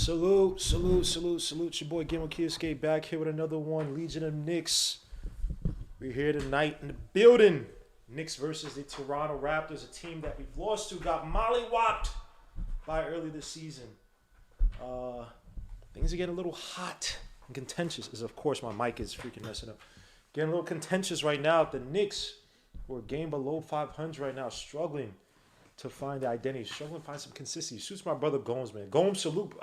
Salute, salute, salute, salute. Your boy Game with Key Escape back here with another one. Legion of Knicks. We're here tonight in the building. Knicks versus the Toronto Raptors, a team that we've lost to, got mollywopped by early this season. Things are getting a little hot and contentious. As of course my mic is freaking messing up. Getting a little contentious right now. The Knicks, who are a game below 500 right now, struggling to find the identity, struggling to find some consistency. Suits my brother Gomes, man. Gomes, salute.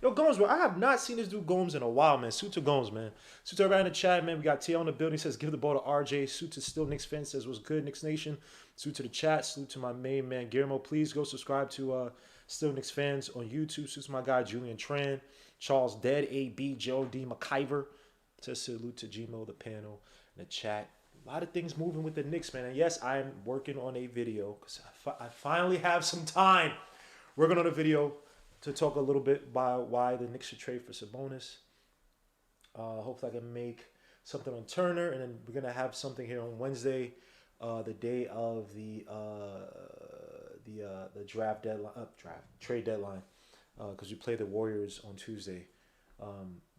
Gomes, bro, I have not seen this dude Gomes in a while, man. Suit to Gomes, man. Suit to everybody in the chat, man. We got T on the building. He says, give the ball to RJ. Suit to still Knicks fan says, what's good, Knicks Nation. Suit to the chat. Salute to my main man, Guillermo. Please go subscribe to Still Knicks fans on YouTube. Suit to my guy, Julian Tran. Charles Dead, AB, Joe D. McIver. Says salute to Gmo, the panel, and the chat. A lot of things moving with the Knicks, man. And yes, I am working on a video because I finally have some time working on a video to talk a little bit about why the Knicks should trade for Sabonis. Hopefully I can make something on Turner, and then we're going to have something here on Wednesday, the day of the trade deadline, because we play the Warriors on Tuesday.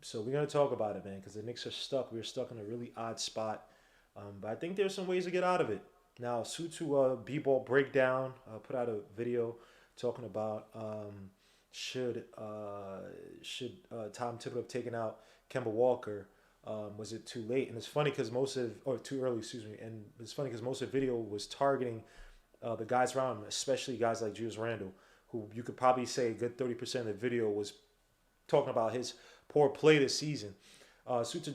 So we're going to talk about it, man, because the Knicks are stuck. We're stuck in a really odd spot. But I think there's some ways to get out of it. Now, Suit to B-Ball Breakdown put out a video talking about should Tom Thibodeau have taken out Kemba Walker? Was it too late? And it's funny because too early, excuse me. And it's funny because most of the video was targeting the guys around him, especially guys like Julius Randle, who you could probably say a good 30% of the video was talking about his poor play this season. Suit to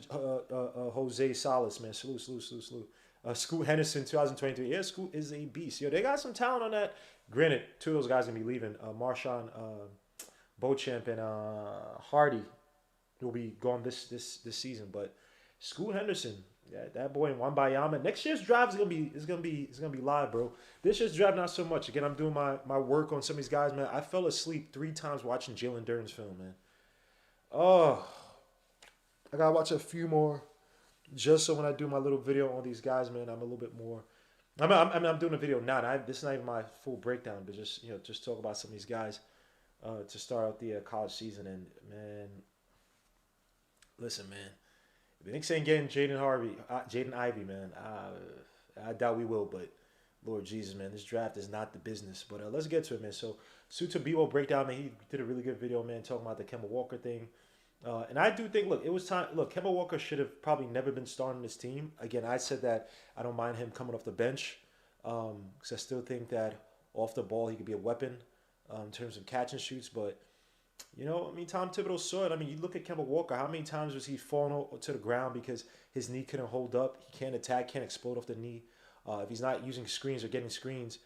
Jose Salas, man. Salute. Scoot Henderson, 2023. Yeah, Scoot is a beast. Yo, they got some talent on that. Granted, two of those guys going to be leaving. Marshawn Beauchamp and Hardy will be gone this season. But Scoot Henderson, yeah, that boy in Wembayama. Next year's draft is gonna be live, bro. This year's draft not so much. Again, I'm doing my work on some of these guys, man. I fell asleep 3 times watching Jalen Duren's film, man. Oh, I gotta watch a few more, just so when I do my little video on these guys, man, I'm a little bit more. I'm doing a video now. This is not even my full breakdown, but just talk about some of these guys to start out the college season. And man, listen, man, if the Knicks ain't getting Jaden Ivey, man, I doubt we will. But Lord Jesus, man, this draft is not the business. But let's get to it, man. So, Suit to B-Ball Breakdown, man, he did a really good video, man, talking about the Kemba Walker thing. And I do think, look, it was time. Look, Kemba Walker should have probably never been starting this team. Again, I said that I don't mind him coming off the bench because I still think that off the ball he could be a weapon in terms of catch and shoots. But, Tom Thibodeau saw it. I mean, you look at Kemba Walker. How many times was he falling to the ground because his knee couldn't hold up? He can't attack, can't explode off the knee. If he's not using screens or getting screens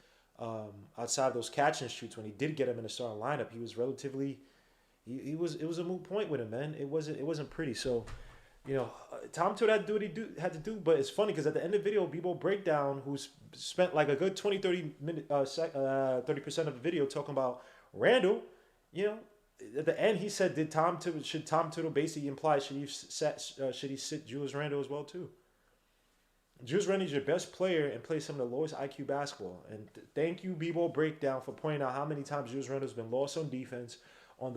outside of those catch and shoots, when he did get him in the starting lineup, he was relatively... It was a moot point with him, man. It wasn't pretty. So, Tom Thibodeau had to do what he had to do. But it's funny because at the end of the video, B-Ball Breakdown, who's spent like a good 30% of the video talking about Randle, at the end he said, should Tom Thibodeau basically imply should he sit Julius Randle as well too? Julius Randle is your best player and plays some of the lowest IQ basketball. And thank you, B-Ball Breakdown, for pointing out how many times Julius Randle has been lost on defense. On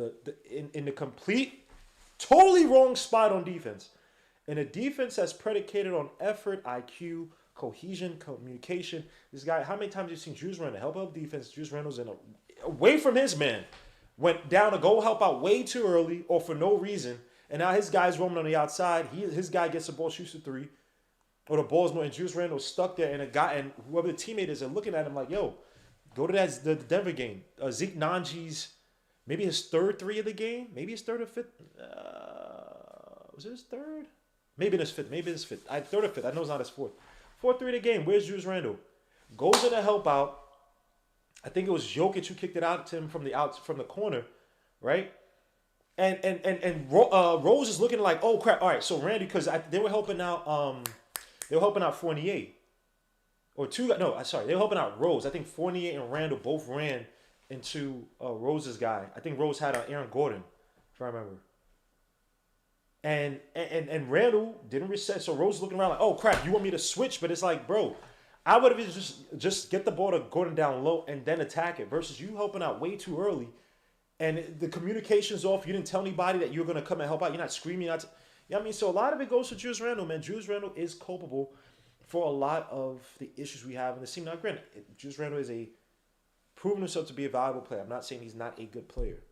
in the complete, totally wrong spot on defense. In a defense that's predicated on effort, IQ, cohesion, communication. This guy, how many times have you seen Julius Randle help out defense? Julius Randle's away from his man. Went down to go help out way too early or for no reason. And now his guy's roaming on the outside. His guy gets the ball, shoots the 3. Or the ball's no, and Julius Randle's stuck there. And whoever the teammate is, are looking at him like, yo, go to the Denver game. Zeke Nanji's... Maybe his third 3 of the game. Maybe his third or fifth. Was it his third? Maybe his fifth. Third or fifth. I know it's not his fourth. 4-3 of the game. Where's Julius Randle? Goes in to help out. I think it was Jokic who kicked it out to him from the corner, right? And Rose is looking like, oh crap. All right, so Randy, because they were helping out. They were helping out Fournier, or two. No, sorry, they were helping out Rose. I think Fournier and Randle both ran into Rose's guy. I think Rose had Aaron Gordon, if I remember. And Randle didn't reset, so Rose looking around like, oh crap, you want me to switch? But it's like, bro, I would have just get the ball to Gordon down low and then attack it versus you helping out way too early and the communication's off. You didn't tell anybody that you're gonna come and help out. You're not screaming out. Yeah, I mean, so a lot of it goes to Julius Randle, man. Julius Randle is culpable for a lot of the issues we have in the team. Now, granted, Julius Randle is a proven himself to be a valuable player. I'm not saying he's not a good player,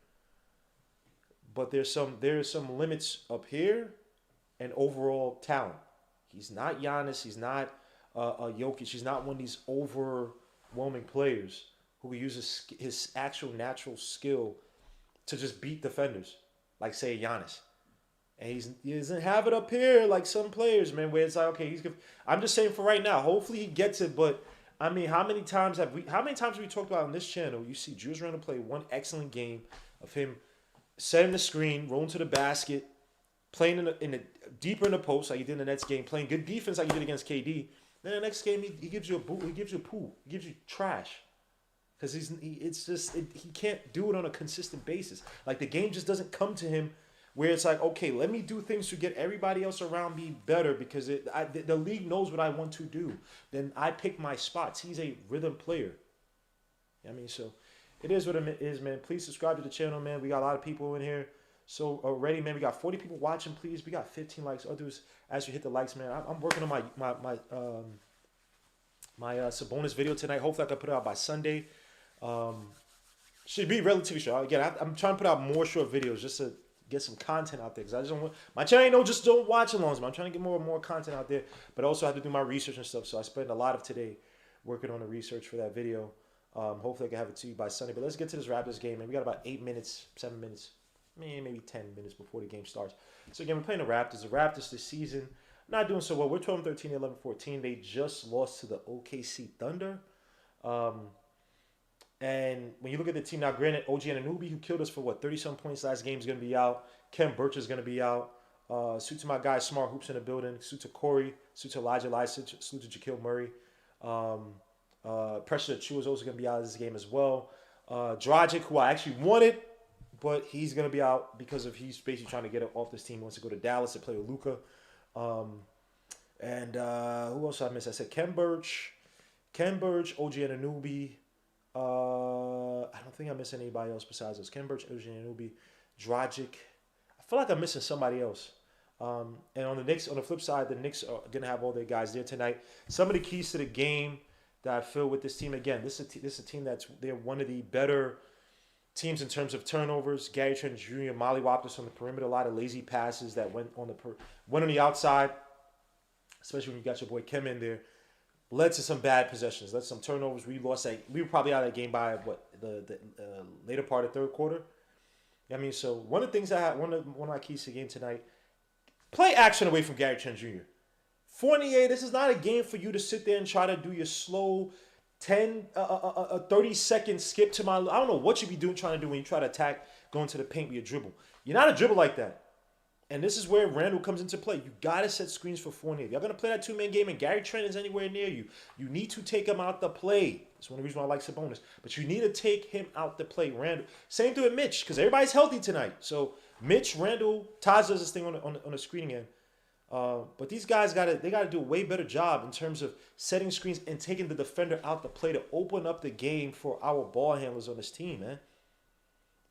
but there's some limits up here and overall talent. He's not Giannis. He's not Jokic. He's not one of these overwhelming players who uses his actual natural skill to just beat defenders, like say Giannis. And he doesn't have it up here like some players, man, where it's like, okay, he's good. I'm just saying for right now, hopefully he gets it. But I mean, how many times have we talked about on this channel? You see Julius Randle play one excellent game of him setting the screen, rolling to the basket, playing deeper in the post like he did in the Nets game, playing good defense like he did against KD. Then the next game he gives you a boot, he gives you a poo, he gives you trash. Because he can't do it on a consistent basis. Like the game just doesn't come to him where it's like, okay, let me do things to get everybody else around me better because the league knows what I want to do. Then I pick my spots. He's a rhythm player. I mean, so it is what it is, man. Please subscribe to the channel, man. We got a lot of people in here. So already, man, we got 40 people watching. Please, we got 15 likes. Others, as you hit the likes, man. I'm working on my Sabonis video tonight. Hopefully, I can put it out by Sunday. Should be relatively short. Again, I'm trying to put out more short videos just to get some content out there. Because I just don't want my channel ain't no just don't watch along. I'm trying to get more and more content out there, but I also have to do my research and stuff. So I spent a lot of today working on the research for that video. Hopefully, I can have it to you by Sunday. But let's get to this Raptors game, man. We got about 8 minutes, 7 minutes. Maybe 10 minutes before the game starts. So again, we're playing the Raptors. The Raptors this season not doing so well. We're 12-13, 11-14. They just lost to the OKC Thunder. And when you look at the team now, granted, OG Anunoby, who killed us for 30-some points last game, is going to be out. Kem Birch is going to be out. Salute to my guy, Smart Hoops in the building. Salute to Corey. Salute to Elijah. Salute to Jaquil Murray. Pressure Achua is also going to be out of this game as well. Dragic, who I actually wanted, but he's going to be out because he's basically trying to get off this team. He wants to go to Dallas to play with Luka. And who else I missed? I said Kem Birch, OG Anunoby. I don't think I'm missing anybody else besides those. Kem Birch, OG Anunoby, Dragic. I feel like I'm missing somebody else. And on the flip side, the Knicks are going to have all their guys there tonight. Some of the keys to the game that I feel with this team, again, this is a team they're one of the better teams in terms of turnovers. Gary Trent Jr. mollywopped us on the perimeter. A lot of lazy passes that went on the outside, especially when you got your boy Kem in there. Led to some bad possessions. Led to some turnovers. We were probably out of that game by the later part of third quarter. I mean, so one of the things one of my keys to the game tonight, play action away from Gary Trent Jr. Fournier, this is not a game for you to sit there and try to do your slow 30-second skip to my. I don't know what you be trying to do when you try to attack, going to the paint with your dribble. You're not a dribble like that. And this is where Randle comes into play. You got to set screens for Fournier. If you're going to play that two-man game and Gary Trent is anywhere near you, you need to take him out the play. That's one of the reasons why I like Sabonis. But you need to take him out the play. Randle. Same thing with Mitch, because everybody's healthy tonight. So Mitch, Randle, Taj does this thing on the screening end. But these guys got to do a way better job in terms of setting screens and taking the defender out the play to open up the game for our ball handlers on this team, man.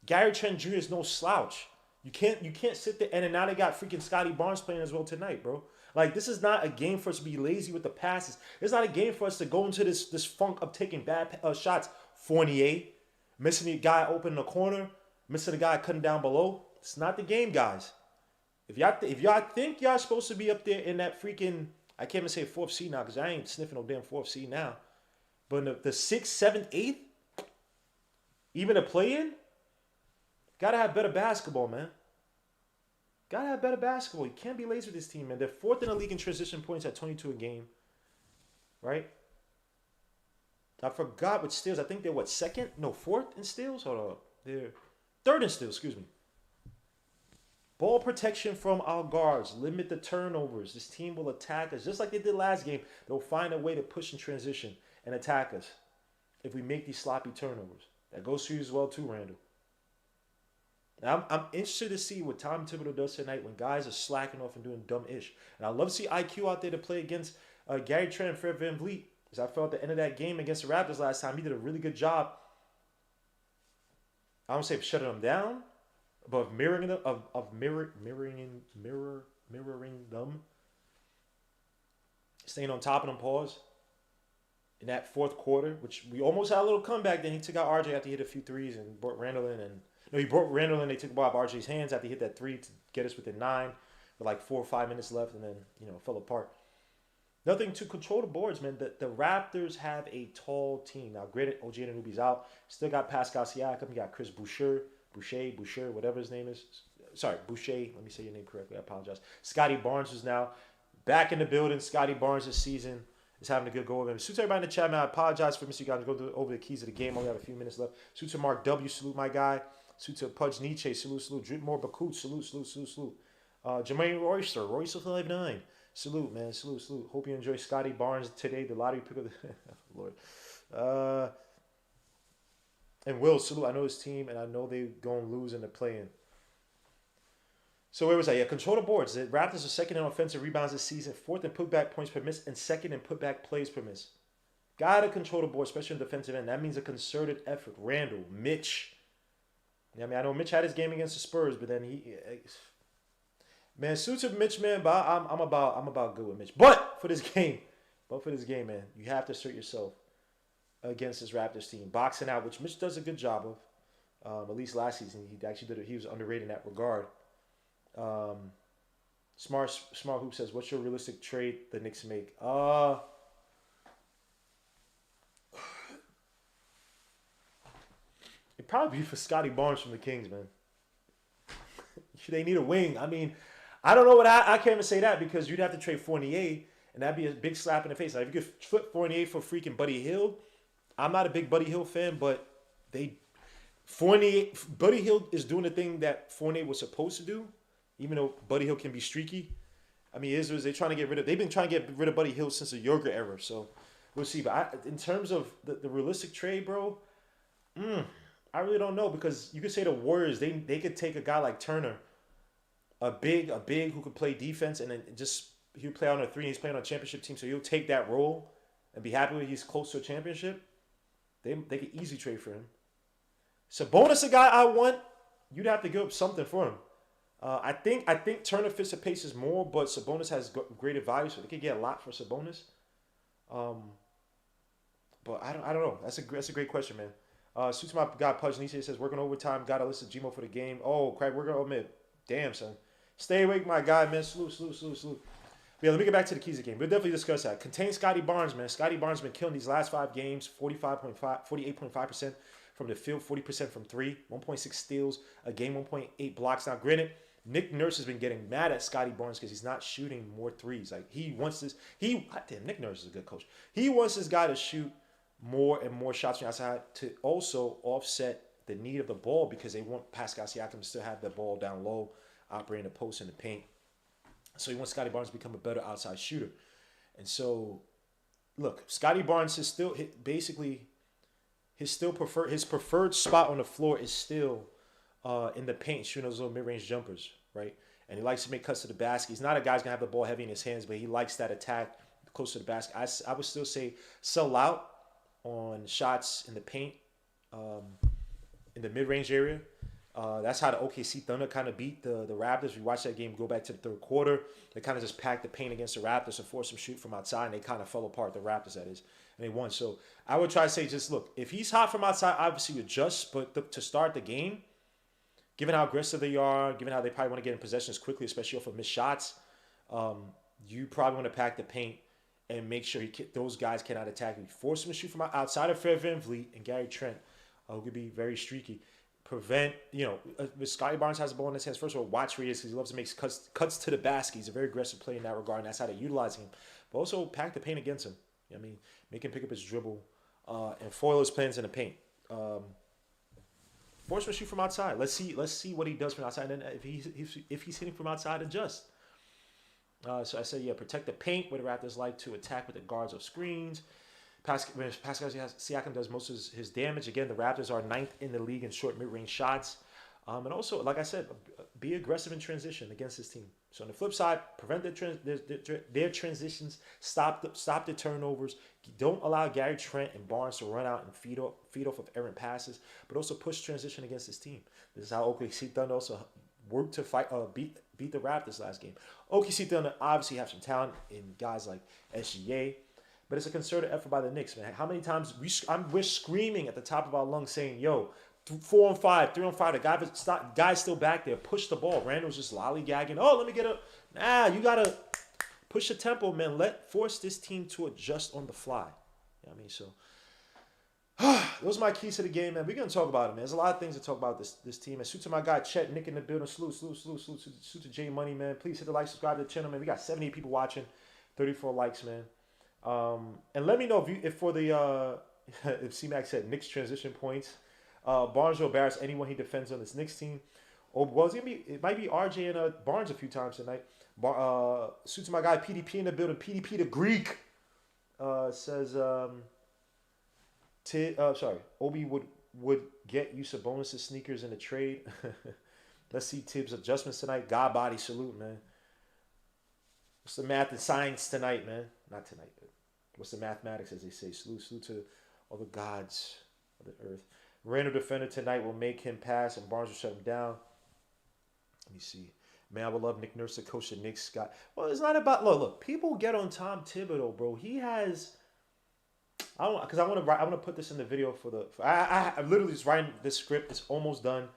Gary Trent Jr. is no slouch. You can't sit there, and then now they got freaking Scotty Barnes playing as well tonight, bro. Like, this is not a game for us to be lazy with the passes. It's not a game for us to go into this funk of taking bad shots. Fournier, missing the guy open in the corner, missing the guy cutting down below. It's not the game, guys. If y'all think y'all supposed to be up there in that freaking, I can't even say 4th seed now because I ain't sniffing no damn 4th seed now. But in the 6th, 7th, 8th, even a play-in, gotta have better basketball, man. Gotta have better basketball. You can't be lazy with this team, man. They're 4th in the league in transition points at 22 a game. Right? I forgot what steals. I think they're 2nd? No, 4th in steals? Hold on. They're 3rd in steals, excuse me. Ball protection from our guards. Limit the turnovers. This team will attack us. Just like they did last game, they'll find a way to push in transition and attack us if we make these sloppy turnovers. That goes to you as well too, Randle. Now, I'm interested to see what Tom Thibodeau does tonight when guys are slacking off and doing dumb-ish. And I love to see IQ out there to play against Gary Trent and Fred VanVleet. Because I felt at the end of that game against the Raptors last time, he did a really good job I don't say shutting them down, but of mirroring them, mirroring them, staying on top of them. Pause in that fourth quarter, which we almost had a little comeback. Then he took out RJ after he hit a few threes and brought Randall in. And no, he brought Randall in. They took the ball out of RJ's hands after he hit that three to get us within 9 with like 4 or 5 minutes left, and then it fell apart. Nothing to control the boards, man. The Raptors have a tall team. Now, granted, OG Anunoby's out. Still got Pascal Siakam. You got Chris Boucher, whatever his name is. Sorry, Boucher. Let me say your name correctly. I apologize. Scotty Barnes is now back in the building. Scotty Barnes this season is having a good go of him. Salute to everybody in the chat, man. I apologize for missing you guys. Go over the keys of the game. Only have a few minutes left. Salute to Mark W. Salute my guy. Salute to Pudge Nietzsche. Salute. Dripmore Bakut. Salute. Jermaine Royster 59. Salute, man. Salute. Hope you enjoy Scotty Barnes today. The lottery pick of the Lord. And Will, salute. I know his team, and I know they're going to lose in the play-in. So where was I? Yeah, control the boards. The Raptors are second in offensive rebounds this season, fourth in putback points per miss, and second in putback plays per miss. Got to control the board, especially in defensive end. That means a concerted effort. Randall, Mitch. I know Mitch had his game against the Spurs, but then man, suits of Mitch, man. But I'm about good with Mitch. But for this game, man, you have to assert yourself against this Raptors team, boxing out, which Mitch does a good job of. At least last season, he actually did it. He was underrated in that regard. Smart Hoop says, "What's your realistic trade the Knicks make?" It'd probably be for Scotty Barnes from the Kings, man. They need a wing. I mean, I don't know what I can't even say that because you'd have to trade Fournier, and that'd be a big slap in the face. Like, if you could flip Fournier for freaking Buddy Hield, I'm not a big Buddy Hield fan, but Buddy Hield is doing the thing that Fournier was supposed to do, even though Buddy Hield can be streaky. I mean, they've been trying to get rid of Buddy Hield since the Yoga era, so we'll see. But in terms of the realistic trade, bro, I really don't know because you could say the Warriors, they could take a guy like Turner, a big who could play defense, and then he'll play on a 3 and he's playing on a championship team, so he'll take that role and be happy with he's close to a championship. They could easily trade for him. Sabonis, a guy I want, you'd have to give up something for him. I think Turner fits the paces more, but Sabonis has greater value, so they could get a lot for Sabonis. But I don't know. That's a great question, man. Suits my guy Pudge Nietzsche says working overtime. Got to listen to Gmo for the game. Oh crap, we're gonna omit. Damn, son. Stay awake, my guy, man. Salute. Yeah, let me get back to the keys of the game. We'll definitely discuss that. Contain Scotty Barnes, man. Scotty Barnes been killing these last 5 games. 48.5% from the field, 40% from 3, 1.6 steals a game, 1.8 blocks. Now, granted, Nick Nurse has been getting mad at Scotty Barnes because he's not shooting more threes. Like, he wants this. Damn, Nick Nurse is a good coach. He wants this guy to shoot more and more shots from outside to also offset the need of the ball because they want Pascal Siakam to still have the ball down low, operating the post in the paint. So he wants Scotty Barnes to become a better outside shooter. And so, look, Scotty Barnes is still his preferred spot on the floor is still in the paint, shooting those little mid-range jumpers, right? And he likes to make cuts to the basket. He's not a guy who's going to have the ball heavy in his hands, but he likes that attack close to the basket. I would still say sell out on shots in the paint, in the mid-range area. That's how the OKC Thunder kind of beat the Raptors. We watched that game go back to the third quarter. They kind of just packed the paint against the Raptors and forced them to shoot from outside, and they kind of fell apart, the Raptors, that is, and they won. So I would try to say, just look, if he's hot from outside, obviously you adjust, but to start the game, given how aggressive they are, given how they probably want to get in possessions quickly, especially off of missed shots, you probably want to pack the paint and make sure those guys cannot attack you. Force them to shoot from outside of Fred VanVleet and Gary Trent, who could be very streaky. Prevent, Scotty Barnes has the ball in his hands. First of all, watch where he is because he loves to make cuts to the basket. He's a very aggressive player in that regard, and that's how they utilize him. But also pack the paint against him. Make him pick up his dribble and foil his plans in the paint. Force him to shoot from outside. Let's see what he does from outside. And then if he's hitting from outside, adjust. So I said, protect the paint where the Raptors like to attack with the guards or screens. Pascal Siakam does most of his damage. Again, the Raptors are 9th in the league in short mid-range shots. And also, like I said, be aggressive in transition against this team. So on the flip side, prevent their transitions, stop the turnovers. Don't allow Gary Trent and Barnes to run out and feed off of errant passes, but also push transition against this team. This is how OKC Thunder also worked to beat the Raptors last game. OKC Thunder obviously have some talent in guys like SGA, but it's a concerted effort by the Knicks, man. How many times we're screaming at the top of our lungs saying, "Yo, 4-on-5, 3-on-5. The guy's still back there. Push the ball." Randall's just lollygagging. Oh, let me get up. Nah, you gotta push the tempo, man. Force this team to adjust on the fly. You know what I mean? So those are my keys to the game, man. We're gonna talk about it, man. There's a lot of things to talk about this team. And salute to my guy Chet, Nick in the building. Salute to J Money, man. Please hit the like, subscribe to the channel, man. We got 78 people watching, 34 likes, man. And let me know if for the if C-Mac said Knicks transition points. Barnes will embarrass anyone he defends on this Knicks team. Or well, it might be RJ and Barnes a few times tonight. Suit to my guy PDP in the building. PDP the Greek says Obi would get use of bonuses sneakers in the trade. Let's see Tibbs adjustments tonight. God body salute, man. What's the math and science tonight, man? Not tonight. What's the mathematics, as they say? Salute to all the gods of the earth. Randall defender tonight will make him pass, and Barnes will shut him down. Let me see. Man, I would love Nick Nurse to coach the Knicks. Well, it's not about look. People get on Tom Thibodeau, bro. He has. I want to put this in the video I literally just writing this script. It's almost done.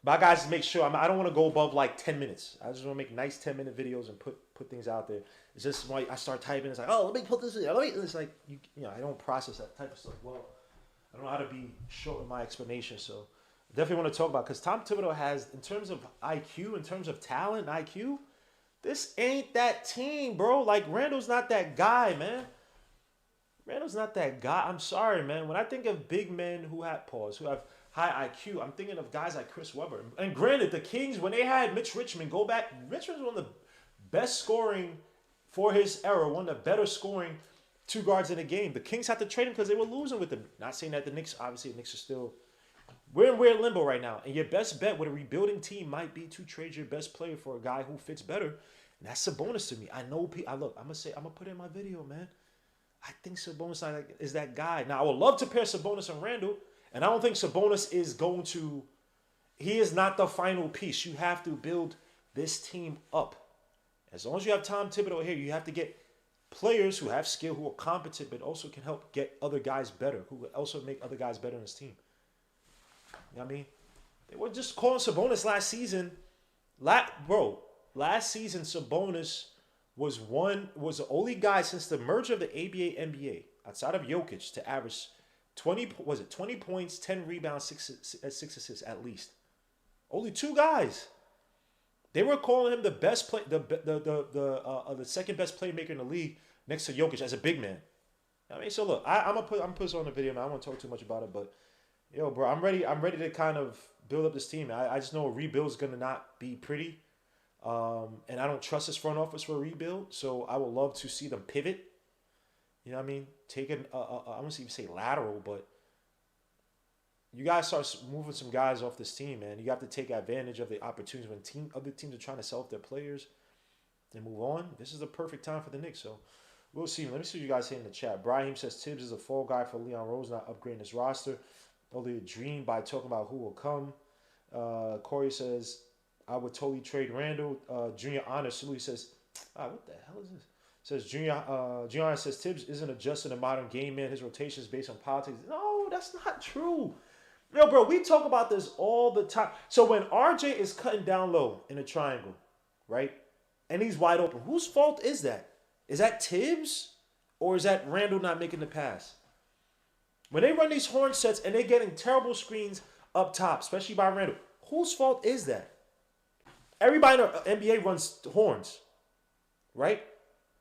But guys, just make sure I don't want to go above like 10 minutes. I just want to make nice 10-minute videos and put things out there. It's just when I start typing, it's like, oh, let me put this in. It's like you know, I don't process that type of stuff well. I don't know how to be short in my explanation, so I definitely want to talk about because Tom Thibodeau has, in terms of IQ, in terms of talent, IQ, this ain't that team, bro. Like Randall's not that guy, man. Randall's not that guy. I'm sorry, man. When I think of big men who have high IQ, I'm thinking of guys like Chris Webber. And granted, the Kings, when they had Mitch Richmond, go back, Richmond was one of the best scoring for his era, one of the better scoring two guards in the game. The Kings had to trade him because they were losing with him. Not saying that the Knicks, obviously, the Knicks are still. We're in weird limbo right now. And your best bet with a rebuilding team might be to trade your best player for a guy who fits better. And that's a bonus to me. I know. I'm going to put it in my video, man. I think Sabonis is that guy. Now, I would love to pair Sabonis and Randall. And I don't think Sabonis is going to. He is not the final piece. You have to build this team up. As long as you have Tom Thibodeau here, you have to get players who have skill, who are competent, but also can help get other guys better, who will also make other guys better in this team. You know what I mean? They were just calling Sabonis last season. Last season Sabonis was the only guy since the merger of the ABA NBA outside of Jokic to average 20 points, 10 rebounds, 6 assists at least. Only two guys. They were calling him the best the second best playmaker in the league next to Jokic as a big man. I mean, so look, I'm gonna put this on the video, man. I won't talk too much about it, but yo, bro, I'm ready to kind of build up this team. I just know a rebuild is gonna not be pretty. And I don't trust this front office for a rebuild, so I would love to see them pivot. You know what I mean? Take it. I won't even say lateral, but you guys start moving some guys off this team, man. You have to take advantage of the opportunities when other teams are trying to sell off their players and move on. This is the perfect time for the Knicks, so we'll see. Let me see what you guys say in the chat. Brahim says Tibbs is a fall guy for Leon Rose, not upgrading his roster. Only a dream by talking about who will come. Corey says, I would totally trade Randall. Junior Honor Salute says, what the hell is this? Says Junior Honor says Tibbs isn't adjusting the modern game, man. His rotation is based on politics. No, that's not true. Yo, bro, we talk about this all the time. So when RJ is cutting down low in a triangle, right, and he's wide open, whose fault is that? Is that Tibbs or is that Randall not making the pass? When they run these horn sets and they're getting terrible screens up top, especially by Randall, whose fault is that? Everybody in the NBA runs horns, right?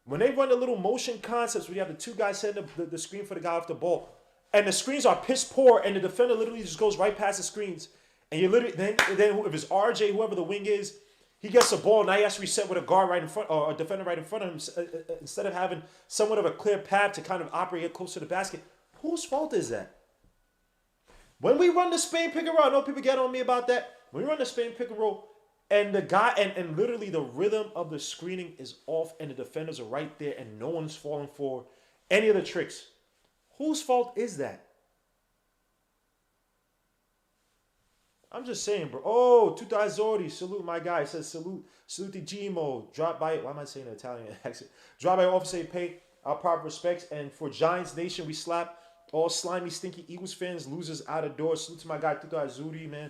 When they run the little motion concepts where you have the two guys setting the screen for the guy off the ball, and the screens are piss poor, and the defender literally just goes right past the screens, and you literally then if it's RJ, whoever the wing is, he gets the ball, now he has to reset with a guard right in front or a defender right in front of him instead of having somewhat of a clear path to kind of operate close to the basket. Whose fault is that? When we run the Spain pick and roll, I know people get on me about that. When we run the Spain pick and roll, And the guy and literally the rhythm of the screening is off, and the defenders are right there, and no one's falling for any of the tricks. Whose fault is that? I'm just saying, bro. Oh, Tuta Azordi, salute my guy. He says salute the Gmo. Drop by. Why am I saying an Italian accent? Drop by officer, pay our proper respects. And for Giants Nation, we slap all slimy, stinky Eagles fans, losers out of door. Salute to my guy Tuta Azordi, man.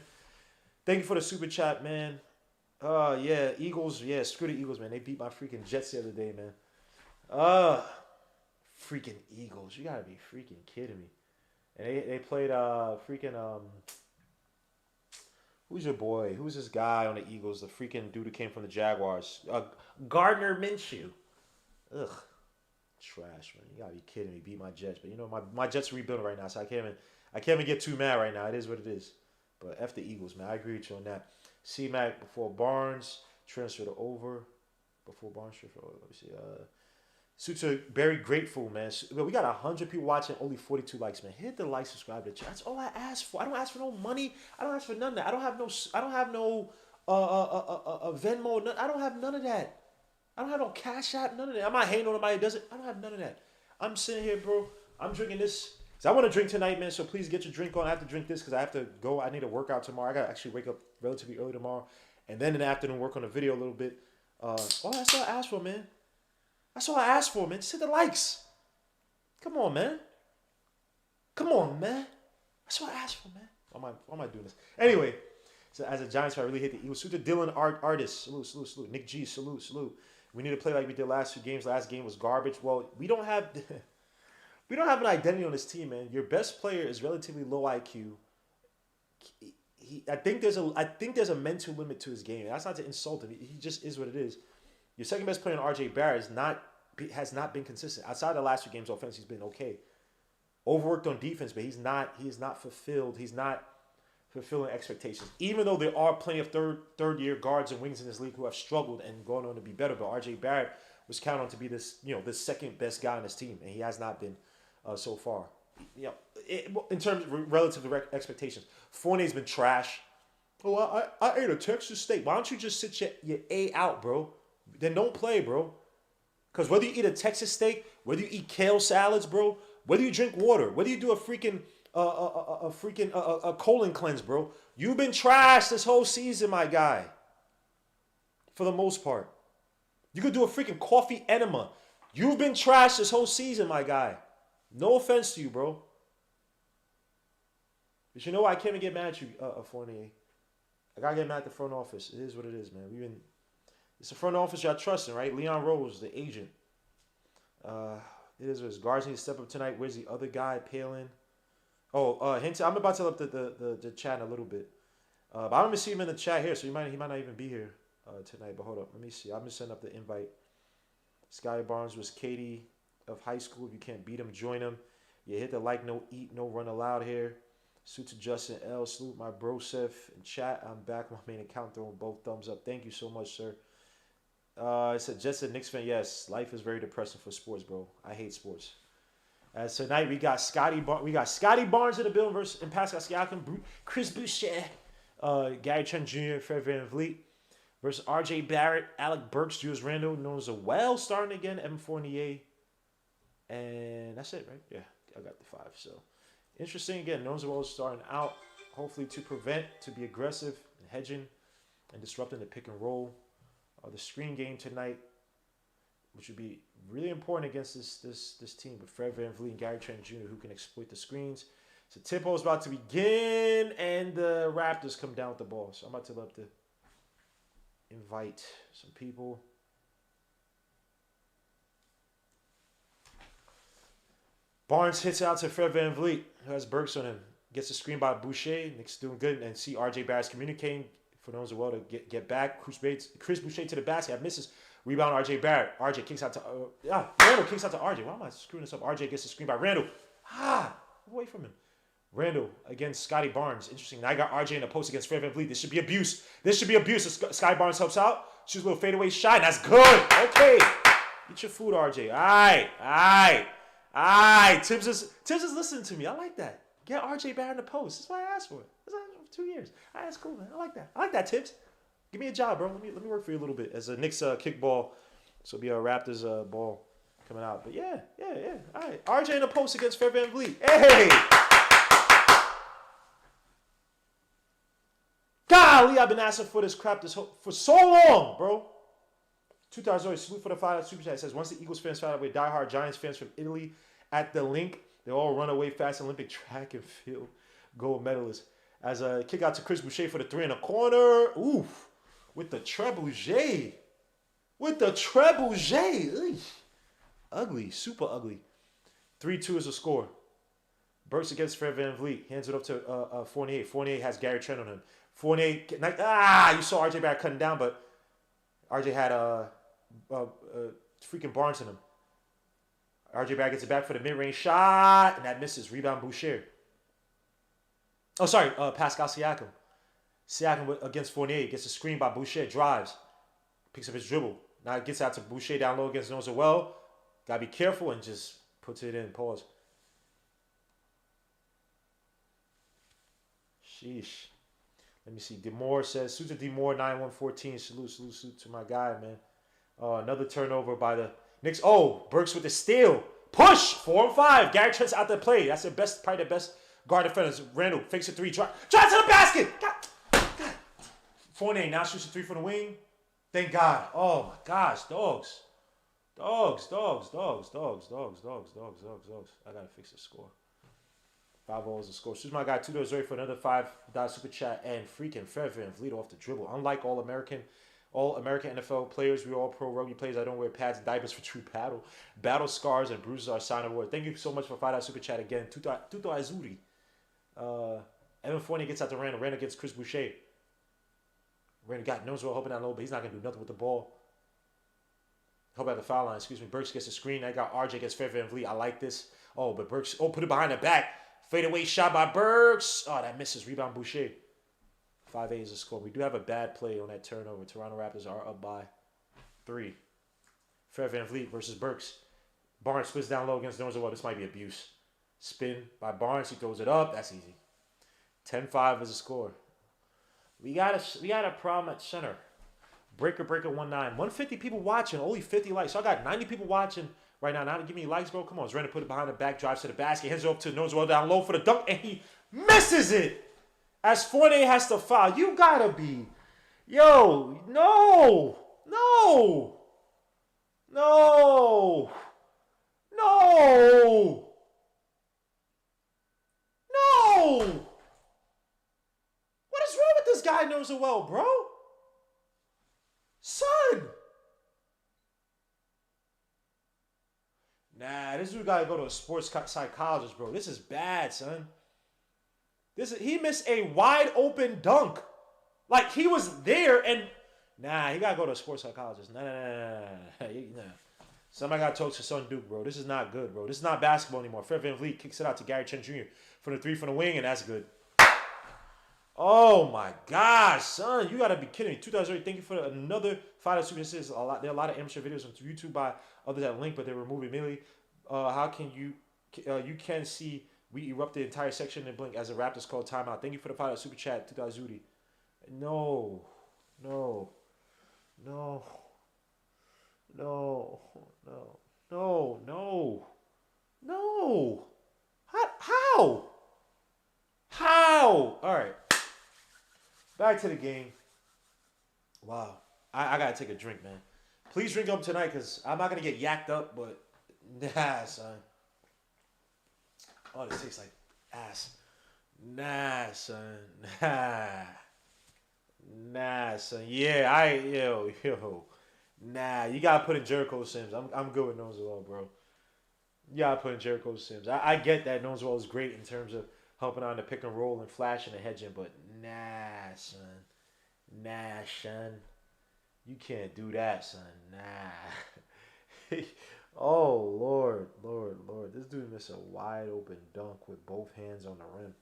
Thank you for the super chat, man. Yeah, Eagles. Yeah, screw the Eagles, man. They beat my freaking Jets the other day, man. Freaking Eagles. You gotta be freaking kidding me. And they played who's your boy? Who's this guy on the Eagles? The freaking dude who came from the Jaguars. Gardner Minshew. Ugh. Trash, man. You gotta be kidding me. Beat my Jets. But you know, my Jets are rebuilding right now, so I can't even get too mad right now. It is what it is. But F the Eagles, man. I agree with you on that. C-Mac before Barnes. Transfer to over. Before Barnes transfer over. Let me see. Suits are very grateful, man. We got 100 people watching, only 42 likes, man. Hit the like, subscribe to the channel. That's all I ask for. I don't ask for no money. I don't ask for none of that. I don't have no Venmo. None, I don't have none of that. I don't have no Cash App. None of that. I'm not hating on nobody that does it. I don't have none of that. I'm sitting here, bro. I'm drinking this. So I want to drink tonight, man. So please get your drink on. I have to drink this because I have to go. I need to work out tomorrow. I got to actually wake up relatively early tomorrow, and then in the afternoon work on the video a little bit. That's all I asked for, man. That's all I asked for, man. Just hit the likes. Come on, man. Come on, man. That's what I asked for, man. Why am I doing this? Anyway, so as a Giants fan, I really hate the Eagles. Salute to Dylan Artist. Salute. Nick G, salute. We need to play like we did last 2 games. Last game was garbage. Well, we don't have an identity on this team, man. Your best player is relatively low IQ. I think there's a mental limit to his game. That's not to insult him. He just is what it is. Your second best player, RJ Barrett, has not been consistent. Outside of the last 2 games, offense, he's been okay. Overworked on defense, but he is not fulfilled. He's not fulfilling expectations. Even though there are plenty of third year guards and wings in this league who have struggled and gone on to be better, but RJ Barrett was counted on to be this second best guy on this team, and he has not been so far. In terms of relative to expectations, Fournier's been trash. Oh, I ate a Texas steak. Why don't you just sit your A out, bro? Then don't play, bro. Because whether you eat a Texas steak, whether you eat kale salads, bro, whether you drink water, whether you do a freaking colon cleanse, bro, you've been trashed this whole season, my guy. For the most part. You could do a freaking coffee enema. You've been trashed this whole season, my guy. No offense to you, bro. But you know what? I can't even get mad at you, Fournier. I gotta get mad at the front office. It is what it is, man. It's the front office y'all trusting, right? Leon Rose, the agent. It is what it is. Guards need to step up tonight. Where's the other guy, Palin? Oh, Hinton. I'm about to up the chat in a little bit. But I don't even see him in the chat here, so he might not even be here tonight. But hold up. Let me see. I'm going to send up the invite. Sky Barnes was Katie of high school. If you can't beat him, join him. Yeah, hit the like, no eat, no run allowed here. Salute to Justin L. Salute my bro, Seth. In chat, I'm back. My main account throwing both thumbs up. Thank you so much, sir. I said, just a Knicks fan. Yes, life is very depressing for sports, bro. I hate sports. Tonight we got Scotty Barnes in the building versus Pascal Siakam, Chris Boucher, Gary Trent Jr., Fred VanVleet versus R.J. Barrett, Alec Burks, Julius Randle, known as a well starting again, Evan Fournier, and that's it, right? Yeah, I got the 5. So interesting again. Known as well starting out, hopefully to be aggressive and hedging and disrupting the pick and roll. The screen game tonight, which would be really important against this team with Fred VanVleet and Gary Trent Jr., who can exploit the screens. So tempo is about to begin, and the Raptors come down with the ball. So I'm about to love to invite some people. Barnes hits out to Fred VanVleet, who has Burks on him. Gets the screen by Boucher. Nick's doing good, and see RJ Barrett's communicating. For those as well to get back. Chris Boucher to the basket. Misses. Rebound RJ Barrett. RJ kicks out to Randle kicks out to RJ. Why am I screwing this up? RJ gets the screen by Randle. Away from him. Randle against Scotty Barnes. Interesting. Now I got RJ in the post against Fred VanVleet. This should be abuse. So Scotty Barnes helps out. Shoots a little fadeaway shot. That's good. Okay. Eat your food, RJ. All right. Tibbs is listening to me. I like that. Get RJ Barrett in the post. That's why I asked for it. That's 2 years. All right, that's cool, man. I like that. Tibbs. Give me a job, bro. Let me work for you a little bit as a Knicks kickball. So it'll be a Raptors ball coming out. But yeah. All right. RJ in the post against Fred VanVleet. Hey! Golly, I've been asking for this crap for so long, bro. 2000 salute for the $5 super chat. It says, once the Eagles fans found out we're diehard Giants fans from Italy at the link, they all run away fast Olympic track and field gold medalists. As a kick out to Chris Boucher for the 3 in the corner. Oof. With the trebuchet. Ugly. Super ugly. 3-2 is the score. Burks against Fred VanVleet. Hands it up to Fournier. Fournier has Gary Trent on him. Fournier. You saw RJ Barrett cutting down, but RJ had freaking Barnes in him. RJ Barrett gets it back for the mid-range shot, and that misses. Rebound Boucher. Oh, sorry, Pascal Siakam. Siakam against Fournier. Gets a screen by Boucher. Drives. Picks up his dribble. Now it gets out to Boucher down low against Noah well. Got to be careful and just puts it in. Pause. Sheesh. Let me see. Demore says, Suter Demore 9114. Salute to my guy, man. Another turnover by the Knicks. Oh, Burks with the steal. Push. 4 and 5. Gary Trent's out there play. That's probably the best guard defenders. Randall fakes a 3. Drive to the basket. God. Fournier now shoots a 3 from the wing. Thank God. Oh my gosh, dogs. I gotta fix the score. 5-0 is the score. Choose my guy $2 ready for another $5 super chat and freaking Fred VanVleet off the dribble. Unlike all American NFL players, we all pro rugby players. I don't wear pads and diapers for true battle. Battle scars and bruises are a sign of war. Thank you so much for $5 super chat again. Tuto Azuri. Evan Fournier gets out to Randall. Randall gets Chris Boucher. Randall got nose well hoping down low, but he's not gonna do nothing with the ball. Help out the foul line. Excuse me. Burks gets a screen. I got RJ against Fred VanVleet. I like this. Oh, but Burks. Oh, put it behind the back. Fadeaway shot by Burks. Oh, that misses. Rebound Boucher. 5-8 is the score. We do have a bad play on that turnover. Toronto Raptors are up by 3. Fred VanVleet versus Burks. Barnes splits down low against Noah. This might be abuse. Spin by Barnes. He throws it up. That's easy. 10-5 is the score. We got a problem at center. Breaker 19. 150 people watching. Only 50 likes. So I got 90 people watching right now. Now to give me likes, bro. Come on. He's ready to put it behind the back. Drives to the basket. Hands it up to Noah down low for the dunk. And he misses it. As Fournier has to foul. You gotta be. Yo. No. What is wrong with this guy knows it well, bro? Son. Nah, this dude gotta go to a sports psychologist, bro. This is bad, son. He missed a wide open dunk. Like he was there and he gotta go to a sports psychologist. Nah. Somebody gotta talk to son Duke, bro. This is not good, bro. This is not basketball anymore. Fred VanVleet kicks it out to Gary Trent Jr. for the 3 from the wing, and that's good. Oh my gosh, son. You gotta be kidding me. 2008, thank you for another $5 super chat. There are a lot of amateur videos on YouTube by others that link, but they remove immediately. How can you can see we erupt the entire section in blink as the Raptors call timeout. Thank you for the $5 super chat, 2000. No. How? All right. Back to the game. Wow. I got to take a drink, man. Please drink up tonight because I'm not going to get yacked up, but nah, son. Oh, this tastes like ass. Nah, son. Nah, son. Yeah, yo. Nah, you got to put in Jericho Sims. I'm good with Nones well, bro. You got to put in Jericho Sims. I get that Nones well is great in terms of helping on the pick and roll and flashing and hedging, but nah, son. You can't do that, son. Nah. Oh, Lord. This dude missed a wide open dunk with both hands on the rim.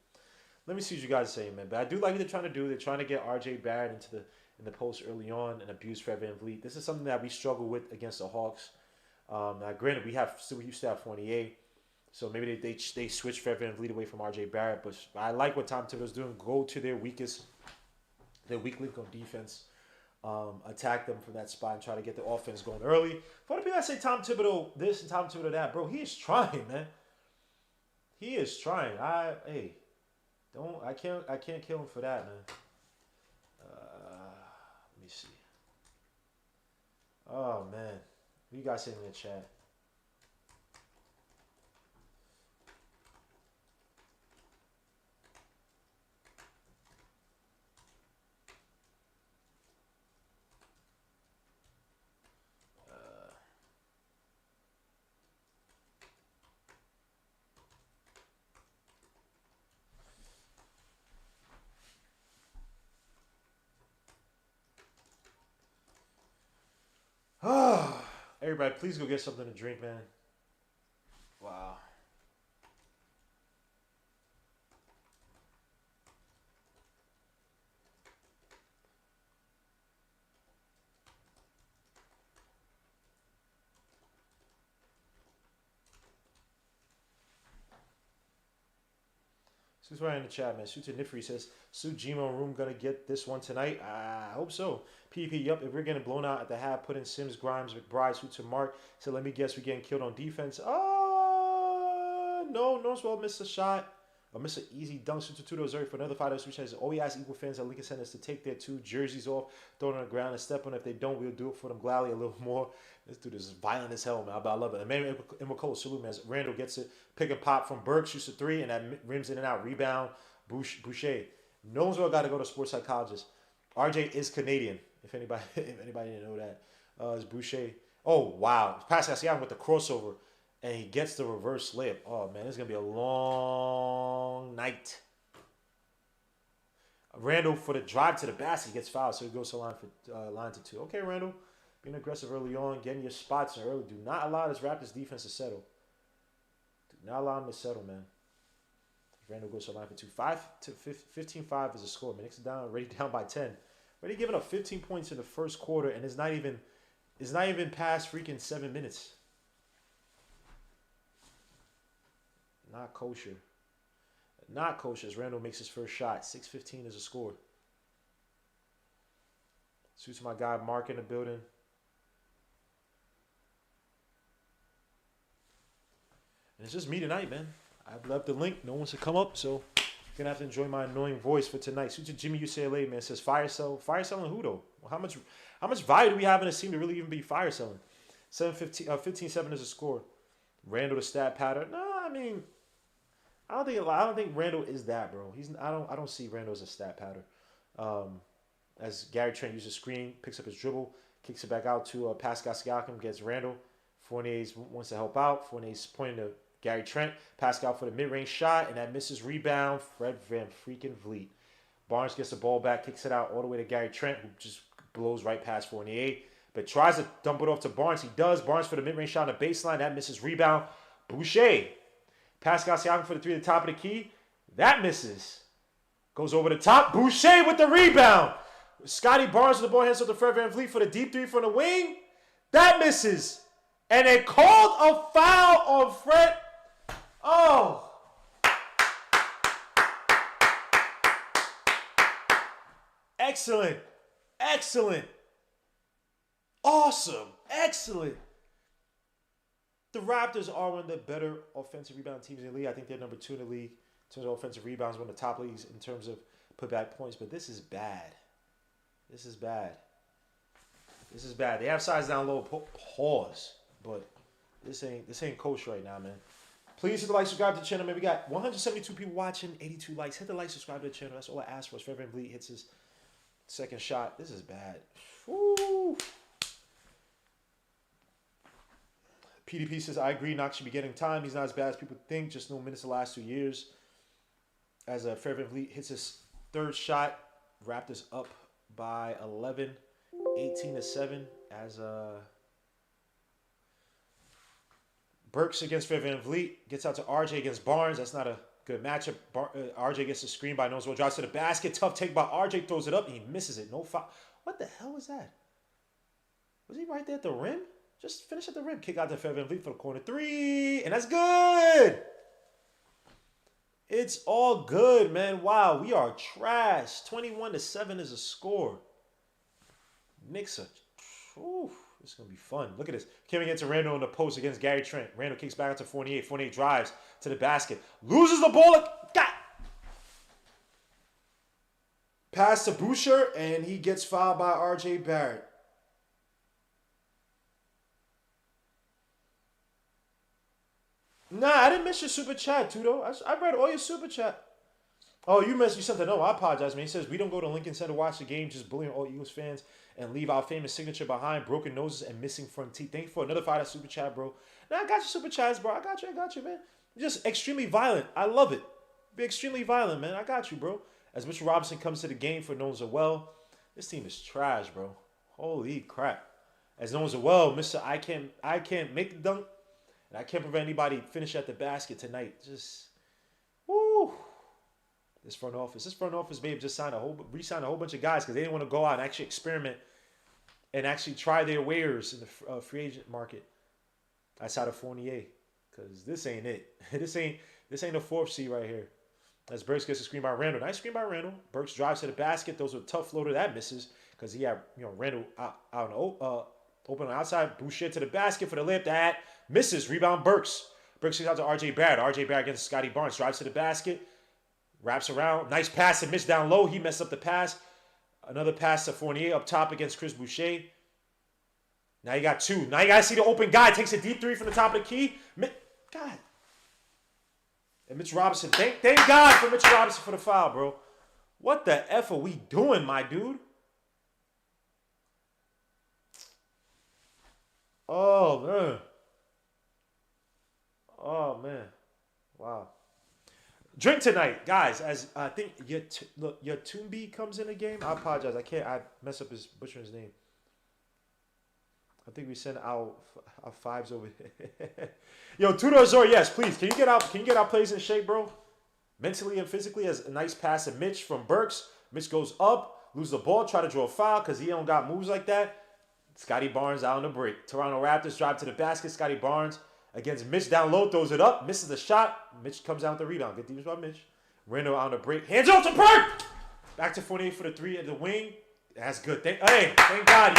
Let me see what you guys say, man. But I do like what they're trying to do. They're trying to get RJ Barrett in the post early on and abuse Fred VanVleet. This is something that we struggle with against the Hawks. Now, granted, we used to have Fournier, so maybe they switch Fred VanVleet away from RJ Barrett. But I like what Tom Thibodeau's doing. Go to their weak link on defense. attack them from that spot and try to get the offense going early. For the people that say Tom Thibodeau this and Tom Thibodeau that, bro, he is trying, man. He is trying. I can't kill him for that, man. Let me see. Oh man, what you guys saying in the chat? Everybody, please go get something to drink, man. Wow. Sue's right in the chat, man. Sue to Nifri says, Sue Gmo room gonna get this one tonight. I hope so. PvP, yup. If we're getting blown out at the half, put in Sims, Grimes, McBride, Sue to Mark. So let me guess, we're getting killed on defense. No, Northwell missed a shot. Or missed an easy dunk. Sue to Tudo Zuri for another fight. Which has all we ask equal fans at Lincoln Centers to take their 2 jerseys off, throw it on the ground, and step on. If they don't, we'll do it for them gladly a little more. This dude is violent as hell, man. I love it. And man, McCullough, salute, man. Randall gets it. Pick and pop from Burke, shoots a 3, and that rims in and out. Rebound. Boucher. Knows what got to go to sports psychologist. RJ is Canadian. If anybody didn't know that, it's Boucher. Oh wow, Pascal Siakam with the crossover, and he gets the reverse layup. Oh man, it's gonna be a long night. Randall for the drive to the basket, he gets fouled, so he goes to line to 2. Okay, Randall, being aggressive early on, getting your spots in early. Do not allow this Raptors defense to settle. Do not allow him to settle, man. Randall goes to line for 2. 15-5 is a score. Man, Knicks are already down by 10. Already giving up 15 points in the first quarter, and it's not even past freaking 7 minutes. Not kosher. Not kosher as Randall makes his first shot. 6:15 is a score. Suits my guy Mark in the building. And it's just me tonight, man. I've left the link. No one wants to come up, so you're gonna have to enjoy my annoying voice for tonight. Suit to Jimmy UCLA, man, says fire selling who though? Well, how much value do we have in a team to really even be fire selling? 15-7 is a score. Randall the stat pattern. No, I mean, I don't think Randall is that, bro. I don't see Randall as a stat pattern. As Gary Trent uses screen, picks up his dribble, kicks it back out to Pascal Siakam, gets Randall. Fournier wants to help out. Fournier's pointing to Gary Trent, Pascal for the mid-range shot, and that misses rebound. Fred Van freaking Vliet. Barnes gets the ball back, kicks it out all the way to Gary Trent, who just blows right past Fournier, but tries to dump it off to Barnes. He does. Barnes for the mid-range shot on the baseline. That misses rebound. Boucher. Pascal Siakam for the 3 at the top of the key. That misses. Goes over the top. Boucher with the rebound. Scotty Barnes with the ball hands up to Fred Van Vliet for the deep 3 from the wing. That misses. And they called a foul on Fred. Oh. Excellent. Excellent. Awesome. Excellent. The Raptors are one of the better offensive rebound teams in the league. I think they're number 2 in the league in terms of offensive rebounds, one of the top leagues in terms of putback points. But this is bad. This is bad. This is bad. They have size down low. Pause. But this ain't kosher right now, man. Please hit the like, subscribe to the channel, man. We got 172 people watching, 82 likes. Hit the like, subscribe to the channel. That's all I ask for. Fred Van Vliet hits his second shot. This is bad. Woo. PDP says, I agree, Knox should be getting time. He's not as bad as people think. Just no minutes the last 2 years. As Fred Van Vliet hits his third shot, Raptors up by 11, 18-7. As Burks against Fred Van Vliet gets out to RJ against Barnes. That's not a good matchup. RJ gets a screen by Noswell, drives to the basket. Tough take by RJ, throws it up, and he misses it. No foul. What the hell was that? Was he right there at the rim? Just finish at the rim. Kick out to Fred Van Vliet for the corner 3, and that's good. It's all good, man. Wow, we are trash. 21-7 is a score. Knicks are, ooh, it's going to be fun. Look at this. Kevin gets to Randall in the post against Gary Trent. Randall kicks back out to Fournier. Fournier drives to the basket. Loses the ball. Pass to Boucher, and he gets fouled by R.J. Barrett. Nah, I didn't miss your super chat, Tudo. I read all your super chat. Oh, you sent a note. I apologize, man. He says, we don't go to Lincoln Center to watch the game, just bullying all Eagles fans and leave our famous signature behind, broken noses and missing front teeth. Thank you for another $5 super chat, bro. Nah, I got your super chats, bro. I got you, man. Just extremely violent. I love it. Be extremely violent, man. I got you, bro. As Mitchell Robinson comes to the game for Knowles well, this team is trash, bro. Holy crap. As Knowles well, Mr. I can't make the dunk, and I can't prevent anybody finish at the basket tonight. Just, woo. This front office may have just re-signed a whole bunch of guys because they didn't want to go out and actually experiment and actually try their wares in the free agent market outside of Fournier. Because this ain't it. This ain't a fourth seed right here. As Burks gets a screen by Randall. Nice screen by Randall. Burks drives to the basket. Those are a tough floater. That misses because he had Randall out open on the outside. Boucher to the basket for the layup. That misses. Rebound Burks. Burks goes out to R.J. Barrett. R.J. Barrett against Scotty Barnes. Drives to the basket. Wraps around. Nice pass and miss down low. He messed up the pass. Another pass to Fournier up top against Chris Boucher. Now you got two. Now you got to see the open guy. Takes a deep three from the top of the key. God. And Mitch Robinson, thank God for Mitch Robinson for the foul, bro. What the F are we doing, my dude? Oh, man. Oh, man. Wow. Drink tonight, guys, as I think your Toombi comes in the game. I apologize. I mess up butchering his name. I think we send our fives over here. Yo, Tudor Azor, yes, please. Can you get our plays in shape, bro? Mentally and physically, as a nice pass to Mitch from Burks. Mitch goes up, loses the ball, try to draw a foul because he don't got moves like that. Scotty Barnes out on the break. Toronto Raptors drive to the basket. Scotty Barnes against Mitch down low, throws it up, misses the shot. Mitch comes out with the rebound. Good defense by Mitch. Randall out on the break. Hands off to Burke! Back to Fournier for the three at the wing. That's good. Thank God.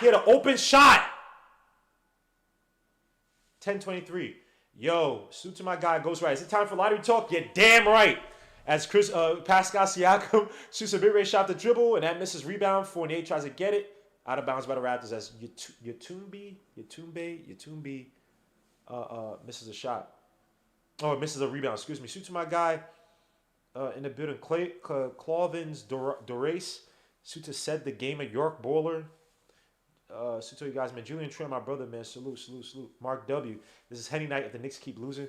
He had an open shot. 10-23. Yo, salute to my guy, Ghost Right. Is it time for lottery talk? You're damn right. As Pascal Siakam shoots a mid-range shot to dribble, and that misses rebound. Fournier tries to get it. Out of bounds by the Raptors as Yatumbe misses a shot. Oh, misses a rebound. Excuse me. Shoot to my guy in the building. Clovins Dorace. Shoot to Said the game at York Bowler. Shoot to you guys, man. Julian Trent, my brother, man. Salute. Mark W. This is Henny night if the Knicks keep losing.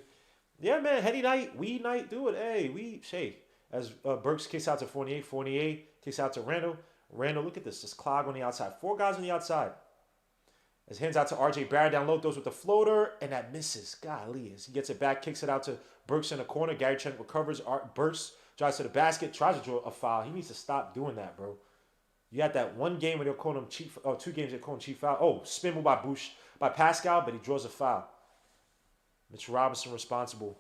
Yeah, man. Henny night. Weed night. Do it. Hey. As Burks kicks out to Fournier. Fournier kicks out to Randall. Randall, look at this. This clog on the outside. 4 guys on the outside. As hands out to R.J. Barrett down low. Throws with the floater. And that misses. Golly. As he gets it back. Kicks it out to Burks in the corner. Gary Trent recovers. Burks drives to the basket. Tries to draw a foul. He needs to stop doing that, bro. You had that one game where they'll call him cheap. 2 games they'll call him cheap foul. Oh, spin move by Pascal. But he draws a foul. Mitch Robinson responsible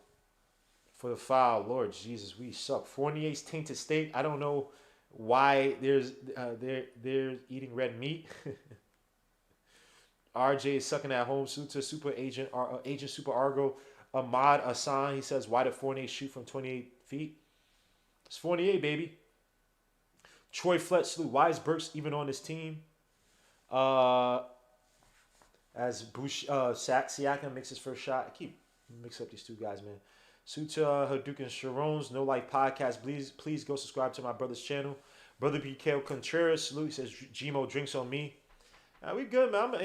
for the foul. Lord Jesus, we suck. Fournier's tainted state. I don't know why they're eating red meat. RJ is sucking at home. Super Agent Super Argo. Ahmad Hassan, he says, why did Fournier shoot from 28 feet? It's Fournier, baby. Troy Flett salute. Why is Burks even on this team? As Siakam makes his first shot. I keep mix up these two guys, man. Suta Hadouken Sharon's No Life Podcast. Please go subscribe to my brother's channel. Brother BK Contreras. Salute. He says, Gmo drinks on me. We good, man.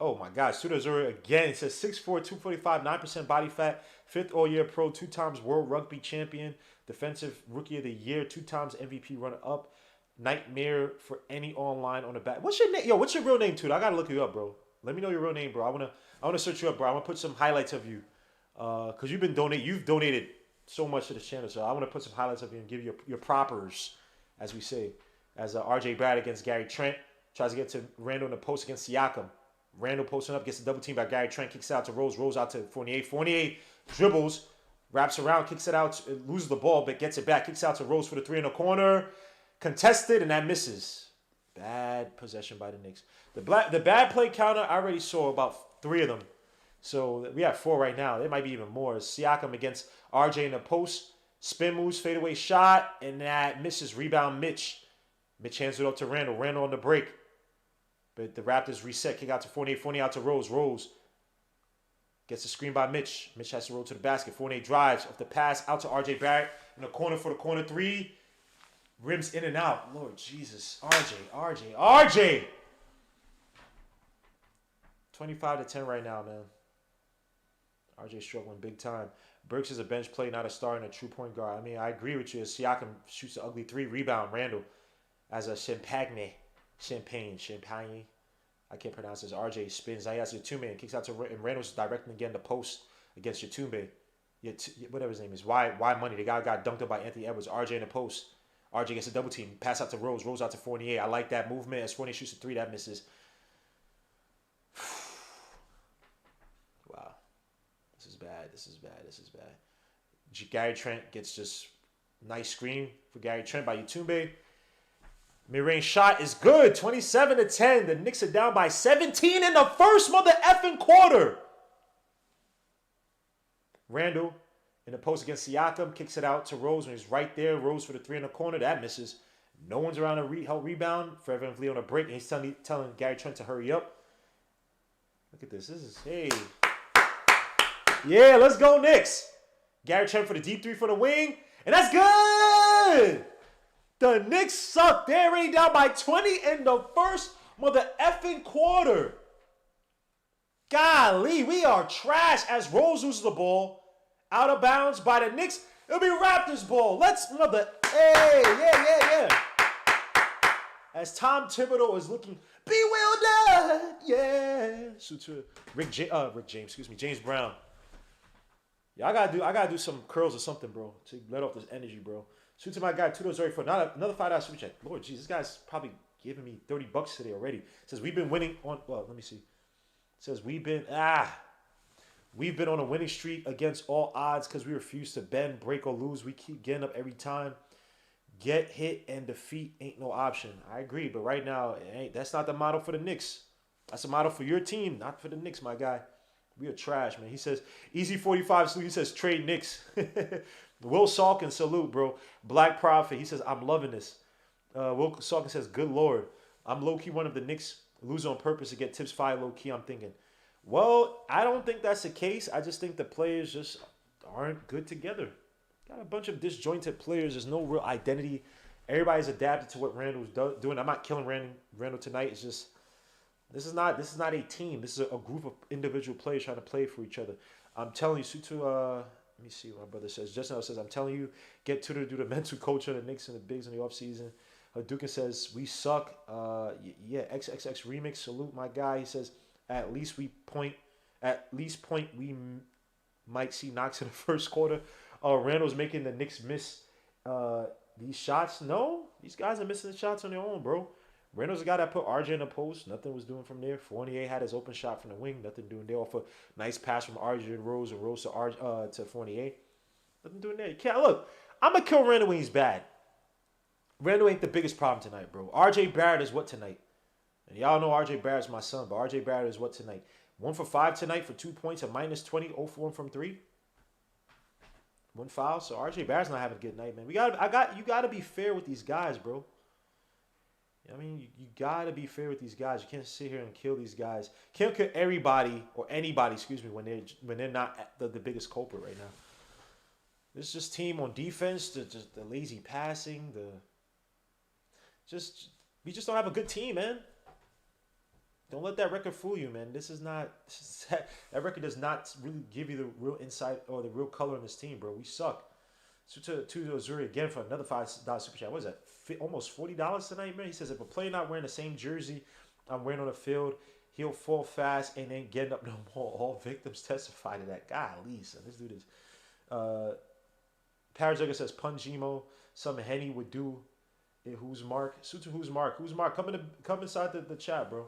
Oh my God. Suda Zuri again. He says 6'4", 245, 9% body fat. 5th all-year pro. 2 times World Rugby Champion. Defensive Rookie of the Year. 2 times MVP runner-up. Nightmare for any online on the back. What's your name? Yo, what's your real name, Tuda? I gotta look you up, bro. Let me know your real name, bro. I wanna search you up, bro. I wanna put some highlights of you. Cause you've donated so much to this channel, so I wanna put some highlights of you and give you your propers, as we say. As R.J. Barrett against Gary Trent tries to get to Randall in the post against Siakam. Randall posting up, gets a double team by Gary Trent, kicks out to Rose out to Fournier. Fournier dribbles, wraps around, kicks it out, loses the ball, but gets it back, kicks out to Rose for the 3 in the corner. Contested, and that misses. Bad possession by the Knicks. The bad play counter, I already saw about 3 of them. So we have 4 right now. There might be even more. Siakam against RJ in the post. Spin moves, fadeaway shot, and that misses. Rebound, Mitch. Mitch hands it up to Randall. Randall on the break. But the Raptors reset. Kick out to Fournier. Fournier out to Rose. Rose gets the screen by Mitch. Mitch has to roll to the basket. Fournier drives off the pass out to RJ Barrett. In the corner for the corner 3. Rims in and out. Lord Jesus. RJ. 25-10 right now, man. RJ struggling big time. Burks is a bench play, not a star and a true point guard. I mean, I agree with you. Siakam shoots an ugly 3. Rebound. Randall as a champagne. I can't pronounce this. RJ spins. Now he has Yatumbe. Kicks out to and Randall's directing again the post against Yatumbe. Whatever his name is. Why money? The guy got dunked up by Anthony Edwards. RJ in the post. RJ gets a double team. Pass out to Rose. Rose out to Fournier. I like that movement. As Fournier shoots a 3, that misses. Wow. This is bad. Gary Trent gets just nice screen for Gary Trent by Yatumbe. Mid-range shot is good. 27-10. The Knicks are down by 17 in the first mother effing quarter. Randall in the post against Siakam. Kicks it out to Rose when he's right there. Rose for the 3 in the corner. That misses. No one's around to help rebound. Forever and Vliet on a break. And he's telling Gary Trent to hurry up. Look at this. This is, hey. Yeah, let's go Knicks. Gary Trent for the deep 3 for the wing. And that's good. The Knicks suck. They're already down by 20 in the first mother effing quarter. Golly, we are trash as Rose loses the ball. Out of bounds by the Knicks. It'll be Raptors ball. Let's mother. Hey, yeah. As Tom Thibodeau is looking bewildered. Yeah. Suture. James Brown. Yeah, I gotta do some curls or something, bro, to let off this energy, bro. Shoot to my guy, $2 for another $5 super check. Lord, jeez, this guy's probably giving me $30 today already. Says we've been winning on. Well, let me see. Says we've been on a winning streak against all odds because we refuse to bend, break, or lose. We keep getting up every time. Get hit and defeat ain't no option. I agree, but right now that's not the model for the Knicks. That's a model for your team, not for the Knicks, my guy. We are trash, man. He says, easy 45 salute. He says, trade Knicks. Will Salkin, salute, bro. Black Prophet, he says, I'm loving this. Will Salkin says, good Lord. I'm low-key one of the Knicks lose on purpose to get tips fired low-key, I'm thinking. Well, I don't think that's the case. I just think the players just aren't good together. Got a bunch of disjointed players. There's no real identity. Everybody's adapted to what Randall's doing. I'm not killing Randall tonight. It's just... This is not a team. This is a group of individual players trying to play for each other. I'm telling you, Sutu, let me see what my brother says. Justin says, I'm telling you, get to do the mental coach of the Knicks and the Bigs in the offseason. Dukin says, we suck. Yeah, XXX remix, salute my guy. He says, at least point we might see Knox in the first quarter. Randall's making the Knicks miss these shots. No, these guys are missing the shots on their own, bro. Randall's the guy that put RJ in the post. Nothing was doing from there. Fournier had his open shot from the wing. Nothing doing there. Off a nice pass from RJ and Rose to Fournier. Nothing doing there. You can't look. I'm gonna kill Randall when he's bad. Randall ain't the biggest problem tonight, bro. RJ Barrett is what tonight? And y'all know RJ Barrett's my son, but RJ Barrett is what tonight? 1 for 5 tonight for 2 points, a minus 20, 0 for 1 from 3. 1 foul. So RJ Barrett's not having a good night, man. You gotta be fair with these guys, bro. I mean, you gotta be fair with these guys. You can't sit here and kill these guys. Can't kill everybody or anybody, excuse me, when they're not the biggest culprit right now. This is just team on defense, the lazy passing, we just don't have a good team, man. Don't let that record fool you, man. That record does not really give you the real insight or the real color in this team, bro. We suck. So to Azuri again for another $5 super chat. What is that? Almost $40 tonight, man. He says, if a player not wearing the same jersey I'm wearing on the field, he'll fall fast and ain't getting up no more. All victims testify to that. Golly, son. Let's do this. Parajugger says, Punjimo. Some Henny would do. Who's Mark? Sutu, who's Mark? Who's Mark? Come inside the chat, bro.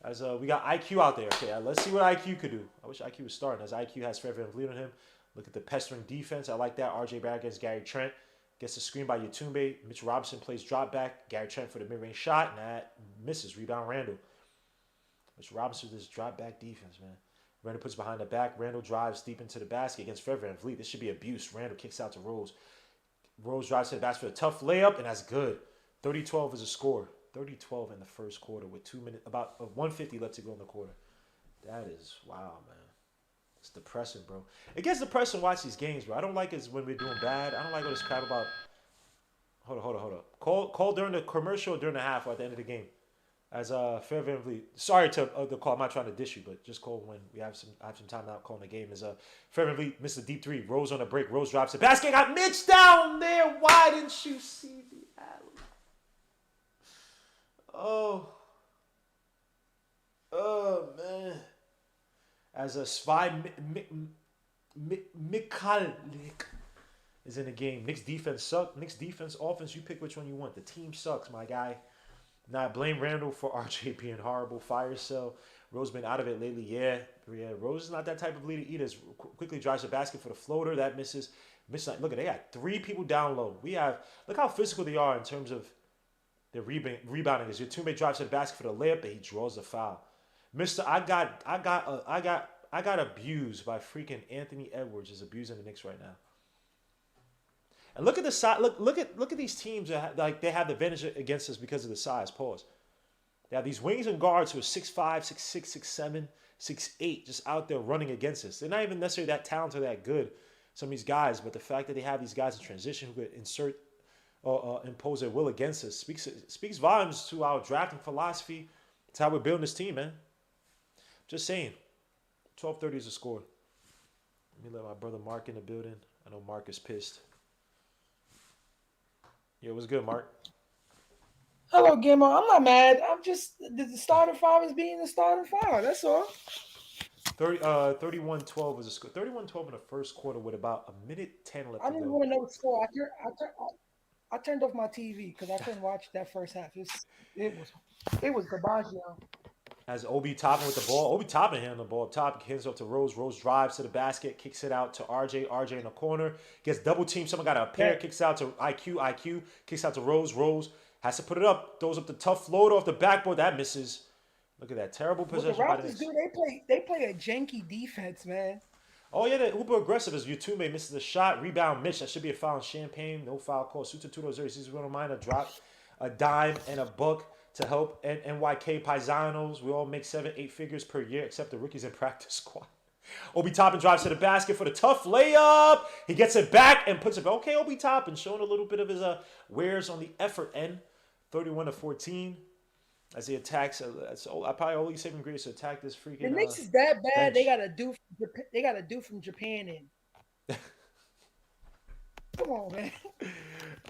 As we got IQ out there. Okay, let's see what IQ could do. I wish IQ was starting. As IQ has Forever and Vliet on him. Look at the pestering defense. I like that. RJ Barrett against Gary Trent. Gets a screen by Yatumbe. Mitch Robinson plays drop back. Gary Trent for the mid range shot, and that misses. Rebound Randall. Mitch Robinson with this drop back defense, man. Randall puts behind the back. Randall drives deep into the basket against Fred VanVleet. This should be abuse. Randall kicks out to Rose. Rose drives to the basket for a tough layup, and that's good. 30-12 is a score. 30-12 in the first quarter with 2 minutes, about 150 left to go in the quarter. That is wow, man. It's depressing, bro. It gets depressing to watch these games, bro. I don't like it when we're doing bad. I don't like all this crap about. Hold on. Call during the commercial, during the half, or at the end of the game. As Fair VanVleet. Sorry to the call. I'm not trying to dish you, but just call when we have some time out calling the game. Is Fair VanVleet missed a deep three. Rose on a break. Rose drops the basket. Got Mitch down there. Why didn't you see the alley? Oh man. As a Spy Mikalik is in the game. Knicks defense sucks. Knicks defense, offense, you pick which one you want. The team sucks, my guy. Now, blame Randall for RJ being horrible. Fire sale. Rose been out of it lately. Yeah. Rose is not that type of leader either. Quickly drives the basket for the floater. That misses. Look, they got 3 people down low. Look how physical they are in terms of their rebounding. As Yatumbe drives to the basket for the layup, but he draws the foul. I got abused by freaking Anthony Edwards is abusing the Knicks right now. And look at the size. Look at these teams that they have the advantage against us because of the size. Pause. They have these wings and guards who are 6'5", 6'6", 6'7", 6'8", just out there running against us. They're not even necessarily that talented or that good, some of these guys, but the fact that they have these guys in transition who could insert or impose their will against us speaks volumes to our drafting philosophy. It's how we're building this team, man. Just saying. 12:30 is the score. Let me let my brother Mark in the building. I know Mark is pissed. Yeah, what's good, Mark? Hello, Gimmo. I'm not mad. I'm just the starting five is being the starting five. That's all. 31-12 was a score. 31-12 in the first quarter with about a minute 10 left I to didn't go. want to know the score. I turned off my TV because I couldn't watch that first half. It was DiMaggio. As Obi Toppin with the ball. Obi Toppin handling the ball up top. Hands up to Rose. Rose drives to the basket. Kicks it out to RJ. RJ in the corner. Gets double teamed. Someone got a pair. Kicks out to IQ. IQ. Kicks out to Rose. Rose has to put it up. Throws up the tough floater off the backboard. That misses. Look at that terrible What the possession by the Raptors Knicks. do? They play a janky defense, man. Oh, yeah, the uber aggressive is Yutume misses the shot. Rebound Mitch. That should be a foul in Champagne. No foul call. Suta Tudo Zero. We don't mind a drop, a dime, and a buck to help NYK Paisanos. We all make 7-8 figures per year except the rookies in practice squad. Obi Toppin drives to the basket for the tough layup. He gets it back and puts it back. Okay, Obi Toppin showing a little bit of his wares on the effort end. 31-14 as he attacks. I probably only saving grace to attack this freaking The Knicks is that bad. bench. They got to do from Japan in. Come on, man.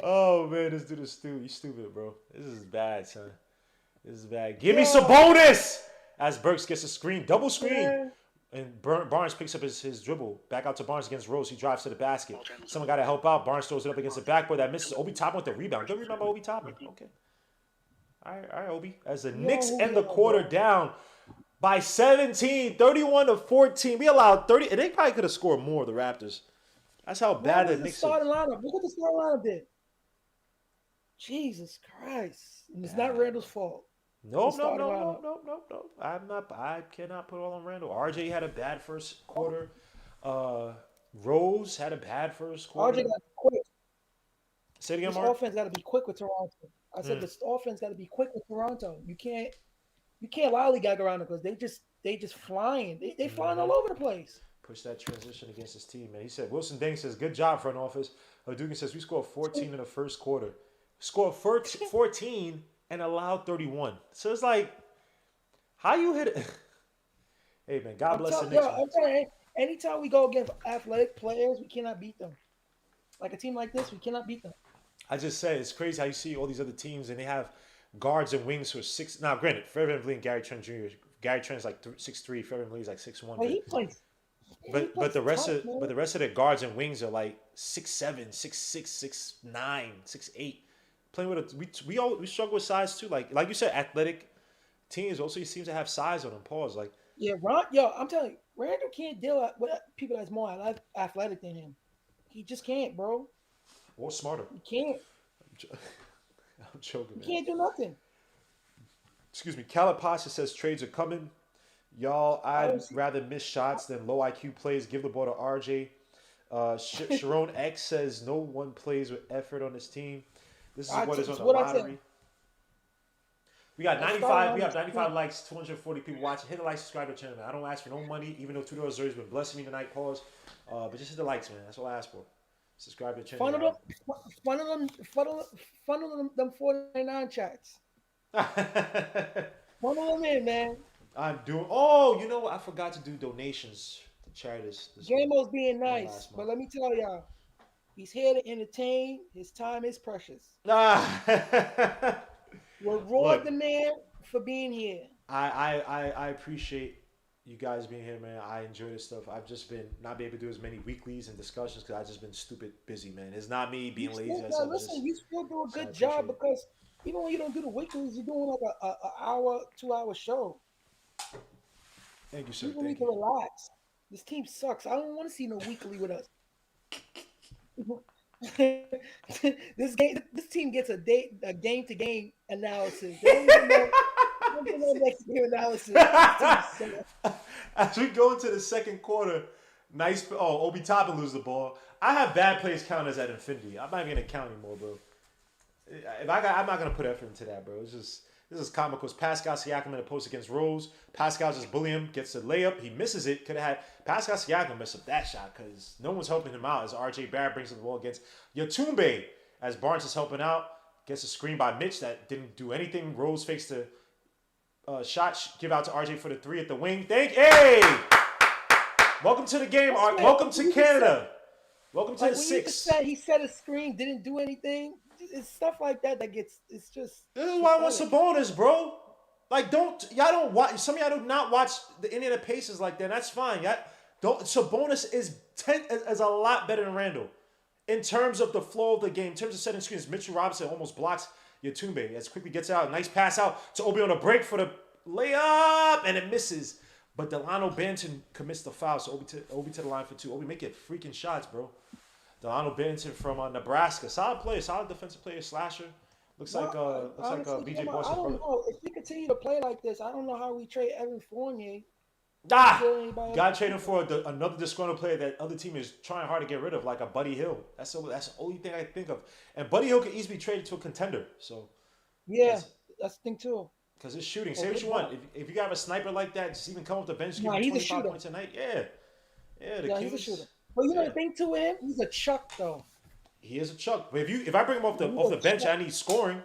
Oh man, this dude is stupid. You stupid, bro. This is bad, son. This is bad. Give me some bonus! As Burks gets a screen, double screen. Yeah. And Barnes picks up his dribble. Back out to Barnes against Rose. He drives to the basket. Someone got to help out. Barnes throws it up against the backboard. That misses. Obi Toppin with the rebound. Good rebound by Obi Toppin. Okay. All right, Obi. As the Knicks end the quarter down by 17, 31-14. We allowed 30. And they probably could have scored more, the Raptors. That's how bad the Knicks starting lineup. Look at the starting lineup did. Jesus Christ. And it's not Randall's fault. No. I cannot put it all on Randall. RJ had a bad first quarter. Rose had a bad first quarter. RJ got to be quick. Say it again, This Mark. offense got to be quick with Toronto. I said this offense got to be quick with Toronto. You can't lollygag around it because they just flying. They flying all over the place. Push that transition against his team, man. He said, Wilson Deng says, good job, front office. Dugan says, we scored 14 in the first quarter. Scored 14 and allowed 31. So it's like, how you hit it? Hey, man, God bless the Knicks. I'm telling you, anytime we go against athletic players, we cannot beat them. Like a team like this, we cannot beat them. I just say, it's crazy how you see all these other teams and they have guards and wings who are 6. Now, granted, Fred VanVleet and Gary Trent Jr. Gary Trent's like 6'3", Fred VanVleet's like 6'1". Well, he plays. But the rest of the guards and wings are like 6'7", 6'6", 6'9", 6'8". Playing with we struggle with size too. Like you said, athletic teams also seem to have size on them. Pause. Like I'm telling you, Randall can't deal with people that's more athletic than him. He just can't, bro. or smarter. You can't. I'm joking, You man. can't do nothing. Excuse me. Calipasha says trades are coming. Y'all, I I'd don't see. rather miss shots than low IQ plays. Give the ball to RJ. Sharon X says no one plays with effort on this team. This is what is on It's the what I said. lottery. We got Let's start 95. We around have this 95 point. likes. 240 people watching. Hit the like, subscribe to the channel, man. I don't ask for no money, even though $2 has been blessing me tonight. Pause. But just hit the likes, man. That's all I ask for. Subscribe to the channel, Funnel them, y'all. funnel them 499 chats. Funnel them in, man. I'm doing. Oh, you know what? I forgot to do donations to charities this month Gamo's being or nice, last but month. let me tell y'all, he's here to entertain. His time is precious. Ah, Reward look, the man for being here. I appreciate you guys being here, man. I enjoy this stuff. I've just been not be able to do as many weeklies and discussions because I've just been stupid busy, man. It's not me You being lazy still and now stuff. It's just listen. You still do a so I good job appreciate it. because even when you don't do the weeklies, you're doing like a hour, 2 hour show. Thank you, sir. People need Thank to you. relax. This team sucks. I don't want to see no weekly with us. This team gets a game to game analysis. They don't even know. They don't get no next game analysis. This team sucks. As we go into the second quarter, nice. Oh, Obi Toppin loses the ball. I have bad plays counters at infinity. I'm not even gonna count anymore, bro. I'm not gonna put effort into that, bro. It's just this is comical. It's Pascal Siakam in a post against Rose. Pascal just bullying him, gets a layup. He misses it. Could have had Pascal Siakam mess up that shot because no one's helping him out. As RJ Barrett brings the ball against Yatumbe, as Barnes is helping out, gets a screen by Mitch that didn't do anything. Rose fakes the shot, give out to RJ for the three at the wing. Hey, welcome to the game, That's Art. what Welcome to you just said. Canada. Welcome to Like the when you just six. said he set a screen, didn't do anything. It's stuff like that that gets. It's just This is why I want pathetic. Sabonis, bro. Like, don't watch. Some of y'all do not watch the Indiana Pacers like that. That's fine. Y'all don't. Sabonis is a lot better than Randall in terms of the flow of the game. In terms of setting screens, Mitchell Robinson almost blocks Yatumbe as quickly gets out. Nice pass out to Obi on a break for the layup, and it misses. But Delano Banton commits the foul, so Obi to the line for two. Obi making freaking shots, bro. Delano Banton from Nebraska, solid player, solid defensive player, slasher. Looks No, like honestly, BJ I Boston's don't brother. know if we continue to play like this. I don't know how we trade Evan Fournier to Ah, get anybody else. gotta trade him for another disgruntled player that other team is trying hard to get rid of, like a Buddy Hill. That's the only thing I think of. And Buddy Hill could easily be traded to a contender. So Yeah, that's that's the thing too. because it's shooting. Or Say what get you want. Bond. If you have a sniper like that, just even come off the bench, give Nah, you he's a 25 shooter. points a night. Yeah, yeah. The Yeah, he's a shooter. Kings. But you know Yeah, the thing to him, he's a chuck though. he is a chuck. But if I bring him Yeah, he's off a the bench, chuck. I need scoring.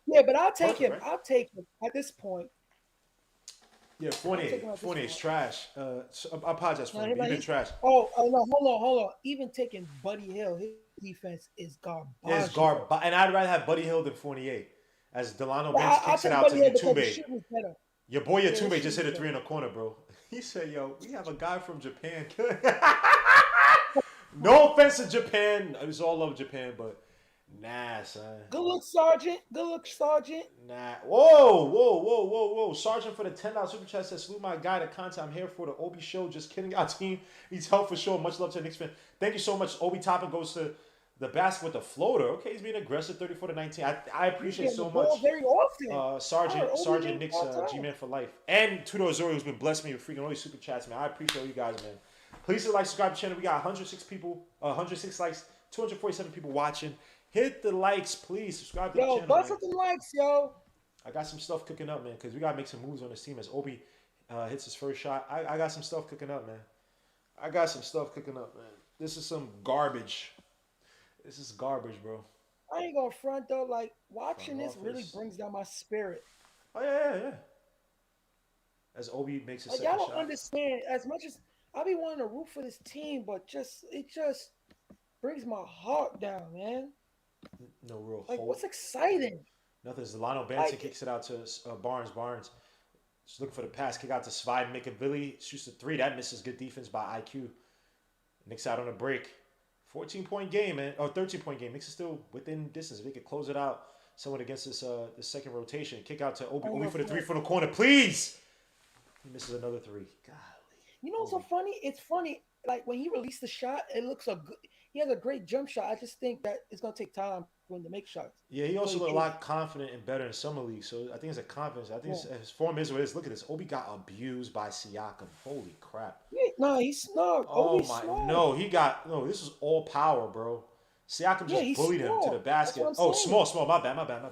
Yeah, but I'll take Perfect, him. right? I'll take him at this point. Yeah, I'll take him at this Fournier's point. trash. I apologize for Now, him, but he's been he's trash. no, hold on. Even taking Buddy Hill, his defense is It's garbaggio. Garb, and I'd rather have Buddy Hill than Fournier. As Delano But Bench I'll kicks it take out to Buddy Hill because his Yatumbe. shooting is better. Your boy Yeah, his Yatumbe just shooting hit is a three better. in the corner, bro. He said, "Yo, we have a guy from Japan." No offense to Japan, it was all love Japan, but nah, son. Good luck, Sergeant. Good luck, Sergeant. Nah. Whoa. Sergeant for the $10 super chat says, salute my guy, the content I'm here for, the Obi show. Just kidding. Our team needs help for sure. Much love to the Knicks fan. Thank you so much. Obi Toppin goes to the basket with the floater. Okay, he's being aggressive, 34-19. I He's appreciate getting the so ball much. very often. I heard Obi Sergeant getting the Knicks, ball all the time. G-Man for life. And Tudo Azori, who's been blessing me with freaking all these super chats, man. I appreciate all you guys, man. Please hit like, subscribe to the channel. We got 106 people, 106 likes, 247 people watching. Hit the likes, please. Subscribe to the Yo, channel, bust man. up the likes, yo. I got some stuff cooking up, man, because we got to make some moves on this team as Obi hits his first shot. I got some stuff cooking up, man. I got some stuff cooking up, man. This is some garbage. This is garbage, bro. I ain't gonna front though. Like watching Front this really office. brings down my spirit. Oh, yeah. As Obi makes his Like y'all second don't shot. understand. As much as I be wanting to root for this team, but it just brings my heart down, man. No real Like hope. what's exciting? Nothing. Delano Benson Like kicks it out to Barnes. Barnes just looking for the pass. Kick out to Svide Mikavili. Shoots the three. That misses. Good defense by IQ. Knicks out on a break. 14-point game, man. Or 13-point game. Knicks is still within distance. If they could close it out, someone against this second rotation. Kick out to Obi. I ain't Obi gonna for the three front. from the corner, please. He misses another three. Golly. You know what's so Obi. funny? It's funny. like when he released the shot, it looks a good. He has a great jump shot. I just think that it's gonna take time for him to make shots. Yeah, he To tell you also the looked a truth, lot confident and better in summer league. So I think it's a confidence. I think yeah. his form is what it is. Look at this. Obi got abused by Siakam. Holy crap. Yeah, no, he's small. Oh Obi's my small. no, he got no. This was all power, bro. Siakam Yeah, just he's bullied him to the small. That's what basket. I'm Oh, saying. small. My bad. My bad.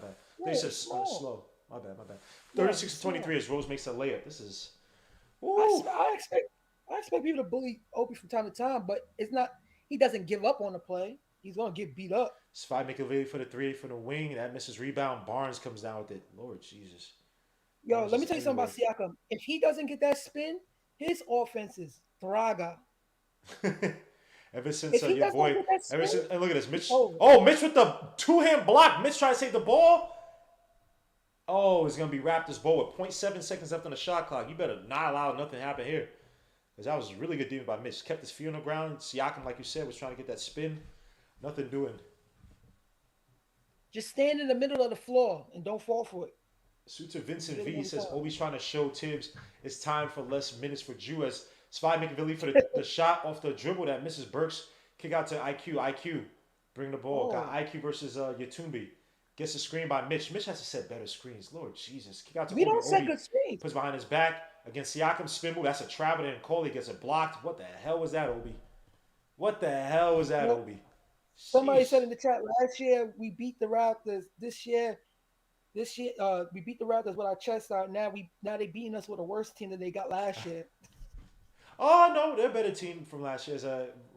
They Yeah, said he's small. slow. My bad. No, 36 he's to 23 small. as Rose makes a layup. This is I, woo. s- I expect I expect people to bully Obi from time to time, but it's not. He doesn't give up on the play. He's gonna get beat up. Spy make a video for the three for the wing. That misses rebound. Barnes comes down with it. Lord Jesus. Yo, Barnes let me is tell you something about everywhere. Siakam. If he doesn't get that spin, his offense is Thraga. Ever since If he your does not boy, get that ever spin, since, and look at this, it's Mitch. over. Oh, Mitch with the two-hand block. Mitch trying to save the ball. Oh, it's gonna be Raptors ball with point 0.7 seconds left on the shot clock. You better not allow nothing to happen here, because that was really good defense by Mitch. Kept his feet on the ground. Siakam, like you said, was trying to get that spin. Nothing doing. Just stand in the middle of the floor and don't fall for it. Suitor You Vincent really V want to says fall. Obi's trying to show Tibbs it's time for less minutes for Jew as Spy McAvilly for the shot off the dribble that misses Burks. Kick out to IQ. IQ. Bring the ball. Got Oh, IQ versus Yatumbi. Gets a screen by Mitch. Mitch has to set better screens. Lord Jesus. Kick out to we Obi. don't set Obi good screens. puts behind his back against Siakam spin move. That's a travel and Coley gets it blocked. What the hell was that, Obi? What the hell was that, No, Obi? somebody said Sheesh. in the chat last year we beat the Raptors. This year, we beat the Raptors with our chest out. Now they beating us with a worse team than they got last year. Oh no, they're a better team from last year. As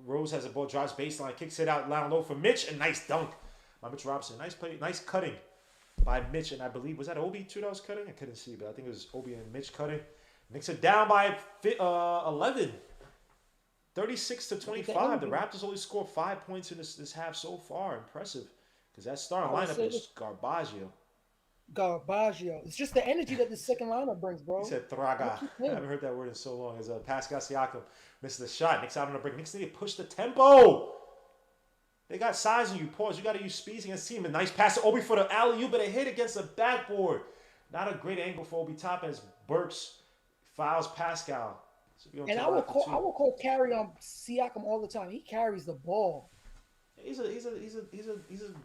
Rose has a ball, drives baseline, kicks it out down low for Mitch, and nice dunk by Mitch Robinson. Nice play, nice cutting by Mitch, and I believe was that Obi too that was cutting. I couldn't see, but I think it was Obi and Mitch cutting. Knicks are down by 11, 36 to Look at the 25. The energy. Raptors only scored 5 points in this half so far. Impressive, because that I starting would lineup say is this Garbaggio. Garbaggio. It's just the energy that the second lineup brings, He bro. said I'm gonna Thraga. keep I him. haven't heard that word in so long. As Pascal Siakam misses the shot. Knicks out on the break. Knicks need to push the tempo. They got size in you. Pause. You got to use speed against team. A nice pass to Obi for the alley. You better hit against the backboard. Not a great angle for Obi Top as Burks fouls Pascal. So we gonna And take I a will lot for call I two. will call carry on Siakam all the time. He carries the ball. He's a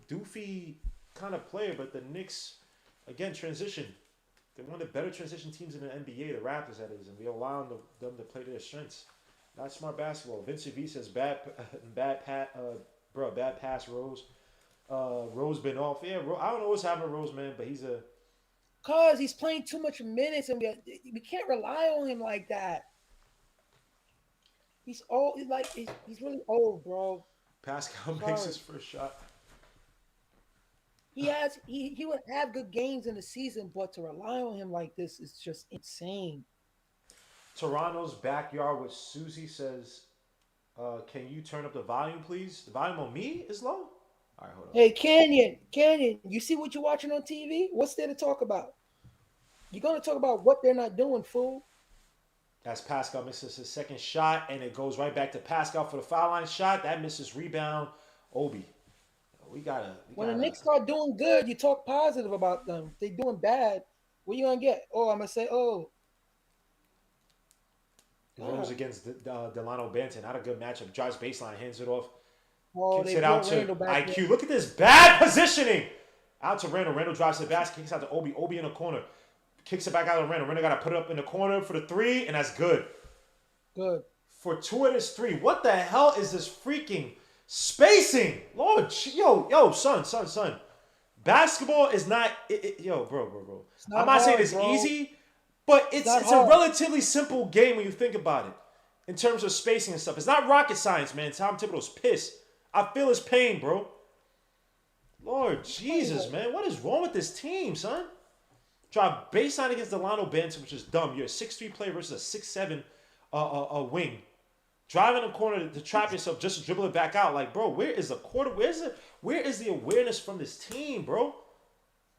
doofy kind of player, but the Knicks again transition. They're one of the better transition teams in the NBA. The Raptors, that is, and we allow them to play to their strengths. Not smart basketball. Vince V says bad pass Rose. Rose been off. Yeah, I don't know what's happening to Rose, man, but he's a Cause he's playing too much minutes, and we can't rely on him like that. He's old. He's really old, bro. Pascal makes his Sorry. first shot. He would have good games in the season, but to rely on him like this is just insane. Toronto's backyard with Susie says, "Can you turn up the volume, please? The volume on me is low. All right, hold up. Hey, Canyon, you see what you're watching on TV? What's there to talk about? You're gonna talk about what they're not doing, fool. As Pascal misses his second shot, and it goes right back to Pascal for the foul line shot. That misses rebound. Obi. We When the gotta. Knicks start doing good, you talk positive about them. If they're doing bad, what you gonna get? Oh, I'm gonna say, oh, Rose God. against Delano Banton. Not a good matchup. Drives baseline, hands it off, Oh, kicks they it out brought to Randall back there. IQ. Look at this bad positioning. Out to Randall. Randall drives to the basket, kicks out to Obi. Obi in the corner. Kicks it back out to Randall. Randall got to put it up in the corner for the three, and that's good. Good. For two of his three. What the hell is this freaking spacing? Lord, yo, son. Basketball is not, yo, bro. It's I'm not not saying hard, it's bro. easy, but It's it's not it's a hard. relatively simple game when you think about it, in terms of spacing and stuff. It's not rocket science, man. Tom Thibodeau's pissed. I feel his pain, bro. Lord He's playing Jesus, well. man, what is wrong with this team, son? Drive baseline against Delano Benson, which is dumb. You're a 6'3" player versus a 6'7" wing. Driving the corner to trap yourself just to dribble it back out. Like, bro, where is the quarter? Where is the awareness from this team, bro?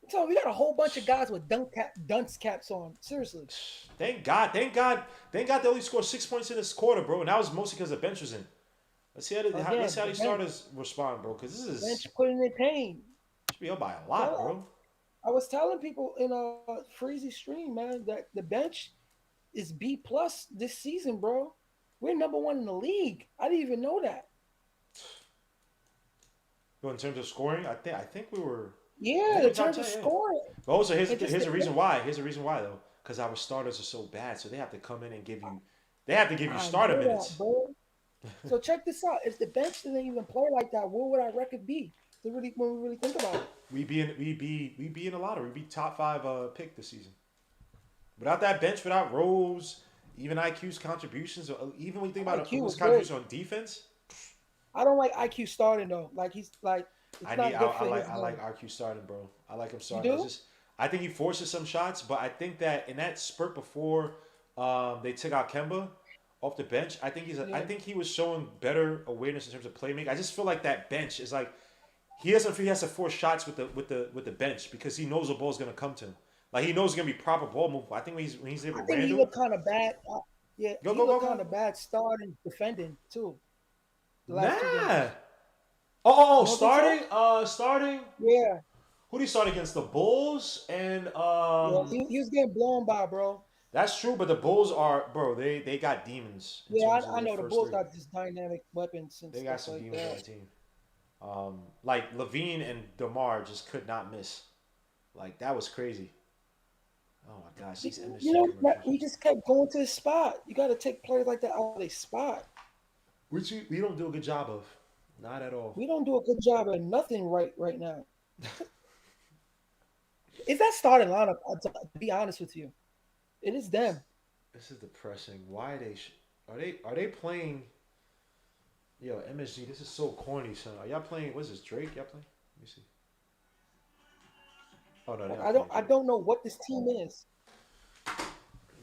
So we got a whole bunch of guys with dunce caps on. Seriously. Thank God they only scored 6 points in this quarter, bro. And that was mostly because the bench was in. Let's Again, see how the these bench, starters respond, bro. Because this the is bench putting in pain. should be up by a lot, Tell, bro. I was telling people in a Freezy stream, man, that the bench is B plus this season, bro. We're number one in the league. I didn't even know that. But in terms of scoring, I think we were. I Yeah, think we in were top terms of 10. Yeah. scoring, But also, and just here's the, the reason why. Here's the reason why though, because our starters are so bad, so they have to come in and give you. They have to give you I starter know that, minutes. bro. So check this out. If the bench didn't even play like that, what would our record be? To really, when we really think about it. We be in a lottery. We be top five pick this season. Without that bench, without Rose, even IQ's contributions, or even when you think about IQ his was good. contribution on defense, I don't like IQ starting though. Like he's like it's not good for his I like game. RQ starting, bro. I like him You starting. do? I think he forces some shots, but I think that in that spurt before they took out Kemba off the bench, I Yeah. think he was showing better awareness in terms of playmaking. I just feel like that bench is like he doesn't feel he has to force shots with the bench because he knows the ball's gonna come to him. Like he knows it's gonna be proper ball movement. I think when he's there I with think he Randall, looked kind of bad. Yeah, go he go go looked kind go. of bad starting defending too. The last two Nah. games. Oh, You don't think so? starting. Yeah. Who did he start against? The Bulls and Yeah. He was getting blown by, bro. that's true, but the Bulls are bro. They got demons in Yeah, terms of I their know the first Bulls three. got this dynamic weapons and They got stuff some like demons on that. that team. Like Levine and Demar just could not miss. Like that was crazy. Oh my gosh, these You MSG know, commercials. he just kept going to his spot. You got to take players like that out of their spot. Which we don't do a good job of. Not at all. We don't do a good job at nothing right now. Is that starting lineup? To be honest with you, it is them. This is depressing. Why are they playing? Yo, MSG, this is so corny, son. Are y'all playing? What's this, Drake? Y'all playing? Let me see. Oh no, they're Like not playing I Drake. don't know what this team is.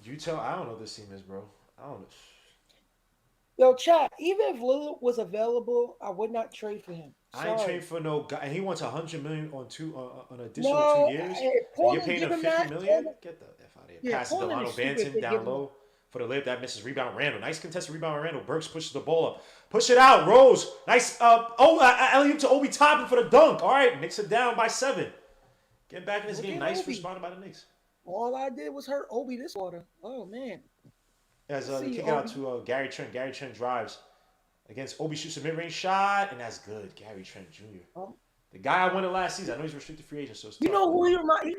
You tell. I don't know what this team is, bro. I don't know. Yo, chat. Even if Lillard was available, I would not trade for him. I ain't trading Sorry. for no guy. And he wants 100 million on an additional two No, years, and you're Portland paying give him him 50 that. million. Portland, Get the f out of here. yeah, Passes Portland is Delano stupid if Banton they give down him that. low for the lip that misses rebound. Randall, nice contested rebound. Randall Burks pushes the ball up, push it out. Rose, nice. Alley to Obi Toppin for the dunk. All right, Knicks are down by 7. Getting back in this Look game. at Nice Obi. responded by the Knicks. All I did was hurt Obi this quarter. Oh man, As let's they see kick it out Obi. to Gary Trent. Gary Trent drives against Obi, shoots a mid-range shot, and that's good. Gary Trent Jr. Um, The guy I wanted last season. I know he's restricted free agent, so it's you tough. know But who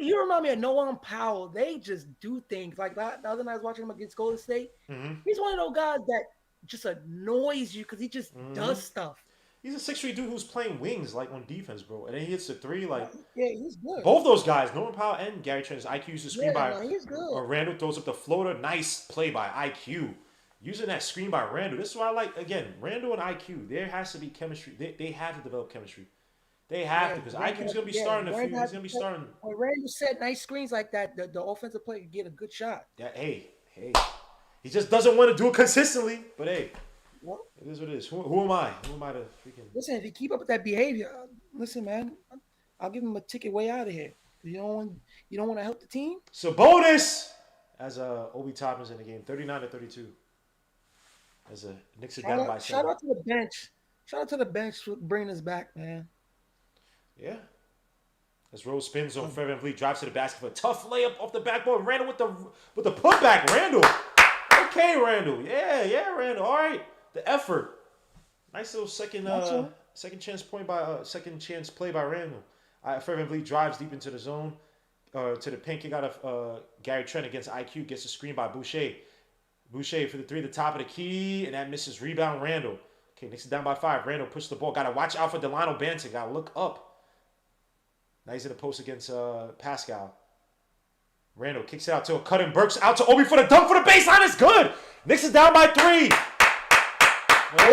he remind me of? Noam Powell. They just do things like that. The other night I was watching him against Golden State. mm-hmm, He's one of those guys that just annoys you because he just mm-hmm. does stuff. He's a 6'3" dude who's playing wings like on defense, bro. And then he hits the three. Like Yeah, he's good. both those guys, Norman Powell and Gary Trent's IQ used the screen Yeah, by no, he's good. Randall throws up the floater. Nice play by IQ. Using that screen by Randall. This is why I like again Randall and IQ. There has to be chemistry. They have to develop chemistry. They have to Yeah, because Randall, IQ's gonna be yeah, starting a few. Randall He's has gonna to be set, starting. when Randall set nice screens like that, the offensive player could get a good shot. Yeah, hey. He just doesn't want to do it consistently. But hey, Well, it is what it is. Who am I? Who am I to freaking? listen, if you keep up with that behavior, listen, man, I'll give him a ticket way out of here. You don't want to help the team. So bonus as Obi Toppin's in the game, 39-32. As a Knicks are down by Shout 7. out to the bench. Shout out to the bench for bringing us back, man. Yeah. As Rose spins on Fred VanVleet, drives to the basket for a tough layup off the backboard. Randall with the putback. Randall. Okay, Randall. Yeah, Randall. All right. The effort. Nice little second chance second chance play by Randall. Fred VanVleet drives deep into the zone, to the pin kick out of Gary Trent against IQ. Gets a screen by Boucher. Boucher for the 3 at the top of the key, and that misses. Rebound, Randall. Okay, Knicks is down by 5. Randall pushes the ball. Got to watch out for Delano Banton. Got to look up. Now he's in the post against Pascal. Randall kicks it out to a cutting Burks. Out to Obi for the dunk for the baseline. It's good. Knicks is down by 3.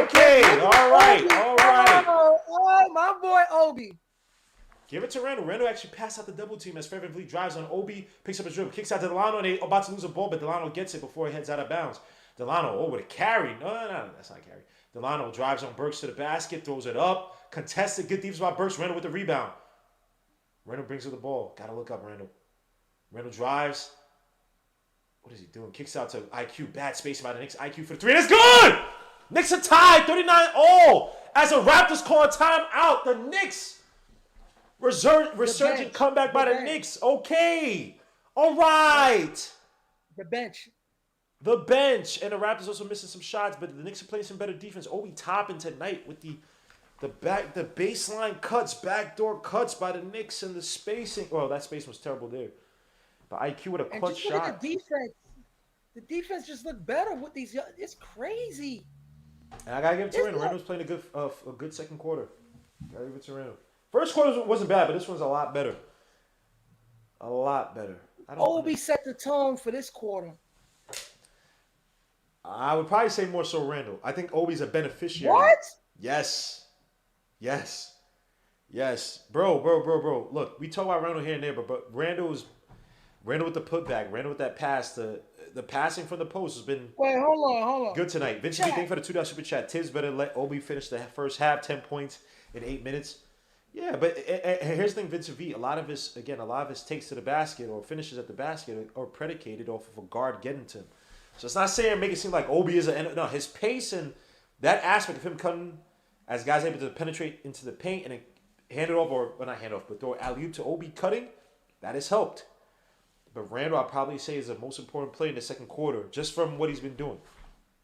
Okay, all right. Oh, my boy Obi. Give it to Randall. Randall actually passed out the double team as Fred VanVleet drives on Obi, picks up his dribble, kicks out to Delano, and they're about to lose a ball, but Delano gets it before he heads out of bounds. Delano, with a carry. No, that's not a carry. Delano drives on Burks to the basket, throws it up, contested, good defense by Burks. Randall with the rebound. Randall brings her the ball. Gotta look up, Randall. Randall drives. What is he doing? Kicks out to IQ. Bad spacing by the Knicks. IQ for the 3. That's good! Knicks are tied 39-all. As the Raptors call a timeout, the Knicks resurgent comeback by the Knicks. Okay. All right. The bench. The bench and the Raptors also missing some shots, but the Knicks are playing some better defense. Obi topping tonight with the baseline cuts, backdoor cuts by the Knicks and the spacing. Well, that spacing was terrible there. But IQ with a And clutch just look at the shot. defense. The defense just looked better with these. It's crazy. And I gotta give it to It's Randall. not. Randall's playing a good second quarter. Gotta give it to Randall. First quarter wasn't bad, but this one's a lot better. A lot better. I don't. Obi set the tone for this quarter. I would probably say more so Randall. I think Obi's a beneficiary. What? Yes. Yes. Yes. Bro. Look, we talk about Randall here and there, but Randall with the putback, Randall with that pass, the passing from the post has been Wait, hold on. good tonight. Vincent, B, thank you for the $2 super chat. Tibbs better let Obi finish the first half, 10 points in 8 minutes. Yeah, but here's the thing, Vincent V. A lot of his takes to the basket or finishes at the basket are predicated off of a guard getting to him. So it's not saying make it seem like Obi is his pace and that aspect of him coming as guys able to penetrate into the paint and hand it off or not hand off, but throw alley-oop to Obi cutting, that has helped. But Randall, I'd probably say, is the most important player in the second quarter, just from what he's been doing.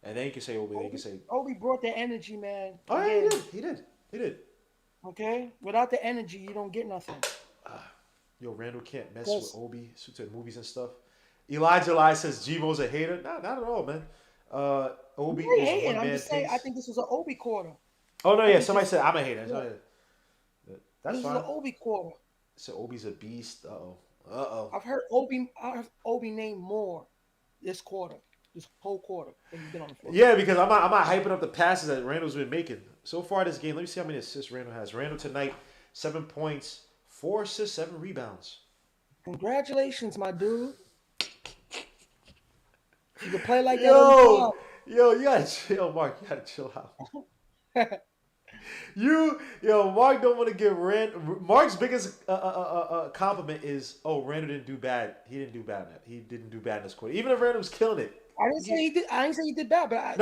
And then you can say Obi. Then you can say Obi brought the energy, man. oh yeah, he did. Okay, without the energy, you don't get nothing. Yo, Randall can't mess with Obi. Suits at movies and stuff. Elijah Lai says G-Mo's a hater. Not at all, man. Obi is hating. one I'm man just saying. pace. I think this was an Obi quarter. Oh no, yeah. Somebody said I'm a hater. Yeah. That's This fine. was an Obi quarter. So Obi's a beast. Uh oh. I've heard Obi name more this quarter, this whole quarter than he's been on the floor. Yeah, because I'm not hyping up the passes that Randall's been making so far this game. Let me see how many assists Randall has. Randall tonight, 7 points, 4 assists, 7 rebounds. Congratulations, my dude. You can play like that. Yo, you gotta chill, Mark. You gotta chill out. Mark don't want to give Mark's biggest compliment is, oh, Randall didn't do bad. He didn't do bad. He didn't do bad in this quarter. Even if Randall was killing it. I didn't say he did. I didn't say he did bad, but I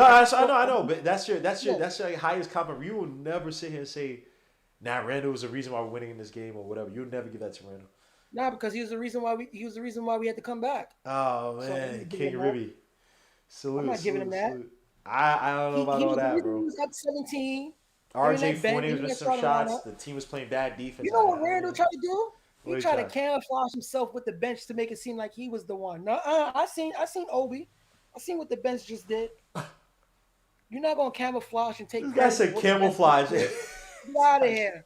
know. But that's your highest compliment. You will never sit here and say, "Nah, Randall was the reason why we're winning in this game" or whatever. You'll never give that to Randall. Nah, because he was the reason why we had to come back. Oh man, so King Ribby. Salute. I'm not giving him that. I don't know about all that, bro. He was up 17. RJ Fournier was missing some shots. The team was playing bad defense. You know what Randall tried to do? He tried to camouflage himself with the bench to make it seem like he was the one. No, I seen Obi. I seen what the bench just did. You're not gonna camouflage and take. This guy said camouflage. Get out of here.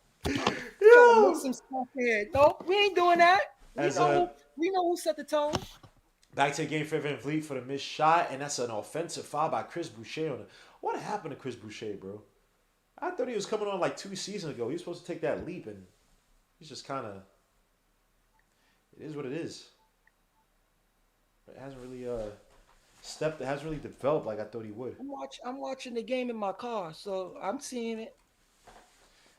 Yo. Make some stuff here. Nope, we ain't doing that. We know who set the tone. Back to the game for Van Vliet for the missed shot, and that's an offensive foul by Chris Boucher. What happened to Chris Boucher, bro? I thought he was coming on like 2 seasons ago. He was supposed to take that leap, and he's just kind of. It is what it is. It hasn't really It hasn't really developed like I thought he would. I'm watching the game in my car, so I'm seeing it.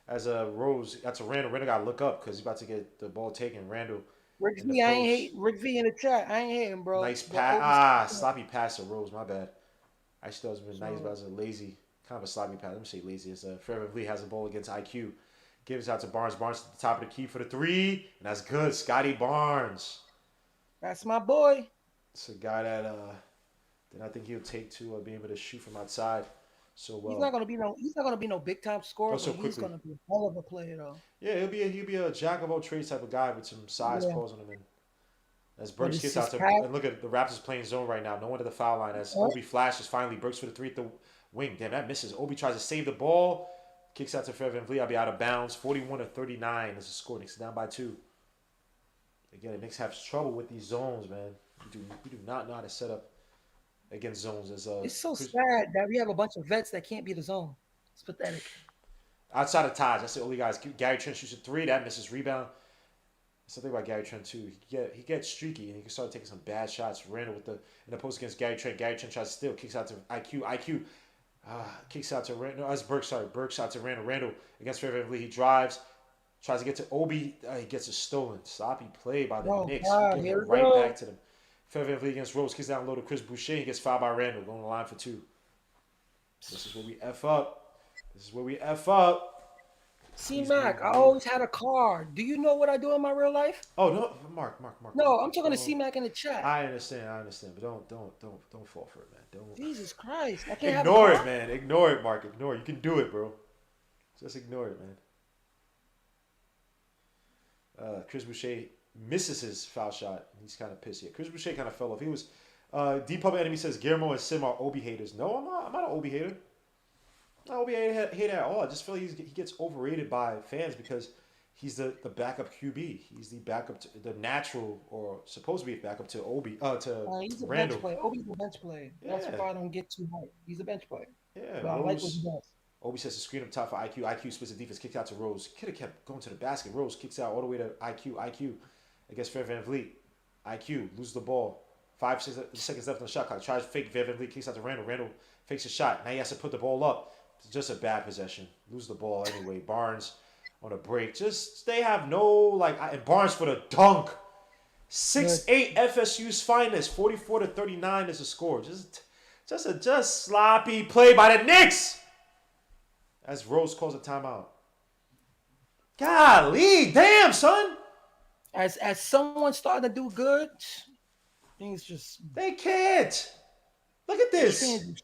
As a Rose, that's a Randall. Randall got to look up because he's about to get the ball taken. Randall. Rick V, I ain't hate Rick V in the chat. I ain't hating, bro. Nice pass. Sloppy pass to Rose. My bad. I still has been nice, but it was a lazy, kind of a sloppy pass. Let me say lazy. It's Fred VanVleet has the ball against IQ. Gives out to Barnes. Barnes at the top of the key for the 3. And that's good. Scotty Barnes. That's my boy. It's a guy that then I think he'll take to being able to shoot from outside so well. He's not gonna be no big time scorer, but he's gonna be a hell of a player though. Yeah, he'll be a jack of all trades type of guy with some size pulls on him. And as Burks gets out to and look at the Raptors playing zone right now. No one at the foul line as Obi flashes finally. Burks for the 3 at the wing. Damn, that misses. Obi tries to save the ball. Kicks out to Fred VanVleet. I'll be out of bounds. 41-39 is the score. Knicks down by 2. Again, the Knicks have trouble with these zones, man. We do not know how to set up against zones. It's so sad that we have a bunch of vets that can't be the zone. It's pathetic. outside of Taj, that's the only guys. Gary Trent shoots a 3, that misses rebound. Something about Gary Trent too. He gets streaky and he can start taking some bad shots. Randall in the post against Gary Trent. Gary Trent tries to steal, kicks out to IQ. Kicks out to Randall. That's Burke. Sorry, Burke shot to Randall. Randall against Fred VanVleet. He drives, tries to get to Obi. He gets it stolen. Sloppy play by the Knicks. He gives it right back to them. Fred VanVleet against Rose, kicks down low to Chris Boucher. He gets fouled by Randall, going to the line for 2. This is where we F up. C He's moved Mac, I way. always had a car. Do you know what I do in my real life? Oh no, Mark. No, I'm talking to Don't. C Mac in the chat. I understand, but don't fall for it, man. Don't Jesus Christ, I can't have a ignore it, car. man. Ignore it, Mark. Ignore it. You can do it, bro. Just ignore it, man. Chris Boucher misses his foul shot. He's kind of pissed here. Chris Boucher kind of fell off. He was. D Pub Enemy says Guillermo and Sim are Obi haters. No, I'm not. I'm not an Obi hater. I'm not an Obi hater at all. I just feel like he gets overrated by fans because he's the backup QB. He's the backup, to, the natural or supposed to be a backup to Obi. He's To a bench Randall. player. Obi's a bench player. That's Yeah, why I don't get too much. He's a bench player, yeah. but I like what he Rose. does. Obi says the screen up top for IQ. IQ splits the defense, kicks out to Rose. Could have kept going to the basket. Rose kicks out all the way to IQ. IQ against Fair Van Vliet. IQ loses the ball. 5 seconds left on the shot clock. Tries to fake Van Vliet, kicks out to Randall. Randall fakes a shot. Now he has to put the ball up. It's just a bad possession. Lose the ball anyway. Barnes on a break. Just they have no like. And Barnes for the dunk. Good. 6'8" FSU's finest. 44-39 is the score. Just sloppy play by the Knicks. As Rose calls a timeout. Golly, damn, son. As someone starting to do good, things just They can't. Look at this. fans.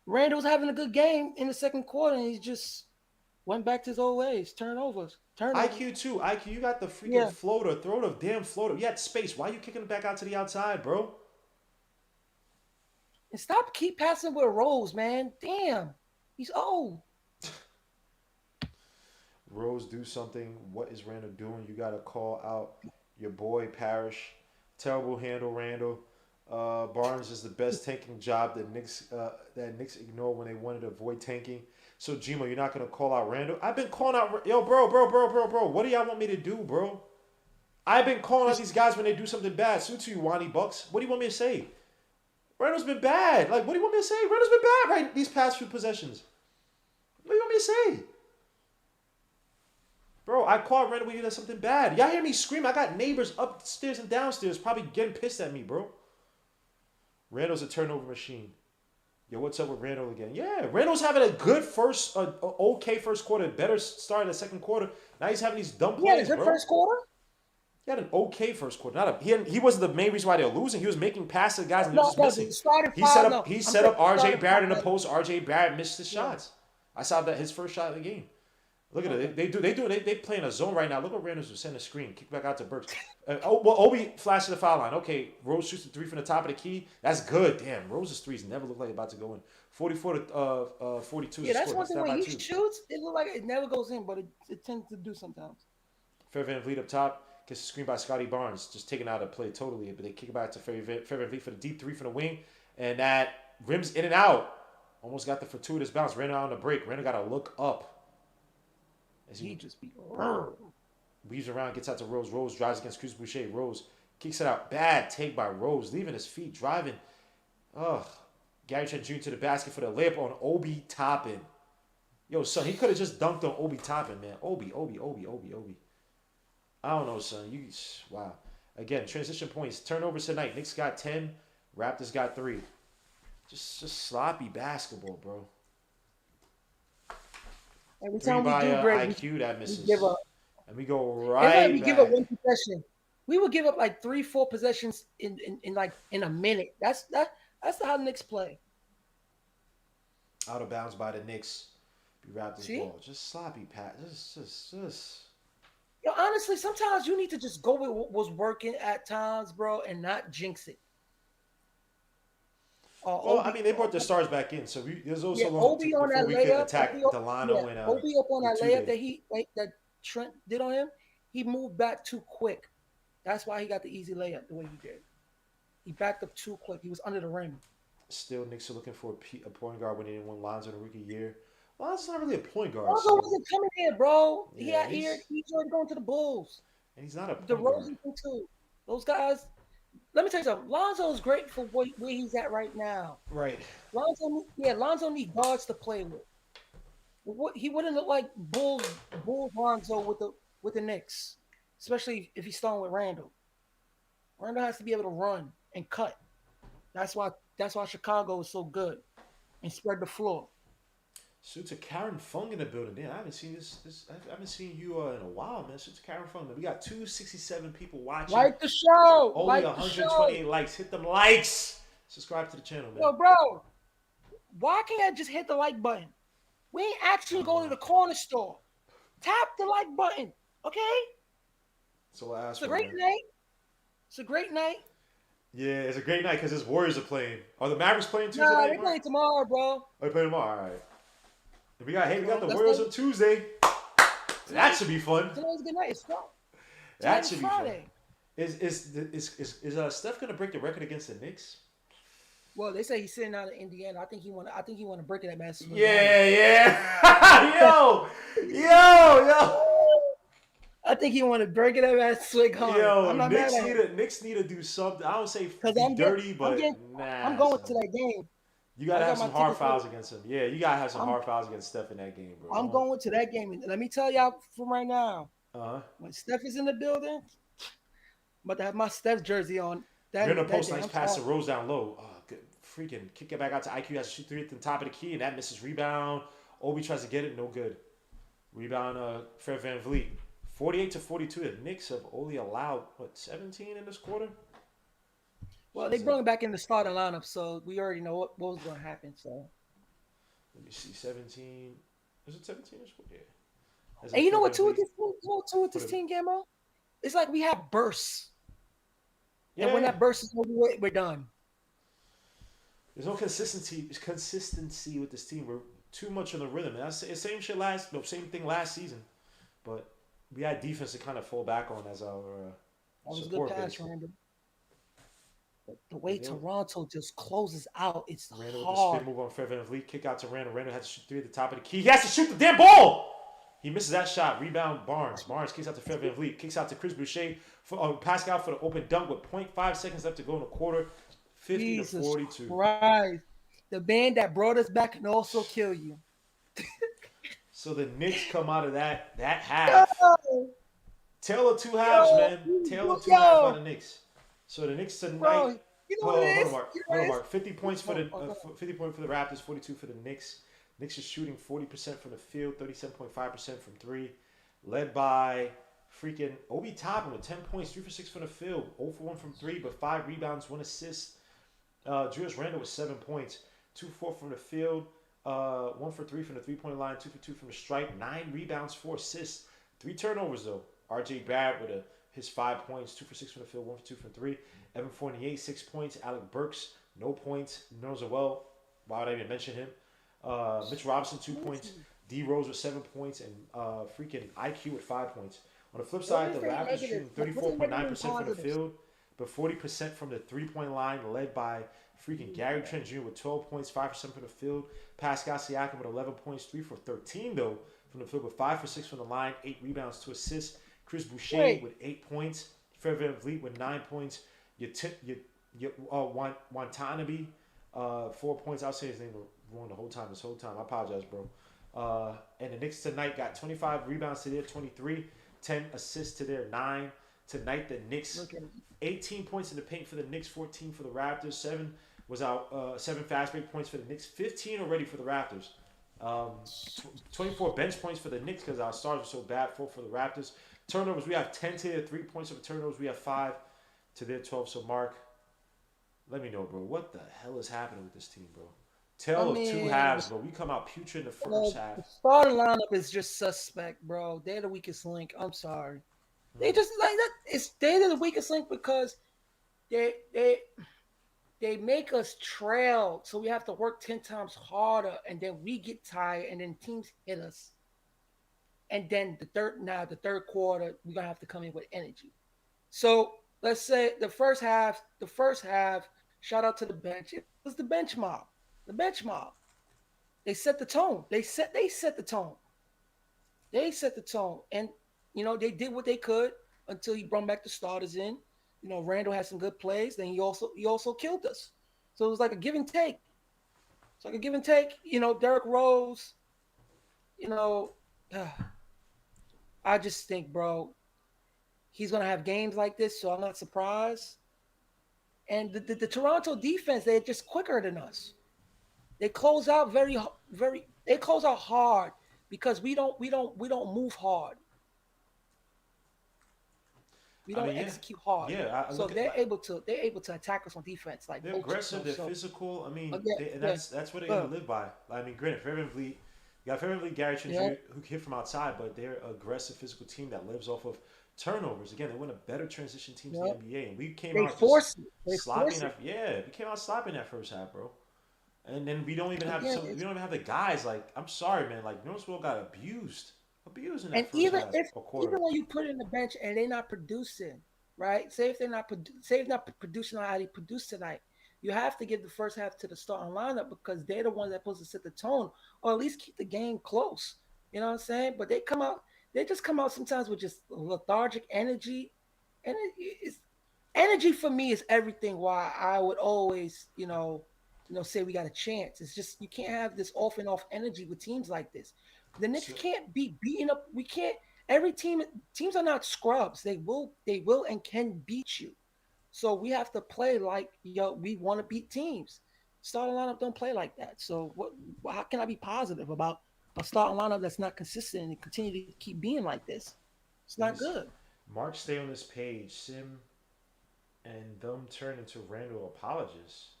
Randall's having a good game in the second quarter, and he just went back to his old ways. Turnovers. IQ too. IQ, you got the freaking Yeah, floater. Throw the damn floater. You had space. Why are you kicking it back out to the outside, bro? and stop keep passing with Rose, man. Damn, he's old. Rose, do something. What is Randall doing? You got to call out your boy Parrish. Terrible handle, Randall. Barnes is the best tanking job that Knicks ignore when they wanted to avoid tanking. So Gmo, you're not gonna call out Randall. I've been calling out yo, bro. What do y'all want me to do, bro? I've been calling out Just these guys when they do something bad. Suit to you, Wani Bucks. What do you want me to say? Randall's been bad. Like, what do you want me to say? Randall's been bad right these past few possessions. What do you want me to say? Bro, I called Randall when he did something bad. Y'all hear me scream? I got neighbors upstairs and downstairs probably getting pissed at me, bro. Randall's a turnover machine. Yo, what's up with Randall again? Yeah, Randall's having a good okay first quarter, better start in the second quarter. Now he's having these dumb he had a plays, good bro. first quarter. He had an okay first quarter. He wasn't the main reason why they were losing. He was making passes to guys and they were No, just no, missing. the starting five. No, He I'm set saying up the RJ starting Barrett in the five. post. RJ Barrett missed his Yeah. shots. I saw that his first shot of the game. Look at Okay. it. They play in a zone right now. Look what Randall's send a screen. Kick back out to Burks. Obi flashed to the foul line. Okay, Rose shoots the three from the top of the key. That's good. Damn, Rose's threes never look like about to go in. 44 to 42 is Yeah, the that's score. one That's thing. down When by he two. shoots, it look like it never goes in, but it tends to do sometimes. Fair Van Vliet up top. Gets a screen by Scotty Barnes. Just taken out of play totally. But they kick it back to Fair Van Vliet for the deep three from the wing. And that rims in and out. Almost got the fortuitous bounce. Ran out on the break. Randall got to look up. As He he just be. weaves around, gets out to Rose. Rose drives against Chris Boucher. Rose kicks it out. Bad take by Rose. Leaving his feet. Driving. Ugh. Gary Trent Jr. to the basket for the layup on Obi Toppin. Yo, son, he could have just dunked on Obi Toppin, man. Obi. I don't know, son. Wow. Again, transition points. Turnovers tonight. Knicks got 10. Raptors got 3. Just sloppy basketball, bro. Every 3 time we by do great, IQ. That we give misses. up. And we go It's like right we give up back. one possession. We would give up like 3, 4 possessions in like in a minute. That's how the Knicks play. Out of bounds by the Knicks. Be Raptors See? ball. Just sloppy, Pat. Just. Yo, honestly, sometimes you need to just go with what was working at times, bro, and not jinx it. Well, I Obi, mean, they brought the stars back in, so there's yeah, also long Obi on before that we could layup. attack Yeah, Delano and Obi up on that layup Tude. that Trent did on him. He moved back too quick. That's why he got the easy layup the way he did. He backed up too quick. He was under the rim. Still, Knicks are looking for a point guard when they didn't want Lonzo in the rookie year. Lonzo's not really a point guard, Lonzo so wasn't coming here, bro. yeah, He's already going to the Bulls. he's not a The point guard. Rosen thing too. Those guys. Let me tell you something. Lonzo's great for where he's at right now. Right. Lonzo need guards to play with. He wouldn't look like Bulls Lonzo with the Knicks, especially if he's starting with Randall. Randall has to be able to run and cut. That's why Chicago is so good and spread the floor. Suits of Karen Fung in the building. Damn, I haven't seen this. I haven't seen you in a while, man. Suits of Karen Fung. Man. We got 267 people watching. Like the show, Only like the show. 128 likes. Hit them likes. Subscribe to the channel, man. Yo, bro, why can't I just hit the like button? We ain't I actually don't go to know. the corner store. Tap the like button, okay? That's all I It's asked a for, great man. night. It's a great night. Yeah, it's a great night because his Warriors are playing. Are the Mavericks playing Tuesday Nah, night, they Mark? play tomorrow, bro. Oh, they play tomorrow. All right. We got So the let's Warriors go. on Tuesday. That Tonight, should be fun. tonight's a good night. It's Friday. That Tonight is should be fun. Friday. Is Steph gonna break the record against the Knicks? Well, they say he's sitting out of Indiana. I think he want to break it at Madison Square Garden. Yeah, yeah. Yo. I think he want to break it at Madison Square Garden. I'm Yo, not mad at him Knicks need to do something. I don't say because be dirty, I'm but getting, I'm nah, going son. to that game. You I gotta got have my some hard tickets for. fouls against him. Yeah, you gotta have some I'm hard fouls against Steph in that game, bro. I'm going to that game. And let me tell y'all from right now, Uh, when Steph is in the building, I'm about to have my Steph jersey on. You're in the That post, day, nice I'm pass sorry. to Rose down low. Oh, good. Freaking kick it back out to IQ. Has to shoot three at the top of the key, and that misses rebound. Obi tries to get it, no good. Rebound, Fred Van Vliet. 48-42. The Knicks have only allowed, 17 in this quarter? Well, they Shit's like, brought him back in the starting lineup, so we already know what was going to happen. So, let me see, 17. Is it 17 this quarter? Yeah. As and a you know Fred what? Van Too with Vliet. this, too with Put this it, team, Gamma, it's like we have bursts, and when yeah. that burst is over, we're done. There's no consistency with this team. We're too much on the rhythm. And that's the same shit same thing last season. But we had defense to kind of fall back on as our That was a good support pass, base. Randall. But the Yeah, way Toronto just closes out, it's Randall with the spin hard. move on Fred Van Vliet. Kick out to Randall. Randall has to shoot three at the top of the key. He has to shoot the damn ball! He misses that shot. Rebound Barnes. Barnes kicks out to Fred Van Vliet. Kicks out to Chris Boucher. Pascal for the open dunk with .5 seconds left to go in the quarter. 50 to Jesus 42. Christ. The band that brought us back can also kill you. So the Knicks come out of that half. Yo, Tale of two halves, yo, man. Tale of two halves by yo, the Knicks. So the Knicks tonight. bro. You know what Oh, it hold on, is? Mark. You know Hold what on, it is? Mark. 50 points for the Oh, go ahead. 50 points for the Raptors, 42 for the Knicks. Knicks is shooting 40% from the field, 37.5% from three, led by freaking Obi Toppin with 10 points, 3 for 6 from the field, 0 for 1 from three, but 5 rebounds, 1 assist. Julius Randle with 7 points, 2 for 4 from the field, 1 for 3 from the 3-point line, 2 for 2 from the stripe, 9 rebounds, 4 assists, 3 turnovers though. RJ Barrett with his 5 points, 2 for 6 from the field, 1 for 2 from 3. Evan Fournier, 6 points. Alec Burks, no points. Knows it well. Why would I even mention him? Mitch Robinson, 2 points. D Rose with 7 points. And freaking IQ with 5 points. On the flip What side, is the they Raptors negative? shooting What are negative and 34.9% from the positives? field, but 40% from the 3-point line, led by freaking Gary Trent Jr. with 12 points, 5% from the field. Pascal Siakam with 11 points, 3 for 13 though from the field, but 5 for 6 from the line, 8 rebounds, 2 assists. Chris Boucher Wait, with 8 points. Fred Van Vliet with 9 points. Watanabe, 4 points. I'll say his name wrong the whole time. This whole time, I apologize, bro. And the Knicks tonight got 25 rebounds to their 23, 10 assists to their 9. Tonight, the Knicks look at 18 points in the paint for the Knicks, 14 for the Raptors. 7 was out. 7 fast break points for the Knicks, 15 already for the Raptors. 24 bench points for the Knicks because our stars were so bad. 4 for the Raptors. Turnovers, we have 10 to their 3 points of turnovers. We have 5 to their 12. So, Mark, let me know, bro. What the hell is happening with this team, bro? I Tale of two mean, halves, bro. We come out putrid in the first half. the starting lineup is just suspect, bro. They're the weakest link. I'm sorry. They just like that. It's they're the weakest link because they they they make us trail, so we have to work 10 times harder, and then we get tired, and then teams hit us, and then the third quarter we're gonna have to come in with energy. So let's say the first half. Shout out to the bench. It was the bench mob, the bench mob. They set the tone. They set the tone. They set the tone, and they did what they could until he brought back the starters in. Randall had some good plays. Then he also killed us. So it was like a give and take. It's like a give and take. Derrick Rose. You know, I just think, bro, he's gonna have games like this. So I'm not surprised. And the Toronto defense, they're just quicker than us. They close out very. They close out hard because we don't move hard. We I don't mean, yeah, execute hard. yeah. I So look at they're able to attack us on defense like they're bullshit. aggressive, they're So physical. I mean, again, and yeah, that's what they're uh, gonna live by. I mean, granted, Fairhaven Fleet, you got Fairhaven Fleet, Gary Trent yeah. Jr., who hit from outside, but they're an aggressive, physical team that lives off of turnovers. Again, they're one of the better transition teams in the Yeah. NBA, and we came They out just force it. They sloppy in force it. that. Yeah, we came out sloppy in that first half, bro. And then we don't even have Again, some. We it's don't even have the guys. Like, I'm sorry, man. Like, North Will got abused in and that first half or even quarter. when you put in the bench and they're not producing, right? Say if they're not producing how they produce tonight, you have to give the first half to the starting lineup because they're the ones that's supposed to set the tone or at least keep the game close. You know what I'm saying? But they just come out sometimes with just lethargic energy, and it's energy for me is everything. Why I would always, say we got a chance. It's just you can't have this off and off energy with teams like this. The Knicks So, can't be beaten up. We can't. Every teams are not scrubs. They will and can beat you. So we have to play like we want to beat teams. Starting lineup don't play like that. So what? How can I be positive about a starting lineup that's not consistent and continue to keep being like this? It's let not me see. good. Mark, stay on this page. Sim and them turn into Randall apologists.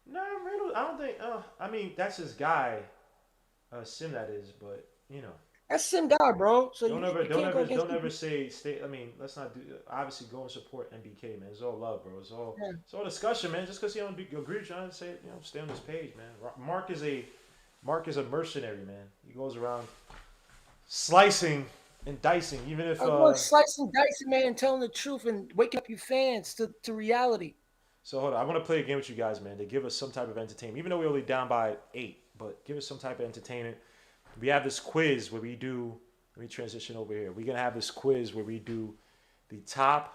No, Randall. I don't think. I mean, that's his guy. Sim, that is. But you know, That's Sim guy, bro. So don't ever, you can't go against don't him. ever say stay. I mean, let's not do. Obviously, go and support MBK, man. It's all love, bro. Yeah. It's all discussion, man. Just because you don't agree with you, I say, stay on this page, man. Mark is a mercenary, man. He goes around slicing and dicing, even if I'm going slicing, dicing, man, and telling the truth and waking up your fans to reality. So hold on, I want to play a game with you guys, man. To give us some type of entertainment, even though we're only down by 8, but give us some type of entertainment. We have this quiz where we do. Let me transition over here. We're gonna have this quiz where we do the top,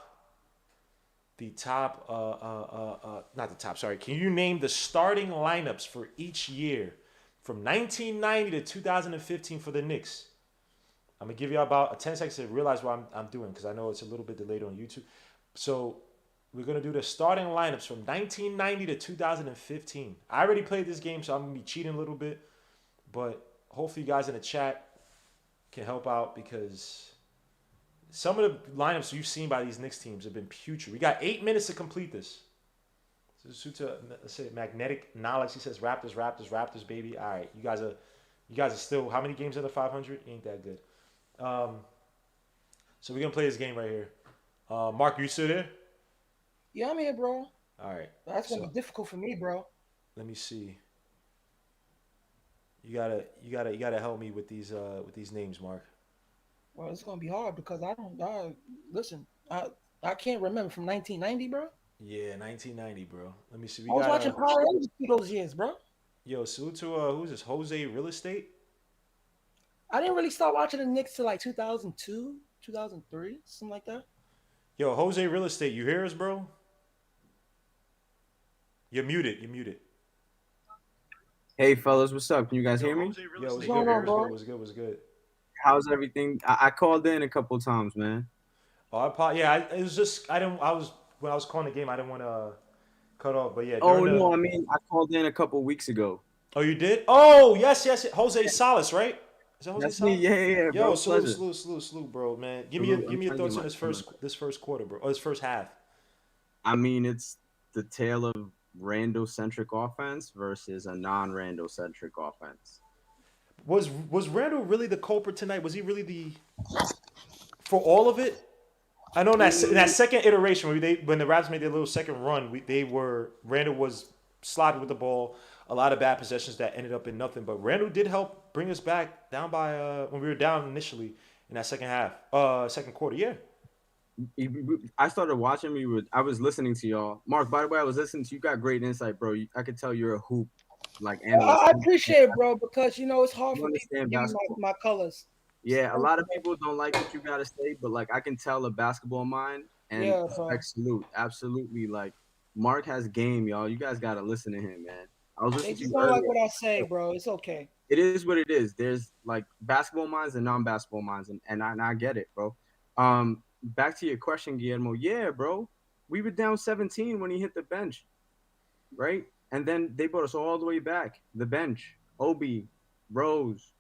not the top. Sorry, can you name the starting lineups for each year from 1990 to 2015 for the Knicks? I'm gonna give you about a 10 seconds to realize what I'm doing because I know it's a little bit delayed on YouTube. So we're gonna do the starting lineups from 1990 to 2015. I already played this game, so I'm gonna be cheating a little bit, but hopefully you guys in the chat can help out because some of the lineups you've seen by these Knicks teams have been putrid. We got 8 minutes to complete this. So Suta, let's say magnetic knowledge. He says Raptors, Raptors, Raptors, baby. All right, you guys are still how many games under 500? Ain't that good. Um, so we're gonna play this game right here. Mark, you still there? Yeah, I'm here, bro. All right. That's gonna be So difficult for me, bro. let me see. You gotta help me with these names, Mark. Well, it's gonna be hard because I don't. Listen. I can't remember from 1990, bro. Yeah, 1990, bro. Let me see. We I was watching gotta Power Rangers through those years, bro. yo salute to who's this? Jose Real Estate. I didn't really start watching the Knicks till like 2002, 2003, something like that. Yo, Jose Real Estate. You hear us, bro? You're muted. You're muted. Hey fellas, what's up? Can you guys hear me? Yo, What's what's going good, bro? on, What's good? bro? What's good? What's good? How's everything? I called in a couple times, man. Oh, yeah. It was just I didn't. I was when I was calling the game. I didn't want to cut off. But yeah, Oh during the. no, I mean I called in a couple weeks ago. Oh, you did? Oh, yes, yes. Jose Salas, right? Is that Jose That's me. Salas? Yeah, Yo, bro. salute, Pleasure. salute, salute, salute, bro, man. Salute. Give I'm me your trying to get thoughts on my this first quarter, bro. Or this first half. I mean, it's the tale of Randall centric offense versus a non-Randall centric offense. Was Randall really the culprit tonight? Was he really the for all of it? I know in that Mm, second iteration when the Raps made their little second run, they were Randall was sloppy with the ball, a lot of bad possessions that ended up in nothing. But Randall did help bring us back down by when we were down initially in that second half, second quarter. Yeah. I started watching. I was listening to y'all. Mark, by the way, I was listening to you. Got great insight, bro. I could tell you're a hoop like analyst. I appreciate it, bro, because it's hard You for people to understand give me basketball. my colors. Yeah, a Thank lot you, of bro. people don't like what you gotta say, but like I can tell a basketball mind and Yeah, bro. respect salute. Absolutely. Like Mark has game, y'all. You guys gotta listen to him, man. I was They listening to just you don't like earlier. what I say, bro. It's okay. It is what it is. There's like basketball minds and non-basketball minds, and I get it, bro. Back to your question, Guillermo. Yeah, bro. We were down 17 when he hit the bench, right? And then they brought us all the way back. The bench, Obi, Rose,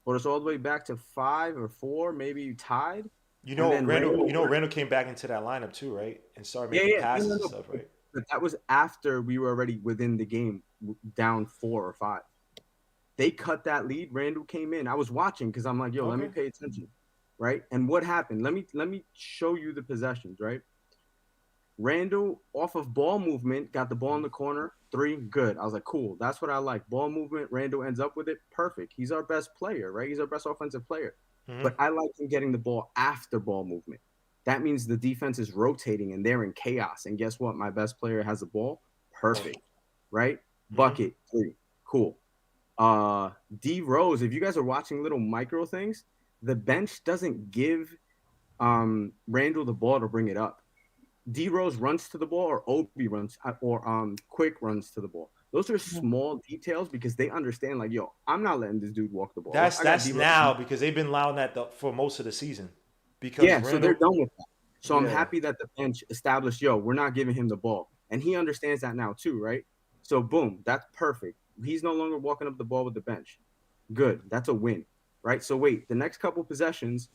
brought us all the way back to 5 or 4, maybe tied. And then Randall came back into that lineup too, right? And started making passes and stuff, right? But that was after we were already within the game, down 4 or 5. They cut that lead. Randall came in. I was watching because I'm like, yo, let me pay attention, right? And what happened? Let me show you the possessions, right? Randall, off of ball movement, got the ball in the corner, 3, good. I was like, cool. That's what I like. Ball movement, Randall ends up with it, perfect. He's our best player, right? He's our best offensive player. Mm-hmm. But I like him getting the ball after ball movement. That means the defense is rotating and they're in chaos. And guess what? My best player has the ball, perfect, right? Bucket, 3, cool. D Rose, if you guys are watching little micro things, the bench doesn't give Randall the ball to bring it up. D Rose runs to the ball, or Obi runs, or Quick runs to the ball. Those are small details because they understand, like, yo, I'm not letting this dude walk the ball. That's now because they've been allowing that for most of the season. Because so they're done with that. So I'm happy that the bench established, yo, we're not giving him the ball, and he understands that now too, right? So boom, that's perfect. He's no longer walking up the ball with the bench. Good, that's a win, right? So wait, the next couple possessions,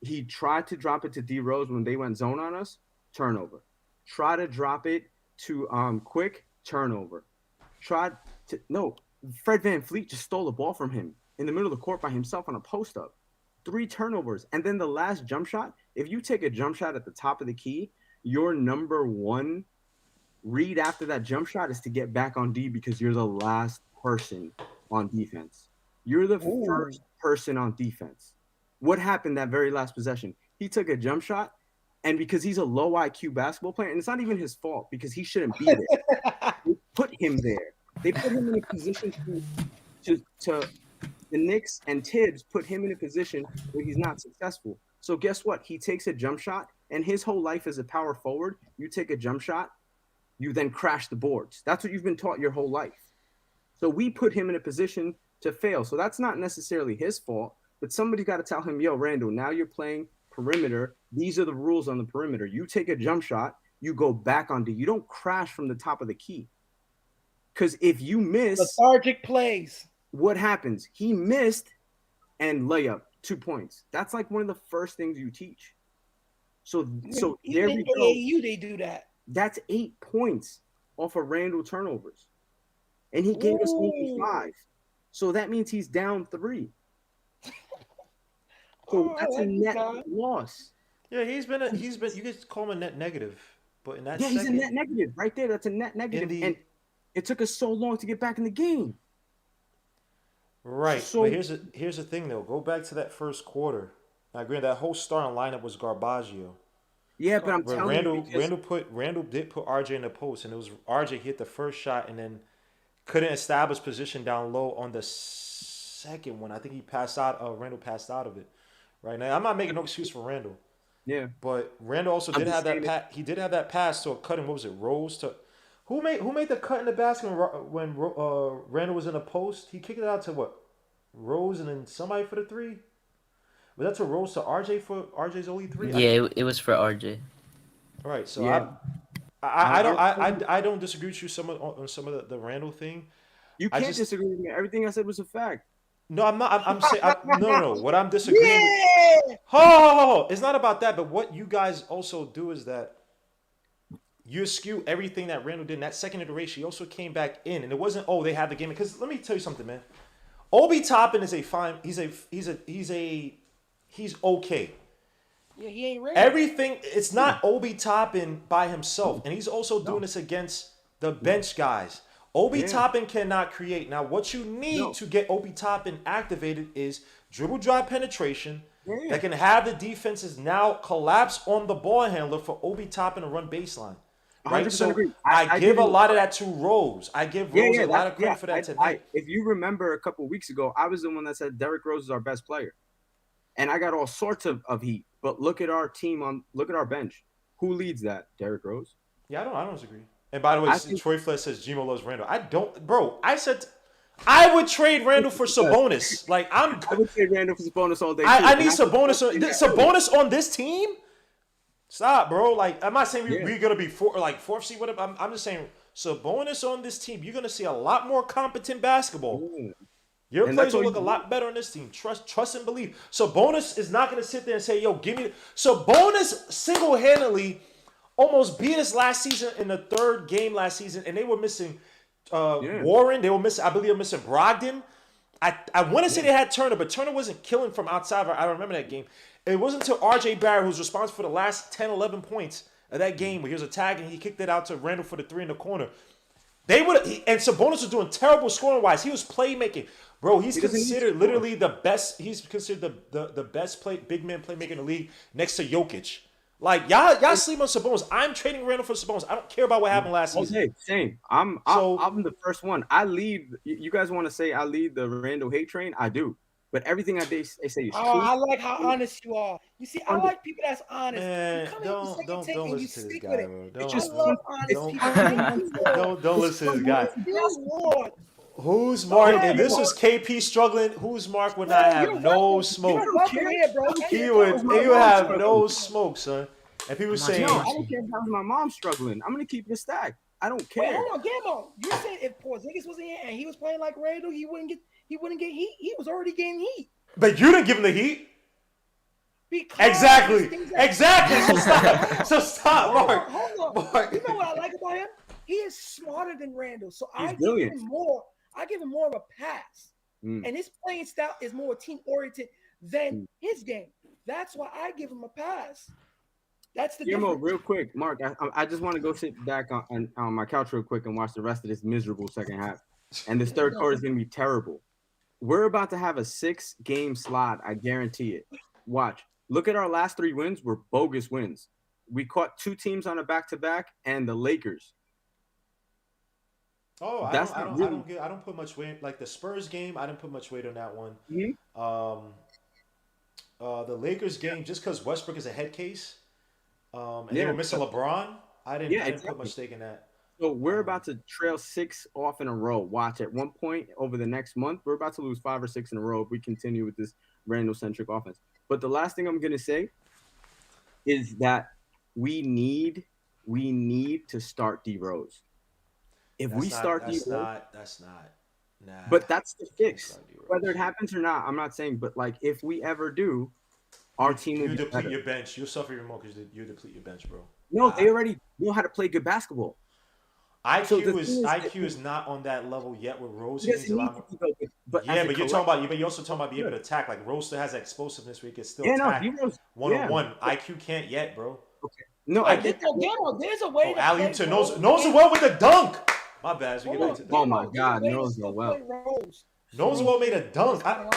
he tried to drop it to D Rose when they went zone on us. Turnover. Try to drop it to Quick, turnover. Fred VanVleet just stole the ball from him in the middle of the court by himself on a post-up. 3 turnovers. And then the last jump shot, if you take a jump shot at the top of the key, your number 1 read after that jump shot is to get back on D because you're the last person on defense. You're the first person on defense. What happened that very last possession? He took a jump shot, and because he's a low IQ basketball player, and it's not even his fault because he shouldn't be there. They put him there. They put him in a position to the Knicks and Tibbs put him in a position where he's not successful. So guess what? He takes a jump shot, and his whole life as a power forward, you take a jump shot, you then crash the boards. That's what you've been taught your whole life. So we put him in a position to fail. So that's not necessarily his fault, but somebody's got to tell him, yo, Randall, now you're playing perimeter. These are the rules on the perimeter. You take a jump shot, you go back on D. You don't crash from the top of the key. Because if you miss lethargic plays, what happens? He missed and layup, 2 points. That's like one of the first things you teach. So there we go. AAU, they do that. That's 8 points off of Randall turnovers. And he gave us only 5. So that means he's down 3. So that's a net loss. Yeah, he's been you could call him a net negative, but in that he's a net negative right there. That's a net negative, and it took us so long to get back in the game. Right, so, but here's the thing though. Go back to that first quarter. I agree. That whole starting lineup was Garbaggio. Yeah, but I'm telling you, Randall did put RJ in the post, and it was RJ hit the first shot, and then couldn't establish position down low on the second one. I think he passed out. Randall passed out of it. Right now, I'm not making no excuse for Randall. Yeah, but Randall also did have that. He did have that pass to a cut. And what was it? Rose to who made the cut in the basket when Randall was in a post? He kicked it out to what? Rose and then somebody for the 3. Was that to Rose to RJ for RJ's only 3? Yeah, it was for RJ. All right, so yeah. I don't disagree with you on some of the Randall thing. You can't disagree with me. Everything I said was a fact. No, I'm not. I'm saying no. What I'm disagreeing with. Oh, it's not about that. But what you guys also do is that you skew everything that Randall did in that second iteration. He also came back in, and it wasn't. Oh, they had the game. Because let me tell you something, man. Obi Toppin is a fine. He's okay. Yeah, he ain't ready. Everything. It's not Obi Toppin by himself, and he's also doing this against the bench guys. Obi Toppin cannot create. Now, what you need to get Obi Toppin activated is dribble drive penetration that can have the defenses now collapse on the ball handler for Obi Toppin to run baseline. Right? So agree. I give a lot of that to Rose. I give Rose a lot of credit for that tonight. If you remember a couple of weeks ago, I was the one that said Derrick Rose is our best player. And I got all sorts of heat. But look at our team look at our bench. Who leads that? Derrick Rose? Yeah, I don't disagree. And by the way, Troy Flair says Gmo loves Randall. I don't, bro. I said I would trade Randall for Sabonis. Like I would trade Randall for Sabonis all day. I need Sabonis. Sabonis on this team? Stop, bro. Like I'm not saying we're gonna be fourth seed. Whatever. I'm just saying Sabonis on this team, you're gonna see a lot more competent basketball. Yeah. Your And players that's will all look a you lot better on this team. Trust and believe. So Bonus is not going to sit there and say, "Yo, give me." So Bonus single-handedly almost beat us last season in the third game last season, and they were missing Yeah. Warren. They were missing. I believe they were missing Brogdon. I want to say they had Turner, but Turner wasn't killing from outside. I remember that game. It wasn't until R.J. Barrett, who's responsible for the last 10, 11 points of that game, where he was attacking, he kicked it out to Randall for the three in the corner. They would, and Sabonis was doing terrible scoring wise. He was playmaking, bro. He's considered literally the best. He's considered the best big man playmaker in the league next to Jokic. Like y'all sleep on Sabonis. I'm trading Randall for Sabonis. I don't care about what happened last season. Okay, same. I'm the first one. I lead. You guys want to say I lead the Randall hate train? I do. But everything I say is true. I like how honest you are. You see, I like people that's honest. Man, You come don't in and you listen to this stick guy, with it. bro. It's just I love honest people. Don't listen to this guy. Lord. Who's Mark? ahead, If this Mark. was KP struggling, who's Mark would not have no smoke. Here, bro. He would have no smoke, son. And people saying, No, I don't care if that was my mom struggling. I'm gonna keep it stacked. I don't care. Wait, hold on, Gambo. You said if Porzingis was in here and he was playing like Randall, he wouldn't get heat. He was already getting heat. but you didn't give him the heat. Because Exactly. things that- Exactly. So stop, Mark. Hold on. Mark. You know what I like about him? He is smarter than Randall. So I give brilliant. him more. I give him more of a pass. Mm. And his playing style is more team oriented than his game. That's why I give him a pass. That's the Guillermo, difference. real quick, Mark. I just want to go sit back on my couch real quick and watch the rest of this miserable second half. And this third quarter is gonna be terrible. We're about to have a 6-game slot. I guarantee it. Watch. Look at our last 3 wins. Were bogus wins. We caught 2 teams on a back-to-back and the Lakers. Oh, I That's don't, not I really- don't get. I don't put much weight. Like the Spurs game, I didn't put much weight on that one. Mhm. The Lakers game, just because Westbrook is a head case, and they Yeah. were missing LeBron, I didn't put exactly. much stake in that. So we're about to trail 6 off in a row. Watch, at one point over the next month, we're about to lose 5 or 6 in a row if we continue with this Randall-centric offense. But the last thing I'm gonna say is that we need to start D Rose. If we start D Rose, That's not. Nah. but that's the fix. Start D-Rose. Whether it happens or not, I'm not saying. But like, if we ever do, our team will You be deplete better. your bench. You'll suffer even more because you deplete your bench, bro. No, they already know how to play good basketball. So the thing is that- IQ is not on that level yet with Rose. He Yes, needs he a needs lot more. to go good. But Yeah, as a but you're collective- talking about. But you're also talking about being able to attack. Like Rose still has that explosiveness where he can still Yeah, no, attack D-Rose. one on Yeah. one. IQ can't yet, bro. No, I I get get that. Gambo, there's a way Oh, to alley play to Rose. knows well with the dunk. My bad. As we get Hold back to on, that. Oh my Gambo, God, there's a way to knows still well. play Rose. Knows well made a dunk. I'm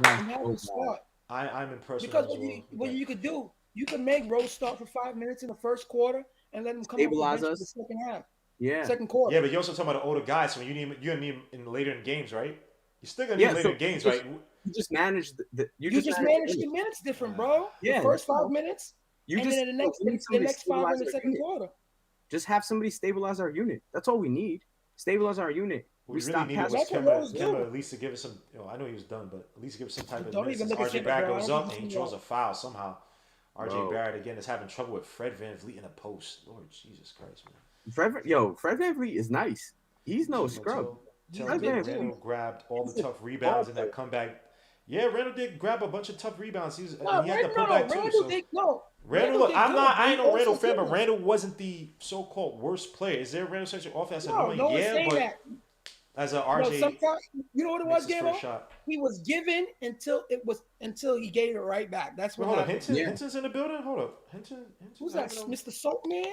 Oh, smart. I'm impressed Because with him as well. what you could do, you could make Rose start for 5 minutes in the first quarter and let him come Stabilize off the bench us. for the second half. Yeah. Second quarter. Yeah, but you're also talking about an older guy, so you need him in later in games, right? You're still gonna need him later in games, right? You just manage You just manage the minutes different, bro. Yeah, The first that's 5 minutes, You and just then the we need next somebody to 5 in stabilize the our second unit. quarter. Just have somebody stabilize our unit. That's all we need. Stabilize our unit. What we really stop needed passing. was That's what Rose Kemba do. at least to give us some. I know he was done, but at least give us some type of Don't minutes. even Since look at RJ Kemba, Barrett bro. I goes don't up think and he he draws will. a foul somehow. RJ Bro. Barrett again is having trouble with Fred VanVleet in a post. Lord Jesus Christ, man. Fred VanVleet is nice. He's no scrub. Tell Fred me VanVleet- Randall grabbed all the tough rebounds in that comeback. Yeah, Randall did grab a bunch of tough rebounds. He had to put back too. Randall So. did no. Randall, look, did I good, ain't no but Randall also fan, but good. Randall wasn't the so-called worst player. Is there a Randall centric offense? No, no one's saying but that. as a No, RJ, sometimes you know what it makes was, his Gambo? first shot. He was given until he gave it right back. That's Wait, what hold up, happened. Hinton, Hinton's in the building. Hold up, Hinton. Who's I that? didn't know- Mr. Soap Man?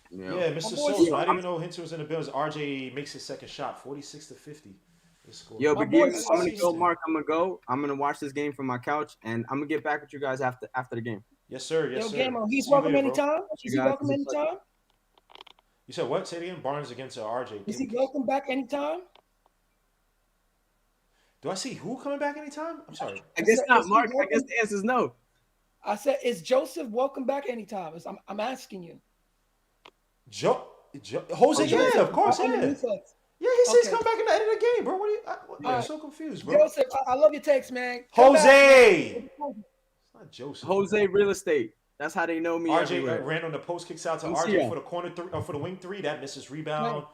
Yeah, Mr. boy, Souls. Yo, I didn't even know Hinton was in the building. RJ makes his second shot, 46-50. Yo, My but boy I'm gonna Sosa. go, Mark. I'm gonna watch this game from my couch, and I'm gonna get back with you guys after the game. Yes, sir. Yes, Yo, sir. Gambo, he's See you welcome later, bro. anytime. Is he guys. welcome It's a pleasure. anytime? You said what? Say it again. Barnes against RJ. Is he welcome back anytime? Do I see who coming back anytime? I'm sorry. I guess said, not, is he Mark. I welcome? guess the answer is no. I said, is Joseph welcome back anytime? I'm asking you. Jose, yeah, of course, On the yeah. defense. Yeah, he said he's Okay. coming back in the end of the game, bro. What are you? I'm Alright. so confused, bro. Joseph, I love your text, man. Come back, Jose. man. It's not Joseph. Jose Real Estate. That's how they know me RJ everywhere. ran on the post, kicks out to Let me see RJ ya. for the corner for the wing three. That misses rebound.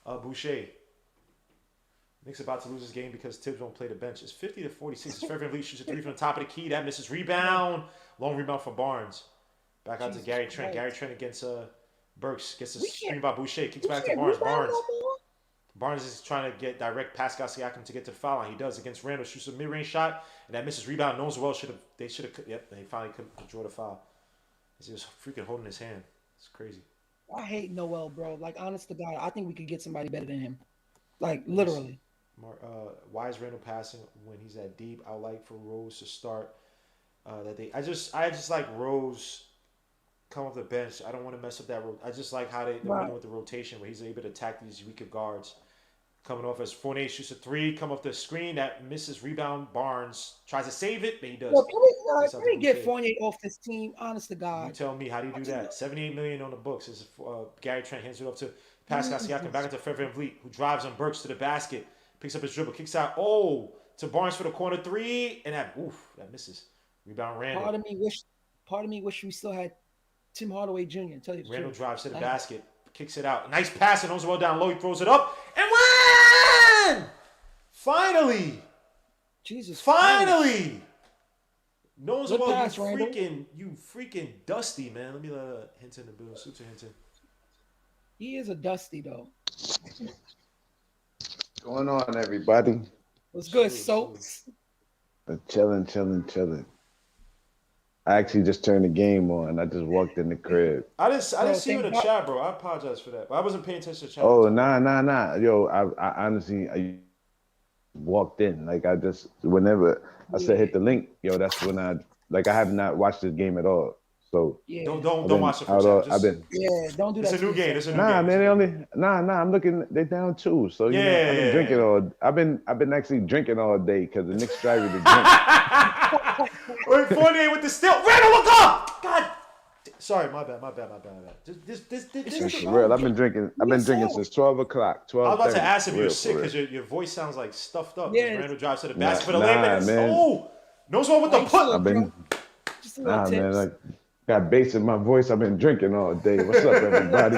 Boucher. Knicks about to lose this game because Tibbs won't play the bench. It's 50-46. It's Fred VanVleet shoots a three from the top of the key. That misses rebound. Long rebound for Barnes. Back out to Gary Trent. Gary Trent against Burks. Gets a screen by Boucher. Kicks back to Barnes. Barnes is trying to get direct past Siakam to get to the foul line. He does against Randall. Shoots a mid-range shot. And that misses rebound. Knows well. They should have. Yep. They finally could draw the foul. He was freaking holding his hand. It's crazy. I hate Noel, bro. Like, honest to God, I think we could get somebody better than him. Like, literally. Why is Randall passing when he's that deep? I would like for Rose to start. I just like Rose come off the bench. I don't want to mess up that. I just like how they're running with the rotation where he's able to attack these weaker guards. Coming off as Fournier shoots a three, come off the screen that misses rebound. Barnes tries to save it, but he does. Can we get Fournier off this team? Honest to God. You tell me, how do you do that? $78 million on the books. Is Gary Trent hands it up to Pascal Siakam, back into Fred VanVleet, who drives on Burks to the basket, picks up his dribble, kicks out. Oh, to Barnes for the corner three, and that misses. Rebound Randall. Part of me wish we still had Tim Hardaway Jr. Tell you the Randall truth. drives to the basket, kicks it out. Nice pass, and well down low. He throws it up and win! Finally! Jesus! Finally! Knows well, you freaking dusty, man. Let me let Hinton the build. Suits Hinton. He is a dusty though. What's going on, everybody? What's good, Soaps? Chilling. I actually just turned the game on. I just walked in the crib. I didn't see you in the chat, bro. I apologize for that. But I wasn't paying attention to the chat. Oh, nah. Yo, I honestly walked in. Like, whenever I said hit the link, yo, that's when I have not watched this game at all. So don't watch the first half. Don't do that. It's a new game. Man, I'm looking. They're down 2. So I've been drinking all. I've been actually drinking all day because the Knicks drive me to drink. Wait, Fournier with the steal. Randall, look up! God. Sorry, my bad. This is real. I've been drinking since 12 o'clock. 12. I was about to ask if you were sick because your voice sounds like stuffed up. Yeah. Randall drives to the basket for the layup. Man. Oh, knows what with the put. I've been. Man. Like, got bass in my voice. I've been drinking all day. What's up, everybody?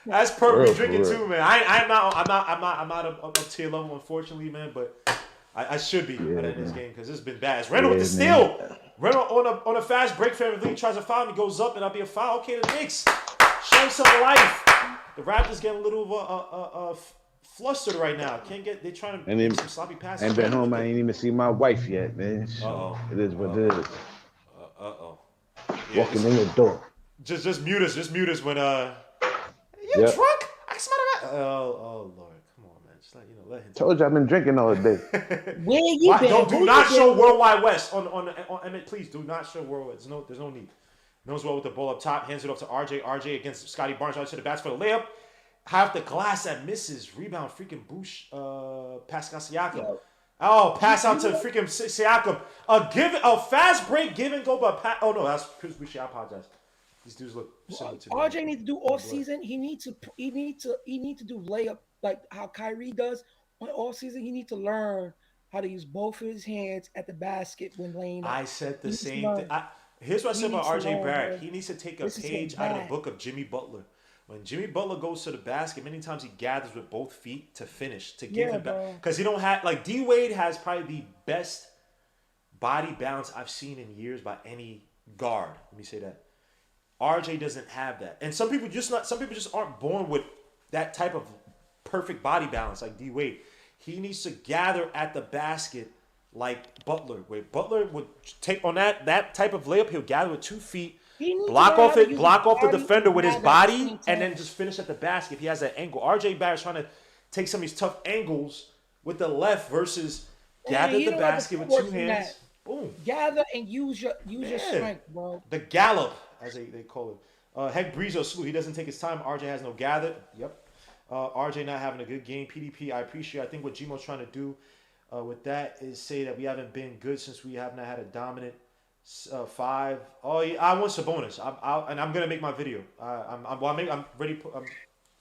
That's perfect drinking too, man. I'm not up to your level, unfortunately, man. But I should be in this game because it's been bad. It's Randall with the steal. Randall on a fast break. VanVleet tries to foul me, goes up, and that'll be a foul. Okay, the Knicks show some life. The Raptors getting a little flustered right now. They're trying to make some sloppy passes. And been home. I ain't even see my wife yet, man. It is what it is. Walking in the door. Just mute us. When you drunk? I smell that. Oh Lord, come on, man. Just let him. Told you I've been drinking all day. Where you been? Do not show Worldwide West on Emmett. Please do not show Worldwide. There's no need. Knows well with the ball up top. Hands it off to RJ. RJ against Scotty Barnes. Right to the basket for the layup. Have the glass that misses. Rebound. Freaking Boosh. Pascal Siakam. Yo. Oh, pass out to freaking Siakam. A fast break, give and go, but oh no, that's Chris Boucher. I apologize. These dudes look similar to me. RJ needs to do off season. He needs to do layup like how Kyrie does on off season. He needs to learn how to use both of his hands at the basket when laying up. I said the same thing. Here's what I said about RJ Barrett. He needs to take a page out of the book of Jimmy Butler. When Jimmy Butler goes to the basket, many times he gathers with both feet to finish, to give him back. Because he don't have, like, D Wade has probably the best body balance I've seen in years by any guard. Let me say that. RJ doesn't have that. And some people just aren't born with that type of perfect body balance like D Wade. He needs to gather at the basket like Butler. Where Butler would take on that type of layup, he'll gather with 2 feet. Block off the defender with his body, and then just finish at the basket if he has that angle. RJ Barrett's trying to take some of these tough angles with the left versus gather the basket with 2 hands. Boom. Gather and use your strength, bro. The gallop, as they call it. Heck Breezo salute. He doesn't take his time. RJ has no gather. Yep. RJ not having a good game. PDP, I appreciate. I think what Gmo's trying to do with that is say that we haven't been good since we have not had a dominant 5. Oh yeah, I want Sabonis. I'm gonna make my video. I'm ready. I'm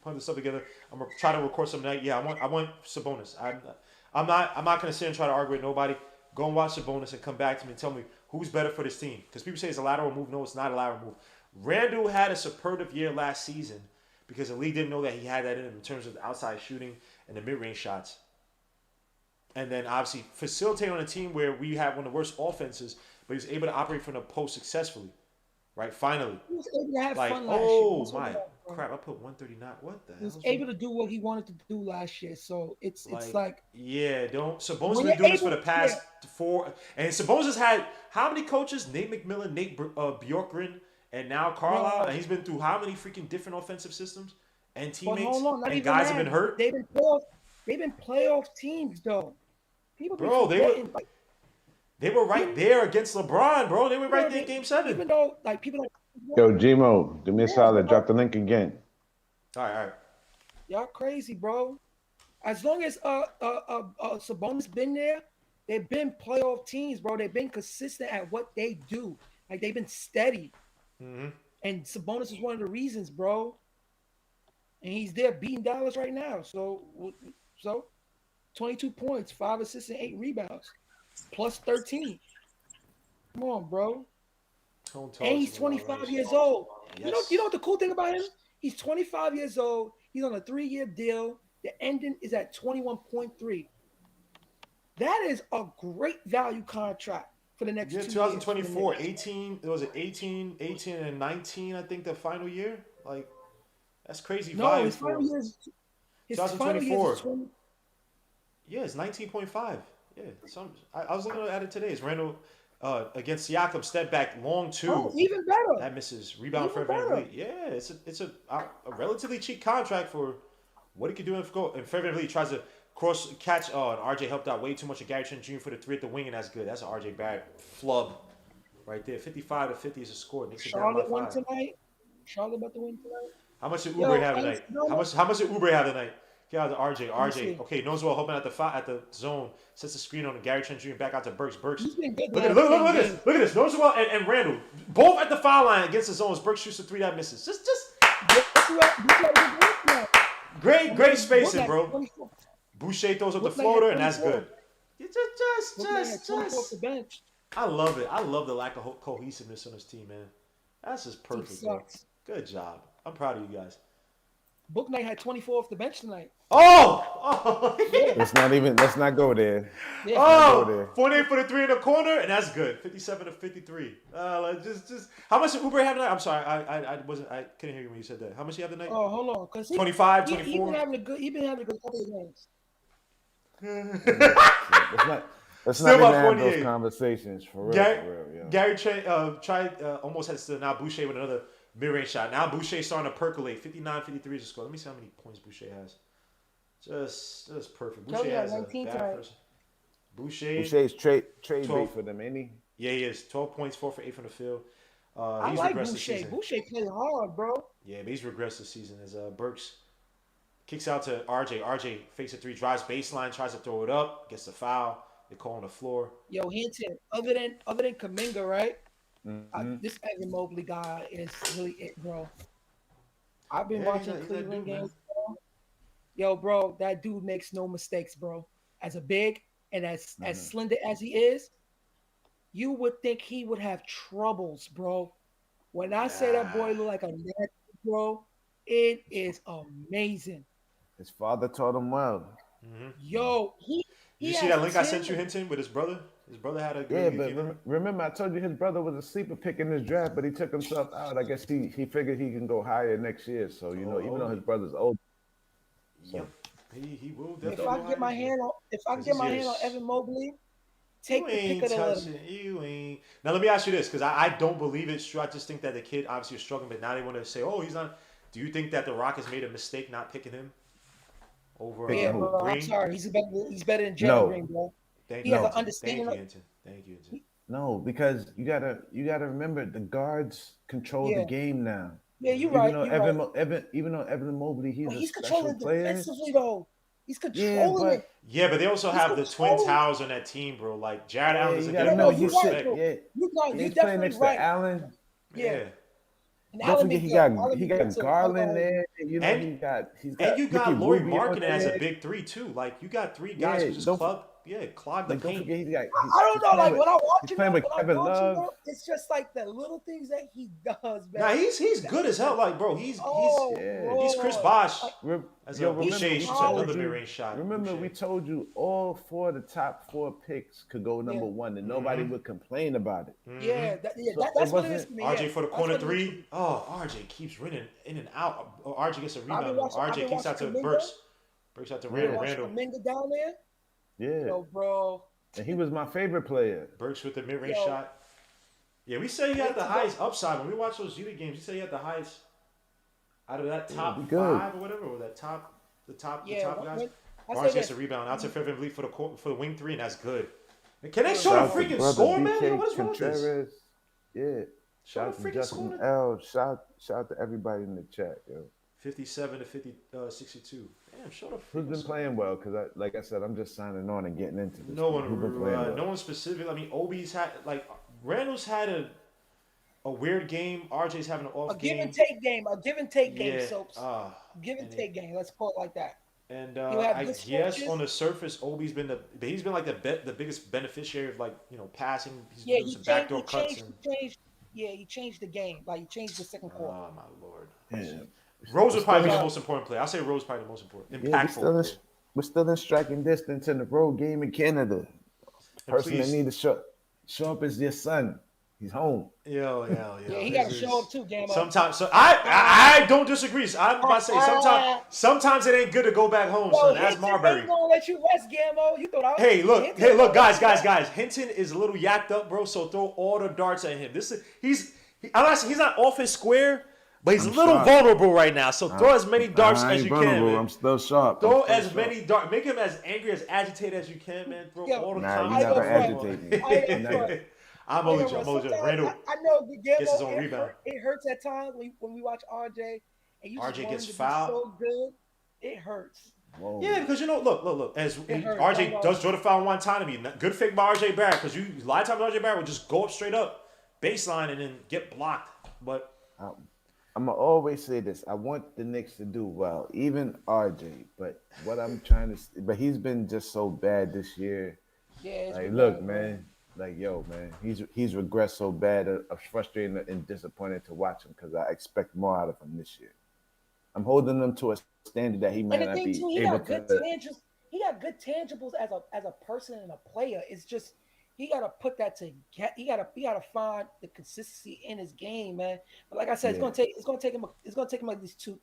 putting this stuff together. I'm gonna try to record some night. Yeah, I want Sabonis. I'm not gonna sit and try to argue with nobody. Go and watch Sabonis and come back to me and tell me who's better for this team? Because people say it's a lateral move. No, it's not a lateral move. Randall had a superlative year last season because the league didn't know that he had that in terms of the outside shooting and the mid-range shots. And then obviously facilitate on a team where we have one of the worst offenses, but he was able to operate from the post successfully. Right, finally. He was able to have Like, fun last year. oh That's what my it was, bro. crap! I put 139. What the He hell? was able to do what he wanted to do last year. So it's like yeah, don't. Sabonis when been doing this you're for the past 4, and Sabonis has had how many coaches? Nate McMillan, Nate Bjorkgren, and now Carlisle, Bro. and he's been through how many freaking different offensive systems and But teammates, hold on, not and even guys that. have been hurt. They've been playoff teams though. People be Bro, forgetting, like, they were right there against LeBron, bro. They were right there in Game 7. even though like people like Yo, Gmo, do me a solid. bro. Drop the link again. All right. Y'all crazy, bro. As long as Sabonis been there, they've been playoff teams, bro. They've been consistent at what they do. Like they've been steady. Mm-hmm. And Sabonis is one of the reasons, bro. And he's there beating Dallas right now. So 22 points, 5 assists, and 8 rebounds, plus 13. Come on, bro. And he's 25 years old. Yes. You know what the cool thing about him? He's 25 years old. He's on a 3-year deal. The ending is at 21.3. That is a great value contract for the next 2 years. 2024, 18. It was 18, and 19. I think the final year. Like that's crazy. No, value his final for years. His 2024. Final years Yeah, it's 19.5. Yeah, I was looking at it today. It's Randall against Siakam, step back, long 2. Oh, even better. That misses. Rebound Even for Van better. Vliet. Yeah, it's a relatively cheap contract for what he could do. And Fred Van Vliet tries to cross catch. Oh, and RJ helped out way too much of Gary Trent Jr. for the 3 at the wing, and that's good. That's an RJ Barrett flub right there. 55 to 50 is a score. Knicks are down by Charlotte won 5. tonight. Charlotte about to win tonight. How much did Oubre have tonight? How much did Oubre have tonight? Get out to RJ. RJ. Okay, knows well. Hoping at the zone. Sets the screen on Gary Trent Jr. back out to Burks. He's been good. Look at this. Look at this. Notice well and Randall. Both at the foul line against the zones. Burks shoots a 3 that misses. Just great spacing, bro. Boucher throws up the floater and that's good. Just. I love it. I love the lack of cohesiveness on this team, man. That's just perfect, bro. Good job. I'm proud of you guys. Book Night had 24 off the bench tonight. Oh! Yeah. Let's not go there. Yeah. Oh! 48 for the 3 in the corner, and that's good. 57 to 53. Just how much did Oubre have tonight? I'm sorry, I couldn't hear you when you said that. How much he have tonight? Oh, hold on, because 25, 24. 24. He been having a good couple of games. Let's Still not about even have 48. those conversations for real. Gary tried almost has to now Boucher with another mid-range shot. Now Boucher starting to percolate. 59-53 is a score. Let me see how many points Boucher has. Just perfect. Boucher has a bad person. Boucher's trade bait for them, ain't he? Yeah, he is. 12 points, 4 for 8 from the field. I He's like regressed this Boucher. season. Boucher played hard, bro. Yeah, but he's regressed this season as Burks kicks out to RJ. RJ fakes a 3, drives baseline, tries to throw it up, gets the foul. They call on the floor. Yo, Hinton, other than Kuminga, right? Mm-hmm. This Evan Mobley guy is really it, bro. I've been watching Cleveland games, bro. Yo, bro, that dude makes no mistakes, bro. As a big and as slender as he is, you would think he would have troubles, bro. When I say that boy look like a net, bro, it is amazing. His father taught him well. Mm-hmm. Yo, you see that link I sent you, Hinton, with his brother? His brother had a good but remember I told you his brother was a sleeper pick in his draft, but he took himself out. I guess he figured he can go higher next year. So even though his brother's old, yep, he will definitely. If I get my hand on Evan Mobley, take the pick of the litter. You ain't. Now let me ask you this, because I don't believe it's true. I just think that the kid obviously is struggling, but now they want to say, oh, he's not. Do you think that the Rockets made a mistake not picking him over? Bro, I'm sorry. He's better than Jalen Green, bro. Thank he you. has an understanding. Thank you. No, because you gotta remember the guards control the game now. Yeah, you're right. Even though Evan Mobley, he's a controlling special player. defensively though. He's controlling it. Yeah, but they also have the twin towers on that team, bro. Like Jared Allen doesn't get enough respect. He's playing next to Allen. Yeah. Don't forget he got Garland there. You know, and you got Lloyd Markkinen as a big 3 too. Like you got 3 guys who just club. clog the Like, don't paint. forget, I don't know. Like when I watch him, playing with when I'm Kevin watching Love. him, it's just like the little things that he does, man. Nah, he's good as hell. Like, bro, Oh Yeah. he's Chris Lord, Bosh. like As Yo, a Boucher remember, shoots we another told mid-range shot. Remember, we told you all 4 of the top 4 picks could go number yeah, 1, and nobody would complain about it. yeah, So that's it what it is wasn't. for me. RJ Yeah, for the that's corner what it is for me. three. Oh, RJ keeps running in and out. Oh, RJ gets a I've rebound. been watching. I've RJ been kicks out watching to Kaminga. Burks. Burks out to I've been Randall. watching Randall. Kaminga down there. Yeah, Yo, bro. and he was my favorite player. Burks with the mid-range Yo. shot. Yeah, we say he had Wait the to go- highest upside when we watch those Utah games. We say he had the highest out of that top we good. 5 or whatever, or that top, the top guys. I say RJ gets this. a rebound out to Fevin Vliet for the wing 3, and that's good. And can they show Shout the out to freaking brother score, man? BK Yo, what is wrong with this? Contreras. Yeah. Show Shout out the to freaking Justin score. L. Shout out to everybody in the chat, yo. 57 to 62. Damn, show the Who's freaking been score. playing well? Because like I said, I'm just signing on and getting into this. No thing. Who's been one, playing well? no one specific. I mean, Obi's had Randall's had a weird game. RJ's having an off A game. give and take game. A give and take game, Yeah, Soaps. Give and and take game. Let's call it like that. And You have I good guess switches. on the surface, Obi's been like the biggest beneficiary of passing. He's Yeah, doing some backdoor cuts. He changed the game. Like he changed the second quarter. Oh my lord. Yeah. Rose would probably be still- the most important player. I'll say Rose probably the most important, Yeah, impactful. we're still in striking distance in the road game in Canada. The person that please- need to show up is your son. He's home. Yo. Yeah, he got to show up too, Gamma. Sometimes, so I don't disagree. So I'm about to say sometimes it ain't good to go back home. Yo, Son. That's Hinton Marbury. ain't gonna let you rest, Gammo. You thought I was Hey, look, Hinton gonna guys. let you rest. Hinton is a little yacked up, bro. So throw all the darts at him. I'm not saying he's not off his square, but he's a little sharp. vulnerable right now. So throw as many darts I as ain't you can, vulnerable. man. I'm still sharp. Throw I'm still as sharp. many darts. Make him as angry, as agitated as you can, man. Throw Yo, all the Nah, time. you I never go agitate me. I go Never. front. I'm I only know, joking. sometimes Randall I know gets his own Gammo, rebound. it hurts at times when we watch RJ and you just RJ want gets him to fouled. be so good. It hurts. Whoa. Yeah, because look. As It hurts, I RJ know. does draw the foul one time to me. Good fake by RJ Barrett, because a lot of times RJ Barrett will just go up straight up baseline and then get blocked. But I'm gonna always say this. I want the Knicks to do well, even RJ. But what I'm trying to, but he's been just so bad this year. Yeah, it's Like, been look, bad, man. Like, yo, man. He's regressed so bad. I'm frustrated and disappointed to watch him because I expect more out of him this year. I'm holding him to a standard that he might And the not thing be too, he able got good to. tangibles. He got good tangibles as a person and a player. It's just he gotta put that to get. He gotta find the consistency in his game, man. But like I said, Yeah. it's gonna take him like these two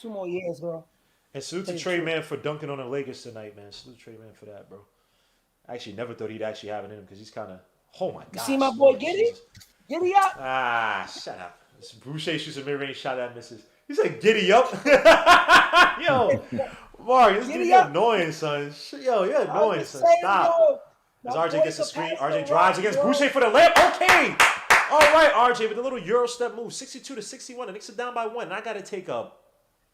more years, bro. and salute to Tell you Trey the truth. Man for dunking on the Lakers tonight, man. Salute to Trey Man for that, bro. I actually never thought he'd actually have it in him because he's kind of. Oh my god. You see my boy Giddy? Giddy up. Shut up. Boucher shoots a mid-range shot that misses. He said, "Giddy up." Yo, Mark, this Giddy dude up. annoying, son. Yo, you're I'm annoying, just son. saying, Stop. yo, As my RJ boy gets the screen, surpassed RJ the drives rock, against bro. Boucher for the layup. Okay. All right, RJ with a little Euro step move. 62 to 61. The Knicks are down by 1. And I got to take a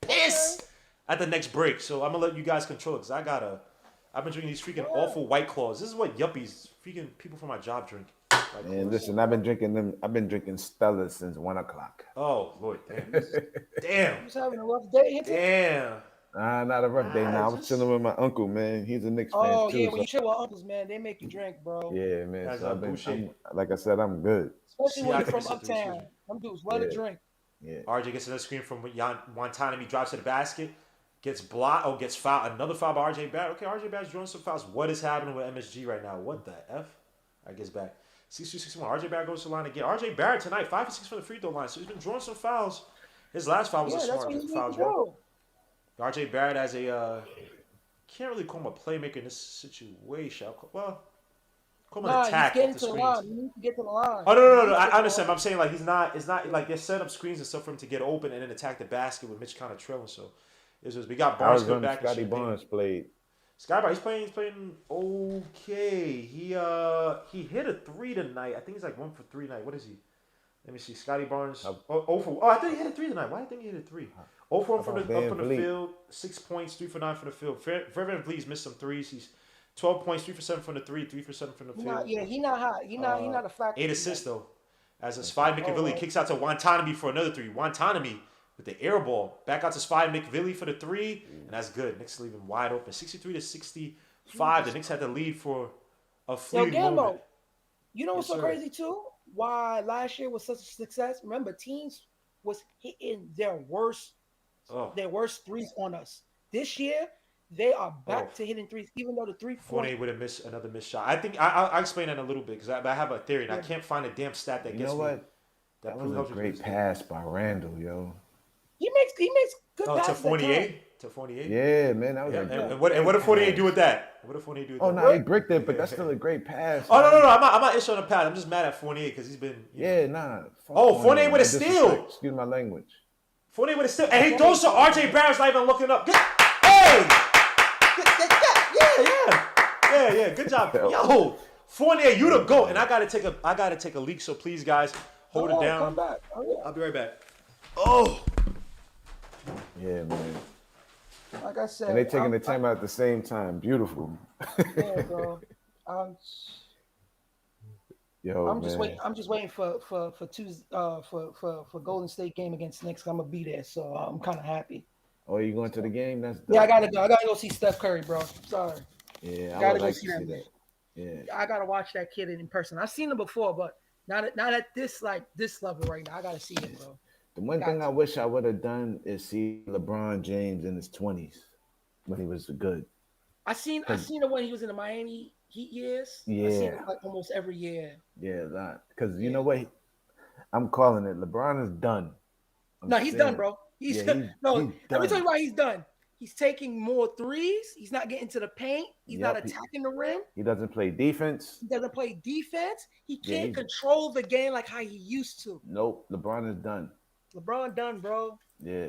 piss at the next break. So I'm going to let you guys control it because I've been drinking these freaking awful White Claws. This is what yuppies, freaking people from my job drink. White Man, Claws. listen, I've been drinking Stella since 1:00. Oh, Lord, damn. He's having a rough day. Hinton. Damn. Not a rough day now. I was just- chilling with my uncle, man. He's a Knicks fan Oh too. yeah, so- when you chill with uncles, man, they make you drink, bro. yeah, man. That's So a Boucher. like I said, I'm good. Especially when Yeah, you're I from think it's a uptown. Boucher. Them dudes love to Yeah. drink. Yeah. RJ gets another screen from Wantanami, drives to the basket, gets blocked, gets fouled. Another foul by RJ Barrett. Okay, RJ Barrett's drawing some fouls. What is happening with MSG right now? What the F? I guess back. 62-61. RJ Barrett goes to the line again. RJ Barrett tonight, 5 for 6 from the free throw line. So he's been drawing some fouls. His last foul was Yeah, a that's smart what you need foul to draw. do. RJ Barrett as a can't really call him a playmaker in this situation. Well, call him an Nah, he's attack getting off to the the screens. line. You need to get to the line. Oh no! You need to I get to the understand. line. I'm saying like he's not. It's not like they set up screens and stuff for him to get open and then attack the basket with Mitch kind of trailing. So it's just we got Barnes Arizona good back. and Scotty shit. Barnes played. Sky Bar, he's playing okay. He hit a 3 tonight. I think he's like 1 for 3 tonight. What is he? Let me see. Scotty Barnes. I think he hit a 3 tonight. Why do I think he hit a 3? 0 for 1 from about the Van up from the Vliet? field. 6 points, 3 for 9 from the field. Van Vliet's missed some threes. He's 12 points, 3 for 7 from the 3, 3 for 7 from the field. He not hot. He not a factor. 8 assists though. As a Spy McAvilly kicks out to Wantanami for another 3. Wantanami with the air ball. Back out to Spy McAvilly for the 3. And that's good. Knicks leaving wide open. 63-61. 5. The Knicks had the lead for a Yo, fleeting moment. Gambo, you know Yes, what's so sir. crazy too? Why last year was such a success? Remember, teams was hitting Oh, their worst threes on us. This year, they are oh. back to hitting threes, even though the 3 point. Fournier would have missed another missed shot. I think I'll explain that in a little bit because I have a theory and I Yeah, can't find a damn stat that You know gets me what? That that was a helps me great predict the game. pass by Randall, yo. he makes good Oh, to passes at times. Fournier, to Fournier. Yeah, man, that was Yeah, a and great what did Fournier pass. do with that? What did Fournier do with Oh that? no, he bricked it, but that's still a great pass, Oh, no, no, man. no! I'm not issuing a pad. I'm just mad at Fournier because he's been, Yeah, nah. Fuck Oh, Fournier with a No disrespect. steal. Excuse my language. Fournier with a steal, and he throws to RJ Barrett's not even looking up. Hey, yeah. Good job, yo. Fournier, you the GOAT, and I gotta take a leak. So please, guys, hold it down. Come back. I'll be right back. Oh, Yeah, man. Like I said, And they taking the time out at the same time. Beautiful. Yeah, bro. Yo, I'm just man. waiting. I'm just waiting for Tuesday for Golden State game against Knicks. I'm gonna be there, so I'm kind of happy. Oh, you going to the game? That's dope. Yeah, I gotta go. I gotta go see Steph Curry, bro. Sorry, Yeah, I gotta would go like see to that see man. that. Yeah. I gotta watch that kid in person. I've seen him before, but not at this level right now. I gotta see him, bro. The one thing I wish I would have done is see LeBron James in his 20s when he was good. I seen him when he was in the Miami Heat years. I seen him like almost every year. Yeah, that because you know what? I'm calling it. LeBron is done. No, he's done, bro. He's done. Let me tell you why he's done. He's taking more threes. He's not getting to the paint. He's not attacking the rim. He doesn't play defense. He doesn't play defense. He can't control the game like how he used to. Nope. LeBron is done. LeBron done, bro. Yeah.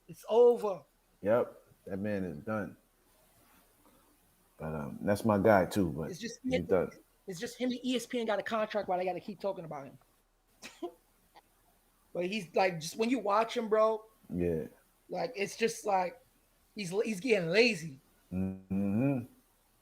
It's over. Yep. That man is done. But that's my guy too. But it's just he's done. It's just him and ESPN got a contract why they got to keep talking about him. But he's like, just when you watch him, bro. Yeah. Like it's just like he's getting lazy. Mm-hmm.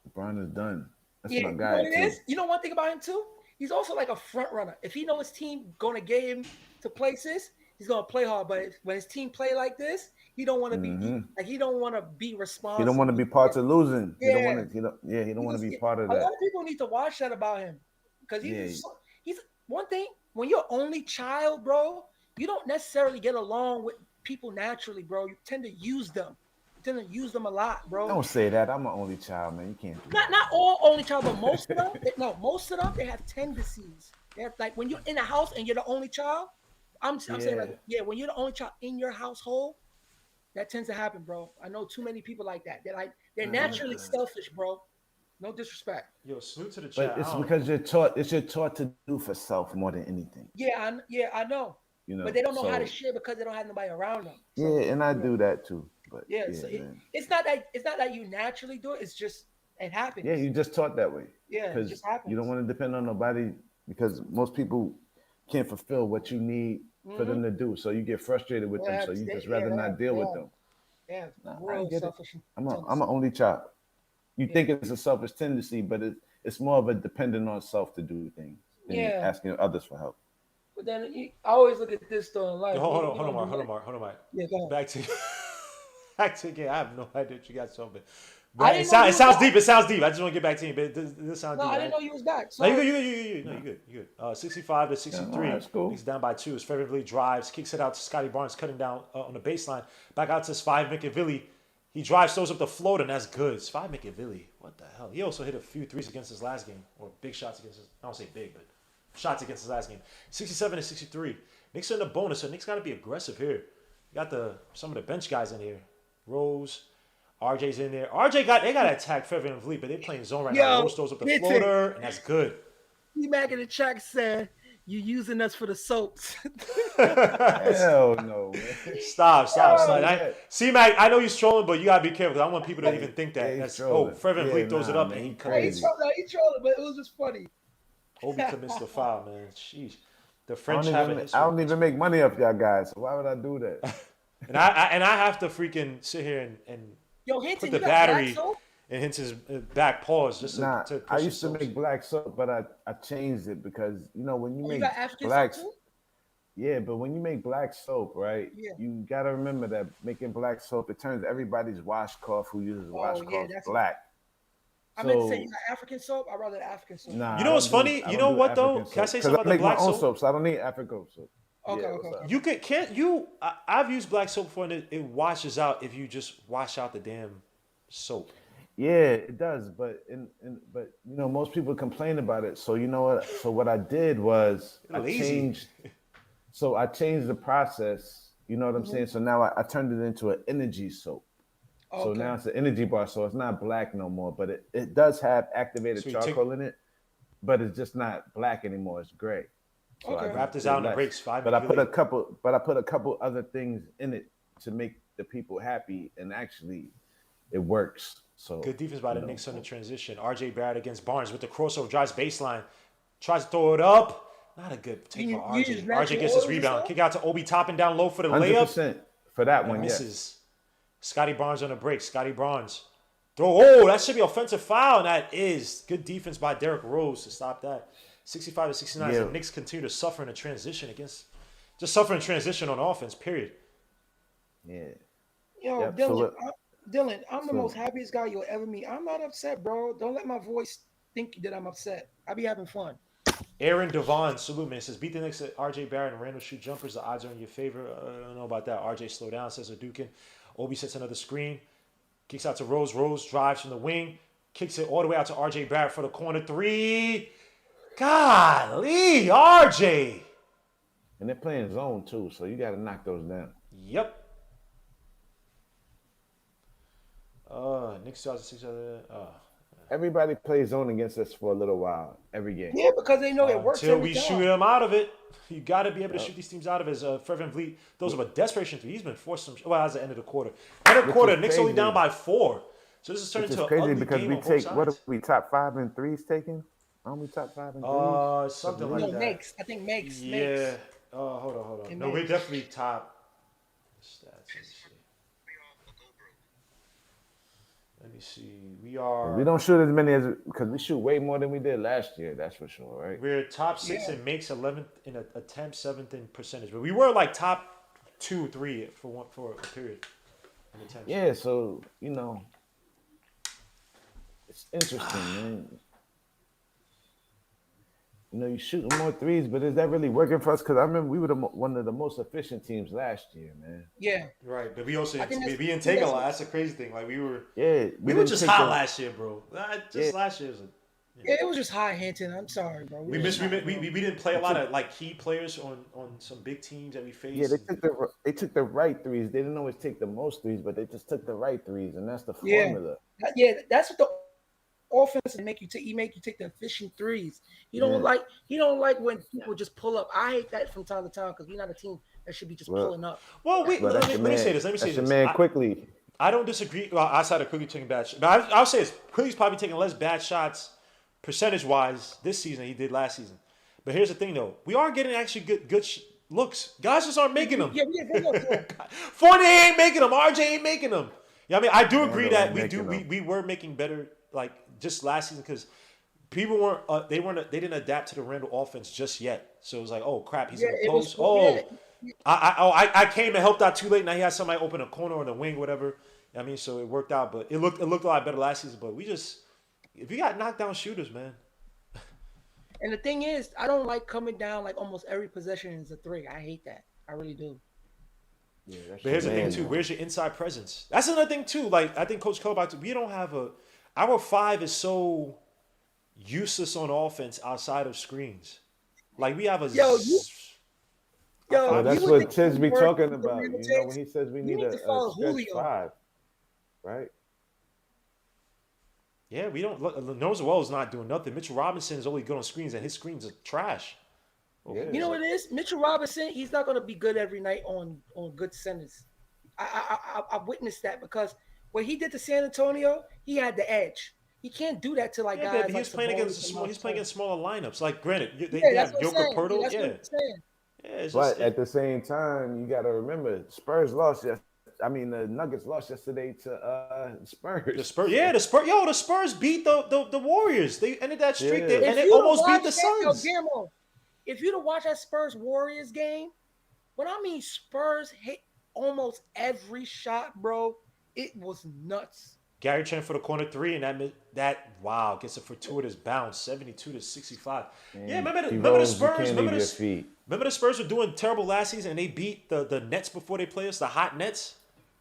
LeBron is done. That's my guy. You know what it is? You know one thing about him too? He's also like a front runner. If he knows his team gonna get him to places, he's gonna play hard. But when his team play like this, he don't want to be like he don't want to be responsible. He don't want to be part of losing. Yeah. He don't want to be part of that. A lot of people need to watch that about him because he's one thing. When you're only child, bro, you don't necessarily get along with people naturally, bro. You tend to use them. You tend to use them a lot, bro. Don't say that. I'm an only child, man. You can't do that. Not all only child, but most of them. Most of them they have tendencies. They're like when you're in a house and you're the only child. I'm saying like when you're the only child in your household, that tends to happen, bro. I know too many people like that. They're naturally selfish, bro. No disrespect. Yo, salute to the chat. But it's because you're taught. You're taught to do for self more than anything. Yeah, I know. You know, but they don't know how to share because they don't have nobody around them. So, yeah, and I do that too. But so it's not that you naturally do it. It's just it happens. Yeah, you just taught that way. Yeah, it just happens. You don't want to depend on nobody because most people can't fulfill what you need for them to do. So you get frustrated with them. So you just rather not deal with them. Yeah, I get selfish. I'm an only child. You think it's a selfish tendency, but it's more of a dependent on self to do things than asking others for help. But then I always look at this though in life. Hold on, Mark. Yeah, go ahead. Back to again. I have no idea what you got something. But it sounds deep. It sounds deep. I just want to get back to you, but this sounds deep. I didn't know you was back. No, you good. 65-63. That's cool. Knicks down by 2. Frederick drives, kicks it out to Scotty Barnes, cutting down on the baseline. Back out to Five McAvilly. He drives, throws up the floater, and that's good. It's Five McAvilly. What the hell? He also hit a few threes against his last game, or big shots against his. I don't say big, but shots against his last game. 67-63. Knicks are in the bonus, so Knicks got to be aggressive here. You got some of the bench guys in here. Rose, RJ's in there. They got to attack Frederick VanVleet, but they're playing zone right now. Rose throws up the floater, and that's good. T-Mac in the track said, "You using us for the soaps." Hell no, man. Stop. C-Mac, I know he's trolling, but you got to be careful because I don't want people to even think that. Fred VanVleet throws it up, man, and he crazy. He trolling, but it was just funny. Obi commits the foul, man. Sheesh. The French I don't even make money off y'all guys. So why would I do that? and I have to freaking sit here and Hinton, put the battery in Hinton's back paws just to push I used to make black soap, but I changed it because when you make black soap, but when you make black soap, right? Yeah. You gotta remember that making black soap, it turns everybody's washcloth who uses washcloth black. I meant to say you So got African soap. I'd rather the African soap. nah, You know what's funny? I You don't know do what though? African Can I soap say because something I about the make my black own soap? soap, so I don't need African soap. Okay, Yeah, okay, what's up? okay. You can't you? I've used black soap before, and it washes out if you just wash out the damn soap. Yeah, it does, but most people complain about it. So you know what? So what I did was You're lazy. I changed the process. You know what I'm Mhm. saying? So now I turned it into an energy soap. So Okay. now it's an energy bar, so it's not black no more, but it does have activated So you take charcoal in it, but it's just not black anymore. It's gray. So I Okay. just Raptors out did on the less. breaks. Five But I put a really. couple but I put a couple other things in it to make the people happy and actually it works. So, Good defense by you the know. Knicks on the transition. RJ Barrett against Barnes with the crossover, drives baseline, tries to throw it up. Not a good take by You use RJ. RJ natural gets this oils and rebound. stuff. Kick out to Obi Toppin down low for the layup. 100% for that That one, yes. misses. Scotty Barnes on the break. Scotty Barnes. Throw. Oh, that should be offensive foul. And that is good defense by Derrick Rose to stop that. 65 to 69 as the Yeah, Knicks continue to suffer in a transition against just suffer in transition on offense, period. yeah. Yo, Yep. So look, Dylan, I'm the most so happiest guy you'll ever meet. I'm not upset, bro. Don't let my voice think that I'm upset. I be having fun. Aaron Devon, salute man, says beat the Knicks at RJ Barrett and Randall shoot jumpers. The odds are in your favor. I don't know about that. RJ slow down, says Adukin. Obi sets another screen. Kicks out to Rose. Rose drives from the wing. Kicks it all the way out to RJ Barrett for the corner three. Golly, RJ. and they're playing zone too, so you got to knock those down. Yep. Knicks 2006. Everybody plays zone against us for a little while every game. Yeah, because they know it works Until every we time. shoot them out of it. You got to be able to Yep. shoot these teams out of it. As Fred VanVleet, those are a desperation three. He's been forced some. Well, that's the end of the quarter. End of the Which quarter, is Knicks only down crazy. by 4. So this is turning Which is into an crazy ugly because game we on both take what are sides. we top 5 in threes taking? Aren't we top 5 in threes for the Something like No, league? that. makes. I think makes. Yeah. Hold on. It No, we're makes. definitely top. Stats. Let me see. We We are. don't shoot as many as because we shoot way more than we did last year. That's for sure, right? We're top 6 Yeah. in makes, 11th in attempts, 7th in percentage. But we were like top 2, 3 for a period in attempts. Yeah. So it's interesting, man. You shooting more threes, but is that really working for us? Because I remember we were one of the most efficient teams last year, man. Yeah. Right, but we also I think we that's. didn't I think take a that's lot. That's the crazy thing. Like we were Yeah, we we were didn't just take hot the last year, bro. yeah, Just last year was yeah, it was just high Hinton. I'm sorry, bro. we was missed. hot, We bro. didn't play a they lot took of like key players on some big teams that we yeah faced. they took the right threes. They didn't always take the most threes, but they just took the right threes, and that's the Yeah. formula. Yeah, that's what the offense make you take. He make you take the efficient threes. Yeah. He don't like when people just pull up. I hate that from time to time because we're not a team that should be just Well, pulling up. Well, wait. well, Let that's me, your let me say man. this. Let me say That's your this. man. Quickly. I don't disagree. Well, outside of Quickly taking bad shots, but I'll say this: Quickly's probably taking less bad shots percentage wise this season than he did last season. But here's the thing, though: we are getting actually good looks. Guys just aren't making them. Yeah, good looks. Yeah. Fournier ain't making them. RJ ain't making them. Yeah, I mean, I do agree Randall that ain't we making do. them. We were making better like just last season because people weren't. They didn't adapt to the Randall offense just yet. So it was like, oh crap, he's Yeah, in the it was. post. Yeah, I came and helped out too late. Now he has somebody open a corner or the wing, whatever. I mean, so it worked out, but it looked a lot better last season. But if you got knockdown shooters, man. and the thing is, I don't like coming down like almost every possession is a three. I hate that. I really do. Yeah, that's But your here's the thing man, too. man. Where's your inside presence? That's another thing too. Like I think Coach Kovac, we don't have our 5 is so useless on offense outside of screens. Like we have a Yo, our yo, Well, five you that's is would what think Tiz be first talking with the about. Randall When takes, he says we you need need to a follow stretch Julio. 5, right? yeah. We don't look. Noah Wells not doing nothing. Mitchell Robinson is only good on screens, and his screens are trash. Yeah. You know what it is? Mitchell Robinson, he's not going to be good every night on good centers. I witnessed that because what he did to San Antonio, he had the edge. He can't do that to like Yeah, but guys he like was playing against Sabonis and He's playing Montrezl. against smaller lineups. Like, granted, they Yeah, that's have what I'm Joker saying. Yeah, Pirtle. that's what Yeah, I'm saying. yeah. It's just But at the same time, you got to remember Spurs lost. I mean, the Nuggets lost yesterday to the Spurs. Spurs. Yeah, So the Spurs. Yo, the Spurs beat the Warriors. They ended that streak. yeah, And If they you'd have almost beat watched the that, yo, Suns. Guillermo, if you'd have watched that Spurs Warriors game, when I mean Spurs hit almost every shot, bro, it was nuts. Gary Trent for the corner three, and that wow gets a fortuitous bounce, 72-65. Yeah, remember the Spurs? Remember the Spurs were doing terrible last season, and they beat the Nets before they played us, the hot Nets,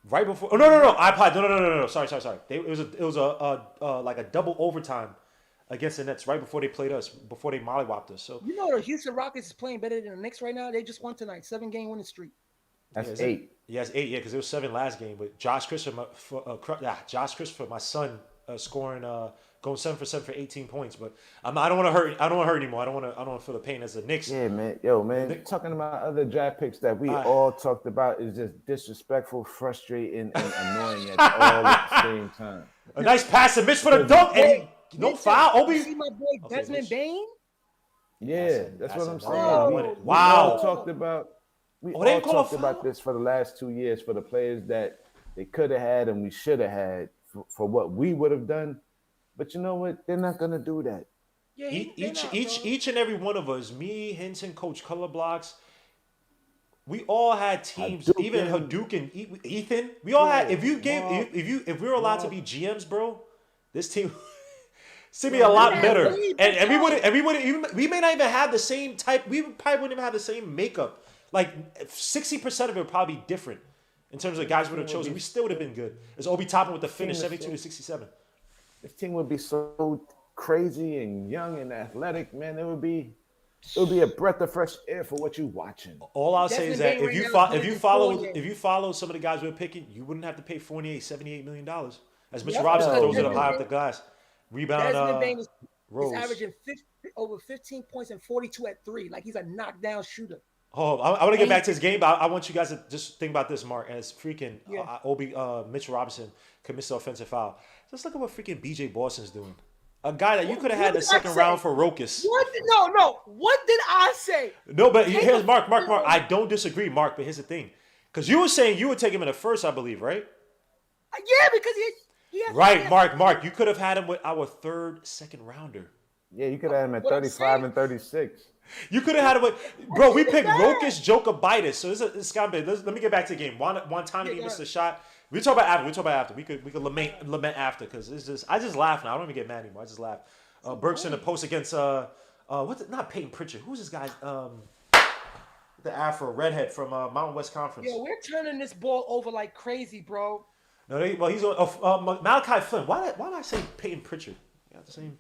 right before. Oh no! I applied. No. Sorry. It was like a double overtime against the Nets right before they played us, before they mollywopped us. So you know the Houston Rockets is playing better than the Knicks right now. They just won tonight, 7-game winning streak. That's 8. Yeah, it's 8. Yeah, because it was 7 last game. But Josh Christopher, my son, scoring, going 7 for 7 for 18 points. But I don't want to hurt. I don't want to hurt anymore. I don't want to feel the pain as the Knicks. Yeah, man. Yo, man. Talking about other draft picks that we all talked about is just disrespectful, frustrating, and annoying at all at the same time. A nice pass to Mitch for the dunk, and no foul. Obi. See my boy Desmond Bain? Yeah, that's what I'm saying. Wow. We all talked about. We all talked about this for the last 2 years for the players that they could have had and we should have had for what we would have done. But you know what? They're not gonna do that. Yeah, each and every one of us, me, Hinton, Coach Color Blocks, we all had teams. Hadouken. Even Hadouken, Ethan. We all had. If we were allowed to be GMs, bro, this team. Seemed be a lot better, and we may not even have the same type. We probably wouldn't even have the same makeup. Like 60% of it would probably be different in terms of guys we would have chosen. We still would have been good. It's Obi Toppin with the finish, 72-67. This team would be so crazy and young and athletic, man. It would be a breath of fresh air for what you're watching. All I'll say is that if you follow some of the guys we're picking, you wouldn't have to pay $78 million. As Mr. Robinson throws it up high off the glass. Rebound. Desmond Bain is averaging over 15 points and 42 at 3. Like he's a knockdown shooter. Oh, I want to get back to this game, but I want you guys to just think about this, Mark. As freaking Mitchell Robinson commits the offensive foul. Just look at what freaking BJ Boston's doing. A guy that you could have had the second round for Rokas. No. What did I say? No, but here's Mark. I don't disagree, Mark, but here's the thing. Because you were saying you would take him in the first, I believe, right? Yeah, because he has right, Mark. You could have had him with our third second rounder. Yeah, you could have had him at 35 and 36. You could have had it, bro. We picked Rokas, Jokibitis. So it's got to be. Let me get back to the game. One time he missed a shot. We talk about after. We could lament after because it's just. I just laugh now. I don't even get mad anymore. I just laugh. Burks in the post against not Peyton Pritchard. Who's this guy? The Afro redhead from Mountain West Conference. Yo, we're turning this ball over like crazy, bro. No, he's on Malachi Flynn. Why did I say Peyton Pritchard? You got the same.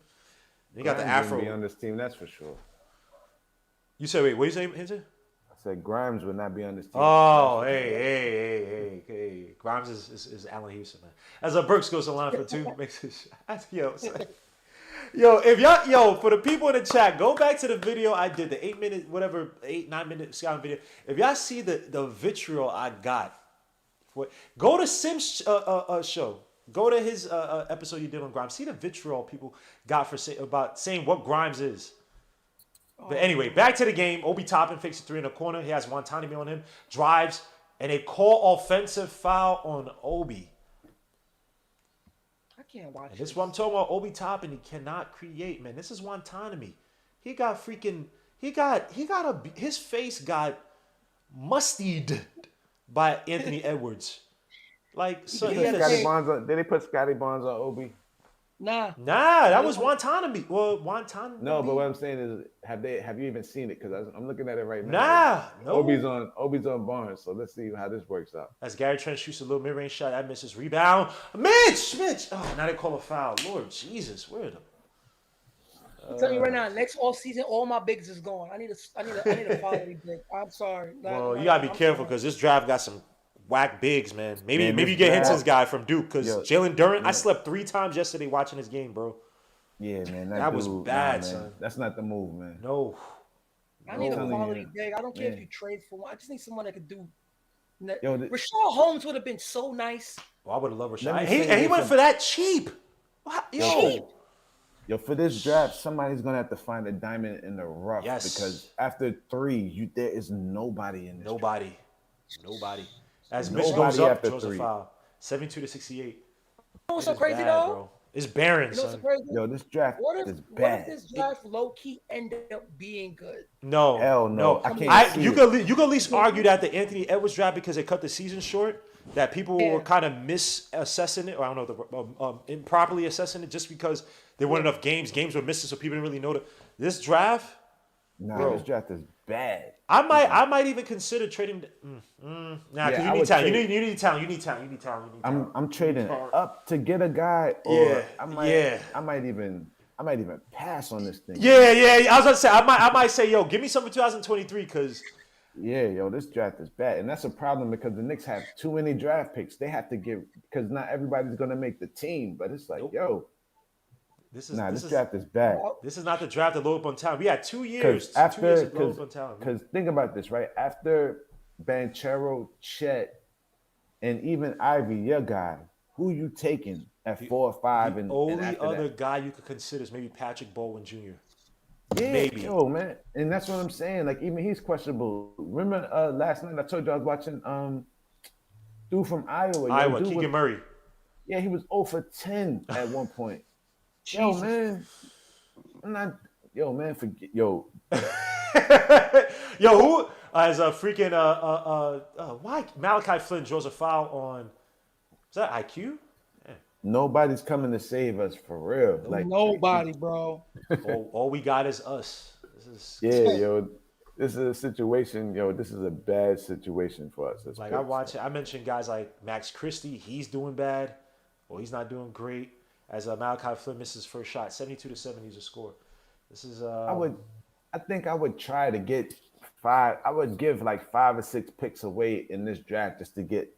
You got the Afro. Be on this team, that's for sure. You said, wait, what you say, Hinton? I said Grimes would not be on this team. Oh, hey. Grimes is Allen Houston, man. As a Burks goes to line for 2, makes it if y'all, for the people in the chat, go back to the video I did, the 9-minute scouting video. If y'all see the vitriol I got, go to Sim's show. Go to his episode you did on Grimes. See the vitriol people got for saying what Grimes is. But anyway, back to the game. Obi Toppin fakes a 3 in the corner. He has Wantanami on him. Drives, and they call offensive foul on Obi. I can't watch this is what I'm talking about. Obi Toppin, he cannot create, man. This is Wantanami. He got his face got mustied by Anthony Edwards. Like, so did they put Scotty Barnes on Obi? Nah, that was Wantanami. Well, Wantanami. No, but what I'm saying is, have you even seen it? Because I'm looking at it right now. No. Obi's on Barnes, so let's see how this works out. As Gary Trent shoots a little mid-range shot, that misses. Rebound, Mitch. Oh, now they call a foul. Lord Jesus, where the? I'm telling you right now, next off season, all my bigs is gone. I need a quality big. I'm sorry. Well, you gotta be careful because this draft got some whack bigs, man. Maybe you get Hinton's guy from Duke because Jalen Durant. I slept 3 times yesterday watching his game, bro. Yeah, man, that was bad, son. That's not the move, man. No. I need a quality big. I don't care if you trade for one. I just need someone that could do. Rashad Holmes would have been so nice. Well, I would have loved Rashad. He went for that cheap. Yo, for this draft, somebody's gonna have to find a diamond in the rough because after 3, there is nobody in this. Nobody. As Mitch goes up, draws a foul. 72-68. You know what's so crazy though? Bro. It's barren, son. Yo, this draft is bad. What if this draft low key ended up being good? No, hell no. I can't. You could at least argue that the Anthony Edwards draft because they cut the season short. that people were kind of misassessing it, or I don't know, improperly assessing it just because there weren't enough games. Games were missing, so people didn't really know that. This draft, this draft is bad. I might even consider trading. Because you need talent. You need talent. You need talent. I'm trading up to get a guy, or I might even pass on this thing. Yeah. I was gonna say I might say, yo, give me some for 2023 because. Yeah, this draft is bad, and that's a problem because the Knicks have too many draft picks. They have to give because not everybody's gonna make the team. But it's like, this draft is bad. This is not the draft to load up on talent. We had 2 years. 2 years to load up on talent. Because think about this, right? After Banchero, Chet, and even Ivy, your guy, who you taking at 4 or 5? The only other guy you could consider is maybe Patrick Baldwin Jr. Yeah, maybe. Man, and that's what I'm saying. Like even he's questionable. Remember last night I told you I was watching dude from Iowa. Keegan Murray. Yeah, he was 0 for 10 at one point. Yo, man. Forget who as a freaking why Malachi Flynn draws a foul on? Is that IQ? Nobody's coming to save us for real. Like nobody, bro. all we got is us. This is a situation. This is a bad situation for us. Like I mentioned guys like Max Christie. He's doing bad, or he's not doing great. As Malachi Flynn misses his first shot, 72-70 is a score. This is. I think I would try to get 5. I would give like 5 or 6 picks away in this draft just to get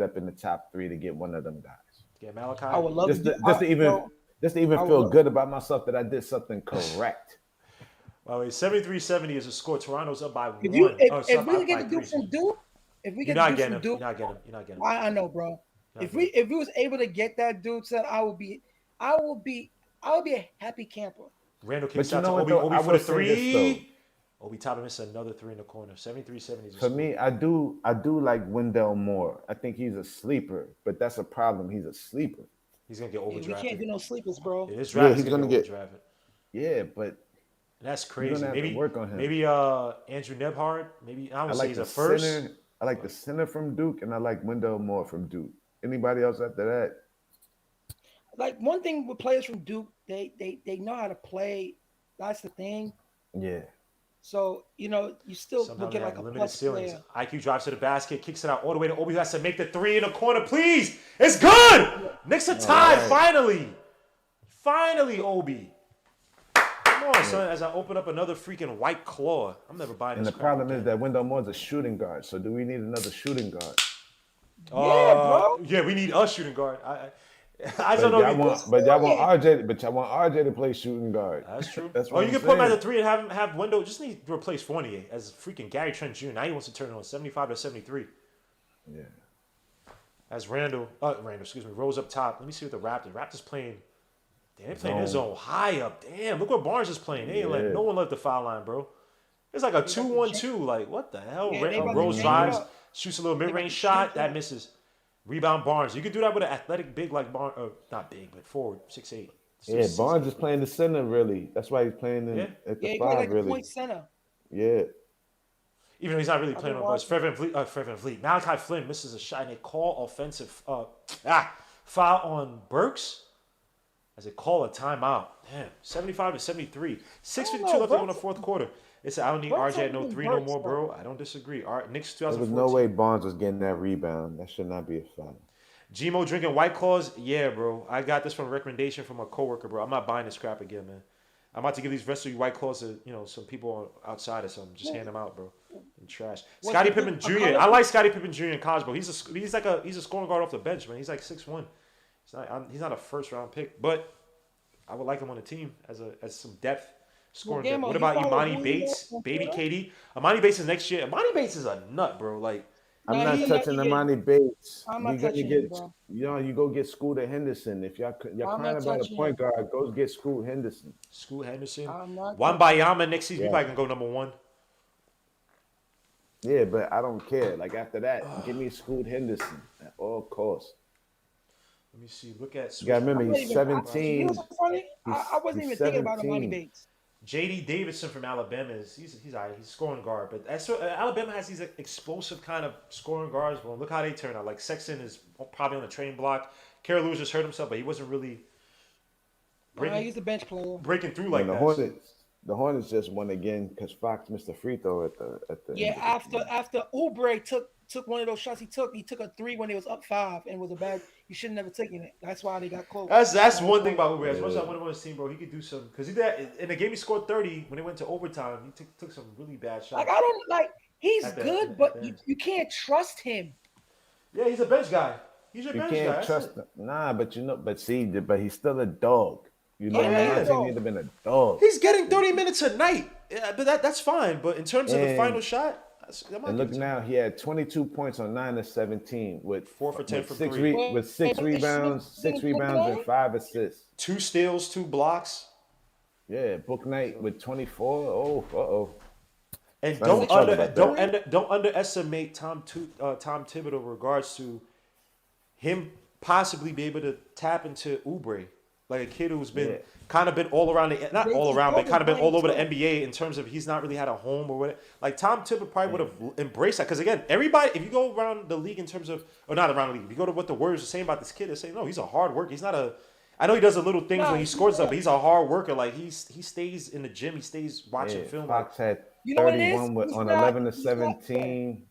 up in the top 3 to get one of them guys. Yeah, Malachi. I would love to even feel good about myself that I did something correct. Well, 73-70 is a score. Toronto's up by 1. If we get the Duke from Duke, you're not getting him. I know, bro. If we was able to get that dude, said I would be a happy camper. Randall kicks out to Obi for the 3. Obi Toppin missed another 3 in the corner. 73-70. For me, I do like Wendell Moore. I think he's a sleeper, but that's a problem. He's a sleeper. He's gonna get overdrafted. We can't get no sleepers, bro. He's gonna get overdrafted. Yeah, but that's crazy. Maybe work on him. Maybe Andrew Nebhard. Maybe I don't say he's a first. Center, I like the center from Duke, and I like Wendell Moore from Duke. Anybody else after that? Like one thing with players from Duke, they know how to play. That's the thing. Yeah. So, you still look at like a limited plus ceilings. player. IQ drives to the basket, kicks it out all the way to Obi, who has to make the 3 in the corner. Please, it's good. Knicks are tied. Finally, Obi. Come on, son. As I open up another freaking White Claw, I'm never buying. And the problem is that Wendell Moore's a shooting guard. So do we need another shooting guard? Yeah, bro. Yeah, we need a shooting guard. I don't know. Y'all want RJ to play shooting guard. That's true. That's what you can put him at the 3 and have Wendell. Just need to replace Fournier as freaking Gary Trent Jr. Now he wants to turn it on 75-73. Yeah. As Randall, Rose up top. Let me see what the Raptors playing. Damn, they're playing his zone high up. Damn, look what Barnes is playing. They ain't letting no one left the foul line, bro. It's like a 2-1-2. Like, what the hell? Rose drives, shoots a little mid-range shot. That misses. Rebound Barnes. You could do that with an athletic big like Barnes. Not big, but forward, 6'8". Yeah, Barnes is playing the center, really. That's why he's playing at the 5, like really. Point center. Yeah. Even though he's not really playing on bus. Fred Vliet. Malachi Flynn misses a shot, and they call offensive foul on Burks as they call a timeout. Damn, 75-73. 6:52 left to go in the fourth quarter. They said, I don't need RJ at no 3 no more, bro. I don't disagree. Knicks 2014. There was no way Barnes was getting that rebound. That should not be a foul. Gmo drinking White Claws? Yeah, bro. I got this from a recommendation from a coworker, bro. I'm not buying this crap again, man. I'm about to give these rest of you White Claws to, some people outside or something. Just hand them out, bro. And trash. Scottie Pippen Jr. I like Scottie Pippen Jr. in college, bro. He's a scoring guard off the bench, man. He's like 6'1". He's not a first round pick, but I would like him on the team as some depth. Scoring. Well, what about Imani Bates, baby KD? Imani Bates is next year. Imani Bates is a nut, bro. Like I'm not touching Imani Bates. I'm not touching him, bro. You go get Scooter Henderson. If y'all crying about a point guard, go get Scoot Henderson. Scoot Henderson. Wembanyama next season. We probably can go number 1. Yeah, but I don't care. Like after that, give me Scoot Henderson at all costs. Let me see. Look at. You gotta remember he's 17. You know what's funny? I wasn't even thinking about Imani Bates. J.D. Davidson from Alabama he's all right. He's scoring guard, but Alabama has these explosive kind of scoring guards. Well, look how they turn out. Like Sexton is probably on the trading block. Carol Lewis just hurt himself, but he wasn't really he's a bench player. breaking through like that. The Hornets just won again because Fox missed a free throw at the after Oubre took one of those shots he took a 3 when it was up 5 and was a bad. He should have never taken it. That's why they got close. That's one thing about Oubre. As much as I want him on his team, bro, he could do some because in the game he scored 30 when it went to overtime. He took some really bad shots. Like I don't like he's good, but you can't trust him. Yeah, he's a bench guy. He's your bench guy. You can't trust him. Nah, but but he's still a dog. You know, he'd have been a dog. He's getting 30 minutes a night, but that's fine. But in terms of the final shot, and look now, he had 22 points on 9 of 17 with 4 for 10 for 3, with 6 rebounds, and 5 assists, 2 steals, 2 blocks. Yeah, Book Knight with 24. And don't underestimate Tom Thibodeau in regards to him possibly be able to tap into Oubre. Like a kid who's been kind of been all around not all around, but kind of been all over the NBA in terms of he's not really had a home or whatever. Like Tom Thibodeau probably would have embraced that because again, everybody, if you go around the league in terms of, or not around the league, if you go to what the Warriors are saying about this kid, they're saying no, he's a hard worker. He's not a. I know he does the little things when he scores stuff, but he's a hard worker. Like he stays in the gym, he stays watching film. Fox had 31 on 11 to 17.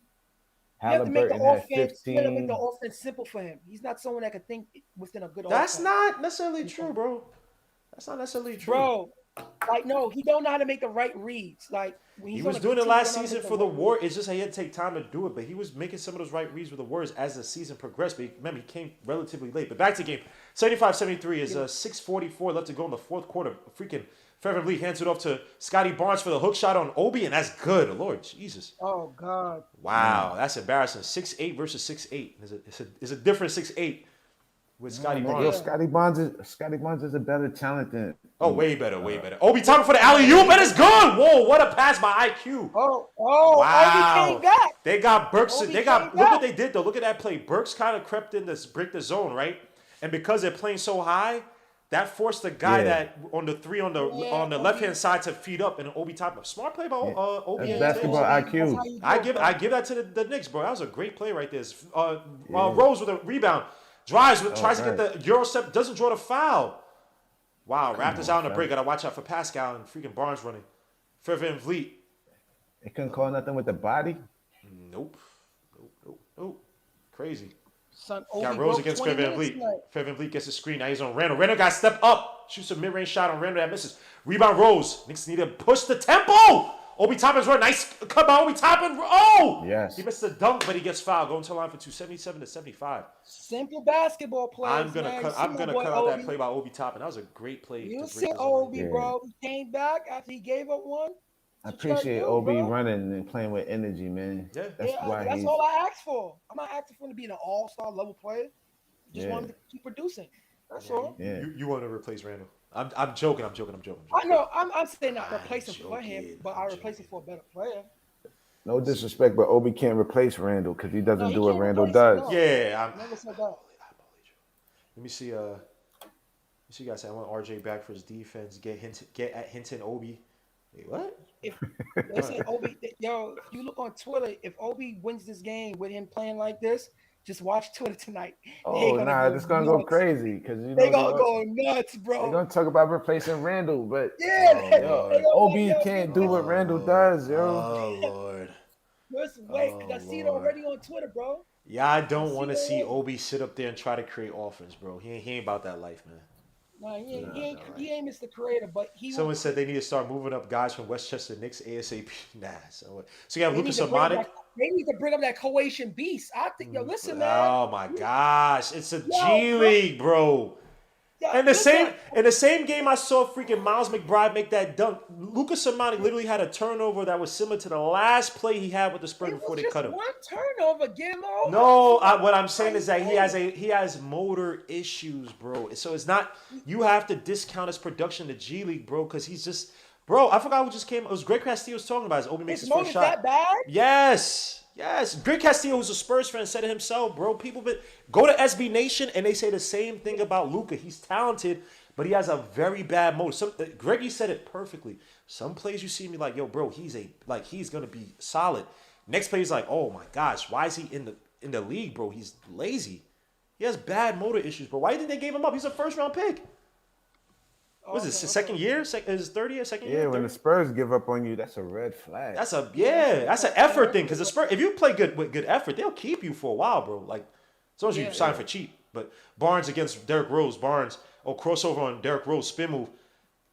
Halliburton had 15. You have to make the offense simple for him. He's not someone that can think within a good That's offense. not necessarily true, bro. That's not necessarily true. Bro, like, no, he don't know how to make the right reads. Like when he was doing it last season for the Warriors. It's just he had to take time to do it, but he was making some of those right reads with the Warriors as the season progressed. But remember, he came relatively late. But back to the game. 75-73 is 6:44 left to go in the fourth quarter. Freaking Fevin Lee hands it off to Scotty Barnes for the hook shot on Obi, and that's good. Lord Jesus. Oh, God. Wow, that's embarrassing. 6'8" versus 6'8". It's a different 6'8". With Scotty Barnes. Scotty Barnes is a better talent than. Oh, way better. Obi Toppin for the alley-oop, and it's good. Whoa, what a pass by IQ. Wow. Obi came back. They got Burks. Look what they did though. Look at that play. Burks kind of crept in to break the zone, right? And because they're playing so high, that forced the guy that on the 3 on the left hand side to feed up, and Obi Toppin. Smart play by Obi. That's basketball IQ. I give that to the Knicks, bro. That was a great play right there. Rose with a rebound. Tries to get the Euro step, doesn't draw the foul. Wow, Raptors out on the break. Gotta watch out for Pascal and freaking Barnes running. Fevin Vliet. They couldn't call nothing with the body? Nope. Crazy. Son, got Rose against Fevin Vliet. Fevin Vliet gets a screen. Now he's on Randall. Randall got to step up. Shoots a mid-range shot on Randall that misses. Rebound Rose. Knicks need to push the tempo. Obi Toppin's run. Nice. Come on, Obi Toppin. Oh! Yes. He missed the dunk, but he gets fouled. Going to the line for 277-75. Simple basketball play. I'm gonna cut out that play by Obi Toppin. That was a great play. You see Obi, bro. He came back after he gave up one. I appreciate Obi running and playing with energy, man. Yeah. That's all I asked for. I'm not asking for him to be an all-star level player. Just want him to keep producing. That's all. Yeah. You want to replace Randall? I'm joking. I know. I'm saying not replace him for him, but I replace him for a better player. No disrespect, but Obi can't replace Randall because he doesn't do what Randall does. No. Yeah, I never said that. Let me see. You guys say I want RJ back for his defense. Get at Hinton Obi. Wait, what? If Obi, if you look on Twitter, if Obi wins this game with him playing like this, just watch Twitter tonight. Oh, it's gonna go crazy because they're gonna go nuts, bro. They're gonna talk about replacing Randall, but Obi can't do what Randall does, yo. Oh Lord. Just wait, I see it already on Twitter, bro. Yeah, I don't want to see Obi sit up there and try to create offense, bro. He ain't about that life, man. No, he ain't Mr. Creator, but he. Someone said they need to start moving up guys from Westchester Knicks ASAP. Nah, so you got Lucas Amonic. They need to bring up that Croatian beast. I think, listen, man. Oh my gosh, it's a G League, bro. In the same game, I saw freaking Miles McBride make that dunk. Lucas Amonic literally had a turnover that was similar to the last play he had with the Spurs before they cut him. One turnover, Gilmo. No, what I'm saying is that he has motor issues, bro. So it's not you have to discount his production in the G League, bro, because he's just. Bro, I forgot who just came. It was Greg Castillo was talking about his Obi makes his first shot. That bad? Yes. Greg Castillo, who's a Spurs fan, said it himself, bro. People go to SB Nation and they say the same thing about Luka. He's talented, but he has a very bad motor. Greggy said it perfectly. Some plays you see me like, yo, bro, he's gonna be solid. Next play is like, oh my gosh, why is he in the league, bro? He's lazy. He has bad motor issues, bro. Why do you think they gave him up? He's a first round pick. What is this? His second year? His third year? Second year? Yeah, when the Spurs give up on you, that's a red flag. That's an effort thing. Because the Spurs, if you play good with good effort, they'll keep you for a while, bro. Like as long as you sign for cheap. But Barnes against Derrick Rose, crossover on Derrick Rose, spin move.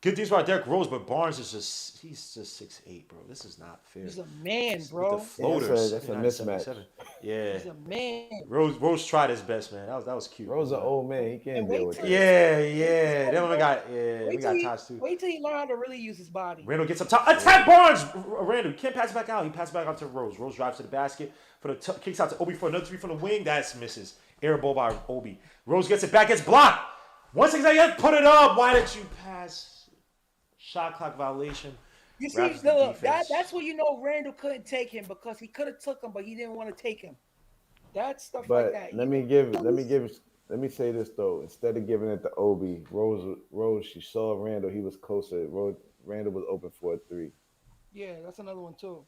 Good things about Derrick Rose, but Barnes is he's just 6'8", bro. This is not fair. He's a man, bro. With the floaters. That's a mismatch. Yeah. He's a man. Rose tried his best, man. That was cute. Rose an old man. He can't deal with that. Yeah. Then we got Tosh too. Wait till he learn how to really use his body. Randall gets up top. Attack Barnes! Randall, you can't pass it back out. He passes back out to Rose. Rose drives to the basket. Kicks out to Obi for another 3 from the wing. That's misses. Air ball by Obi. Rose gets it back. Gets blocked. Once again, put it up. Why did you pass? Shot clock violation. You see, look, that's where you know Randall couldn't take him because he could have took him, but he didn't want to take him. That's stuff like that. Let me say this though. Instead of giving it to Obi, Rose, she saw Randall. He was closer. Randall was open for a 3. Yeah, that's another one too.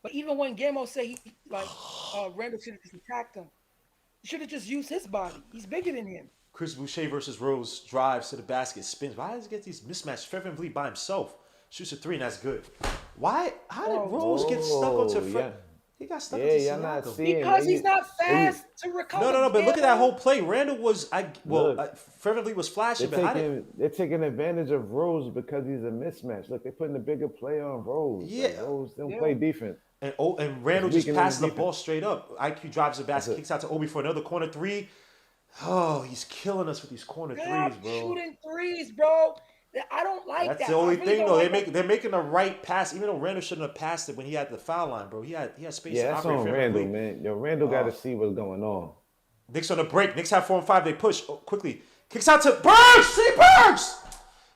But even when Gammo said Randall should have just attacked him, he should have just used his body. He's bigger than him. Chris Boucher versus Rose drives to the basket, spins. Why does he get these mismatched? Fred VanVleet by himself shoots a 3, and that's good. Why? How did Rose get stuck onto Fred? He got stuck into Siakam. Because he's not fast to recover. No. But look at that whole play. Randall was Fred VanVleet was flashing. They're taking advantage of Rose because he's a mismatch. Look, they're putting a bigger play on Rose. Yeah, like, Rose don't play defense. And Randall just passes the ball straight up. IQ drives the basket, kicks out to Obi for another corner 3. Oh, he's killing us with these corner threes, bro. Shooting threes, bro. I don't like that. That's the only thing, though. They're making the right pass, even though Randall shouldn't have passed it when he had the foul line, bro. He had space. Yeah, that's on Randall, man. Yo, Randall got to see what's going on. Knicks on the break. Knicks have 4 and 5. They push quickly. Kicks out to Burks. See Burks.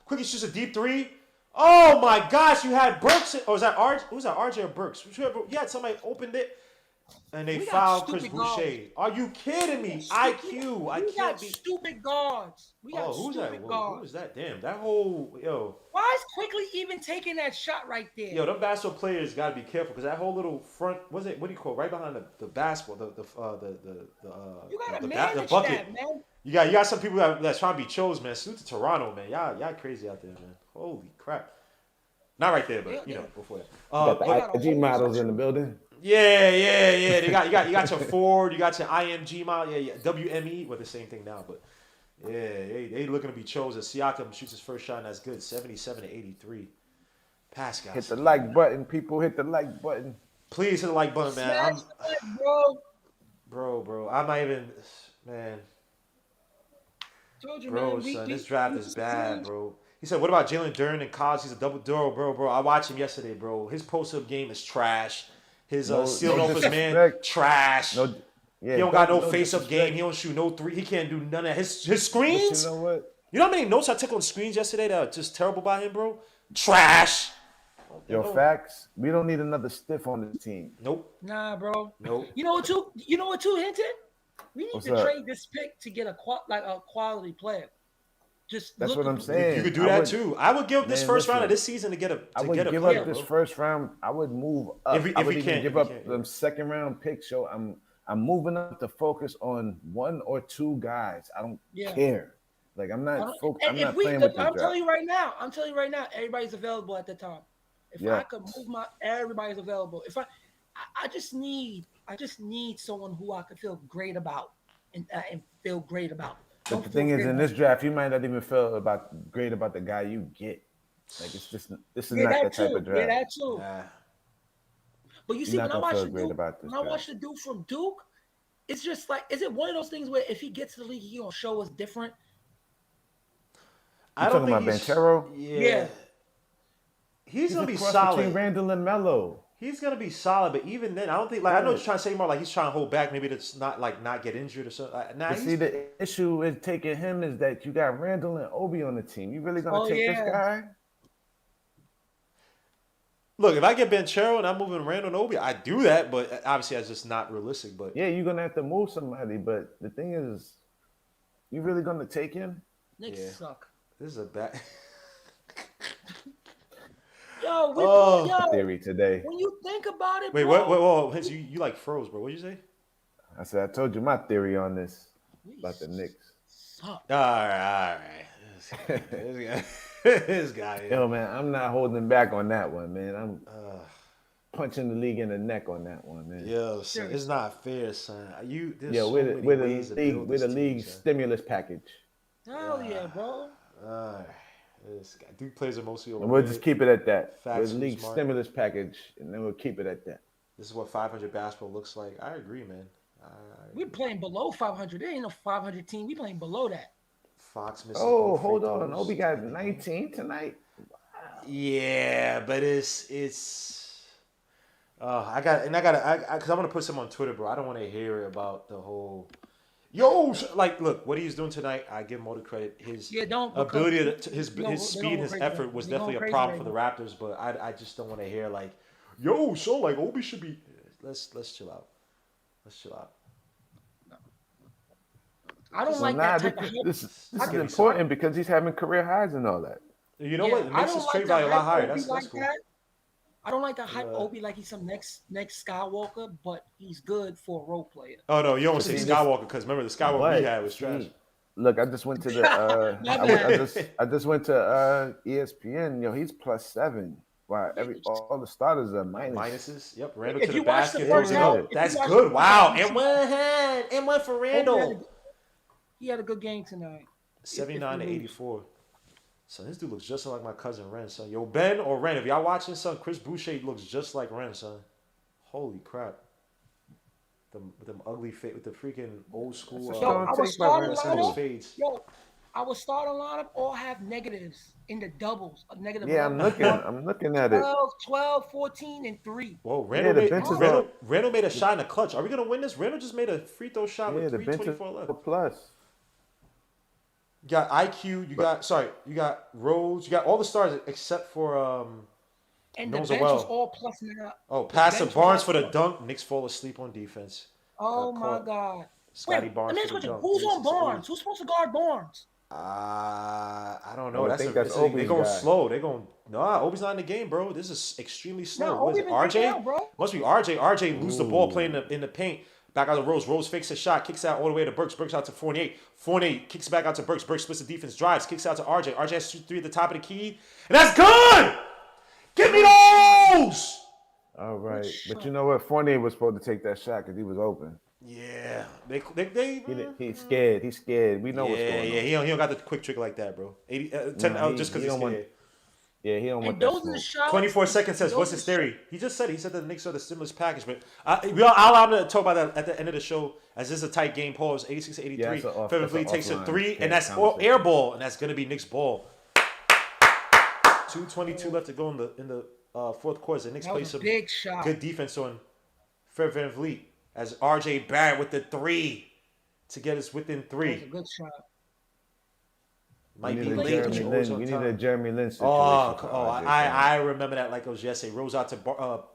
Quickly shoots a deep 3. Oh my gosh, you had Burks. Was that RJ? Who was that? RJ or Burks? You had somebody opened it. And they fouled Chris Boucher. Are you kidding me? IQ. I can't be. Stupid guards. We got stupid guards. Who was that? Damn. That whole Why is Quickly even taking that shot right there? Yo, them basketball players got to be careful because that whole little front. What do you call it? Right behind the basketball. You gotta manage the bucket. that, man. You got some people that's trying to be chose, man. Salute to Toronto, man. Y'all crazy out there, man. Holy crap. Not right there, but before that. Got the IG models in the building. Yeah. You got your Ford, you got your IMG model, WME, well the same thing now, but they looking to be chosen. Siakam shoots his first shot, and that's good. 77-83. Pass, guys. Hit the like button, people. Hit the like button. Please hit the like button, man. Bro. I'm not even, man. Told you, bro, man. Son, this draft is bad, bro. He said, what about Jalen Duren in college? He's a double duro, bro. I watched him yesterday, bro. His post-up game is trash. His stealing off his man, trash. He don't got no face-up game. He don't shoot no 3. He can't do none of that. His screens. You know what? You know how many notes I took on screens yesterday that are just terrible by him, bro? Trash. Facts. We don't need another stiff on this team. Nope. Nah, bro. Nope. You know what too, Hinton? We need to trade this pick to get a quality player. That's what I'm saying. You could do that too. I would give up this first round of this season to get a. I would give up this first round. I would move up. If we can't give up them second round picks. So I'm moving up to focus on 1 or 2 guys. I don't care. Like I'm not focused. I'm not playing with this. I'm telling you right now. Everybody's available at the time. If I could move everybody's available. If I just need someone who I could feel great about and feel great about. But the thing is, in this draft, you might not even feel great about the guy you get. Like it's just this is not that type of draft. Yeah, that too. But you see, when I watch the dude from Duke, it's just like, is it one of those things where if he gets to the league, he gonna show us different? I don't think about Banchero. Yeah. He's gonna be solid between Randall and Melo. He's gonna be solid, but even then, I don't think I know what you're trying to say more. Like he's trying to hold back, maybe to not get injured or something. See, the issue with taking him is that you got Randall and Obi on the team. You really gonna take this guy? Look, if I get Banchero and I'm moving Randall and Obi, I do that, but obviously that's just not realistic. But yeah, you're gonna have to move somebody. But the thing is, you really gonna take him? Knicks suck. This is a bad. Yo, we Oh. yo. Theory today. When you think about it, Wait, bro. whoa, Hence, you like froze, bro. What'd you say? I said I told you my theory on this about the Knicks. All right. This guy. Yo, man, I'm not holding back on that one, man. I'm punching the league in the neck on that one, man. Yo, son, it's not fair, son. There's so we're many the ways to build we're this the team, league son. stimulus package. Hell yeah, bro. This guy, Duke plays it mostly over. And we'll just keep it at that. We're Facts the league smart. stimulus package, and then we'll keep it at that. This is what 500 basketball looks like. I agree, man. We're playing below 500. There ain't no 500 team. We playing below that. Fox misses. Oh, hold on. Obi got 19 tonight. Yeah, but it's. Because I'm gonna put some on Twitter, bro. I don't want to hear about the whole. Like, look, what he's doing tonight. I give him all the credit. His ability, his speed, his effort was definitely a problem for the Raptors. But I just don't want to hear like, like Obi should be. Let's chill out. Let's chill out. I don't like that type of hype. This is important because he's having career highs and all that. You know what? It makes his trade value a lot higher. That's cool. I don't like to hype Obi like he's some next Skywalker, but he's good for a role player. Oh no, you don't say Skywalker because remember the Skywalker we had was trash. Look, I just went to the I just went to ESPN. Yo, he's +7. Wow, all the starters are minuses. Yep, Randall to the basket. That's good. Wow, and one for Randall. He had a good game tonight. 79 to 84. Son, this dude looks just like my cousin Ren, son. Yo, Ben or Ren, if y'all watching, son, Chris Boucher looks just like Ren, son. Holy crap. With them ugly fade, with the freaking old school. Our starting lineup all have negatives in the doubles. A negative. Yeah, I'm looking at 12, 14, and 3. Whoa, Randall made a shot in the clutch. Are we gonna win this? Randall just made a free throw shot with 3:24 left. Plus. You got IQ. You got Rose. You got all the stars except for and the bench was all plus now. Oh, pass to Barnes for the dunk. Knicks fall asleep on defense. Oh my God. Scotty Barnes for the dunk. Who's on Barnes? Who's supposed to guard Barnes? I don't know. They're going slow. They're going. No, Obi's not in the game, bro. This is extremely slow. What is it? RJ? Must be RJ. RJ lose the ball playing in the paint. Back out to Rose. Rose fakes a shot. Kicks out all the way to Burks. Burks out to Fournier. Fournier kicks back out to Burks. Burks splits the defense. Drives. Kicks out to RJ. RJ has 3 at the top of the key. And that's good! Give me those! All right. But you know what? Fournier was supposed to take that shot because he was open. Yeah. He's scared. He's scared. We know what's going on. Yeah, he don't got the quick trick like that, bro. 10 just because he's scared. Yeah, he don't want that smoke. 24 seconds says, what's his theory? He said that the Knicks are the stimulus package, but I'll allow him to talk about that at the end of the show, as this is a tight game. Pause, 86 to 83. Fevin Vliet takes a 3, and that's air ball, and that's going to be Knicks ball. 2:22 left to go in the fourth quarter. The Knicks play some good defense on Fevin Vliet, as RJ Barrett with the 3 to get us within 3. That's a good shot. Might be late. We need a Jeremy Lin situation. I remember that like it was yesterday. Rose out to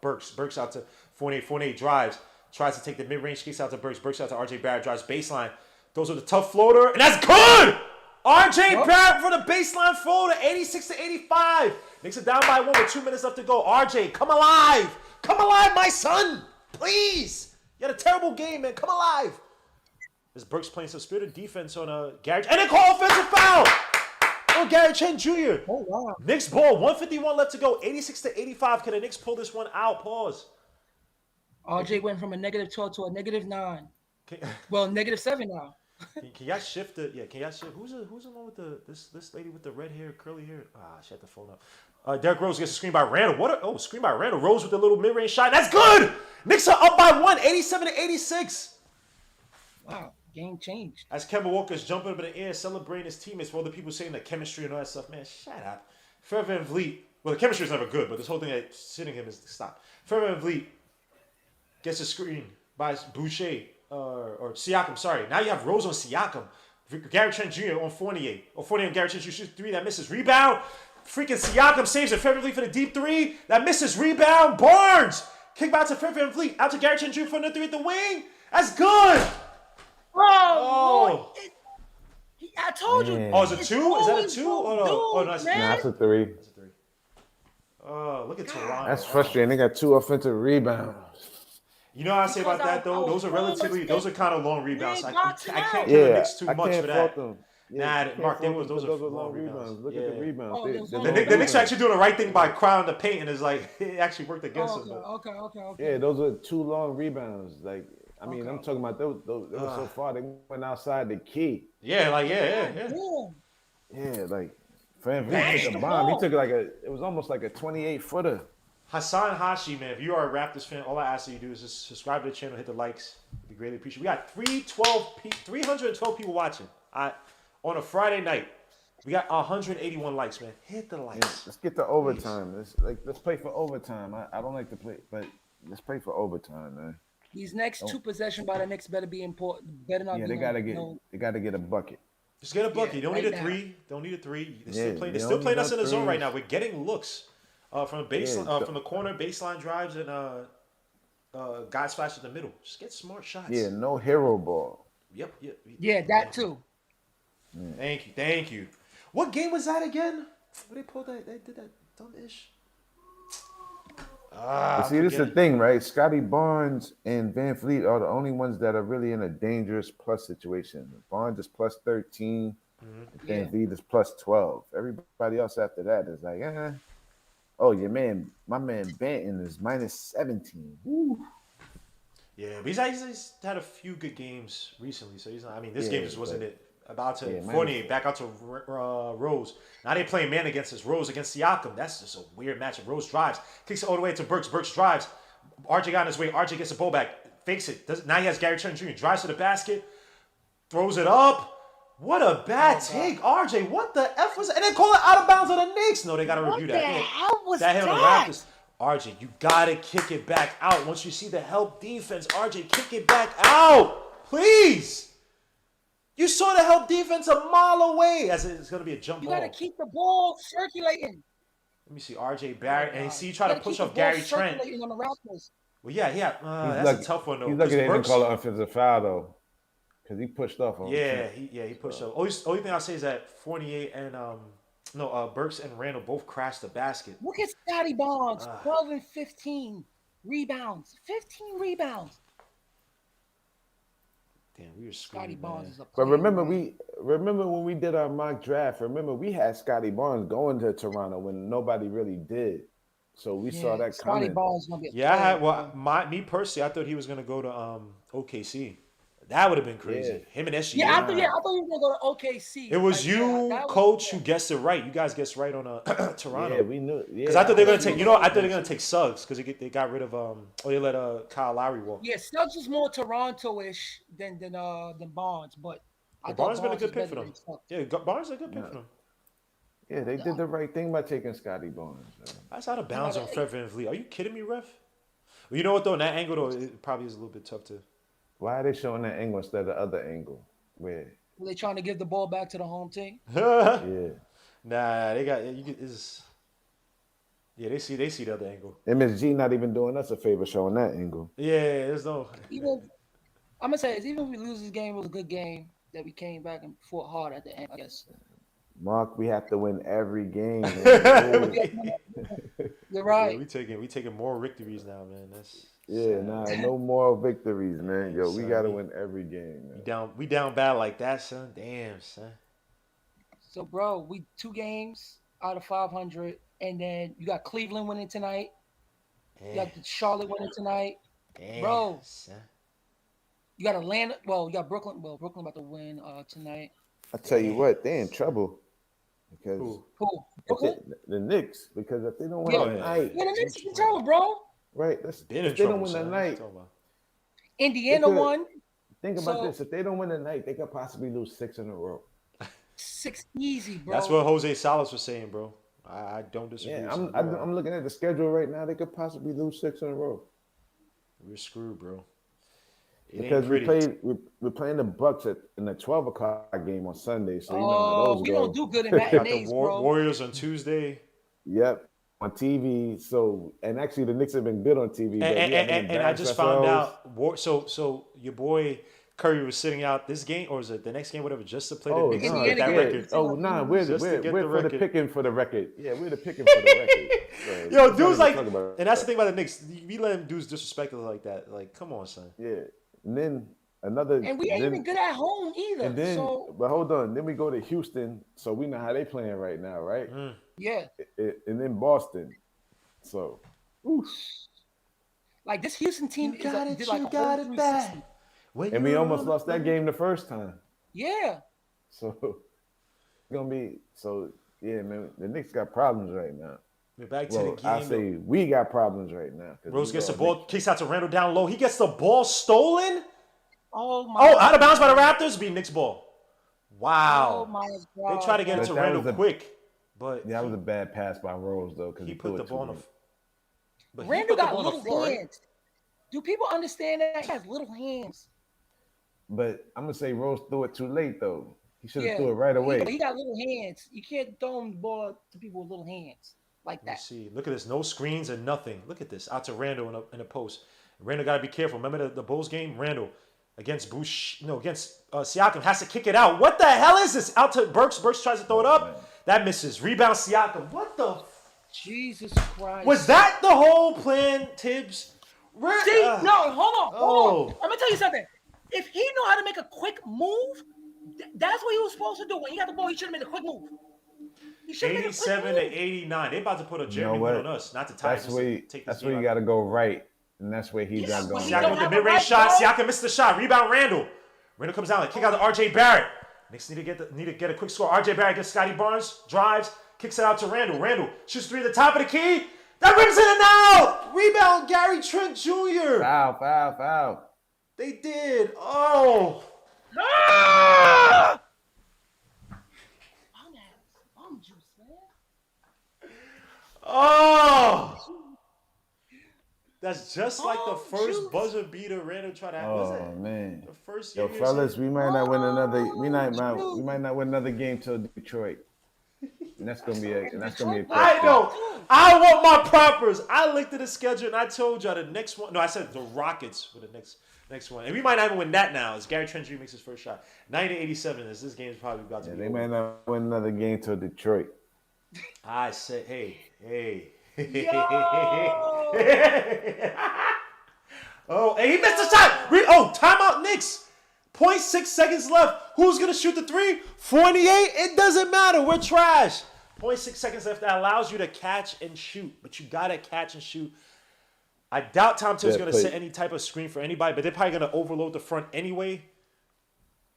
Burks. Burks out to Fournier. Fournier drives. Tries to take the mid-range. Kicks out to Burks. Burks out to RJ Barrett. Drives baseline. Those are the tough floater. And that's good! RJ Barrett for the baseline floater. 86 to 85. Knicks are down by 1 with 2 minutes left to go. RJ, come alive. Come alive, my son. Please. You had a terrible game, man. Come alive. As Burks playing some spirited defense on Gary. And they call offensive foul. Gary Trent Jr. Oh, wow. Knicks ball, 151 left to go, 86 to 85. Can the Knicks pull this one out? Pause. RJ went from a -12 to a -9. -7 now. Can y'all shift the? Yeah, can y'all shift? Who's the one with this lady with the red hair, curly hair? She had the phone up. Derrick Rose gets a screen by Randall. Screen by Randall. Rose with the little mid-range shot. That's good. Knicks are up by 1, 87 to 86. Wow. Game changed. As Kemba Walker's jumping up in the air, celebrating his teammates, for all the people saying the chemistry and all that stuff, man, shut up. Fevin Vliet, well, the chemistry is never good, but this whole thing that's sitting him is to stop. Fevin Vliet gets a screen by Boucher, or Siakam, sorry. Now you have Rose on Siakam. Gary Trent Jr. on Fournier. Or Fournier and Gary Trent Jr. shoots 3 that misses. Rebound. Freaking Siakam saves it. Fevin Vliet for the deep 3. That misses. Rebound. Barnes. Kick back to Fevin Vliet. Out to Gary Trent Jr. for the 3 at the wing. That's good. Oh, I told you. Oh, is it 2? Is that a 2? Oh, no. Oh, no, it's a 3. That's a 3. Look at God. Toronto. That's frustrating. They got 2 offensive rebounds. You know what I say Because about that though? Those are kind of long rebounds. I can't give the Knicks too I much can't for fault that. them. Yeah, Nah, you can't Mark, fault them those because are those are long long rebounds. rebounds. Look Yeah. at the rebounds. Oh, They're those long The long Knicks rebounds. actually doing the right thing by crowding the paint, and it's like it actually worked against them. But Okay. Yeah, those are 2 long rebounds. Like, I mean, Okay. I'm talking about those. They were so far. They went outside the key. yeah, like Damn. Yeah, like Van Vliet Bash took a the bomb. He ball. took it was almost like a 28-footer. Hassan Hashi, man, if you are a Raptors fan, all I ask you to do is just subscribe to the channel, hit the likes. It'd be greatly appreciated. We got 312 people watching. On a Friday night. We got 181 likes, man. Hit the likes. Let's get to overtime. Let's play for overtime. I don't like to play, but let's play for overtime, man. These next 2 possessions by the Knicks better be important. Better not be. They gotta get a bucket. Just get a bucket. You don't right need a now. three. Don't need a three. Yeah, They're still playing us in the zone right threes. now. We're getting looks from from the corner, baseline drives, and guys flash in the middle. Just get smart shots. Yeah, no hero ball. Yep. Yeah, that too. Thank you. What game was that again? Where they pulled that? They did that dumb ish. But see, this is the thing, right? Scotty Barnes and Van Vliet are the only ones that are really in a dangerous plus situation. Barnes is plus 13, and Van Vliet is plus 12. Everybody else after that is like, oh, my man Banton is minus 17. Woo. Yeah, but he's had a few good games recently, so he's not. I mean, this game just wasn't it. About to Fournier back out to Rose. Now they're playing man against us. Rose against Siakam. That's just a weird matchup. Rose drives, kicks it all the way to Burks. Burks drives. RJ got in his way. RJ gets the ball back, fakes it. Now he has Gary Trent Jr. Drives to the basket, throws it up. What a bad take, RJ. What the F was that? And they call it out of bounds on the Knicks. No, they got to review that. What the hell was that? That hit on the Raptors. RJ, you got to kick it back out. Once you see the help defense, RJ, kick it back out. Please. You saw the help defense a mile away as it's going to be a jump ball. You got to keep the ball circulating. Let me see. RJ Barrett. And he try to push off Gary Trent. On the Raptors. Well, yeah. That's a tough one, though. He's lucky they didn't call it offensive foul, though. Because he pushed off on him. He pushed off. Only thing I'll say is that Fournier and Burks and Randall both crashed the basket. Look at Scotty Barnes. 12 and 15 rebounds. 15 rebounds. Damn, we were screwed, But remember when we did our mock draft, we had Scotty Barnes going to Toronto when nobody really did. So we saw that coming. Scotty Barnes gonna be me personally, I thought he was gonna go to OKC. That would have been crazy. Him and SGA. I thought he was gonna go to OKC. It was Coach, who guessed it right. You guys guessed right on Toronto. Yeah, we knew. Because I thought they were gonna take. I thought they were gonna take Suggs because they got rid of they let Kyle Lowry walk. Yeah, Suggs is more Toronto-ish than Barnes, but Barnes been a good pick for them. Yeah, Barnes is a good pick for them. Yeah, they did the right thing by taking Scotty Barnes. That's out of bounds on Fred VanVleet. Are you kidding me, ref? Well, you know what though? In that angle though, it probably is a little bit tough to. Why are they showing that angle instead of the other angle? Where? Were they trying to give the ball back to the home team? Yeah. Nah, they got Yeah, they see the other angle. MSG not even doing us a favor showing that angle. Yeah, there's no. I'm gonna say this, even if we lose this game, it was a good game that we came back and fought hard at the end. I guess. Mark, we have to win every game. You're right. Yeah, we taking more victories now, man. That's no more victories, man. Yo, we gotta win every game, man. We down bad like that, son. Damn, son. So, bro, we 2 games out of 500, and then you got Cleveland winning tonight. You got Charlotte winning tonight, bro. Son. You got Atlanta. Well, you got Brooklyn. Well, Brooklyn about to win tonight. I tell you what, they're in trouble. Because who? The Knicks, because if they don't win tonight, the Knicks in trouble, bro. Right, if they don't win tonight, Indiana won. Think about this: if they don't win tonight, they could possibly lose 6 in a row. 6 easy, bro. That's what Jose Salas was saying, bro. I don't disagree. Yeah, I'm looking at the schedule right now. They could possibly lose 6 in a row. We're screwed, bro. Because we're playing the Bucks in the 12 o'clock game on Sunday, so you know how those we go. don't do good in matinees, bro. Warriors on Tuesday. Yep, on TV. So, and actually, the Knicks have been good on TV. And I just found out. So your boy Curry was sitting out this game, or was it the next game, whatever, just to play the Oh Knicks no, and get that Indiana record. Oh no, we're Just to we're, get we're the for the record. picking for the record. Yeah, we're the picking for the record. So, Yo, let's not dudes even like, talk about and that's the that. thing about the Knicks. We let dudes disrespect us like that. Like, come on, son. Yeah, and then another. And we ain't even good at home either. And then, So but hold on. Then we go to Houston, so we know how they playing right now, right? yeah, And then Boston. So, oof. like this Houston team did like a whole got it 360. back. And we almost lost that game the first time. Yeah. So it's gonna be yeah, man. The Knicks got problems right now. We're back to Well, the game. I say we got problems right now. Rose gets the ball, kicks out to Randall down low. He gets the ball stolen. Oh my. Oh, out of bounds by the Raptors. Be Knicks ball. Wow. Oh my God. They try to get it to But that Randall was a- quick, but That was a bad pass by Rose though, because he put the ball on the. But he Randall put the got ball on the little floor, right? hands. Do people understand that he has little hands? But I'm gonna say Rose threw it too late though. He should have Yeah. threw it right away. He got little hands. You can't throw the ball to people with little hands like Let me that. see. Look at this. No screens and nothing. Look at this. Out to Randall in a post. Randall got to be careful. Remember the Bulls game? Randall against Siakam has to kick it out. What the hell is this? Out to Burks. Burks tries to throw it up. Man. That misses. Rebound Siakam. What the? Jesus Christ. Was that the whole plan, Tibbs? See, no, hold Oh. on. I'm gonna tell you something. If he knew how to make a quick move, that's what he was supposed to do. When he got the ball, he should have made a quick move. He should have made a quick 87 to move. 89. They about to put a You know Jeremy what? Lin on us. Not to tie That's this. where Take this that's game where you out. got to go right, and that's where he's Yeah, not but going. he Siakam don't with the have a mid-range right shot. ball. Siakam missed the shot. Rebound Randall. Randall comes down. Kick out to R.J. Barrett. Knicks need to get a quick score. R.J. Barrett gets Scotty Barnes. Drives. Kicks it out to Randall. Randall shoots three at the top of the key. That rims in and out. Rebound Gary Trent Jr. Foul. They did. Oh. Ah! Bum juice, man. Oh. That's just like the Oh, first juice. buzzer beater Randall tried to have. Was Oh that man. the first Yo, year? fellas, we might not win another. We might shoot. not win another game till Detroit, and that's gonna be a I know. I want my propers. I looked at the schedule and I told y'all the next one. No, I said the Rockets for the next one, and we might not even win that now. As Gary Trent Jr. makes his first shot, 90-87. This game is probably about to be. They over. might not win another game till Detroit. I said, hey. Oh, and he missed the shot. Timeout Knicks. 0.6 seconds left. Who's going to shoot the three? 48? It doesn't matter. We're trash. 0.6 seconds left. That allows you to catch and shoot. But you got to catch and shoot. I doubt Tom Tibbs is going to set any type of screen for anybody, but they're probably going to overload the front anyway.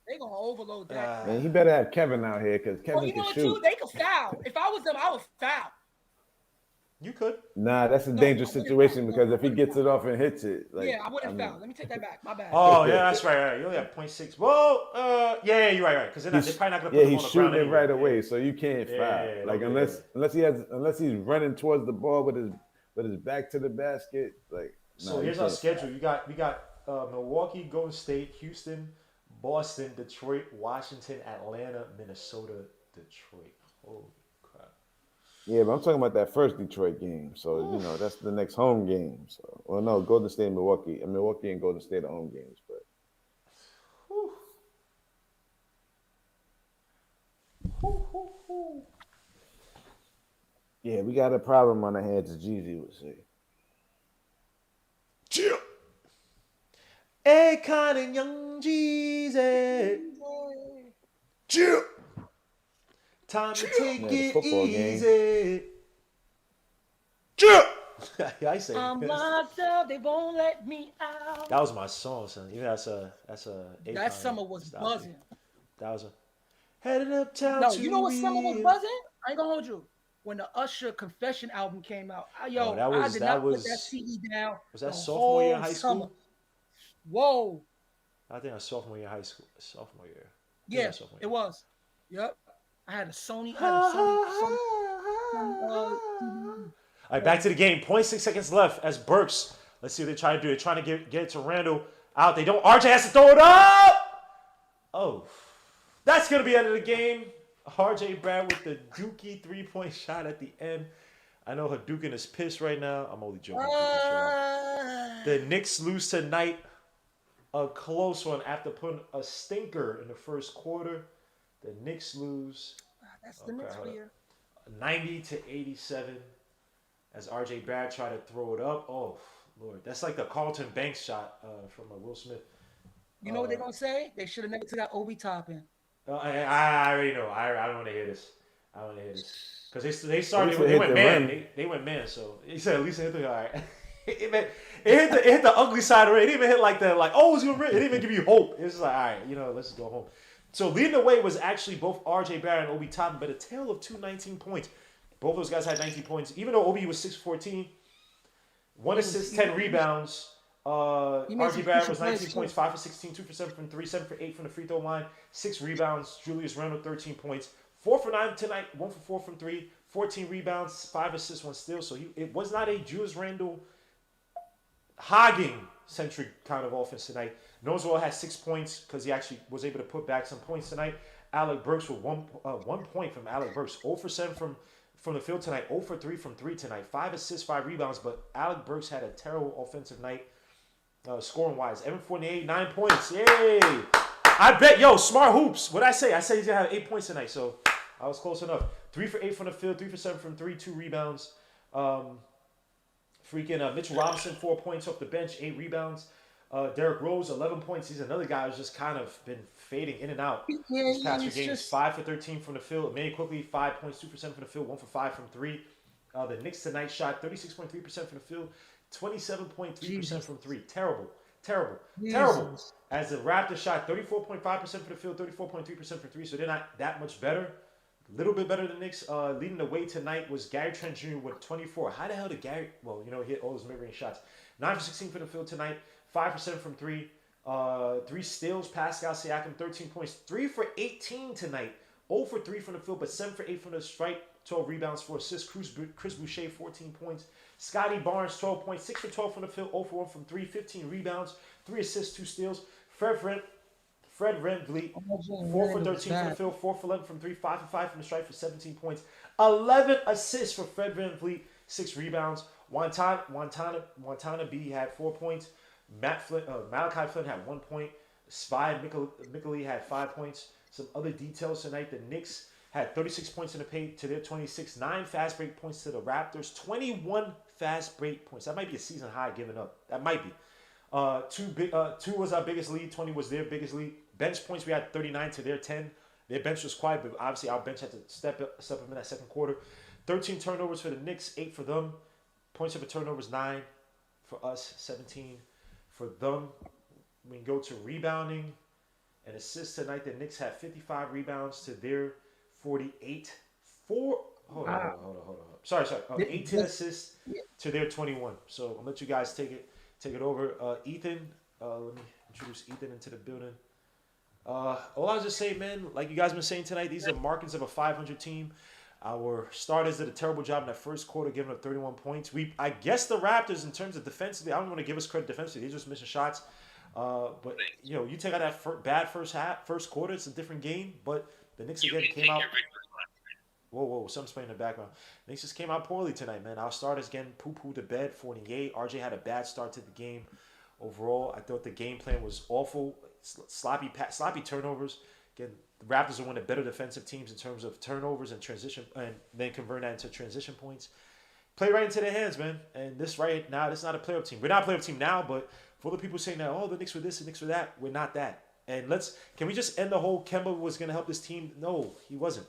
They're going to overload that. Man, he better have Kevin out here because Kevin Well, you know can what, shoot. too? They could foul. If I was them, I would foul. You could. Nah, that's a dangerous I wouldn't situation foul. because if he gets it off and hits it, like, Yeah, I wouldn't foul. Let me take that back. My bad. Oh, yeah, that's right. You only have 0.6. Well, yeah, you're right. Because they're probably not going to put him on he's the ground shooting it anyway. right away, so you can't foul. yeah, Like okay. unless he's running towards the ball with his back to the basket, like. So nah, here's you our can't schedule. We got Milwaukee, Golden State, Houston, Boston, Detroit, Washington, Atlanta, Minnesota, Detroit. Holy crap! Yeah, but I'm talking about that first Detroit game. So, that's the next home game. So, well, no, Golden State and Milwaukee. And Milwaukee and Golden State are home games. But yeah, we got a problem on our hands, as Jeezy would say. Chill. Akon and Young Jeezy. Chill. Time to take Yeah, the it football game. easy. Chill. I say I'm locked up. They won't let me out. that was my song, son. Even that's a That Akon summer was style buzzing. thing. That was a headed uptown. No, to you know what summer was Rio. buzzing? I ain't gonna hold you. When the Usher Confession album came out, I did not put that CD down. Was that the sophomore year in whole high summer. school? Whoa. I think I was sophomore year in high school. Sophomore year. Yeah, sophomore it year. was. Yep. I had a Sony. All right, back to the game. 0.6 seconds left as Burks. Let's see what they try to do. They're trying to get it to Randall. Out. They don't. RJ has to throw it up. Oh. That's going to be the end of the game. RJ Barrett with the dookie 3-point shot at the end. I know Hadouken is pissed right now. I'm only joking. The Knicks lose tonight. a close one after putting a stinker in the first quarter. The Knicks lose. That's the Knicks for you. 90-87 as RJ Barrett tried to throw it up. Oh, Lord. That's like the Carlton Banks shot from Will Smith. You know what they're going to say? They should have never took out Obi Toppin. I already know. I don't want to hear this. I don't want to hear this. Because they started, they went man. They went man, so he said at least it hit the, all right. it hit the ugly side of it. It didn't even hit like the, like, oh, it's going to rip. It didn't even give you hope. It's just like, all right, let's go home. So leading the way was actually both RJ Barrett and Obi Toppin, but a tale of 19 points. Both those guys had 19 points. Even though Obi was 6-14, 1 assist, 10 rebounds. RJ Barrett was 19 points, 5 for 16, 2 for 7 from 3, 7 for 8 from the free throw line, 6 rebounds. Julius Randle, 13 points, 4 for 9 tonight, 1 for 4 from 3, 14 rebounds, 5 assists, 1 steal. So it was not a Julius Randle hogging-centric kind of offense tonight. Noswell had 6 points because he actually was able to put back some points tonight. Alec Burks with 1 point from Alec Burks. 0 for 7 from the field tonight. 0 for 3 from 3 tonight. 5 assists, 5 rebounds. But Alec Burks had a terrible offensive night scoring-wise. Evan Fournier, 9 points. Yay! I bet, smart hoops. What'd I say? I said he's going to have 8 points tonight. So I was close enough. 3 for 8 from the field. 3 for 7 from 3. 2 rebounds. Mitchell Robinson, 4 points off the bench. 8 rebounds. Derrick Rose, 11 points. He's another guy who's just kind of been fading in and out these past few games. 5 for 13 from the field. Emmanuel quickly, 5 points, 2% from the field, 1 for 5 from 3. The Knicks tonight shot 36.3% from the field, 27.3% from 3. Terrible. As the Raptors shot 34.5% from the field, 34.3% from 3. So they're not that much better. A little bit better than the Knicks. Leading the way tonight was Gary Trent Jr. with 24. How the hell did Gary? Well, he hit all his mid-range shots. 9 for 16 from the field tonight. 5 for 7 from 3. 3 steals. Pascal Siakam, 13 points. 3 for 18 tonight. 0 for 3 from the field, but 7 for 8 from the strike. 12 rebounds, 4 assists. Chris Boucher, 14 points. Scotty Barnes, 12 points. 6 for 12 from the field. 0 for 1 from 3. 15 rebounds. 3 assists, 2 steals. Fred VanVleet, 4 for 13 from the field. 4 for 11 from 3. 5 for 5 from the strike for 17 points. 11 assists for Fred VanVleet. 6 rebounds. Montana B had 4 points. Malachi Flynn had 1 point. Spy Mickley had 5 points. Some other details tonight. The Knicks had 36 points in the paint to their 26. 9 fast break points to the Raptors. 21 fast break points. That might be a season high given up. That might be. 2 was our biggest lead. 20 was their biggest lead. Bench points, we had 39 to their 10. Their bench was quiet, but obviously our bench had to step up in that second quarter. 13 turnovers for the Knicks, 8 for them. Points over turnovers, 9 for us, 17 for them. We can go to rebounding and assists tonight. The Knicks had 55 rebounds to their 48. Hold on. Sorry. 18 assists to their 21. So I'll let you guys take it over. Ethan, let me introduce Ethan into the building. All I was just saying, man, like you guys been saying tonight, these are markings of a 500 team. Our starters did a terrible job in that first quarter, giving up 31 points. I guess the Raptors, in terms of defensively, I don't want to give us credit defensively. They're just missing shots. But you take out that bad first quarter, it's a different game. But the Knicks again came out. Whoa, something's playing in the background. Knicks just came out poorly tonight, man. Our starters getting poo-pooed to bed, 48. RJ had a bad start to the game. Overall, I thought the game plan was awful. Sloppy turnovers. Again, the Raptors are one of the better defensive teams in terms of turnovers and transition, and then convert that into transition points. Play right into their hands, man. And this right now, this is not a playoff team. We're not a playoff team now, but for the people saying that, oh, the Knicks were this, the Knicks were that, we're not that. And can we just end the whole Kemba was going to help this team? No, he wasn't.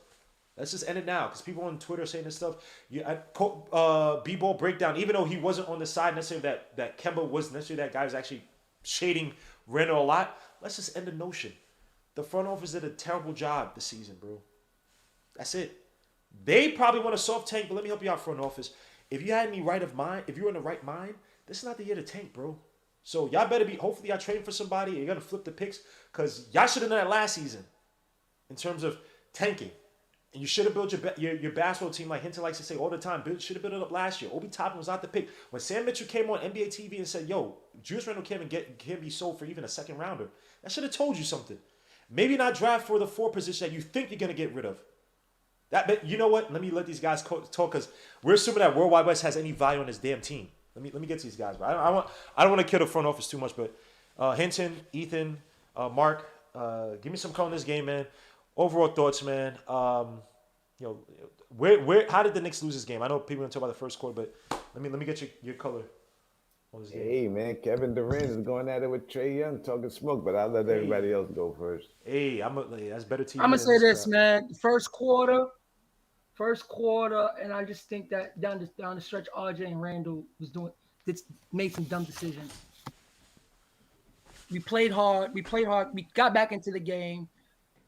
Let's just end it now, because people on Twitter saying this stuff. B-ball breakdown, even though he wasn't on the side necessarily that Kemba wasn't necessarily that guy was actually shading Randle a lot. Let's just end the notion. The front office did a terrible job this season, bro. That's it. They probably want a soft tank, but let me help you out, front office. If you had any right of mind, if you're in the right mind, this is not the year to tank, bro. So y'all better be, hopefully y'all trading for somebody. You're going to flip the picks, because y'all should have done that last season in terms of tanking. And you should have built your basketball team, like Hinton likes to say all the time, should have built it up last year. Obi Toppin was not the pick. When Sam Mitchell came on NBA TV and said, yo, Julius Randle can't be sold for even a second rounder, that should have told you something. Maybe not draft for the 4 position that you think you're going to get rid of. But you know what? Let me let these guys talk, because we're assuming that World Wide West has any value on this damn team. Let me get to these guys. Bro. I don't want to kill the front office too much, but Hinton, Ethan, Mark, give me some call in this game, man. Overall thoughts, man. How did the Knicks lose this game? I know people are gonna talk about the first quarter, but let me get your color on this game. Hey man, Kevin Durant is going at it with Trey Young talking smoke, but I'll let everybody else go first. Hey, that's better TV. I'm gonna than say this, crap. man. First quarter, and I just think that down the stretch, RJ and Randall made some dumb decisions. We played hard. We got back into the game,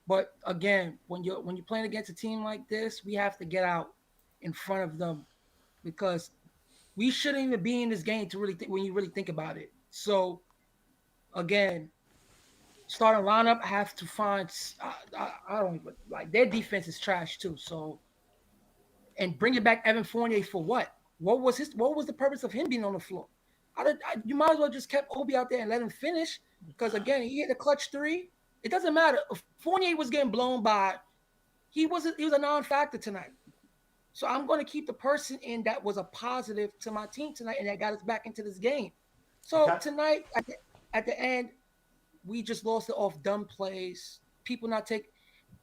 but again, when you're playing against a team like this, we have to get out in front of them because we shouldn't even be in this game to really when you really think about it. So again, starting lineup have to find. I don't even like their defense is trash too. So and bringing back Evan Fournier for what? What was the purpose of him being on the floor? You might as well just kept Obi out there and let him finish because again he hit a clutch three. It doesn't matter. If Fournier was getting blown by, he was a non-factor tonight. So I'm going to keep the person in that was a positive to my team tonight and that got us back into this game. So tonight at the end, we just lost it off dumb plays. People not take.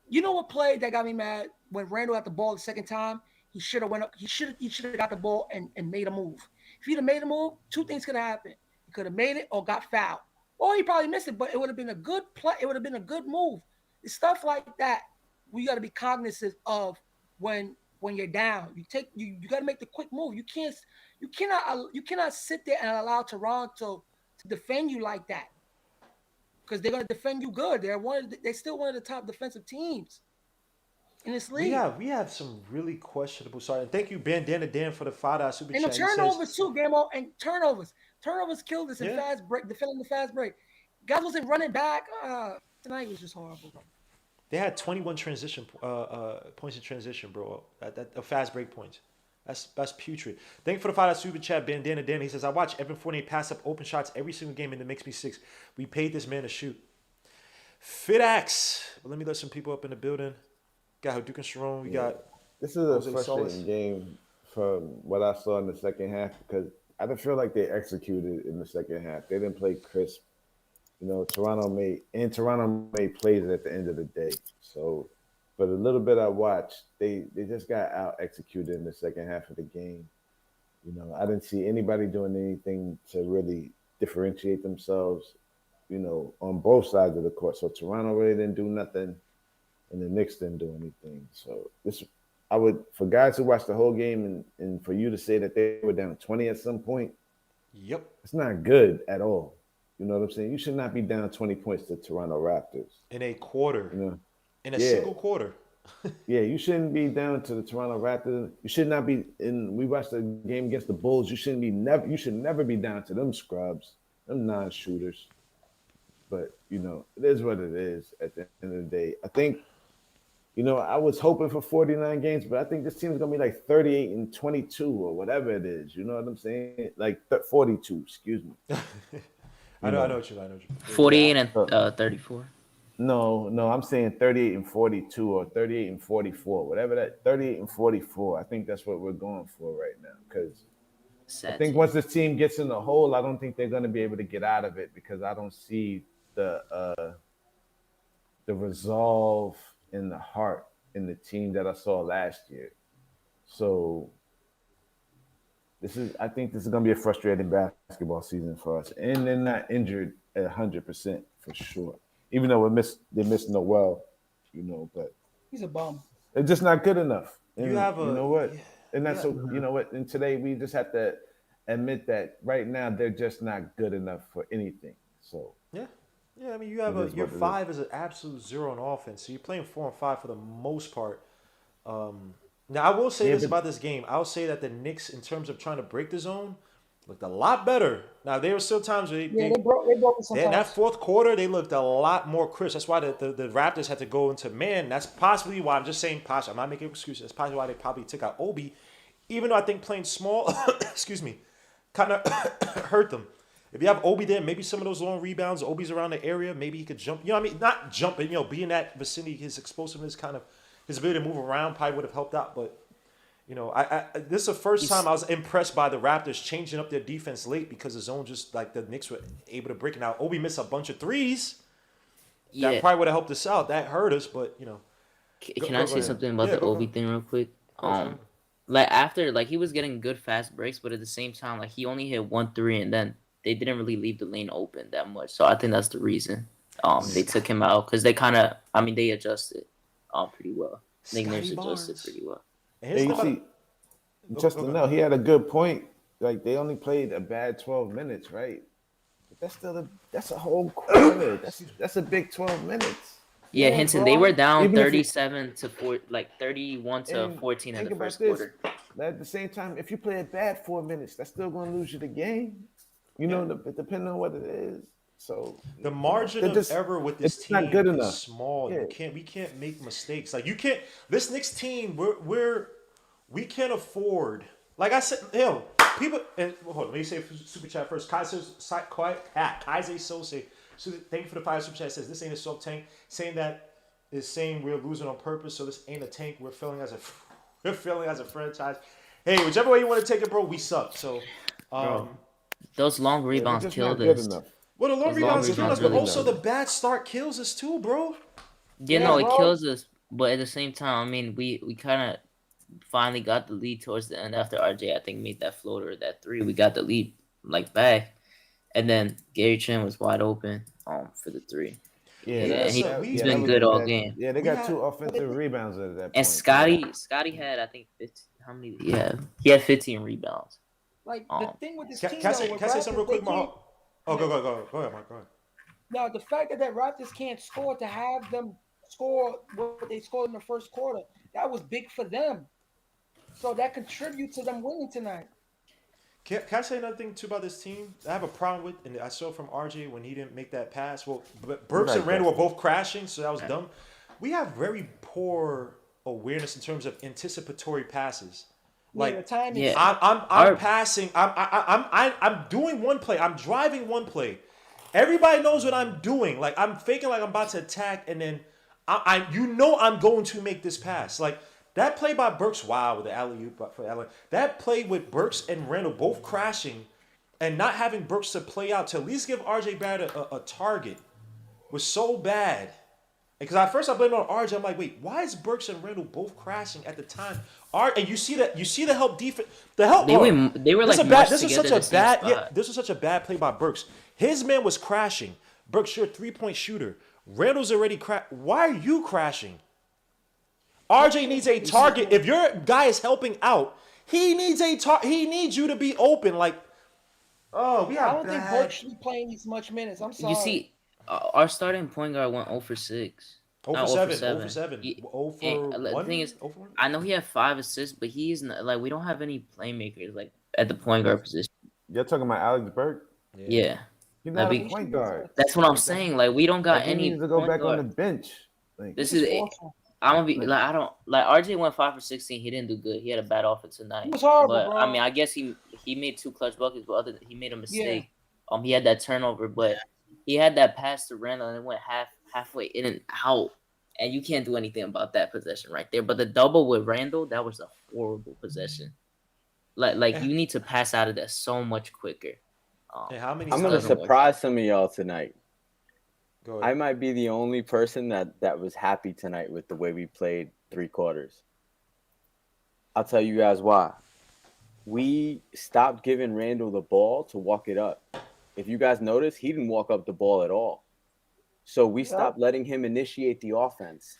You know what play that got me mad when Randall had the ball the second time? He should have went up. He should have got the ball and made a move. If he'd have made a move, two things could have happened. He could have made it or got fouled. Or he probably missed it, but it would have been a good play. It would have been a good move. It's stuff like that we got to be cognizant of when you're down. You got to make the quick move. You cannot sit there and allow Toronto to defend you like that because they're going to defend you good. They're still one of the top defensive teams in this league. We have some really questionable. Sorry, and thank you, Bandana Dan, for the $5 super chat. And the turnovers too, Gamo, and turnovers. Turnovers killed us in fast break. Defending the fast break. Guys wasn't running back. Tonight was just horrible. They had 21 transition points in transition, bro. At fast break points. That's putrid. Thank you for the $5 super chat, Bandana Dan. He says, I watch Evan Fournier pass up open shots every single game and it makes me sick. We paid this man to shoot. Fidax. Well, let me let some people up in the building. Got Hadouken Sharon. We got. This is a frustrating game from what I saw in the second half because I didn't feel like they executed in the second half. They didn't play crisp. You know, Toronto made plays at the end of the day. So, but a little bit I watched, they just got out executed in the second half of the game. You know, I didn't see anybody doing anything to really differentiate themselves, you know, on both sides of the court. So Toronto really didn't do nothing, and the Knicks didn't do anything. So for guys who watched the whole game and for you to say that they were down 20 at some point, yep, it's not good at all. You know what I'm saying? You should not be down 20 points to Toronto Raptors. In a quarter. You know? In a single quarter. Yeah, you shouldn't be down to the Toronto Raptors. You should not be we watched the game against the Bulls. You should never be down to them scrubs, them non-shooters. But, you know, it is what it is at the end of the day. I think, you know, I was hoping for 49 games, but I think this team is going to be like 38-22 or whatever it is. You know what I'm saying? Like 42, excuse me. I know what you mean. 48 and 34. No, I'm saying 38-42 or 38-44, whatever that 38-44. I think that's what we're going for right now because I think once this team gets in the hole, I don't think they're going to be able to get out of it because I don't see the resolve and the heart in the team that I saw last year. So I think this is going to be a frustrating basketball season for us. And they're not injured at 100% for sure. Even though they missed Noel, you know, but he's a bum. They're just not good enough. And you know what? And that's you know what? And today we just have to admit that right now they're just not good enough for anything. So yeah. I mean, your 5 is an absolute zero on offense. So you're playing 4 and 5 for the most part. Now, I will say this about this game. I'll say that the Knicks, in terms of trying to break the zone, looked a lot better. Now, there were still times where they broke in that fourth quarter, they looked a lot more crisp. That's why the Raptors had to go into man. That's possibly why I'm just saying possibly. I'm not making excuses. That's possibly why they probably took out Obi. Even though I think playing small, excuse me, kind of hurt them. If you have Obi there, maybe some of those long rebounds, Obi's around the area, maybe he could jump. You know what I mean? Not jump, but, you know, be in that vicinity, his explosiveness, kind of his ability to move around probably would have helped out. But This is the first time I was impressed by the Raptors changing up their defense late because the zone just like the Knicks were able to break it out. Obi missed a bunch of threes. That Yeah. probably would have helped us out. That hurt us, but Can I say ahead. something about the Obi thing real quick? Sure. Like after he was getting good fast breaks, but at the same time like he only hit 1 3, and then they didn't really leave the lane open that much. So I think that's the reason they took him out because they they adjusted pretty well. I think Nurse adjusted pretty well. Hey, you see, just to know, he had a good point. Like they only played a bad 12 minutes, right? But that's a whole quarter. That's a big 12 minutes. Yeah, Hinton, they were down Even 37 to 31 to 14 in the first quarter. At the same time, if you play a bad 4 minutes, that's still going to lose you the game. Depending on what it is. So the margin of error with this team not good enough. is small. Yeah. We can't make mistakes. Like you can't. This Knicks team, we can't afford. Like I said, people. And hold on, let me say super chat first. Kaiser Sose. Thank you for the fire super chat. Says this ain't a soft tank. Saying we're losing on purpose. So this ain't a tank. We're failing as a franchise. Hey, whichever way you want to take it, bro, we suck. So, those long rebounds killed us. Well, the long rebounds kill us, but also the bad start kills us too, bro. Yeah, it kills us. But at the same time, I mean, we kind of finally got the lead towards the end after RJ, I think, made that floater, that 3. We got the lead back, and then Gary Trent was wide open for the 3. Yeah, he's been good all game. Yeah, they got 2 offensive rebounds at that point. And Scotty had, I think, 15. How many? Yeah, he had 15 rebounds. Like the thing with this team, can I say something real quick, Mark? Oh, go ahead, Mark. Go ahead. Now the fact that Raptors can't score, to have them score what they scored in the first quarter, that was big for them. So that contributes to them winning tonight. Can I say another thing too about this team? I have a problem with, and I saw from RJ when he didn't make that pass. Well, Burks and Randall were both crashing, so that was dumb. We have very poor awareness in terms of anticipatory passes. Like I'm passing. I'm doing one play. I'm driving one play. Everybody knows what I'm doing. Like I'm faking like I'm about to attack, and then I'm going to make this pass. Like that play by Burks. Wow, with the alley-oop for Allen. That play with Burks and Randall both crashing, and not having Burks to play out to at least give RJ Barrett a target was so bad. Because at first I blamed it on RJ. I'm like, wait, why is Burks and Randall both crashing at the time? And you see the help defense. The help. They were like this was such a bad play by Burks. His man was crashing. Burks, you're a 3-point shooter. Randall's already Why are you crashing? RJ needs a target. If your guy is helping out, he needs he needs you to be open. Like, I don't think Burks should be playing these much minutes. I'm sorry. You see. Our starting point guard went 0 for 6. 0 for 7. 0 for 7. 0 for 1. The thing is, I know he had 5 assists, but he's not, we don't have any playmakers at the point guard position. You're talking about Alex Burke? Yeah. He's not a point guard. That's what I'm saying. We don't got any. He needs to go back on the bench. This is I'm gonna be RJ went 5 for 16. He didn't do good. He had a bad offensive night. It was horrible, but bro. I mean, I guess he made 2 clutch buckets, but he made a mistake. Yeah. He had that turnover, but he had that pass to Randall and it went halfway in and out. And you can't do anything about that possession right there. But the double with Randall, that was a horrible possession. You need to pass out of that so much quicker. I'm gonna surprise some of y'all tonight. Go ahead. I might be the only person that was happy tonight with the way we played 3 quarters. I'll tell you guys why. We stopped giving Randall the ball to walk it up. If you guys notice, he didn't walk up the ball at all. So we stopped letting him initiate the offense.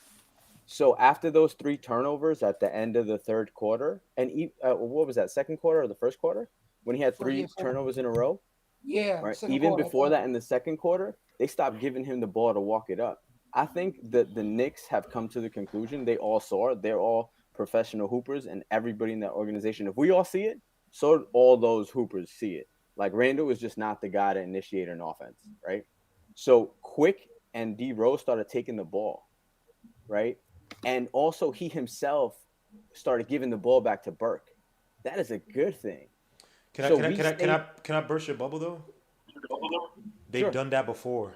So after those 3 turnovers at the end of the third quarter, and what was that, second quarter or the first quarter? When he had 3 turnovers in a row? Yeah. Right. Even before that in the second quarter, they stopped giving him the ball to walk it up. I think that the Knicks have come to the conclusion, they all saw it. They're all professional hoopers, and everybody in that organization, if we all see it, so all those hoopers see it. Like Randall is just not the guy to initiate an offense, right? So Quick and D Rose started taking the ball, right? And also he himself started giving the ball back to Burke. That is a good thing. Can I burst your bubble though? They've done that before.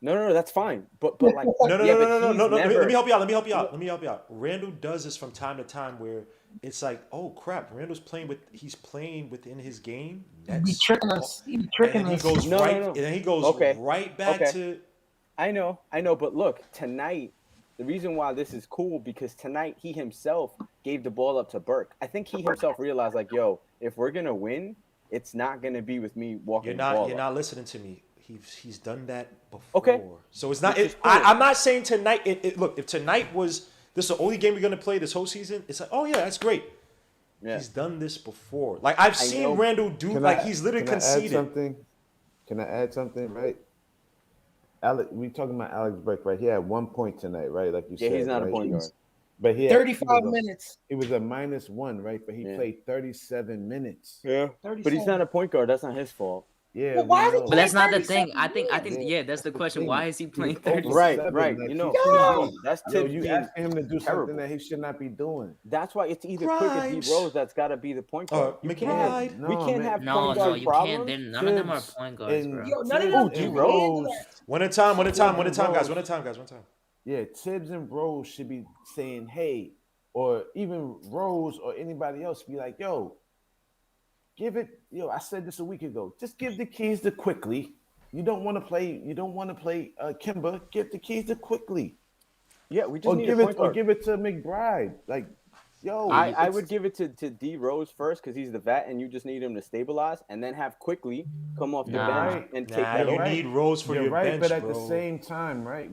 No, that's fine. But like no. Let me help you out. Randall does this from time to time where it's like, oh crap, he's playing within his game. He be Nets, tricking oh, us. He be and tricking then he us. goes No, right, no, no. and then he goes Okay. right back Okay. to. I know, but look, tonight, the reason why this is cool because tonight he himself gave the ball up to Burke. I think he himself realized, like, yo, if we're gonna win, it's not gonna be with me walking the ball You're up. not listening to me. He's done that before. Okay. So it's not. Which is cool. I'm not saying tonight. Look, if tonight was this is the only game we're gonna play this whole season, it's like, oh yeah, that's great. Yeah. He's done this before. Like I've seen know. Randall do. He's literally conceded. Can I add something? Right. Alex, we talking about Alex Burke, right? He had 1 point tonight, right? Like you said. Yeah, he's not right? a point guard. But he 35 minutes. It was a -1, right? But he played 37 minutes. Yeah. 37. But he's not a point guard. That's not his fault. Yeah. Well, why we did know. But that's not the 37 thing. I think Yeah, that's the question. thing. Why is he playing He's 30? over Right. 7, You like, know, Yo. that's Yo, Tibbs you being asking him to do terrible. something that he should not be doing. That's why it's either Quick or D Grimes. Rose that's got to be the point guard. You McBride. can't, No, we can't man. have No, point no, guard you problems. can't. None of them are Tibbs point guards, bro. Yo, none of Tibbs them D can Rose. handle that. One at a time, guys. Yeah, Tibbs and Rose should be saying, hey, or even Rose or anybody else be like, yo, I said this a week ago. Just give the keys to Quickly. You don't want to play Kimba. Give the keys to Quickly. Yeah, we just Or need give a it point or guard. give it to McBride. Like, yo, I would give it to D Rose first because he's the vet and you just need him to stabilize and then have Quickly come off the Nah. bench and take Nah, that you over. need Rose for you're your right, bench, but at bro. the same time, right?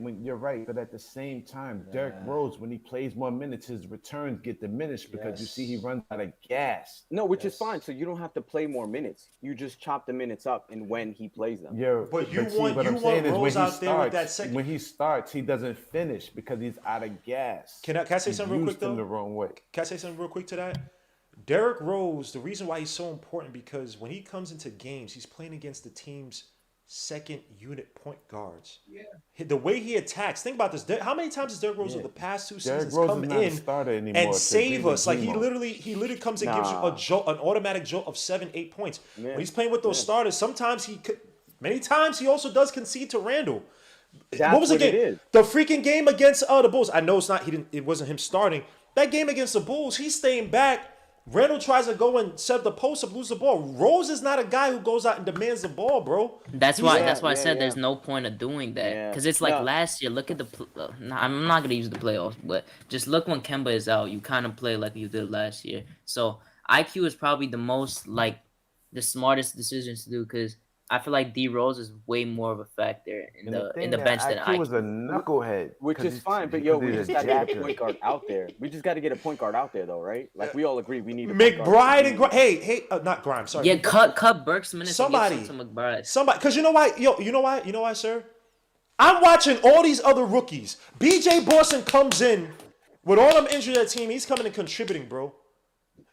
But at the same time, Derrick Rose, when he plays more minutes, his returns get diminished because you see he runs out of gas. No, which is fine. So you don't have to play more minutes. You just chop the minutes up and when he plays them. But you want what I'm saying is Rose out there with that second. when he starts, he doesn't finish because he's out of gas. Can I say something real quick Used him though? the wrong way. Can I say something real quick to that? Derrick Rose, the reason why he's so important because when he comes into games, he's playing against the team's second unit point guards. Yeah. The way he attacks, think about this. How many times has Derrick Rose over the past 2 Derrick seasons Rose come is not a in starter anymore and to save be us? Like he Demo. literally comes and gives you a jolt, an automatic jolt of 7-8 points. Yeah. When he's playing with those starters, many times he also does concede to Randall. That's What was the what it game? is. The freaking game against the Bulls. I know it's not. It wasn't him starting. That game against the Bulls, he's staying back. Randall tries to go and set the post up, lose the ball. Rose is not a guy who goes out and demands the ball, bro. That's why Yeah, I yeah, said there's yeah. no point of doing that Yeah. because it's like No. last year. Look at I'm not gonna use the playoffs, but just look when Kemba is out. You kind of play like you did last year. So IQ is probably the most the smartest decisions to do because I feel like D Rose is way more of a factor in the bench than IQ IQ. was a knucklehead, Which 'cause is he's- fine, but yo, we because just he's got to get a jacker. point guard out there. We just got to get a point guard out there, though, right? Like we all agree, we need a point guard. McBride and hey, not Grimes. Sorry. Yeah, cut Burke's minutes Somebody. and give some to McBride. Somebody, because you know why? You know why, sir? I'm watching all these other rookies. BJ Boston comes in with all them injuries on the team. He's coming and contributing, bro.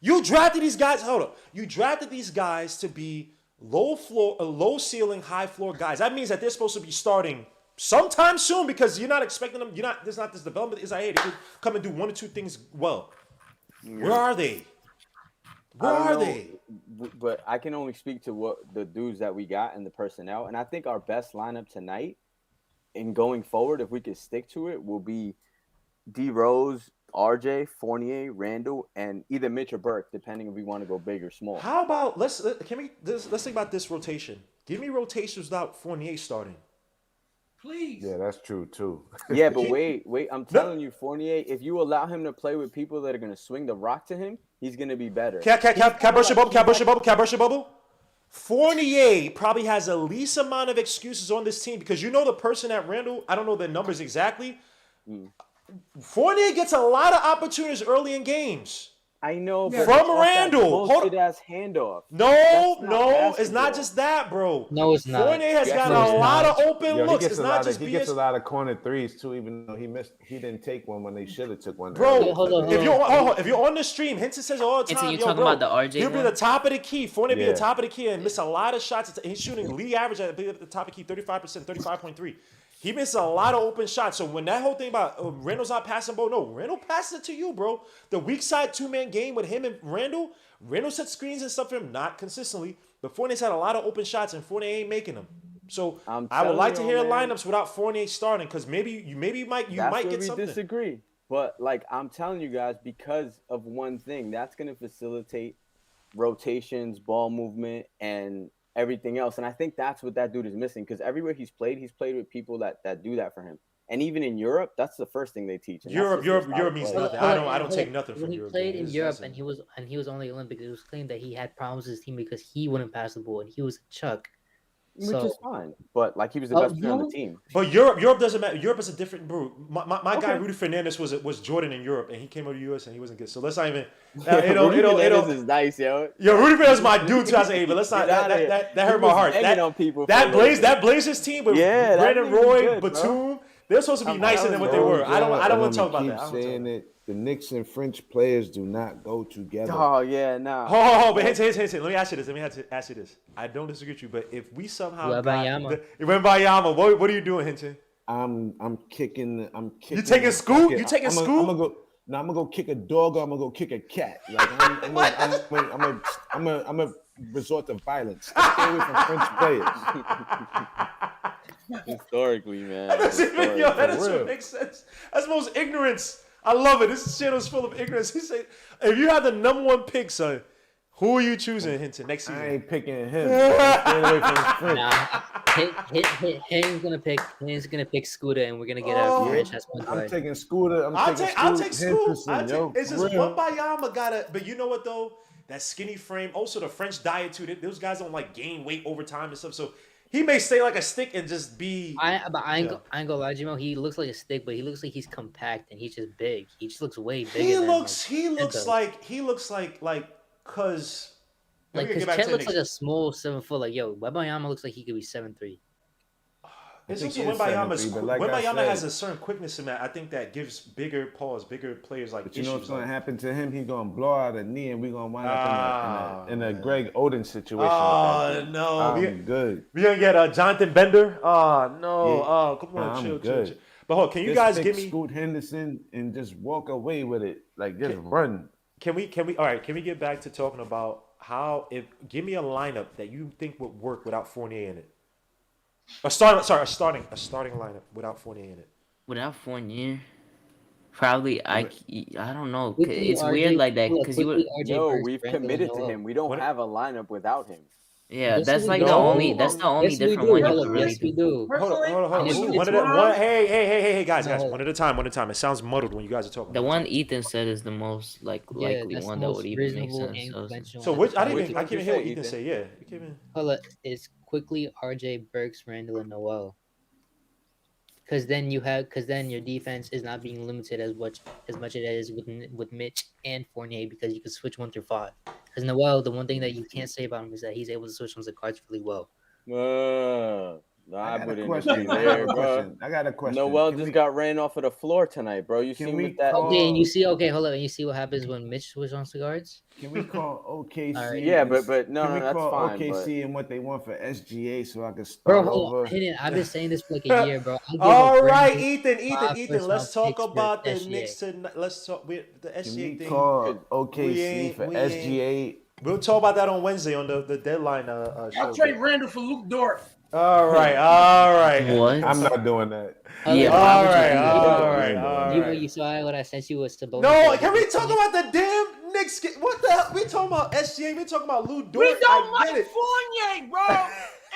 You drafted these guys. Hold up. You drafted these guys to be low ceiling, high floor guys. That means that they're supposed to be starting sometime soon because you're not expecting them. There's not this development. It's like, hey, they could come and do 1 or 2 things well. Where are they? Where I are don't know, they? But I can only speak to what the dudes that we got and the personnel. And I think our best lineup tonight and going forward, if we could stick to it, will be D Rose, RJ, Fournier, Randall, and either Mitch or Burke, depending if we want to go big or small. How about let's think about this rotation. Give me rotations without Fournier starting. Please. Yeah, that's true too. Yeah, but wait. I'm telling you, Fournier, if you allow him to play with people that are going to swing the rock to him, he's going to be better. Can I burst your bubble? Fournier probably has the least amount of excuses on this team because you know the person at Randall, I don't know the numbers exactly. Fournier gets a lot of opportunities early in games. I know, Yeah. but From it's off that Randall. Hold bullshit on. ass handoff. No, That's not it's not basketball. just that, bro. No, it's not. Fournier has got No, it's a lot not. of open Yo, looks. It's not just he gets a BS. lot of corner threes too, even though he didn't take one when they should have took one. Bro, Yeah, hold on. if you're on the stream, Henson says all the Henson, time, you yo, talking bro, about the RJ he'll be one? the top of the key. Fournier be Yeah. the top of the key and miss a lot of shots. He's shooting league average at the top of the key, 35%, 35.3. He missed a lot of open shots. So when that whole thing about Randall's not passing ball, no, Randall passes it to you, bro. The weak side 2-man game with him and Randall set screens and stuff for him, not consistently. But Fournier's had a lot of open shots and Fournier ain't making them. So I'm I would telling like to you, hear man. lineups without Fournier starting because maybe you might That's get where we something. disagree. But like I'm telling you guys, because of one thing, that's going to facilitate rotations, ball movement, and everything else. And I think that's what that dude is missing. Because everywhere he's played with people that do that for him. And even in Europe, that's the first thing they teach. And that's Europe, just their Europe, style Europe of means play. nothing. I don't take nothing When from he Europe. played man. in It's- Europe that's- and he was on the Olympics, it was claimed that he had problems with his team because he wouldn't pass the ball and he was a chuck. Which So is fine. But like he was the best player on the no, team. But Europe doesn't matter. Europe is a different bro. My guy Okay. Rudy Fernandez was Jordan in Europe, and he came over to the US and he wasn't good. So let's not even. Rudy Fernandez is nice, yo. Yo, Rudy Fernandez is my dude 2008, but let's not. Get outta here. That He hurt my was heart. banging on people for a little bit. That Blazers team with Yeah, that Brandon team was Roy, good, bro. Batum. They're supposed to be I'm nicer than telling what you. they were. I don't want to talk about keep that. I don't wanna talk saying about it. The Knicks and French players do not go together. Oh yeah, nah. Oh, but hint. Let me ask you this. I don't disagree with you, but if we somehow Wembanyama. Wembanyama, what are you doing, Hinton? I'm kicking. You taking Scoot? fucking- You taking I'm Scoot? I'm gonna go kick a dog. Or I'm gonna go kick a cat. Like I'm gonna resort to violence. Stay away from French players. Historically, man. That doesn't even, yo, that For doesn't real. make sense. That's the most ignorance. I love it. This channel is full of ignorance. He said, if you had the number one pick, son, who are you choosing, Hinton, next I season? ain't picking him. I'm staying away from French. nah, Haynes gonna pick Scooter and we're gonna get a franchise point I'm guard. taking Scooter. I'll take Scoot. Henderson, yo, It's for just real. Wembanyama gotta, but you know what though? That skinny frame, also the French diet too. Those guys don't like gain weight over time and stuff. So he may stay like a stick and just be. I ain't gonna lie, Jimo. He looks like a stick, but he looks like he's compact and he's just big. He just looks way bigger. He than, looks Cause like cause. like because Chet looks like a small 7 foot. Like yo, Wembanyama looks like he could be 7'3". It's think also he is Wembanyama's 7'3", but like I Wembanyama said- has a certain quickness in that. I think that gives bigger players like But you know what's issues. gonna Like, happen to him? He's gonna blow out a knee, and we're gonna wind up in a man. Greg Oden situation. Oh, with that. no. I'm good. we gonna get Jonathan Bender. Oh no. Yeah. Oh come on, I'm chill. good. But hold on, can you Just guys pick give me? Scoot Henderson and just walk away with it, like just run. Can we? All right. Can we get back to talking about give me a lineup that you think would work without Fournier in it? A starting lineup without Fournier in it. Without Fournier, probably I don't know. Quickly, It's RJ weird like that because you would. Yo, we've committed to him. We don't What? have a lineup without him. Yeah, Yes, that's we like do. the only. That's the only Yes, we different do. one you Hold could up, really yes, we do. do. Hold on. I think One it's at a wrong. hey, guys, No. one at a time. It sounds muddled when you guys are talking. The one Ethan said is the most likely that's one the that most would even make reasonable sense. and So conventional. So at which the I time. didn't even Which hear one what you Ethan say, say. Yeah, you came in. Hold up, it's quickly RJ, Burks, Randall, and Noel. Because then your defense is not being limited as much as it is with Mitch and Fournier because you can switch 1 through 5. Because Noel, the one thing that you can't say about him is that he's able to switch on the cards really well. I got a wouldn't question. agree there, bro. I got a question. Noel Can just we- got ran off of the floor tonight, bro. You Can see we with that? call- Okay, and you see, hold up, and you see what happens when Mitch switches on the guards? Can we call OKC? All right. Yeah, and- but no, can we that's call fine, OKC and what they want for SGA so I can Bro, start hold over? on. Hidden, I've been saying this for like a year, bro. I'll give All a right, Brandon Ethan. 5 Let's first-round talk picks for about the SGA. Knicks tonight. Let's talk the Can SGA we thing. call we OKC ain't- for we ain't- SGA? We'll talk about that on Wednesday on the deadline show. I'll trade Randall for Luke Dort. All right. what? I'm not doing that. Yeah, All why would you right, do that? all You know, right. you saw what I sent you was Sabonis. No, can we talk about the damn Knicks? What the hell? We talking about SGA? We talking about Lou Dort? We don't I get like it. Fournier, bro.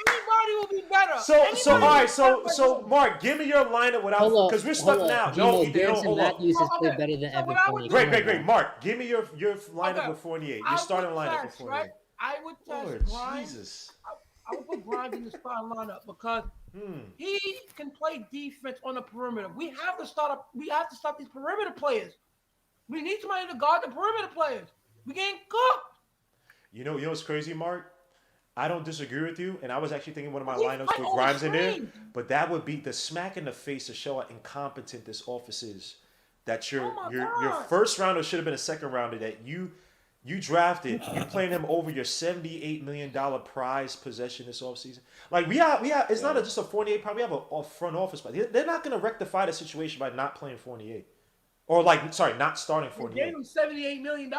Anybody will be better. So all right. Anybody So Mark, give me your lineup without Hold because we're up, stuck hold now. up. No, Gino, Ethan, no, Garrison hold on. Matthews has played Okay, better than so Evan what I would Fournier. do- Come on Great. now. Mark, give me your lineup Okay. with Fournier. Your I starting would lineup with test, Fournier. right? I would Lord test Grimes. Jesus. I would put Grimes in the starting lineup because he can play defense on the perimeter. We have to stop these perimeter players. We need somebody to guard the perimeter players. We getting cooked. You know what's crazy, Mark? I don't disagree with you, and I was actually thinking one of my He lineups fight with on the Grimes in there, screen. but that would be the smack in the face to show how incompetent this office is. That your Oh my your God. first rounder should have been a second rounder that you drafted. You're playing him over your $78 million prize possession this offseason. Like we have it's not just a Fournier problem. We have a front office, but they're not going to rectify the situation by not playing Fournier, or not starting We Fournier. gave him $78 million.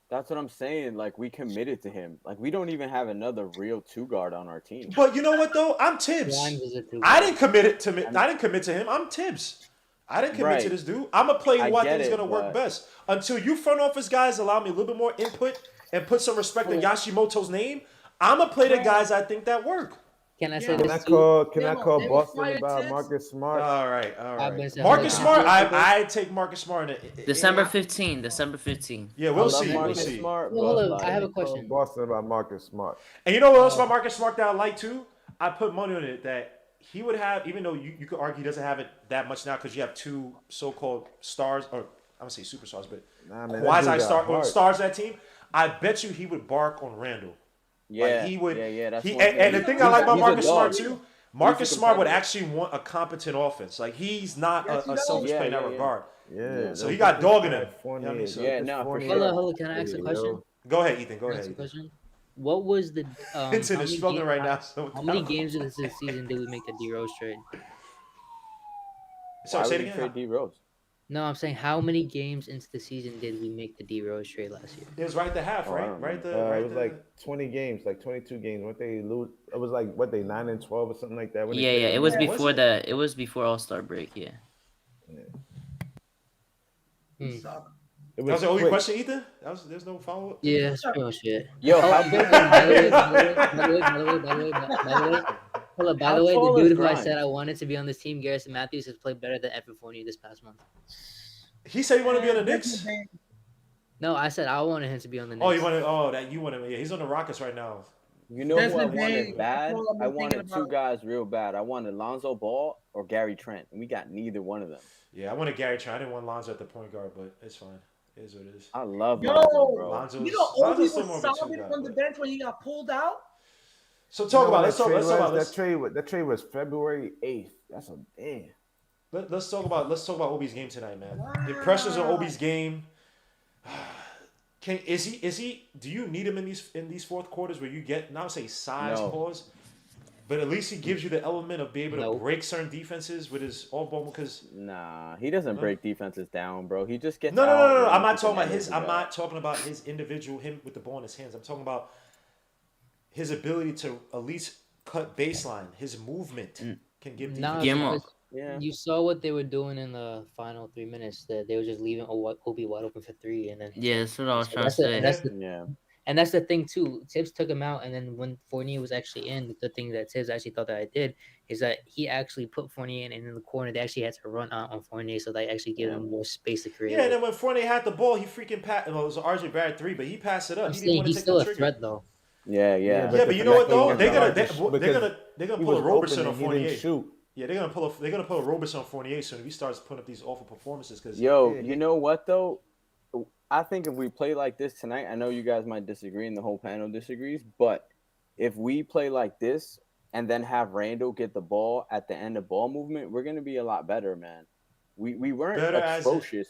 That's what I'm saying. Like we committed to him. Like we don't even have another real two guard on our team. But you know what though? I'm Tibbs. Grimes is a two. I didn't commit to him. I'm Tibbs. I didn't commit to this dude. I'm going to play who I think is going to work best. Until you front office guys allow me a little bit more input and put some respect to Yashimoto's name, I'm going to play the guys I think that work. Can I say Can this? Can I call Boston about Marcus Smart? All right. Marcus Smart, I take Marcus Smart. December 15. Yeah, we'll see. Marcus Smart, well, hold up. I have a question. Boston about Marcus Smart. And you know what else about Marcus Smart that I like too? I put money on it that he would have, even though you could argue he doesn't have it that much now because you have two so-called stars, or I don't say superstars, but quasi-stars that team. I bet you he would bark on Randall. Yeah, like he would. That's and the thing I like about Marcus Smart too, Marcus Smart would actually want a competent offense. Like he's not a selfish player in that regard. Yeah. So he got dog in him. For sure. Hold on. Can I ask a question? Go ahead, Ethan. Go Can I ask ahead. a question? What was the Vincent is struggling right now. So how many games of this season did we make the D Rose trade? Sorry, say it again. Trade D Rose? No, I'm saying how many games into the season did we make the D Rose trade last year? It was right at the half, right? It was like 20 games, like 22 games. What they lose? It was like 9-12 or something like that. Yeah. It was before that. It was before All-Star break. Yeah. That was the only question, Ethan? There's no follow-up? Yeah, that's pretty much it. Yo, by the way, the dude who I said I wanted to be on this team, Garrison Matthews, has played better than Evan Fournier this past month. He said he wanted to be on the Knicks? No, I said I wanted him to be on the Knicks. Oh, you wanted him. Yeah, he's on the Rockets right now. You know who I wanted bad? I wanted two guys real bad. I wanted Lonzo Ball or Gary Trent, and we got neither one of them. Yeah, I wanted Gary Trent. I didn't want Lonzo at the point guard, but it's fine. It is what it is. I love Lonzo, bro. Obi was solid from the bench when he got pulled out. So let's talk about that trade. That trade was February 8th. That's a damn. Let's talk about Obi's game tonight, man. Wow. Impressions on Obi's game. Is he? Do you need him in these fourth quarters where you get not say size pause, but at least he gives you the element of being able to break certain defenses with his off ball because. Nah, he doesn't break defenses down, bro. He just gets. No. I'm not talking about his. I'm not talking about his individual him with the ball in his hands. I'm talking about his ability to at least cut baseline. His movement can give defense. Yeah. You saw what they were doing in the final 3 minutes. That they were just leaving Obi wide open for three, and then that's what I was trying to say. And that's the thing too. Tibbs took him out, and then when Fournier was actually in, the thing that Tibbs actually thought that I did is that he actually put Fournier in, and in the corner they actually had to run out on Fournier, so they actually gave him more space to create. Yeah, and then when Fournier had the ball, he freaking passed. Well, it was an RJ Barrett 3, but he passed it up. I'm saying he's still a threat though. Yeah. But you know what though? They're gonna pull a Roberson on Fournier. Yeah, they're gonna pull a Roberson on Fournier soon if he starts putting up these awful performances. You know what though? I think if we play like this tonight, I know you guys might disagree and the whole panel disagrees, but if we play like this and then have Randall get the ball at the end of ball movement, we're gonna be a lot better, man. We weren't atrocious.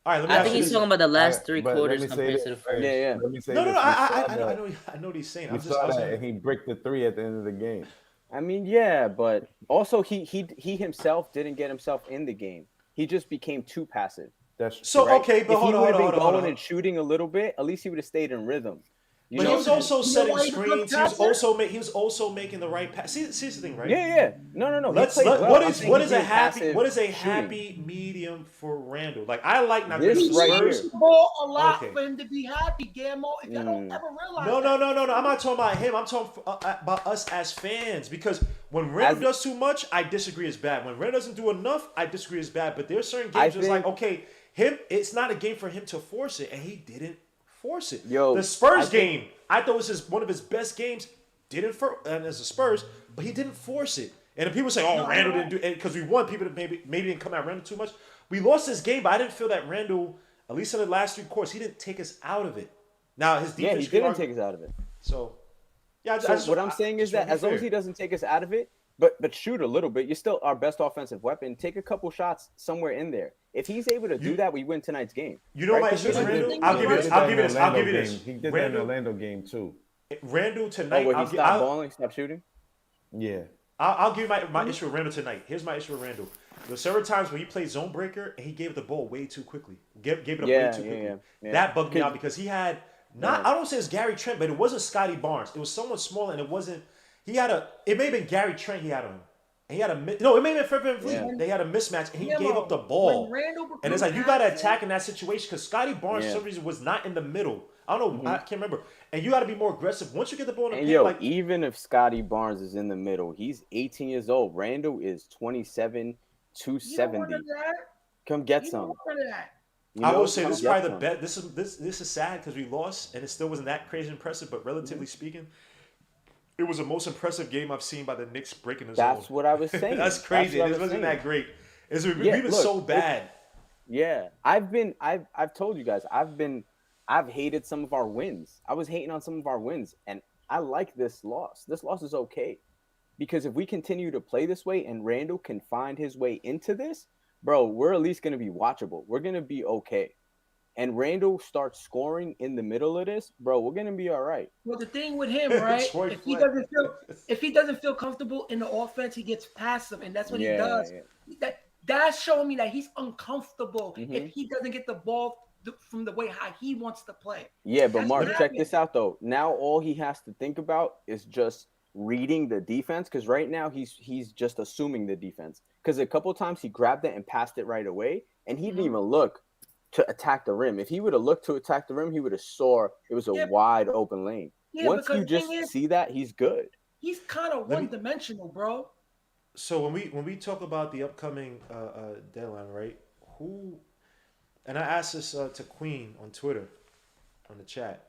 All right, I think he's talking about the last three quarters compared to the first. Yeah. I know what he's saying. We saw that, and he bricked the three at the end of the game. I mean, yeah, but also he himself didn't get himself in the game. He just became too passive. That's so right? Okay, but if hold on. If he would have been going and shooting a little bit, at least he would have stayed in rhythm. But he was also setting screens. He was also making the right pass. See the thing, right? Yeah. No. What is a happy medium for Randall? Like I like now. This right here. Ball a lot for him to be happy, Gammo. If y'all don't ever realize. No. I'm not talking about him. I'm talking about us as fans because when Randall does too much, I disagree is bad. When Randall doesn't do enough, I disagree is bad. But there's certain games it's like okay, it's not a game for him to force it, and he didn't force it. The Spurs game, I thought was one of his best games. And as the Spurs, but he didn't force it. And if people say, "Oh, Randall didn't do it," because we won, people that maybe didn't come at Randall too much. We lost this game, but I didn't feel that Randall, at least in the last three quarters, he didn't take us out of it. Now his defense, he didn't take us out of it. So, what I'm saying is that as long as he doesn't take us out of it, but shoot a little bit, you're still our best offensive weapon. Take a couple shots somewhere in there. If he's able to do that, we win tonight's game. You know my issue with Randall? I'll give you this. He did that in the Orlando game too. Randall tonight. Where he stopped balling, stopped shooting? Yeah. I'll give you my issue with Randall tonight. Here's my issue with Randall. There's several times when he played zone breaker and he gave the ball way too quickly. Gave it up way too quickly. Yeah. That bugged me out because he had I don't say it's Gary Trent, but it wasn't Scotty Barnes. It was someone smaller and it wasn't. It may have been Gary Trent he had on him. and he had no, it may have been Fred VanVleet. Yeah. They had a mismatch, and he Yeah, gave up the ball. And it's like you got to attack in that situation because Scotty Barnes, for some reason, was not in the middle. I don't know. I can't remember. And you got to be more aggressive once you get the ball in the And paint. Like even if Scotty Barnes is in the middle, he's 18 years old. Randall is 27, 270. Come get some. I will say this is probably the best. This is sad because we lost, and it still wasn't that crazy impressive. But relatively speaking, it was the most impressive game I've seen by the Knicks breaking the zone. That's what I was saying. That's crazy. It wasn't that great. We've been so bad. I've told you guys, I've hated some of our wins. I was hating on some of our wins, and I like this loss. This loss is okay. Because if we continue to play this way and Randall can find his way into this, bro, we're at least going to be watchable. We're going to be okay. And Randall starts scoring in the middle of this, bro, we're going to be all right. Well, the thing with him, right, if he doesn't feel comfortable in the offense, he gets passive, and that's what he does. Yeah. That's showing me that he's uncomfortable if he doesn't get the ball from the way how he wants to play. Yeah, but Mark, check this out, though. Now all he has to think about is just reading the defense, because right now he's just assuming the defense. Because a couple of times he grabbed it and passed it right away, and he didn't even look to attack the rim. If he would have looked to attack the rim, he would have saw it was a wide open lane. Yeah, once you just see that, he's good. He's kind of one-dimensional, bro. So when we talk about the upcoming deadline, right? Who? And I asked this to Queen on Twitter, on the chat.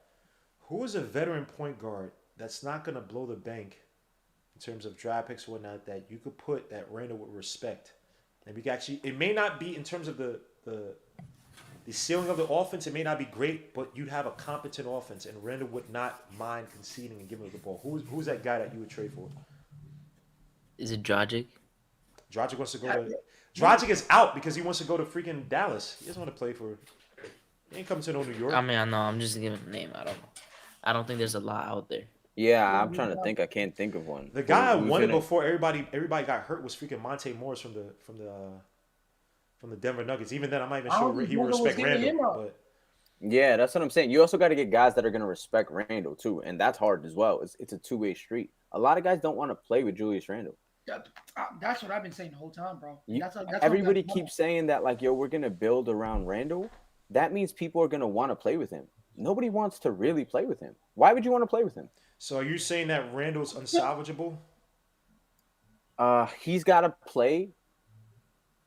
Who is a veteran point guard that's not going to blow the bank in terms of draft picks and whatnot that you could put that Randall would respect? And we can actually, it may not be in terms of the ceiling of the offense, it may not be great, but you'd have a competent offense, and Randall would not mind conceding and giving the ball. Who's that guy that you would trade for? Is it Dragic? Dragic wants to go to. Dragic is out because he wants to go to freaking Dallas. He doesn't want to play for. He ain't coming to no New York. I mean, I know. I'm just giving a name. I don't know. I don't think there's a lot out there. Yeah, I'm trying to think. I can't think of one. The guy I wanted before everybody got hurt was freaking Monte Morris from the Denver Nuggets. Even then, I'm not even sure he would respect Randall. But yeah, that's what I'm saying. You also got to get guys that are going to respect Randall too, and that's hard as well. It's a two-way street. A lot of guys don't want to play with Julius Randle. That's what I've been saying the whole time, bro. Everybody keeps saying that, like, yo, we're going to build around Randle. That means people are going to want to play with him. Nobody wants to really play with him. Why would you want to play with him? So are you saying that Randall's unsalvageable? He's got to play.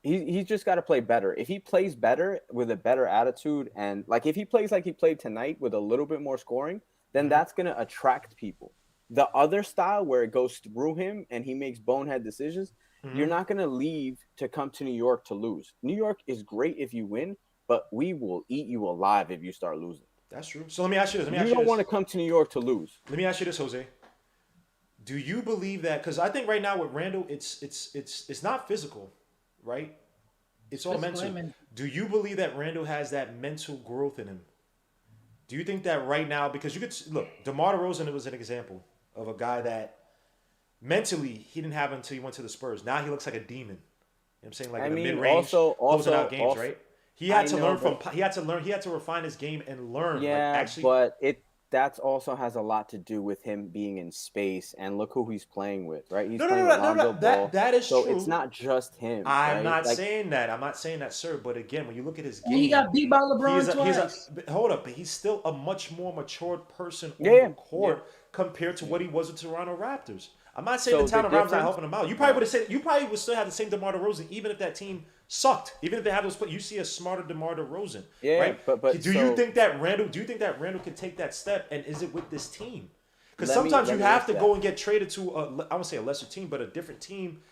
He's just got to play better. If he plays better with a better attitude, and like if he plays like he played tonight with a little bit more scoring, then that's going to attract people. The other style where it goes through him and he makes bonehead decisions, you're not going to leave to come to New York to lose. New York is great if you win, but we will eat you alive if you start losing. That's true. So let me ask you this. You don't want to come to New York to lose. Let me ask you this, Jose. Do you believe that? Because I think right now with Randall, it's not physical, right? It's all mental. Do you believe that Randall has that mental growth in him? Do you think that right now, because you could look, DeMar DeRozan was an example of a guy that mentally he didn't have until he went to the Spurs. Now he looks like a demon. You know what I'm saying? Like in the mid-range, closing out games, right? He had to learn he had to refine his game and learn. Yeah, but that also has a lot to do with him being in space, and look who he's playing with, right? He's playing with Lonzo Ball. That is true. So it's not just him. I'm not saying that. I'm not saying that, sir. But again, when you look at his game, he got beat by LeBron twice. Hold up, but he's still a much more matured person on the court compared to what he was with Toronto Raptors. I'm not saying the Toronto Raptors not helping him out. You probably would have said you probably would still have the same DeMar DeRozan, even if that team sucked. Even if they have those players, you see a smarter DeMar DeRozan. Yeah, right? But do you think that Randall can take that step, and is it with this team? Because sometimes you have to go and get traded to I won't say a lesser team, but a different team,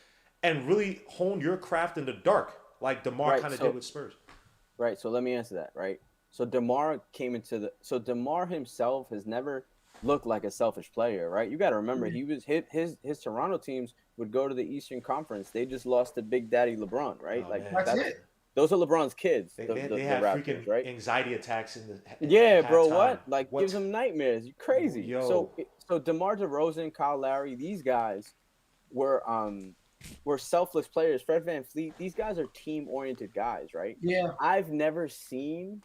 and really hone your craft in the dark, like DeMar kind of did with Spurs. Right. So let me answer that. Right. So DeMar DeMar himself has never looked like a selfish player, right? You got to remember, he was his Toronto teams would go to the Eastern Conference. They just lost to Big Daddy LeBron, right? That's it. Those are LeBron's kids. They the have Raptors, freaking right? Anxiety attacks in the bro. What gives them nightmares? You're crazy. Yo. So DeMar DeRozan, Kyle Lowry, these guys were selfless players. Fred VanVleet, these guys are team-oriented guys, right? Yeah. I've never seen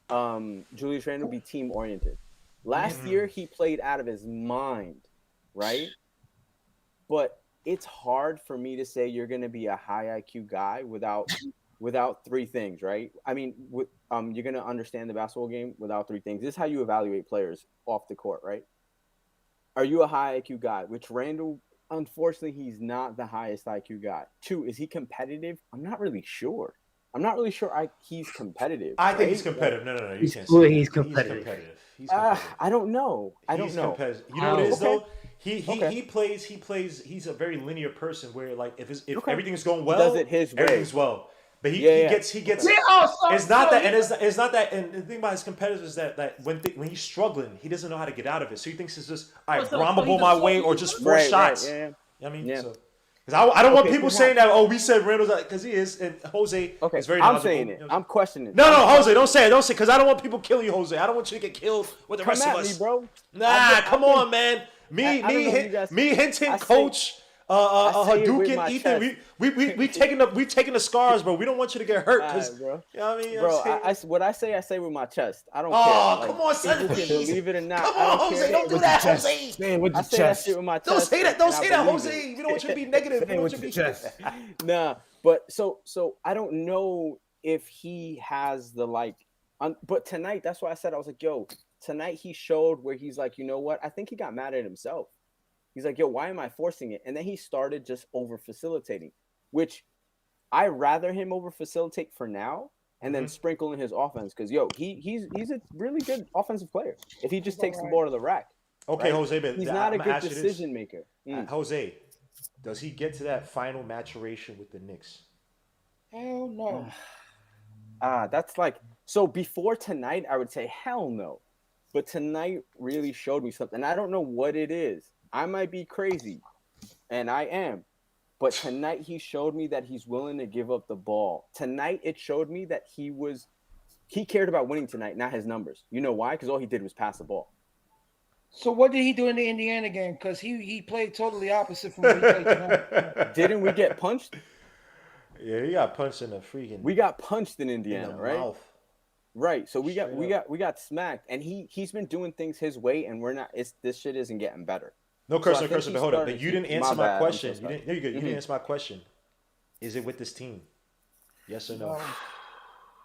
Julius Randle be team-oriented. Last year, he played out of his mind, right? But it's hard for me to say you're going to be a high IQ guy without three things, right? I mean, you're going to understand the basketball game without three things. This is how you evaluate players off the court, right? Are you a high IQ guy? Which Randall, unfortunately, he's not the highest IQ guy. 2, is he competitive? I'm not really sure. He's competitive. I think he's competitive. No. You can't Ooh, say he's that. competitive. He's competitive. I don't know. Competitive. You know what it is though? He plays. He's a very linear person where like if everything's going well, does it his way. everything's well. But he gets. It's not that, and it's not that. And the thing about his competitive is that when he's struggling, he doesn't know how to get out of it. So he thinks it's just all right, groundable my way or just force shots. Yeah. I mean, Yeah. so. Because I don't want people saying that. Oh, we said Randall's because he is, and Jose is very. I'm saying it. I'm questioning it. No, Jose, don't say it. Don't say because I don't want people killing you, Jose. I don't want you to get killed with the rest of us. Me, bro. Come on, man. Me, Hinton, Coach, Hadouken, Ethan. We taking the scars, bro. We don't want you to get hurt, because bro. You know what I mean? Bro, what I say with my chest. I don't care. Oh, come on, son. People can believe it or not. Come on, Jose. Don't do that, Jose. Stand with I your say that chest. shit with my Don't chest. say that. Don't say that, believe Jose. We don't want you to be negative. Stand with your chest. Nah, but so I don't know if he has the but tonight, that's why I said, I was like, yo, tonight he showed where he's like, you know what? I think he got mad at himself. He's like, yo, why am I forcing it? And then he started just over facilitating, which I rather him over facilitate for now and then sprinkle in his offense. Cause he's a really good offensive player. If he just takes the ball to the rack. Okay, right? Jose, but he's not a good decision maker. Jose, does he get to that final maturation with the Knicks? Hell no. That's like, so before tonight, I would say hell no. But tonight really showed me something. I don't know what it is. I might be crazy, and I am. But tonight he showed me that he's willing to give up the ball. Tonight it showed me that he cared about winning tonight, not his numbers. You know why? Because all he did was pass the ball. So what did he do in the Indiana game? Because he played totally opposite from what he played tonight. Didn't we get punched? Yeah, he got punched in the freaking. We got punched in Indiana, right? Mouth. Right. So we got smacked, and he's been doing things his way, and we're not. This shit isn't getting better. No cursing, but hold up. But you didn't answer my question. So you didn't answer my question. Is it with this team? Yes or no?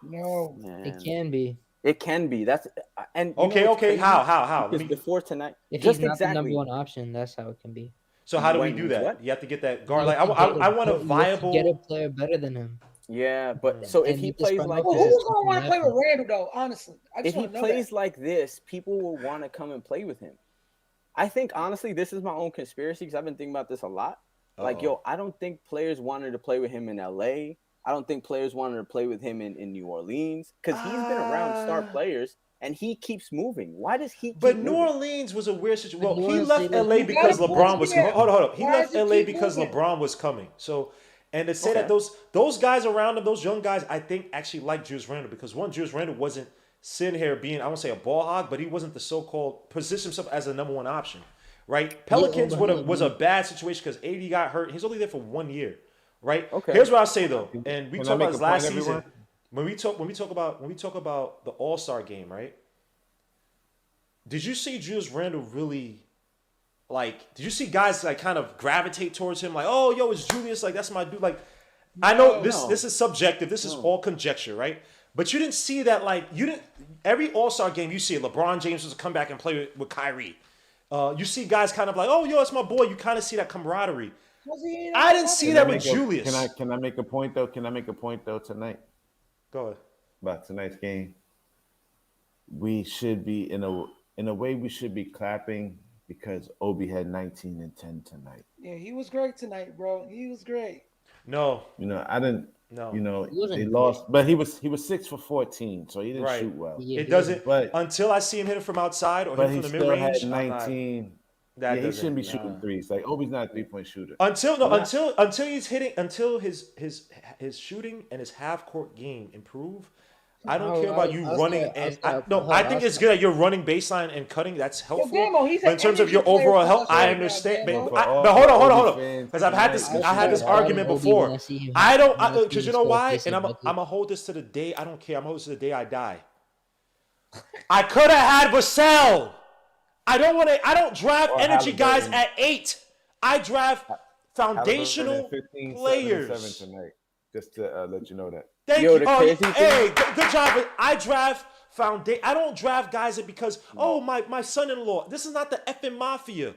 No. Man. It can be. It can be. That's and okay. How? Because before tonight, If just he's not exactly. the number one option, that's how it can be. So how do we do that? What? You have to get that guard. Like I want a viable. Get a player better than him. Yeah, but so if And he you just plays run like like Well, this, who's gonna want to play with Randall though? Honestly, I if just he want to know plays that. like this, people will want to come and play with him. I think honestly, this is my own conspiracy because I've been thinking about this a lot. Like, yo, I don't think players wanted to play with him in LA. I don't think players wanted to play with him in New Orleans because he's been around star players and he keeps moving. Why does he? But keep New moving? Orleans was a weird situation. Well, New he Orleans, left they LA like- because You gotta LeBron push was it. coming. Hold on. He Why left does he LA keep because moving? LeBron was coming. So, and to say Okay. that those guys around him, those young guys, I think actually like Julius Randle because Julius Randle wasn't sitting here being, I won't say a ball hog, but he wasn't the so-called position himself as the number one option, right? Pelicans was a bad situation because AD got hurt. He's only there for 1 year, right? Okay. Here's what I say though, and we Can talk I make about this a last point, season. everyone? When we talk about the All-Star game, right? Did you see Julius Randle really? Like, did you see guys like kind of gravitate towards him? Like, oh, yo, it's Julius. Like, that's my dude. Like, I know this is subjective. This is all conjecture, right? But you didn't see that. Like, you didn't. Every All-Star game, you see LeBron James was to come back and play with Kyrie. You see guys kind of like, oh, yo, it's my boy. You kind of see that camaraderie. I didn't see that with Julius. Can I make a point though? Tonight Go ahead. about tonight's game? We should be in a way we should be clapping because Obi had 19 and 10 tonight. Yeah, he was great tonight, bro. He was great. No, You know, I didn't. no. You know, He wasn't they lost, but he was 6 for 14, so he didn't Right. shoot well. Yeah, It doesn't. But- Until I see him hit it from outside or But hit he it from the still mid had range. 19. Yeah, he doesn't- shouldn't be shooting threes. Like Obi's not a 3-point shooter. Until he's hitting, until his shooting and his half court game improve. I don't care about you running and I think it's good that you're running baseline and cutting. That's helpful. Gamo, he's But in an terms of your energy player overall for health, us I right understand. now, But, Gamo. but hold on, Obi fans because I've had this argument Obi before. when I see him I don't, when I see because him you know score why? 50 And I'm buckets. gonna hold this to the day. I don't care. I'm gonna hold this to the day I die. I could have had Vassell. I don't draft energy guys at 8. I draft foundational Halliburton 15, 7, and 7 players. tonight. Just to let you know that. Thank Yo, you. the Oh, crazy thing- hey, good job. I draft I don't draft guys that because my son-in-law. This is not the effing mafia.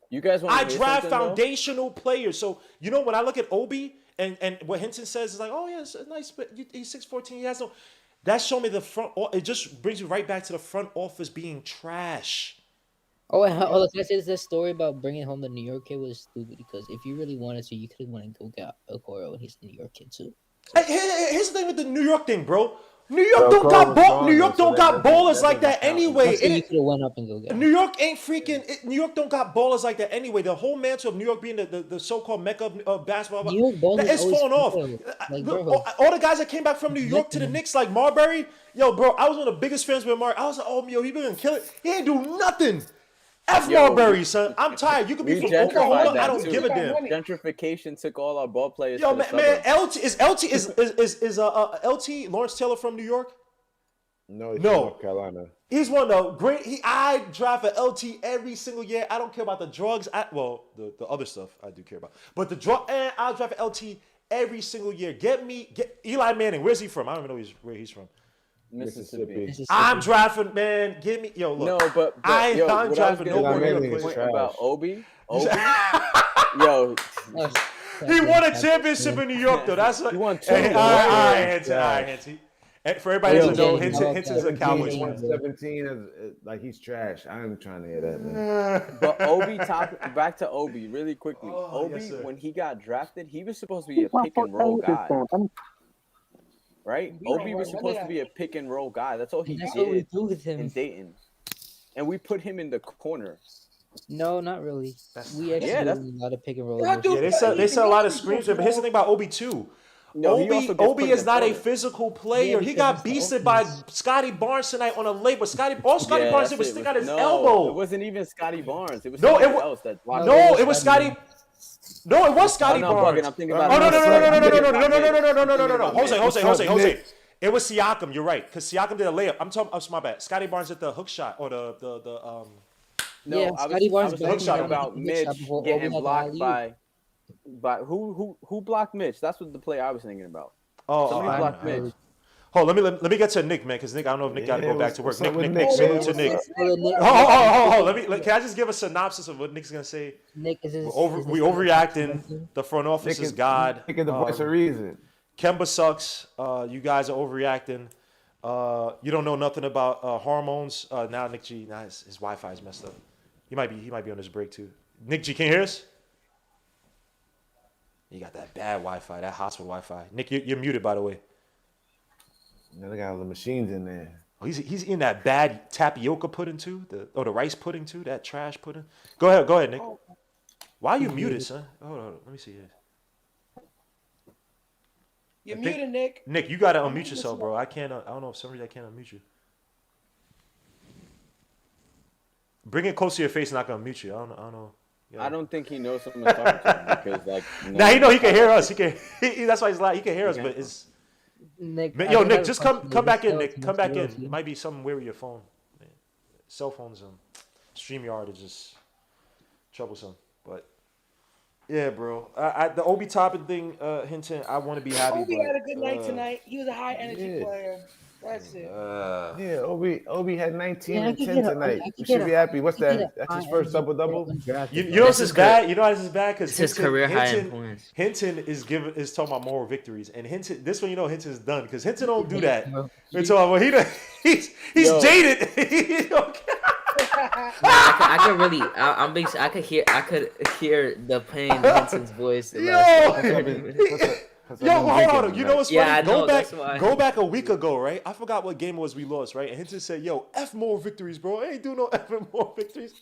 You guys want I to hear draft something, though? foundational players. So when I look at Obi and what Hinton says is like, oh yeah, it's a nice, but he's 6'14". He has no. That showed me the front. It just brings me right back to the front office being trash. Oh, and hold on, can I say this story about bringing home the New York kid was stupid because if you really wanted to, you could have went and go get Okoro, and he's a New York kid too. Here's the thing with the New York thing, bro. New York So don't got Okoro's gone, New York so don't that got doesn't- ballers that like that doesn't count. anyway. I'm saying you could have went up and go get him. New York ain't freaking. New York don't got ballers like that anyway. The whole mantle of New York being the so-called mecca of basketball, New York ballers it's always falling off. fail. Like, Look, bro. all the guys that came back from New York to the Nothing. Knicks, like Marbury, yo, bro, I was one of the biggest fans with Marbury. I was like, oh, yo, he been kill it. He ain't do nothing. F Yo, Marbury, son. I'm tired. You could be we from gentrified Oklahoma. that I don't too. give a damn. Gentrification took all our ball players. Yo, to the man, suburbs. is LT Lawrence Taylor from New York? No, it's No. North Carolina. He's one of the great. I draft an LT every single year. I don't care about the drugs. The other stuff I do care about, but the drug. I'll draft an LT every single year. Get Eli Manning. Where's he from? I don't even know where he's from. Mississippi. I'm drafting, man. Give me, yo, look. No, but I'm what I was driving gonna no Eli say more Manning is point trash. about Obi, yo, He won a championship in New York, though. That's what. He won two, Hey, though. all right, Yeah. Hinton. And for everybody Yo, to know, Jay, Hinton's a Cowboys 17, fan. 17 is like he's trash. I am trying to hear that, man. but Obi back to Obi really quickly. Oh, Obi, yes, sir. when he got drafted, he was supposed to be a pick and roll guy, right? Obi was supposed to be a pick and roll guy. That's all he That's what we did do with in him. Dayton, and we put him in the corner. No, not really. We actually Yeah, do that's- a lot of pick and roll. Yeah, motions. dude. They sell a lot of screens, but here's the thing about Obi too. No, he also gets Obi put in is the not a corner. physical player. Yeah, He because got he's the beasted by offense. Scotty Barnes tonight on a late, but Scotty Barnes that's did was it. stick out his No, elbow. It wasn't even Scotty Barnes. It was No, somebody else that blocked No, him. it was Scotty. No, it was Scotty I'm not Barnes. bugging. I'm thinking about Oh no it. no no no no no no no no no no no I'm no no no thinking no about Jose. Nick? It was Siakam. You're right, because Siakam did a layup. I'm talking. Oh, my bad. Scotty Barnes did the hook shot or the No, Yeah, I Scotty Barnes was blocked thinking him. about He hit shot Mitch before Obi getting had the blocked alley-oop. by who blocked Mitch? That's what the play I was thinking about. oh. Somebody oh, blocked oh, Mitch. Hold, let me get to Nick, man, because Nick, I don't know if Nick got to go back to work. what's up Nick, with Nick, salute man? to Nick. What's Hold. Can I just give a synopsis of what Nick's gonna say? Nick is his, We overreacting. The front office is God. Nick is the voice of reason. Kemba sucks. You guys are overreacting. You don't know nothing about hormones. Now Nick G, now his Wi-Fi is messed up. He might be on his break too. Nick G, can you hear us? You got that bad Wi-Fi, that hospital Wi-Fi. Nick, you're muted, by the way. Now they got all the machines in there. Oh, he's eating that bad tapioca pudding too. The rice pudding too. That trash pudding. Go ahead, Nick. Why are you muted, son? Hold on, let me see this. You're I think- muted, Nick. Nick, you gotta unmute yourself, bro. I can't. I don't know if for some reason I can't unmute you. Bring it close to your face, and I can unmute you. I don't know. Yeah. I don't think he knows someone's talking to him because like. Now he know he can hear us. He can. That's why he's loud. He can hear us, but it's. Nick, Man, I yo, think I Nick, have a just question. come back in, Does Nick. this Come back in. sell to you? It might be something weird with your phone. Man. Cell phones, StreamYard is just troublesome. But yeah, bro. The Obi Toppin thing, Hinton. I want to be happy. Obi but, had a good night tonight. He was a high energy yeah. player. That's it. Yeah, Obi had 19 Yeah, I and could 10 get a- tonight. I could You get should a- be happy. What's I could that? get a That's his high first energy double-double? player undrafted. You know this is bad. You know why this is bad because It's his career high in points. Hinton is talking about moral victories, and Hinton. This one, you know, Hinton's done because Hinton don't do that. Bro, We're talking about he's Yo. jaded. He don't care. I could really, I could hear the pain in Henson's voice. in the Yo. last Yo, 30 minutes. Yo, hold on. You know what's Yeah, funny? I know, Go back. that's why. Go back a week ago, right? I forgot what game it was we lost, right? And Hinton said, "Yo, f more victories, bro. I ain't do no f more victories."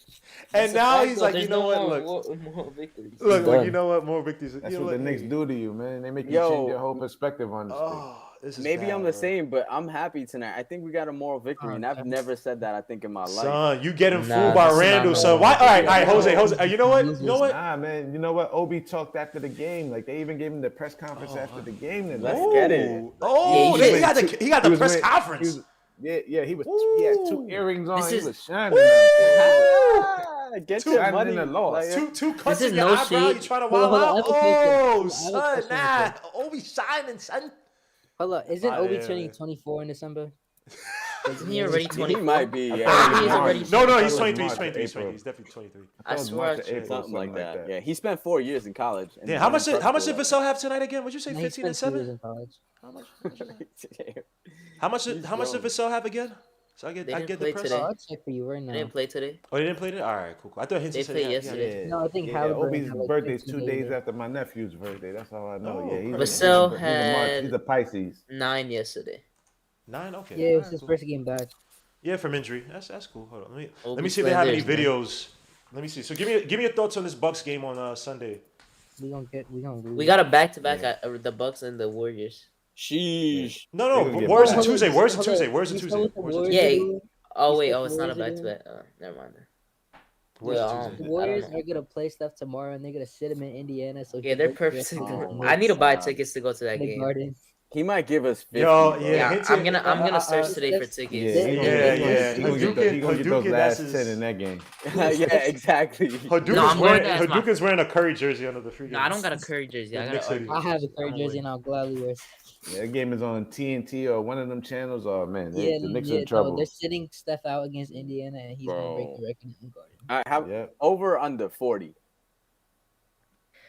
And That's a now fact, he's though. like, There's "You know no what? more victories. Look, you know what? More victories." That's You know what the what? Knicks do to you, man. They make you Yo. change your whole perspective on this thing. Oh, this is Maybe bad, I'm the bro. same, but I'm happy tonight. I think we got a moral victory, and I've never said that. I think in my life. Son, you getting Nah, fooled by that's not Randall, no son. more Why? All right, victory. Jose. You know what? You know what? Nah, man. You know what? Obi talked after the game. Like, they even gave him the press conference after the game. Let's tonight. get it. Oh, Yeah, he got the was press wearing- conference. He had 2 earrings on. This He is- was shining out there. Get Two- your Shining money. in the loss. Like, Two cuts in is your no eyebrow. shade. You trying to Hold wild on, out? I have a question. Oh, I have a son, question nah. real Obi shining, son. Hold up, isn't Outta Obi here, turning man. 24 in December? Isn't he already he 24? might be. I Yeah, thought it He was is already March. No, I thought he's it was 23. He's March or 23. He's 23. April. He's definitely 23. I thought it was March or I swear. April, something like that. that. Yeah, he spent 4 years in college. And Damn, then how in much prep did school, Vassell have tonight again? Would you say No, he 15 and spent 2 years 7? in college. How much? like- How much He's did dumb. Vassell have again? So I They get didn't the play press. today. I'll check for you right They now. didn't play today. Oh, they didn't play it. All right, cool. I thought Hinton They said played he had- yesterday. No, I think yeah, Halliburton Obi's had like birthday's 15 2 days days. after my nephew's birthday. That's all I know. Oh, Yeah, he's, okay. Vassell he's a March. had- He's a Pisces. 9 yesterday. 9. Okay. Yeah, all it's right, his cool. first game back. Yeah, from injury. That's cool. Hold on. Let me Obi see if they have any Slenders, man. videos. Let me see. So give me your thoughts on this Bucks game on Sunday. We gonna lose. We got a back-to-back at the Bucks and the Warriors. Sheesh. No, They're gonna get Warriors back. on Tuesday. Warriors on Hold on, Tuesday. Warriors on you saw Tuesday. what the Warriors on Warriors Tuesday. Yeah. are doing? Oh You wait, said oh it's not a Warriors are doing? back-to-back. Never mind. Then. Warriors Well, on The Tuesday. I Warriors don't know. are gonna play stuff tomorrow, and they're gonna sit him in Indiana. So Yeah, they're perfect. I need to buy tickets to go to that the game. Garden. He might give us 50. Yo, bro. yeah. Yeah, Hinton- I'm gonna search today for Steph's- tickets. Yeah, he Yeah, gonna yeah. get, he gonna get Hadouken, those that's last his- 10 in that game. Yeah, exactly. Hadouken's No, I'm wearing going to ask my- Hadouken's wearing a Curry jersey under the free. No, I don't got a Curry jersey. I got Knicks an hoodie. I have a Curry I'm jersey, away. and I'll gladly wear. Yeah, that game is on TNT or one of them channels. Oh man, Yeah, the Knicks yeah, in trouble. no, they're sitting Steph out against Indiana, and he's gonna break the record in the Garden. I have Yep. over under 40.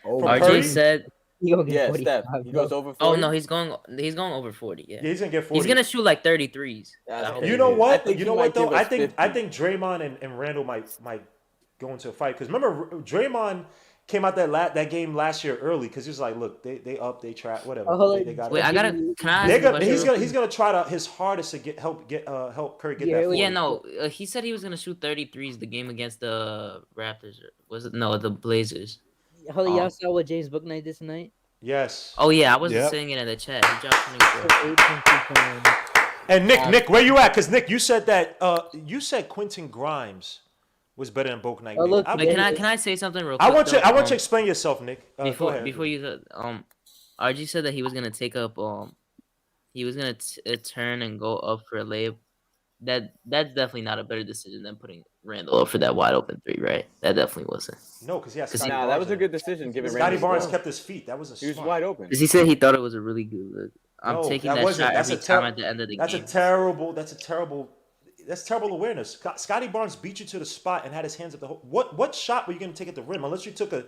Oh, From RJ Curry? said, He gonna get Yeah, 45, Steph. He bro. goes over 40. "Oh no, he's going over 40. Yeah, Yeah, he's gonna get 40. he's gonna shoot like 33s. That's I hope. crazy. You know I what? think You he know might what though? give I us think 50. Draymond and Randall might go into a fight because remember Draymond came out that game last year early because he was like, look, they up, they trap, whatever. Oh, hold They on. got Wait, it. I gotta. Can I ask They're a gonna, question? he's gonna try his hardest to help Curry get Yeah, that. 40. Yeah, no. He said he was gonna shoot 33s the game against the Raptors. Was it no the Blazers? Hold on, y'all saw what James Booknight did tonight? Yes. Oh yeah, I was Yep. saying it in the chat. He dropped 24. 8.2 points. And Nick, where you at? Because Nick, you said that you said Quentin Grimes was better than Boak Night. Oh, look, I, Wait, can I say something real quick? I want you. though? I want you to explain yourself, Nick. Go before ahead. before you RG said that he was gonna take up he was gonna turn and go up for a layup. That's definitely not a better decision than putting Randall up for that wide open 3, right? That definitely wasn't. No, because yeah, Scotty Nah, Barnes that was a in good it. decision. Given Scotty Randall Barnes Brown. kept his feet. That was a He was smart. wide open. Because he said he thought it was a really good look. I'm No, taking that that wasn't. shot That's every a time at the end of the That's game. That's terrible awareness. Scotty Barnes beat you to the spot and had his hands at the hole. What shot were you going to take at the rim unless you took a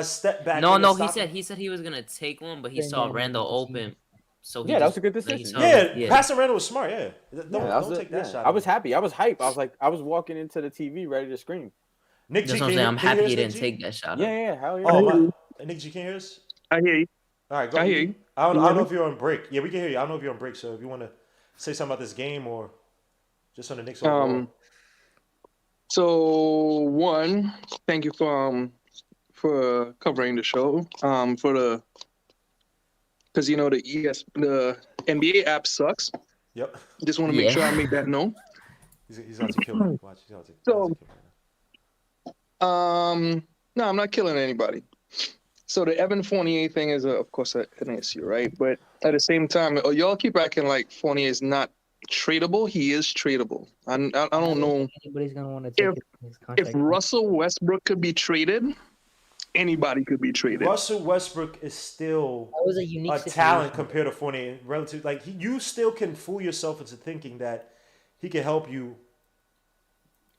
step back? No, and he stop said him? he was gonna take one, but he Then saw that Randall was open. So he Yeah, that just- was a good like, he decision. saw- Yeah, passing Randall was smart. Yeah, don't, Yeah, that was don't take that yeah. shot. I was happy. I was hype. I was walking into the TV ready to scream. Nick G, That's what I'm can saying. you- I'm can you happy hear he us, didn't Nick G? take that shot. Yeah, hell yeah. Oh my, Nick G, can you hear us? I hear you. All right, go. I hear you. I don't You hear know me? if you're on break. Yeah, we can hear you. I don't know if you're on break. So if you want to say something about this game or just on the Knicks overall. So one, thank you for covering the show. Because the NBA app sucks. Yep, Just want to make Yeah. sure I make that known. he's about to kill me. Watch, he's about to So- kill me right now. No, I'm not killing anybody. So the Evan Fournier thing is, of course, an issue, right? But at the same time, y'all keep acting like Fournier is not tradable. He is tradable. I don't know Anybody's gonna want to take his if contract. Russell Westbrook could be traded. Anybody could be traded. Russell Westbrook is still That was a unique a situation. talent compared to Fournier. Relative, like you still can fool yourself into thinking that he can help you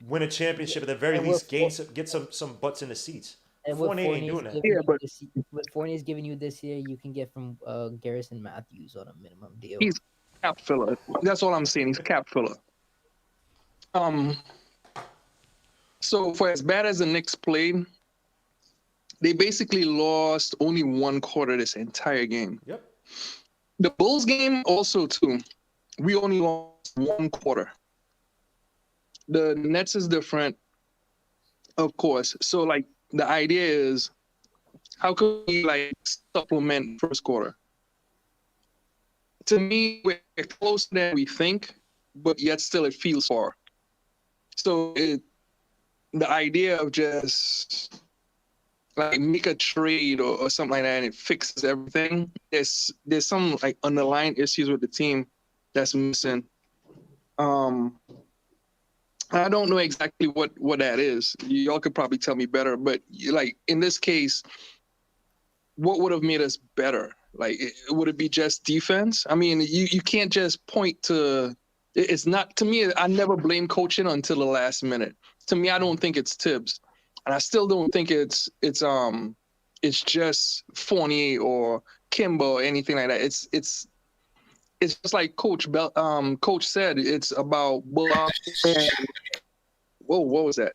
win a championship at the very And least, with- get some butts in the seats. And what Fournier ain't doing that. What Fournier's giving you this year, you can get from Garrison Matthews on a minimum deal. He's cap filler. That's all I'm saying. He's a cap filler. So for as bad as the Knicks played, they basically lost only one quarter this entire game. Yep. The Bulls game also too. We only lost one quarter. The Nets is different, of course. So like the idea is, how can we like supplement first quarter? To me, we're closer than we think, but yet still it feels far. So the idea of just like make a trade or something like that and it fixes everything. There's some like underlying issues with the team that's missing. I don't know exactly what that is. Y'all could probably tell me better, but like in this case, what would have made us better? Like, would it be just defense? I mean, you can't just point to. It's not, to me. I never blame coaching until the last minute. To me, I don't think it's Tibbs, and I still don't think it's just Fournier or Kimba or anything like that. It's just like Coach said. It's about Bullock. And, whoa, what was that?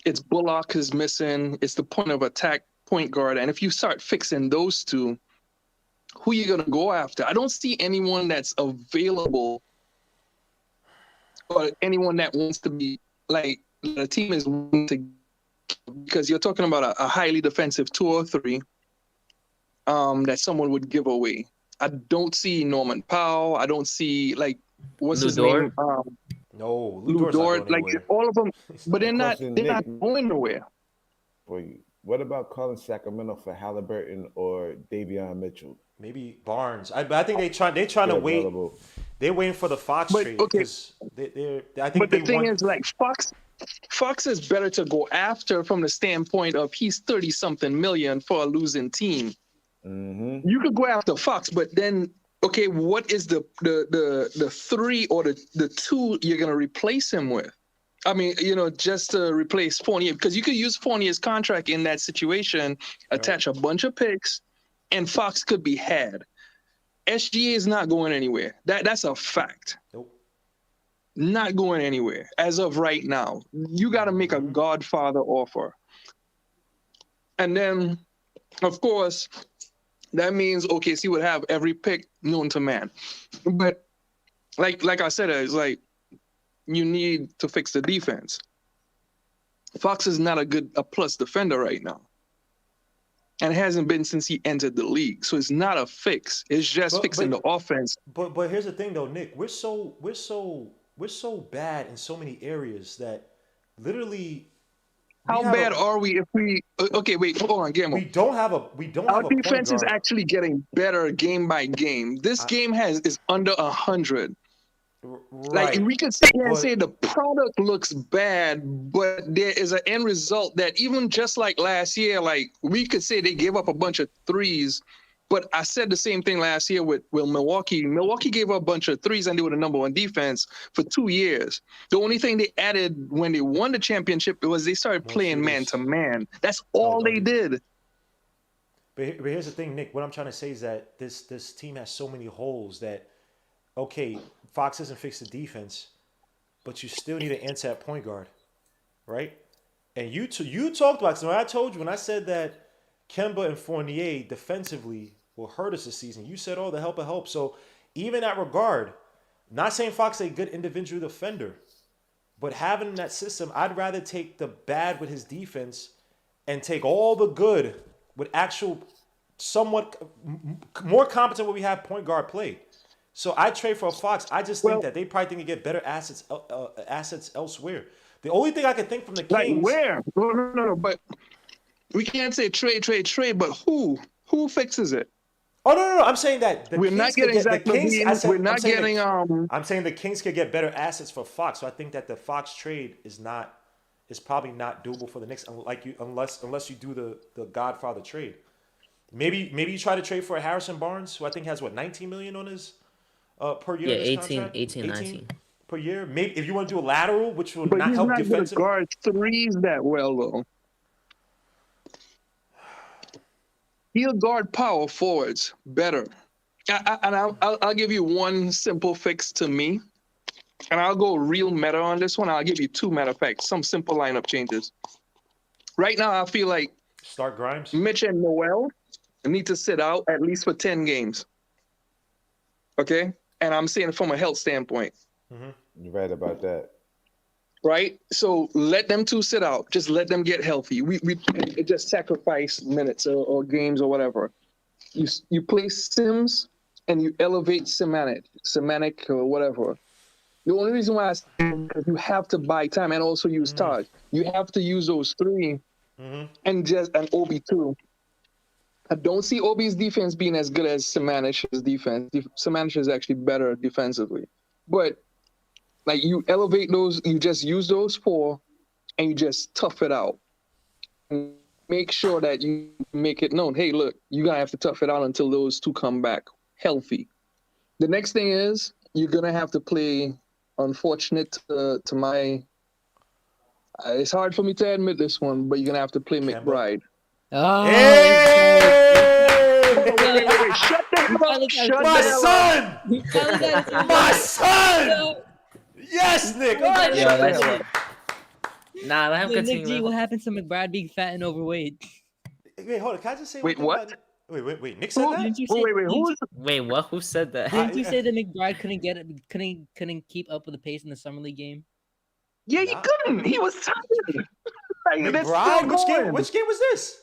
It's Bullock is missing. It's the point of attack, point guard, and if you start fixing those two, who are you gonna go after? I don't see anyone that's available or anyone that wants to be like the team is willing to, because you're talking about a highly defensive 2 or 3 that someone would give away. I don't see Norman Powell. I don't see like what's his name? No, Lu Dort, like all of them, but they're not going nowhere. What about calling Sacramento for Halliburton or Davion Mitchell? Maybe Barnes. I think they're trying to wait. They're waiting for the Fox trade. Okay. I think the thing is, like Fox is better to go after from the standpoint of he's 30-something million for a losing team. Mm-hmm. You could go after Fox, but then okay, what is the 3 or the 2 you're gonna replace him with? I mean, just to replace Fournier, because you could use Fournier's contract in that situation, attach a bunch of picks, and Fox could be had. SGA is not going anywhere. That's a fact. Nope. Not going anywhere as of right now. You got to make a Godfather offer. And then, of course, that means OKC would have every pick known to man. But like I said, it's like, you need to fix the defense. Fox is not a plus defender right now. And it hasn't been since he entered the league. So it's not a fix. It's just fixing the offense. But here's the thing though, Nick. We're so bad in so many areas that literally how bad are we if we okay, wait, hold on, Guillermo. We don't have our defense is actually getting better game by game. This game is under 100. Right. Like we could sit here and say the product looks bad, but there is an end result that even just like last year, like we could say they gave up a bunch of threes, but I said the same thing last year with Milwaukee. Milwaukee gave up a bunch of threes and they were the #1 defense for 2 years. The only thing they added when they won the championship was they started playing man to man. That's all they did. But here's the thing, Nick. What I'm trying to say is that this team has so many holes that, okay, Fox doesn't fix the defense, but you still need an answer at point guard, right? And you talked about it. So when I told you, when I said that Kemba and Fournier defensively will hurt us this season, you said, oh, the help will help. So even that regard, not saying Fox is a good individual defender, but having that system, I'd rather take the bad with his defense and take all the good with actual somewhat more competent what we have point guard play. So I trade for a Fox. I just think that they probably think they get better assets elsewhere. The only thing I can think from the Kings. Like where? No. But we can't say trade. But who fixes it? Oh no. I'm saying that we're not getting Zach LaVine. We're not getting. I'm saying the Kings could get better assets for Fox. So I think that the Fox trade is probably not doable for the Knicks, unless you do the Godfather trade. Maybe you try to trade for a Harrison Barnes, who I think has 19 million on his. Per year. Yeah, 18, 19 per year. Maybe if you want to do a lateral, which will but not help defensively. But he's not going to guard threes that well, though. He'll guard power forwards better. I'll give you one simple fix to me, and I'll go real meta on this one. I'll give you 2 matter of fact, some simple lineup changes. Right now, I feel like start Grimes, Mitch, and Noel need to sit out at least for 10 games. Okay? And I'm saying from a health standpoint. Mm-hmm. You're right about that. Right? So let them 2 sit out. Just let them get healthy. We just sacrifice minutes or games or whatever. You play Sims and you elevate Semantic or whatever. The only reason why I say is you have to buy time and also use Taj. You have to use those 3 and Obi 2. I don't see Obi's defense being as good as Semanic's defense. Semanic is actually better defensively. But Like you elevate those, you just use those 4, and you just tough it out. And make sure that you make it known. Hey, look, you're gonna have to tough it out until those 2 come back healthy. The next thing is you're gonna have to play. Unfortunate to my. It's hard for me to admit this one, but you're gonna have to play McBride. Oh, Hey! Wait. Shut the hell up. Shut My the hell up. son! My son! Yes, Nick. All right, Yo, shut the that's hell it. up. Nah, let him Nick continue. G, what happened to McBride being fat and overweight? Wait, hold on. Can I just say Wait, one thing what? about- Wait. Nick said that? Didn't you say? Wait. Who's? Wait, what? Who said that? Didn't you say that McBride couldn't keep up with the pace in the summer league game? Yeah, he Nah. couldn't. He was tired. Like, that's McBride? still Which game? going. Which game was this?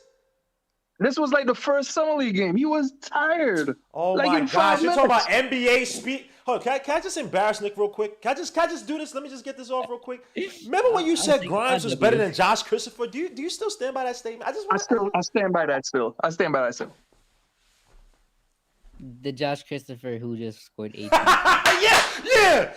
This was like the first summer league game. He was tired. Oh Like my in gosh! 5 You're talking minutes. about NBA speed. Hold on, can I just embarrass Nick real quick? Can I just do this? Let me just get this off real quick. Remember when you said think Grimes was IW. better than Josh Christopher? Do you still stand by that statement? I stand by that still. The Josh Christopher who just scored 18. yeah.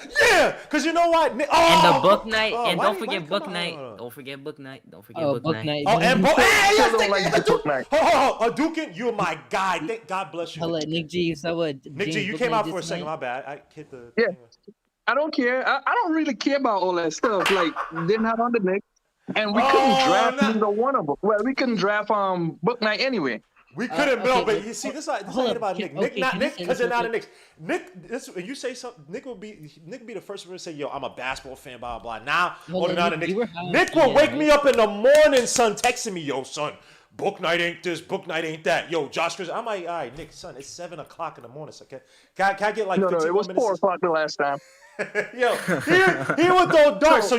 Because you know what? Nick, And the oh, book night, oh, and why don't you- forget why- book come night. on. Don't forget book night. Don't forget Oh, book night. Oh, and hey, yes, Still don't like the book night. Hold on. Dukin, you're my guy. God bless you. Hold on, Nick G, you saw what? Nick G, James you Book came Night out did for a second. tonight? My bad. I hit the. Yeah. I don't care. I don't really care about all that stuff. Like they're not on the Knicks, and we couldn't draft neither one of them. Well, we couldn't draft book night anyway. We couldn't okay, build, but but- you see, this is what I hold hate up, about can- Nick. okay, Not can you Nick, say because this they're not a real Knicks. Nick, this when you say something, Nick will be the first person to say, "Yo, I'm a basketball fan." Blah blah. Now, Hold on, not a Nick, Knicks. you were high on Nick will ESPN, wake right? me up in the morning, son, texting me, "Yo, son, book night ain't this, book night ain't that." Yo, Josh Chris, I'm like, all right, Nick, son, it's 7:00 in the morning. So can I get like No, 15 it was minutes? 4:00 the last time. Yo, he would throw darts. So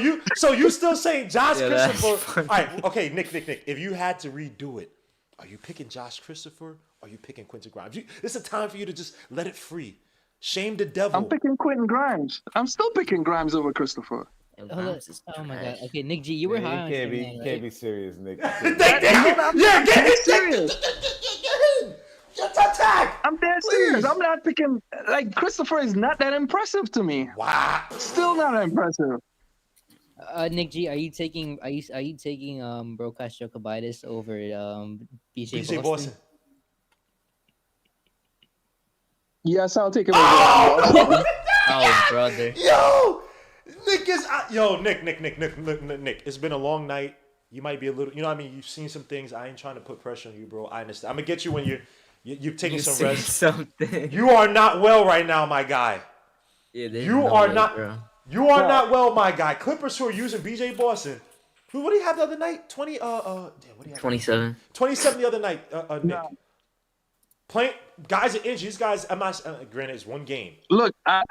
you still saying Josh Yeah, that's Christopher? funny. All right, okay, Nick. If you had to redo it, are you picking Josh Christopher? Or are you picking Quentin Grimes? This is a time for you to just let it free. Shame the devil. I'm picking Quentin Grimes. I'm still picking Grimes over Christopher. Yo, Hold on. Grimes is Oh my god. trash. Okay, Nick G, you were high on You Shane, can't right? be serious, Nick. Yeah, get him. serious. Get the tag. I'm dead serious. I'm not picking like Christopher is not that impressive to me. Wow. Still not impressive. Nick G, are you taking Brokash Jokovitis over BJ BJ Boston? Boston. Yes, I'll take him. Oh, Oh, brother. yo, Nick is Nick. It's been a long night. You might be a little, what I mean. You've seen some things. I ain't trying to put pressure on you, bro. I understand. I'm gonna get you when you're taking You some see rest. something. You are not well right now, my guy. Yeah, there's You no are way, not. bro. You are not well, my guy. Clippers who are using BJ Boston. What do you have the other night? 20. What do you have? 27. 27 the other night. Nick. No. Playing guys are injured. These guys. I'm not. Granted, it's one game. Look, I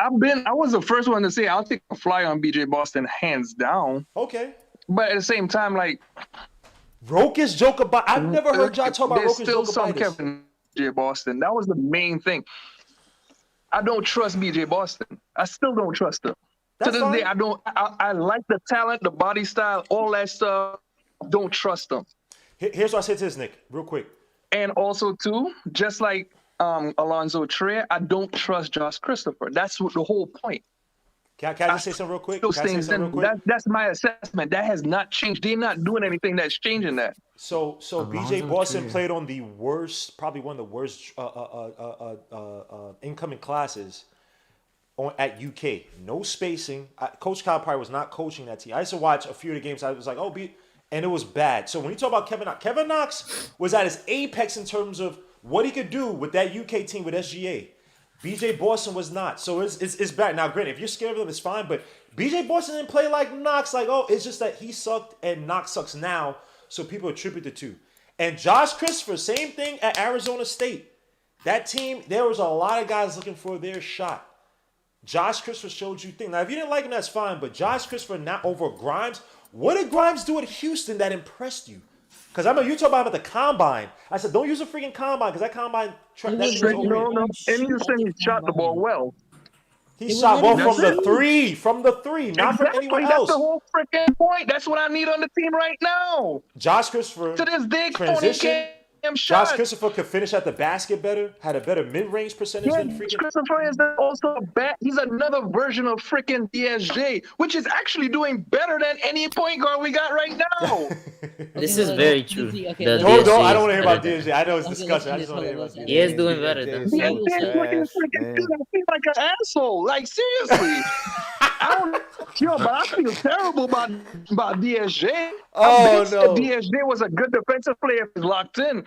was the first one to say I'll take a flyer on BJ Boston hands down. Okay. But at the same time, like Rokas Jokovitis. I've never heard y'all talk about there's Rokas still some Jokovitis. Kevin BJ Boston. That was the main thing. I don't trust BJ Boston. I still don't trust him. That's to this fine. day, I like the talent, the body style, all that stuff. Don't trust him. Here's what I said to this, Nick, real quick. And also, too, just like Alonzo Trier, I don't trust Josh Christopher. That's what the whole point. Can I just say something real quick? Those Can I say things, something real quick? that's my assessment. That has not changed. They're not doing anything that's changing that. So BJ Boston played on the worst, probably one of the worst incoming classes at UK. No spacing. Coach Kyle probably was not coaching that team. I used to watch a few of the games. I was like, and it was bad. So when you talk about Kevin Knox was at his apex in terms of what he could do with that UK team with SGA. BJ Boston was not. So it's bad. Now, granted, if you're scared of him, it's fine. But BJ Boston didn't play like Knox. Like, it's just that he sucked and Knox sucks now. So people attribute the two. And Josh Christopher, same thing at Arizona State. That team, there was a lot of guys looking for their shot. Josh Christopher showed you things. Now, if you didn't like him, that's fine. But Josh Christopher not over Grimes. What did Grimes do at Houston that impressed you? Because I know you talk about the combine. I said, don't use a freaking combine because that combine. That thing is overrated. No. And you said he shot the ball well. He shot well from the three. Not from Exactly. anywhere That's else. the whole freaking point. That's what I need on the team right now. Josh Christopher To this day, Tony transition. can't damn Josh shot. Christopher could finish at the basket better, had a better mid-range percentage Yeah, than freaking. Christopher is also a bat. He's another version of freaking DSJ, which is actually doing better than any point guard we got right now. This Okay, is let's- very let's true. see, okay, The let's- Hold DSJ on, I don't is want to hear better about than- DSJ. I know it's Okay, discussion. I let's just want to hear finish, about hold DSJ. He is doing better DJ though. is Yeah, so freaking trash, man. I feel like an asshole. Like seriously, I don't. Yo, but I feel terrible about DSJ. Oh, I bet no. DSJ was a good defensive player if he's locked in.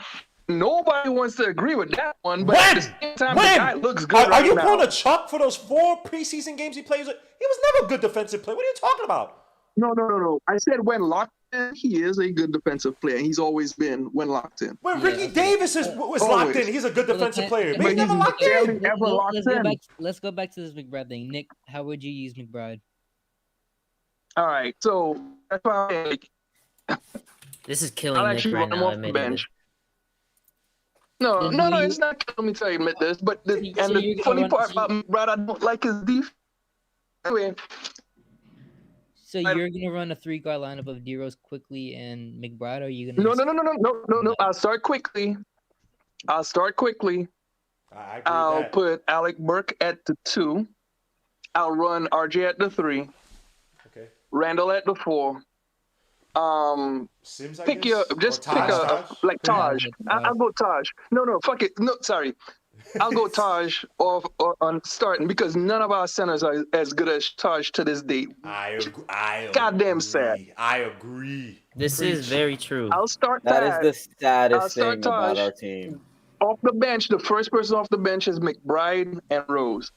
Nobody wants to agree with that one, but at the same time, the guy looks good Are you now. pulling a Chuck for those 4 preseason games he plays? He was never a good defensive player. What are you talking about? No. I said when locked in, he is a good defensive player. He's always been when locked in. When Yeah, Ricky okay. Davis was locked in, he's a good Well, defensive player. can- But he's but never he's locked barely in. ever locked in. Let's go back to this McBride thing. Nick, how would you use McBride? All right, so that's why I'm like, This is killing I'll Nick actually right run him now. off the Admitting bench. it. No, Then no, who no, you- it's not killing me to admit this, but So the you're funny gonna part run- about McBride, I don't like his defense. Anyway, So you're gonna run a 3-guard lineup of D Rose quickly and McBride, or are you gonna? no. I'll start quickly. I agree I'll with that. put Alec Burke at the 2. I'll run RJ at the 3. Okay. Randall at the 4. Sims, I Pick guess? your Or just pick Taj? like Taj. Taj. I'll go Taj. No, fuck it. No, sorry. I'll go Taj or on starting because none of our centers are as good as Taj to this date. I agree. Goddamn sad. I agree. This is very true. I'll start That Taj. is the saddest I'll start thing about Taj. our team. Off the bench, the first person off the bench is McBride and Rose.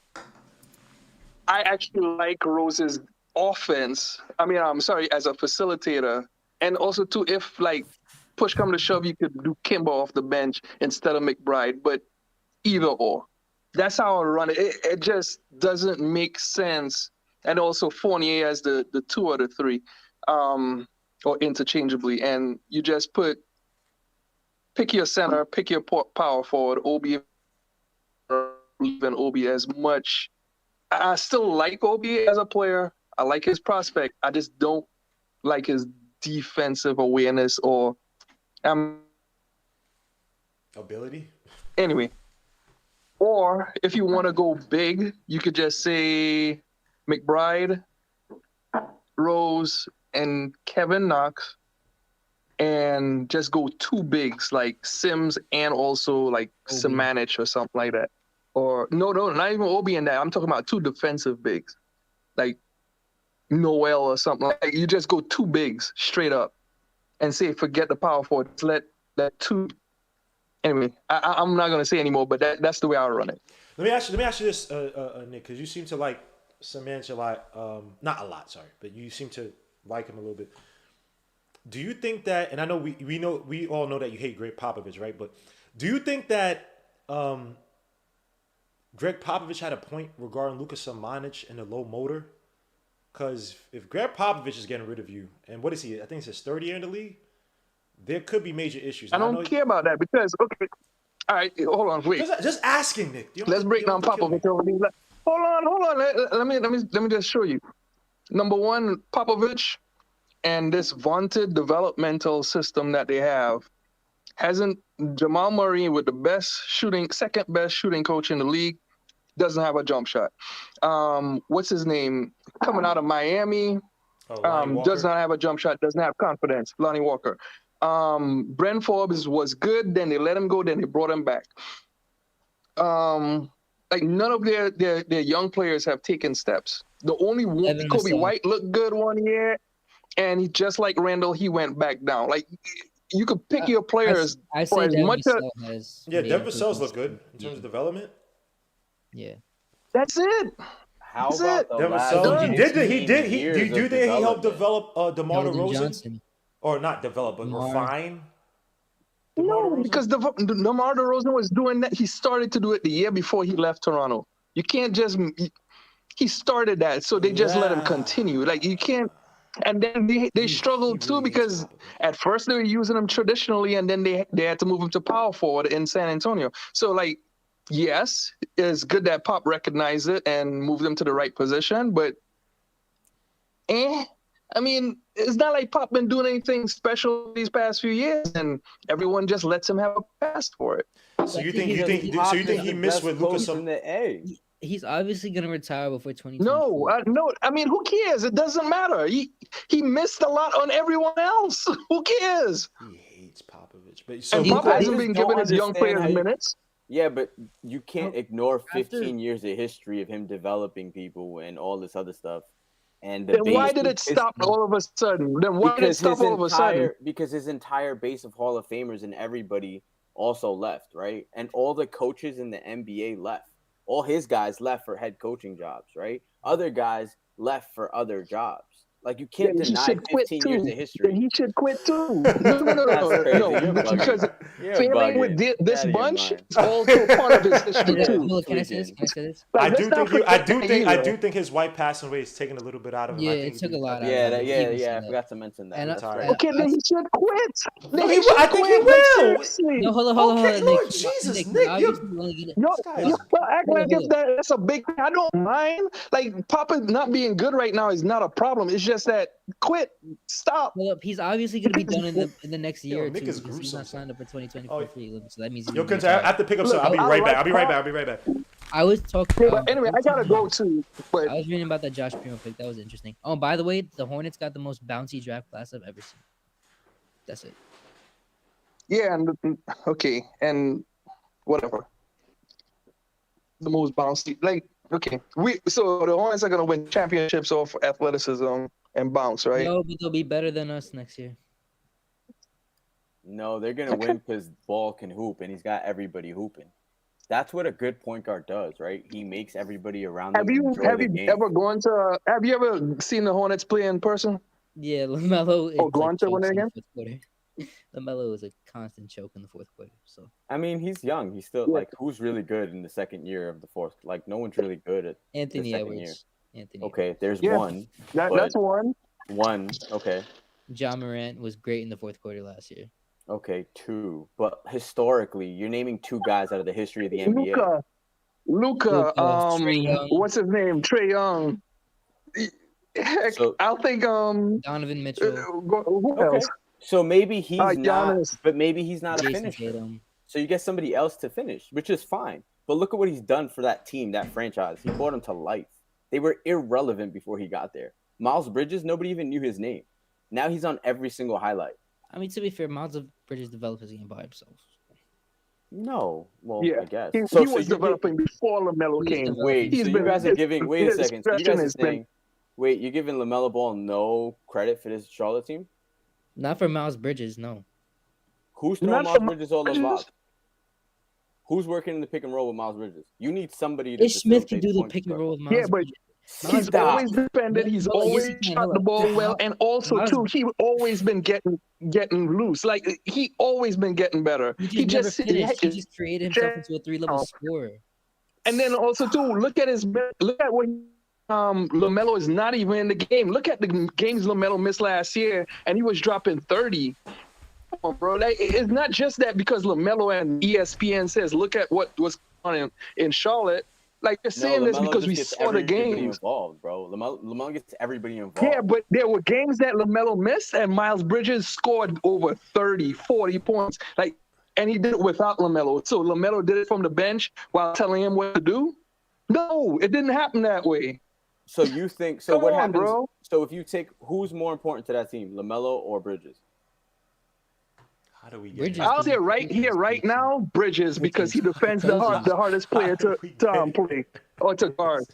I actually like Rose's offense. I mean, I'm sorry, as a facilitator. And also, too, if, like, push come to shove, you could do Kimba off the bench instead of McBride. But either or. That's how I run it. It just doesn't make sense. And also, Fournier as the 2 or the 3, or interchangeably. And you just pick your center, pick your power forward, Obi, even Obi as much. I still like Obi as a player. I like his prospect. I just don't like his defensive awareness or Ability? anyway. Or if you want to go big, you could just say McBride, Rose, and Kevin Knox, and just go 2 bigs like Sims and also like Obi. Samanich or something like that. Or no, not even Obi in that. I'm talking about 2 defensive bigs, like Noel or something. Like you just go 2 bigs straight up, and say forget the power forward. Just let 2. Anyway, I'm not gonna say anymore, but that's the way I run it. Let me ask you this, Nick, because you seem to like Samantha a lot. Not a lot, sorry, but you seem to like him a little bit. Do you think that? And I know we all know that you hate Greg Popovich, right? But do you think that Greg Popovich had a point regarding Luka Samanic and the low motor? Because if Greg Popovich is getting rid of you, and what is he? I think it's his 3rd year in the league. There could be major issues. I don't care about that because okay, all right, hold on, wait. Just asking, Nick. Let's break down Popovich over these. Hold on. Let me just show you. Number 1, Popovich and this vaunted developmental system that they have hasn't. Jamal Murray, with the second best shooting coach in the league, doesn't have a jump shot. What's his name? Coming out of Miami, does not have a jump shot. Doesn't have confidence. Lonnie Walker. Brent Forbes was good, then they let him go, then they brought him back. Like none of their young players have taken steps. The only one, Kobe White looked good one year, and he just like Randall, he went back down. Like you could pick your players I for say as much as Denver Vassell's look good in terms of development. Yeah. That's it. How That's about it. the Denver last Vassell, he 15 did. years Do you of think he helped development? develop DeMar Keldon DeRozan? Johnson. Or not develop, but DeMar. refine? DeMar No, DeRozan? because DeMar DeRozan was doing that. He started to do it the year before he left Toronto. You can't just. He started that, so they just let him continue. Like you can't. And then they struggled too because at first they were using him traditionally, and then they had to move him to power forward in San Antonio. So like, yes, it's good that Pop recognized it and moved him to the right position, but I mean, it's not like Pop been doing anything special these past few years, and everyone just lets him have a pass for it. So you think he missed with Lucas in the A? He's obviously gonna retire before 2020. No. I mean, who cares? It doesn't matter. He missed a lot on everyone else. Who cares? He hates Popovich, but so And Pop hasn't been giving his young players minutes. Yeah, but you can't ignore 15 years of history of him developing people and all this other stuff. And then why did it stop all of a sudden? Then why did it stop all of a sudden? Because his entire base of Hall of Famers and everybody also left, right? And all the coaches in the NBA left. All his guys left for head coaching jobs, right? Other guys left for other jobs. Like, you can't deny 15 years of history. Then he should quit too. No. Because failing with this bunch is also part of his history too. Can I say this? I do think his white passing away is taking a little bit out of him. Yeah, it took a lot out of him. I forgot to mention that. Okay, then he should quit. I think he will. No, hold on. Lord Jesus, Nick, you're acting like that's a big thing. I don't mind. Like, Papa not being good right now is not a problem. It's just that quit, stop. Well, he's obviously going to be done in the next year or Nick two. Is he's not signed up for 2024 prelims, so that means. Yo, I have to pick up something. I'll be right back. I was talking. But anyway, I gotta go too. But I was reading about that Josh Primo pick. That was interesting. Oh, by the way, the Hornets got the most bouncy draft class I've ever seen. That's it. Yeah, and okay, and whatever. The most bouncy, like. Okay, so the Hornets are gonna win championships off athleticism and bounce, right? No, but they'll be better than us next year. No, they're gonna win because Ball can hoop, and he's got everybody hooping. That's what a good point guard does, right? He makes everybody around them. Have you ever seen the Hornets play in person? Yeah, LaMelo. Gone to one again? LaMelo is a constant choke in the fourth quarter. So I mean, he's young. He's still like, who's really good in the second year of the fourth? Like, no one's really good at Anthony the second Edwards. year. Okay, there's one. That's one. One. Okay. John Morant was great in the fourth quarter last year. Okay, two. But historically, you're naming two guys out of the history of the NBA. Luka. What's his name? Trae Young. Heck, I'll think Donovan Mitchell. Who else? So maybe he's not, but maybe he's not a finisher. So you get somebody else to finish, which is fine. But look at what he's done for that team, that franchise. He brought them to life. They were irrelevant before he got there. Miles Bridges, nobody even knew his name. Now he's on every single highlight. I mean, to be fair, Miles Bridges developed his game by himself. No, well, yeah. I guess. He was developing before LaMelo came. Wait, so you guys are giving – wait a second. So you guys are saying – wait, you're giving LaMelo Ball no credit for this Charlotte team? Not for Miles Bridges, no. Who's throwing Miles Bridges all those lobs? Who's working in the pick and roll with Miles Bridges? You need somebody to Ish Smith can do the pick and roll with Miles Bridges. He's always defended. He's always shot the ball well, and also too, he's always been getting loose. Like, he always been getting better. He just created himself into a 3-level scorer. And then also too, look at what LaMelo is not even in the game. Look at the games LaMelo missed last year, and he was dropping 30. Come on, bro. It's not just that because LaMelo and ESPN says, look at what was on in Charlotte. Like, they're saying this because we saw the games. Involved, bro. LaMelo gets everybody involved. Yeah, but there were games that LaMelo missed, and Miles Bridges scored over 30, 40 points. Like, and he did it without LaMelo. So LaMelo did it from the bench while telling him what to do? No, it didn't happen that way. So you think so? What happens? Bro. So if you take who's more important to that team, LaMelo or Bridges? How do we get Bridges? I'll say right now, Bridges, because he defends the hardest player to play or to guard.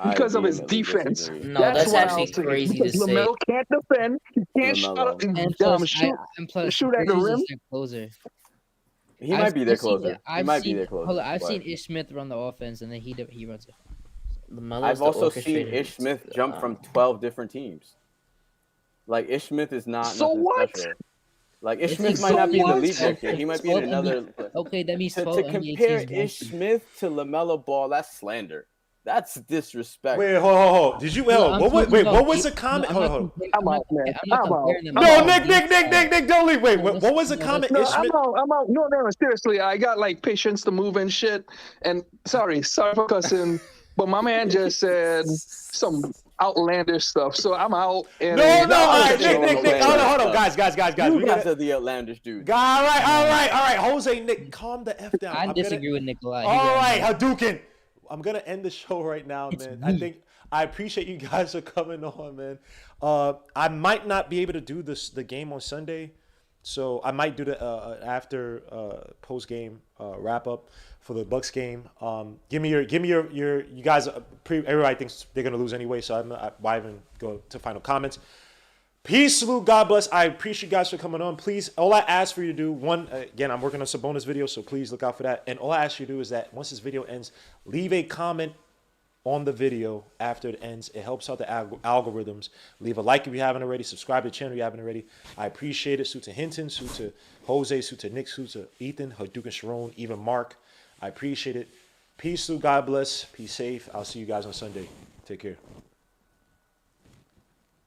Because of his defense. No, that's actually crazy to say. LaMelo can't defend. He can't shoot at the rim. Closer. He might be their closer. I've seen Ish Smith run the offense, and then he runs it. I've also seen Ish Smith jump from 12 different teams. Like, Ish Smith is not nothing special. Like, Ish Smith might not be in the league next year. He might be in another. Okay, that means to compare Ish Smith to LaMelo Ball, that's slander. That's disrespect. Wait, hold. Did you? What was the comment? Hold. I'm out, man. No, Nick, don't leave. Wait, what was the comment? No, I'm out. No, seriously, I got like patience to move and shit. And sorry for cussing, but my man just said some outlandish stuff. So I'm out. And No. All right, Nick, Nick. Hold on, guys. You guys are the outlandish dudes. All right. Jose, Nick, calm the F down. I disagree with Nikolai. All right, Hadouken. I'm gonna end the show right now, man. I appreciate you guys for coming on, man. I might not be able to do the game on Sunday, so I might do the after post game wrap up for the Bucks game. Give me your you guys. Everybody thinks they're gonna lose anyway, so why even go to final comments. Peace, salute, God bless. I appreciate you guys for coming on. Please, all I ask for you to do, again, I'm working on some bonus videos, so please look out for that. And all I ask you to do is that once this video ends, leave a comment on the video after it ends. It helps out the algorithms. Leave a like if you haven't already. Subscribe to the channel if you haven't already. I appreciate it. Suit to Hinton, suit to Jose, suit to Nick, suit to Ethan, Hadouken, Sharon, even Mark. I appreciate it. Peace, salute, God bless. Be safe. I'll see you guys on Sunday. Take care.